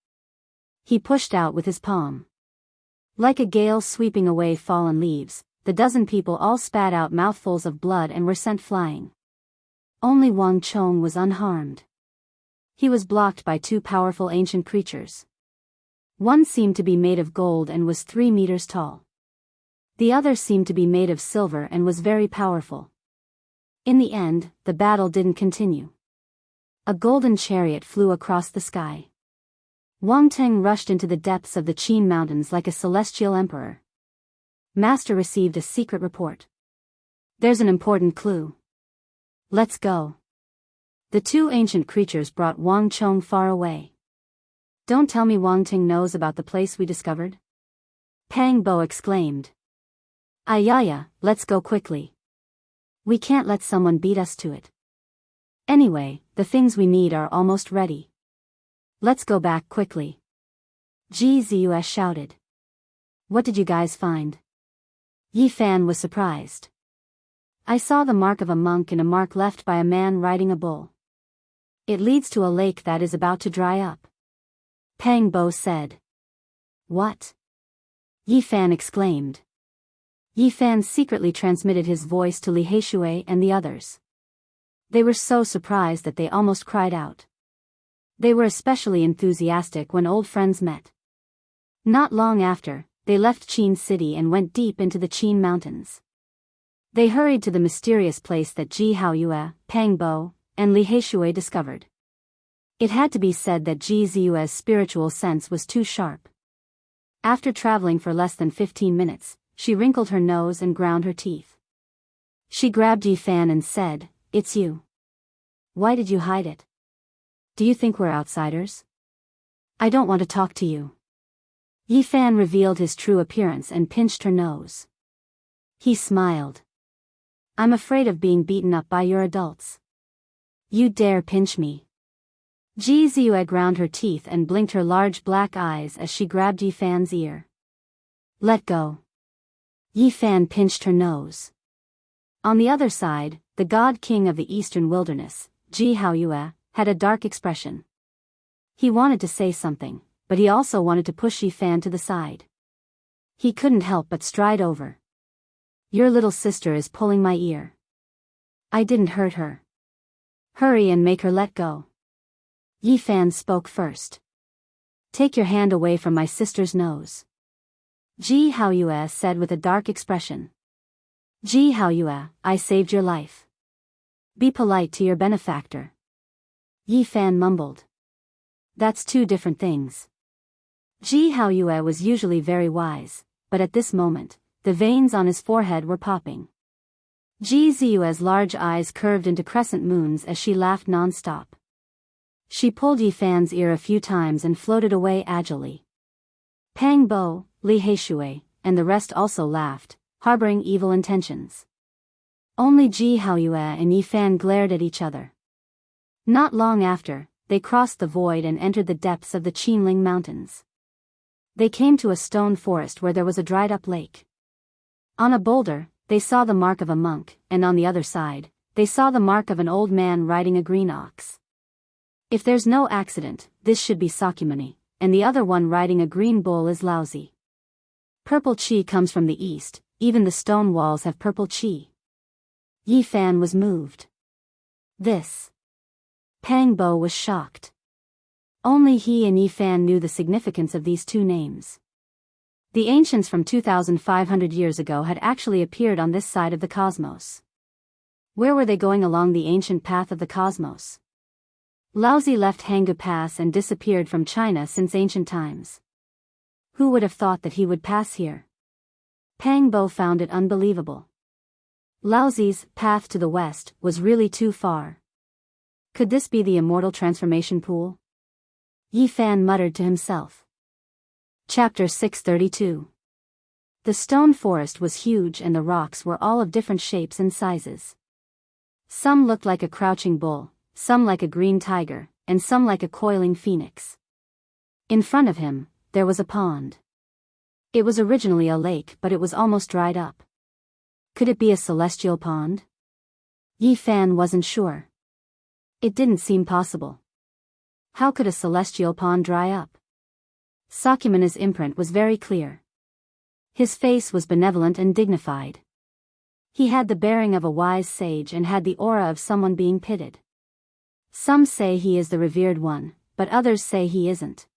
He pushed out with his palm. Like a gale sweeping away fallen leaves, the dozen people all spat out mouthfuls of blood and were sent flying. Only Wang Chong was unharmed. He was blocked by 2 powerful ancient creatures. One seemed to be made of gold and was 3 meters tall. The other seemed to be made of silver and was very powerful. In the end, the battle didn't continue. A golden chariot flew across the sky. Wang Teng rushed into the depths of the Qin Mountains like a celestial emperor. Master received a secret report. There's an important clue. Let's go. The 2 ancient creatures brought Wang Chong far away. Don't tell me Wang Ting knows about the place we discovered? Pang Bo exclaimed. Ayaya, let's go quickly. We can't let someone beat us to it. Anyway, the things we need are almost ready. Let's go back quickly. Ji Zius shouted. What did you guys find? Yi Fan was surprised. I saw the mark of a monk and a mark left by a man riding a bull. It leads to a lake that is about to dry up. Pang Bo said. What? Yi Fan exclaimed. Yi Fan secretly transmitted his voice to Li Heishui and the others. They were so surprised that they almost cried out. They were especially enthusiastic when old friends met. Not long after, they left Qin City and went deep into the Qin Mountains. They hurried to the mysterious place that Ji Haoyue, Pang Bo, and Li Heishui discovered. It had to be said that Ji Ziyue's spiritual sense was too sharp. After traveling for less than 15 minutes, she wrinkled her nose and ground her teeth. She grabbed Yi Fan and said, It's you. Why did you hide it? Do you think we're outsiders? I don't want to talk to you. Yi Fan revealed his true appearance and pinched her nose. He smiled. I'm afraid of being beaten up by your adults. You dare pinch me. Ji Ziyue ground her teeth and blinked her large black eyes as she grabbed Yi Fan's ear. Let go. Yi Fan pinched her nose. On the other side, the god king of the eastern wilderness, Ji Haoyue, had a dark expression. He wanted to say something, but he also wanted to push Yi Fan to the side. He couldn't help but stride over. Your little sister is pulling my ear. I didn't hurt her. Hurry and make her let go. Yi Fan spoke first. Take your hand away from my sister's nose. Ji Haoyue said with a dark expression. Ji Haoyue, I saved your life. Be polite to your benefactor. Yi Fan mumbled. That's 2 different things. Ji Haoyue was usually very wise, but at this moment, the veins on his forehead were popping. Ji Ziyue's large eyes curved into crescent moons as she laughed non-stop. She pulled Yi Fan's ear a few times and floated away agilely. Pang Bo, Li Heishui, and the rest also laughed, harboring evil intentions. Only Ji Haoyue and Yi Fan glared at each other. Not long after, they crossed the void and entered the depths of the Qinling Mountains. They came to a stone forest where there was a dried-up lake. On a boulder, they saw the mark of a monk, and on the other side, they saw the mark of an old man riding a green ox. If there's no accident, this should be Sakyamuni, and the other one riding a green bull is lousy. Purple chi comes from the east, even the stone walls have purple chi. Yi Fan was moved. This. Pang Bo was shocked. Only he and Yi Fan knew the significance of these two names. The ancients from 2,500 years ago had actually appeared on this side of the cosmos. Where were they going along the ancient path of the cosmos? Laozi left Hanggu Pass and disappeared from China since ancient times. Who would have thought that he would pass here? Pang Bo found it unbelievable. Laozi's path to the west was really too far. Could this be the immortal transformation pool? Yi Fan muttered to himself. Chapter 632. The stone forest was huge and the rocks were all of different shapes and sizes. Some looked like a crouching bull, some like a green tiger, and some like a coiling phoenix. In front of him, there was a pond. It was originally a lake, but it was almost dried up. Could it be a celestial pond? Yi Fan wasn't sure. It didn't seem possible. How could a celestial pond dry up? Sakyamuni's imprint was very clear. His face was benevolent and dignified. He had the bearing of a wise sage and had the aura of someone being pitied. Some say he is the revered one, but others say he isn't.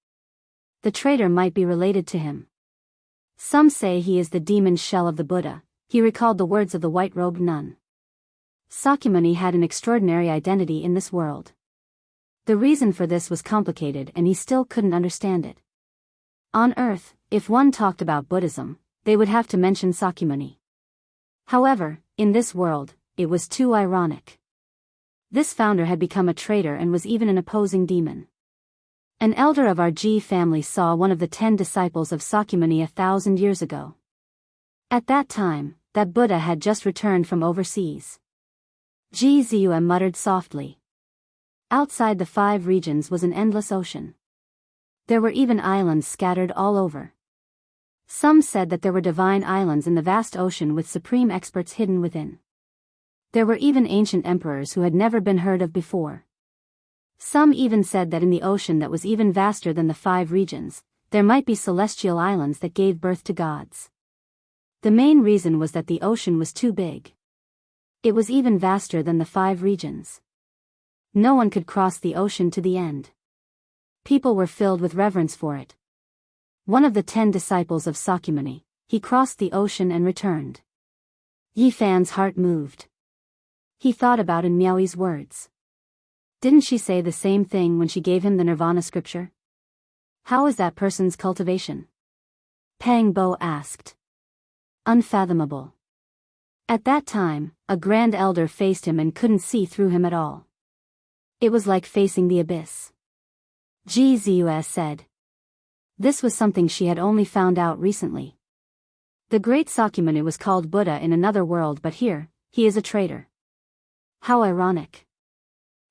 The traitor might be related to him. Some say he is the demon shell of the Buddha. He recalled the words of the white-robed nun. Sakyamuni had an extraordinary identity in this world. The reason for this was complicated and he still couldn't understand it. On Earth, if one talked about Buddhism, they would have to mention Sakyamuni. However, in this world, it was too ironic. This founder had become a traitor and was even an opposing demon. An elder of our Ji family saw one of the 10 disciples of Sakyamuni 1,000 years ago. At that time, that Buddha had just returned from overseas. Ji Ziyue muttered softly. Outside the 5 regions was an endless ocean. There were even islands scattered all over. Some said that there were divine islands in the vast ocean with supreme experts hidden within. There were even ancient emperors who had never been heard of before. Some even said that in the ocean that was even vaster than the 5 regions, there might be celestial islands that gave birth to gods. The main reason was that the ocean was too big. It was even vaster than the 5 regions. No one could cross the ocean to the end. People were filled with reverence for it. One of the 10 disciples of Sakyamuni, he crossed the ocean and returned. Yi Fan's heart moved. He thought about in Miaoyi's words. Didn't she say the same thing when she gave him the Nirvana scripture? How is that person's cultivation? Pang Bo asked. Unfathomable. At that time, a grand elder faced him and couldn't see through him at all. It was like facing the abyss. Ji Ziyue said. This was something she had only found out recently. The great Sakyamuni was called Buddha in another world, but here, he is a traitor. How ironic.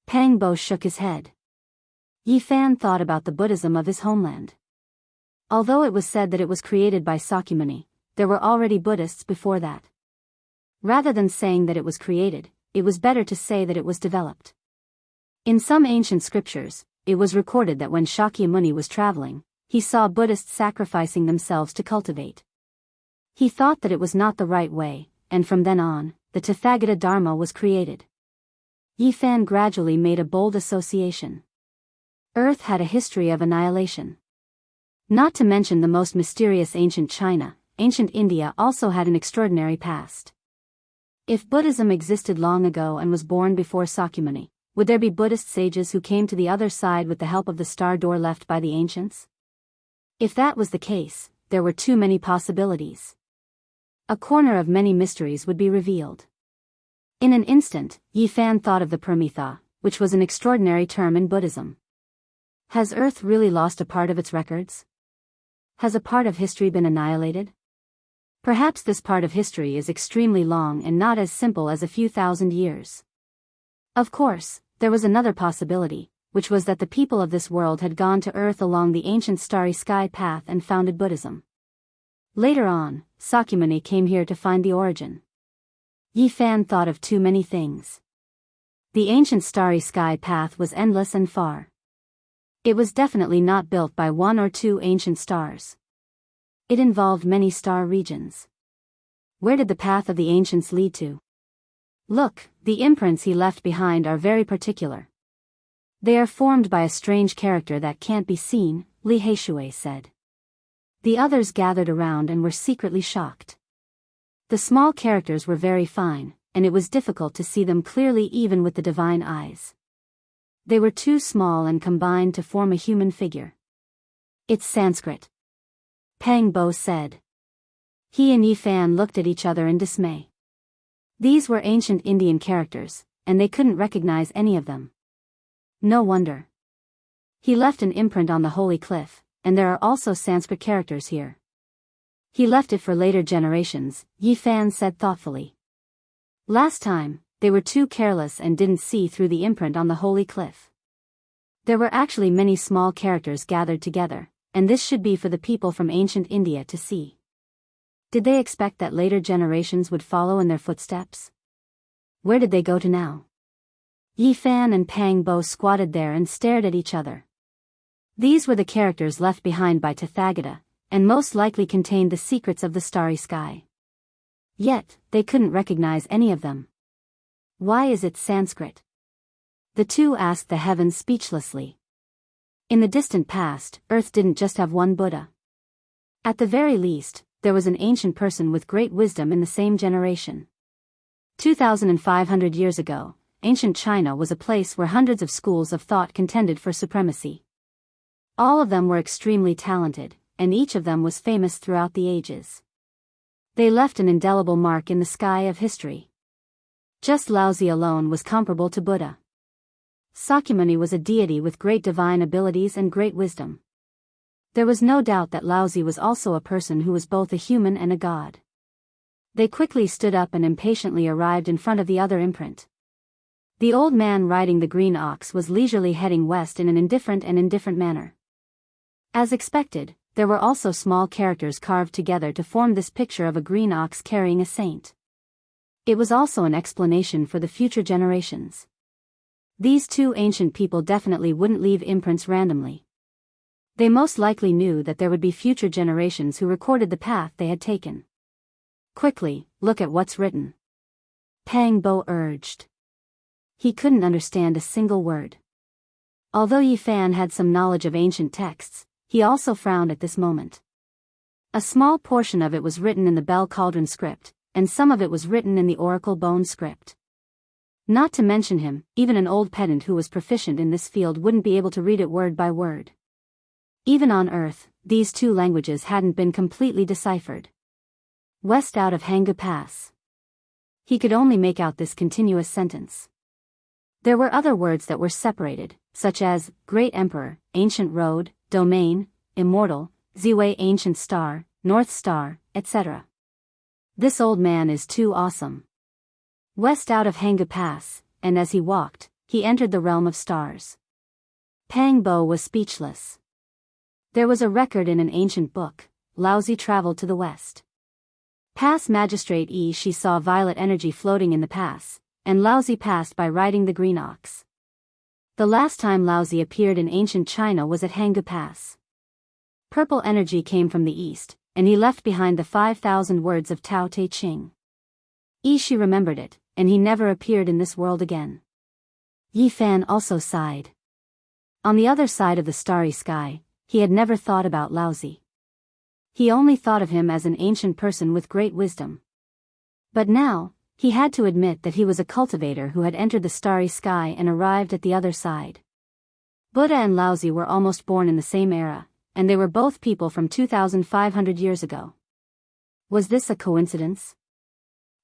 Pang Bo shook his head. Yi Fan thought about the Buddhism of his homeland. Although it was said that it was created by Sakyamuni, there were already Buddhists before that. Rather than saying that it was created, it was better to say that it was developed. In some ancient scriptures, it was recorded that when Shakyamuni was traveling, he saw Buddhists sacrificing themselves to cultivate. He thought that it was not the right way, and from then on, the Tathagata Dharma was created. Yi Fan gradually made a bold association. Earth had a history of annihilation. Not to mention the most mysterious ancient China, ancient India also had an extraordinary past. If Buddhism existed long ago and was born before Sakyamuni, would there be Buddhist sages who came to the other side with the help of the star door left by the ancients? If that was the case, there were too many possibilities. A corner of many mysteries would be revealed. In an instant, Yi Fan thought of the Paramitha, which was an extraordinary term in Buddhism. Has Earth really lost a part of its records? Has a part of history been annihilated? Perhaps this part of history is extremely long and not as simple as a few thousand years. Of course, there was another possibility, which was that the people of this world had gone to Earth along the ancient starry sky path and founded Buddhism. Later on, Sakyamuni came here to find the origin. Yi Fan thought of too many things. The ancient starry sky path was endless and far. It was definitely not built by one or two ancient stars. It involved many star regions. Where did the path of the ancients lead to? Look, the imprints he left behind are very particular. They are formed by a strange character that can't be seen, Li Heishui said. The others gathered around and were secretly shocked. The small characters were very fine, and it was difficult to see them clearly even with the divine eyes. They were too small and combined to form a human figure. It's Sanskrit, Pang Bo said. He and Yi Fan looked at each other in dismay. These were ancient Indian characters, and they couldn't recognize any of them. No wonder. He left an imprint on the holy cliff, and there are also Sanskrit characters here. He left it for later generations, Yi Fan said thoughtfully. Last time, they were too careless and didn't see through the imprint on the holy cliff. There were actually many small characters gathered together, and this should be for the people from ancient India to see. Did they expect that later generations would follow in their footsteps? Where did they go to now? Yi Fan and Pang Bo squatted there and stared at each other. These were the characters left behind by Tathagata, and most likely contained the secrets of the starry sky. Yet, they couldn't recognize any of them. Why is it Sanskrit? The two asked the heavens speechlessly. In the distant past, Earth didn't just have one Buddha. At the very least, there was an ancient person with great wisdom in the same generation. 2,500 years ago, ancient China was a place where hundreds of schools of thought contended for supremacy. All of them were extremely talented, and each of them was famous throughout the ages. They left an indelible mark in the sky of history. Just Laozi alone was comparable to Buddha. Sakyamuni was a deity with great divine abilities and great wisdom. There was no doubt that Laozi was also a person who was both a human and a god. They quickly stood up and impatiently arrived in front of the other imprint. The old man riding the green ox was leisurely heading west in an indifferent manner. As expected, there were also small characters carved together to form this picture of a green ox carrying a saint. It was also an explanation for the future generations. These two ancient people definitely wouldn't leave imprints randomly. They most likely knew that there would be future generations who recorded the path they had taken. Quickly, look at what's written, Pang Bo urged. He couldn't understand a single word. Although Yi Fan had some knowledge of ancient texts, he also frowned at this moment. A small portion of it was written in the bell cauldron script, and some of it was written in the oracle bone script. Not to mention him, even an old pedant who was proficient in this field wouldn't be able to read it word by word. Even on Earth, these two languages hadn't been completely deciphered. West out of Hanggu Pass. He could only make out this continuous sentence. There were other words that were separated, such as Great Emperor, Ancient Road, Domain, Immortal, Ziwei Ancient Star, North Star, etc. This old man is too awesome. West out of Hanggu Pass, and as he walked, he entered the realm of stars. Pang Bo was speechless. There was a record in an ancient book, Laozi traveled to the west. Past Magistrate she saw violet energy floating in the pass, and Laozi passed by riding the green ox. The last time Laozi appeared in ancient China was at Hanggu Pass. Purple energy came from the east, and he left behind the 5,000 words of Tao Te Ching. She remembered it, and he never appeared in this world again. Yi Fan also sighed. On the other side of the starry sky, he had never thought about Laozi. He only thought of him as an ancient person with great wisdom. But now, he had to admit that he was a cultivator who had entered the starry sky and arrived at the other side. Buddha and Laozi were almost born in the same era, and they were both people from 2,500 years ago. Was this a coincidence?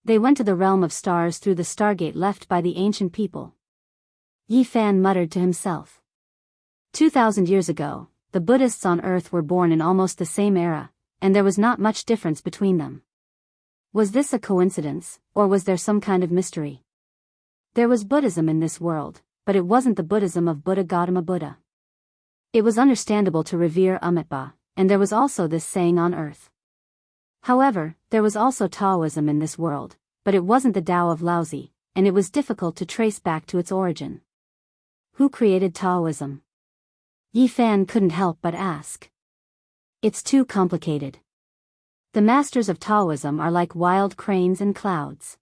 They went to the realm of stars through the stargate left by the ancient people. Yi Fan muttered to himself. 2,000 years ago, the Buddhists on Earth were born in almost the same era, and there was not much difference between them. Was this a coincidence, or was there some kind of mystery? There was Buddhism in this world, but it wasn't the Buddhism of Buddha Gautama Buddha. It was understandable to revere Amitabha, and there was also this saying on Earth. However, there was also Taoism in this world, but it wasn't the Tao of Laozi, and it was difficult to trace back to its origin. Who created Taoism? Yi Fan couldn't help but ask. It's too complicated. The masters of Taoism are like wild cranes and clouds.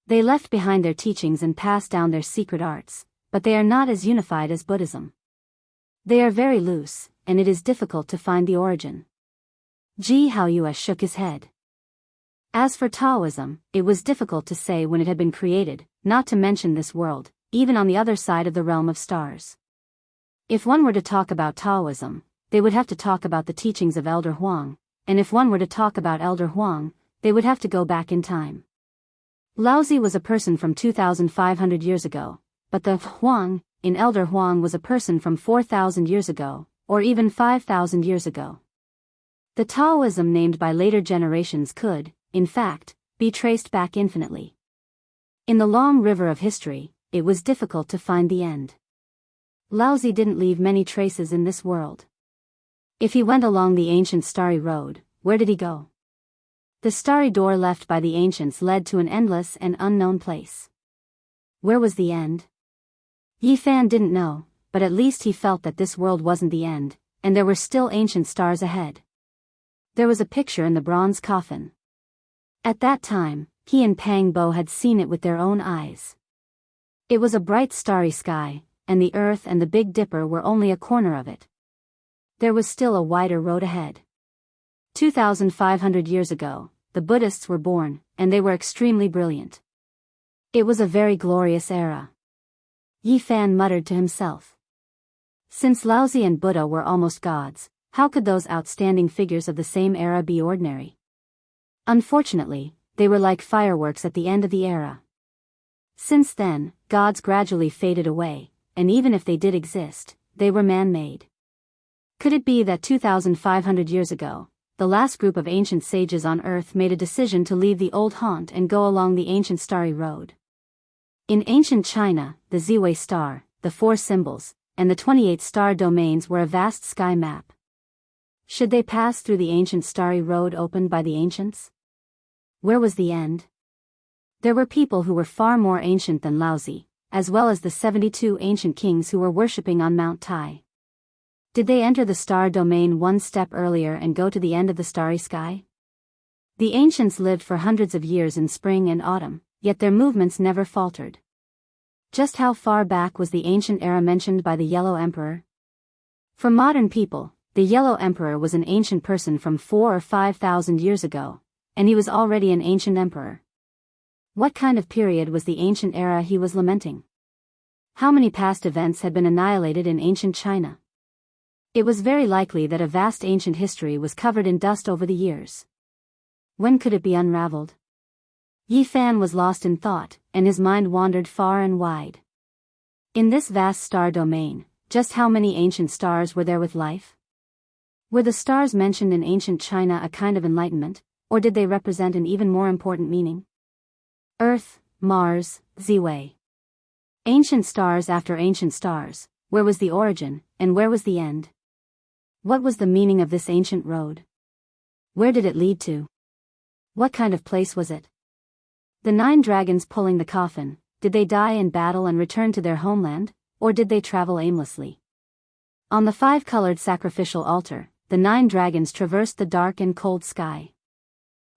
They left behind their teachings and passed down their secret arts, but they are not as unified as Buddhism. They are very loose, and it is difficult to find the origin. Ji Haoyue shook his head. As for Taoism, it was difficult to say when it had been created, not to mention this world, even on the other side of the realm of stars. If one were to talk about Taoism, they would have to talk about the teachings of Elder Huang, and if one were to talk about Elder Huang, they would have to go back in time. Laozi was a person from 2,500 years ago, but the Huang in Elder Huang was a person from 4,000 years ago, or even 5,000 years ago. The Taoism named by later generations could, in fact, be traced back infinitely. In the long river of history, it was difficult to find the end. Laozi didn't leave many traces in this world. If he went along the ancient starry road, where did he go? The starry door left by the ancients led to an endless and unknown place. Where was the end? Yi Fan didn't know, but at least he felt that this world wasn't the end, and there were still ancient stars ahead. There was a picture in the bronze coffin. At that time, he and Pang Bo had seen it with their own eyes. It was a bright starry sky, and the Earth and the Big Dipper were only a corner of it. There was still a wider road ahead. 2,500 years ago, the Buddhists were born, and they were extremely brilliant. It was a very glorious era. Yi Fan muttered to himself. Since Laozi and Buddha were almost gods, how could those outstanding figures of the same era be ordinary? Unfortunately, they were like fireworks at the end of the era. Since then, gods gradually faded away, and even if they did exist, they were man-made. Could it be that 2,500 years ago, the last group of ancient sages on Earth made a decision to leave the old haunt and go along the ancient starry road? In ancient China, the Ziwei star, the 4 symbols, and the 28 star domains were a vast sky map. Should they pass through the ancient starry road opened by the ancients? Where was the end? There were people who were far more ancient than Laozi, as well as the 72 ancient kings who were worshipping on Mount Tai. Did they enter the star domain one step earlier and go to the end of the starry sky? The ancients lived for hundreds of years in spring and autumn, yet their movements never faltered. Just how far back was the ancient era mentioned by the Yellow Emperor? For modern people, the Yellow Emperor was an ancient person from 4,000 or 5,000 years ago, and he was already an ancient emperor. What kind of period was the ancient era he was lamenting? How many past events had been annihilated in ancient China? It was very likely that a vast ancient history was covered in dust over the years. When could it be unraveled? Yi Fan was lost in thought, and his mind wandered far and wide. In this vast star domain, just how many ancient stars were there with life? Were the stars mentioned in ancient China a kind of enlightenment, or did they represent an even more important meaning? Earth, Mars, Ziwei. Ancient stars after ancient stars, where was the origin, and where was the end? What was the meaning of this ancient road? Where did it lead to? What kind of place was it? The 9 dragons pulling the coffin, did they die in battle and return to their homeland, or did they travel aimlessly? On the 5-colored sacrificial altar, the 9 dragons traversed the dark and cold sky.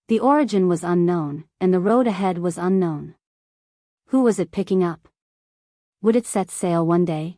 The origin was unknown, and the road ahead was unknown. Who was it picking up? Would it set sail one day?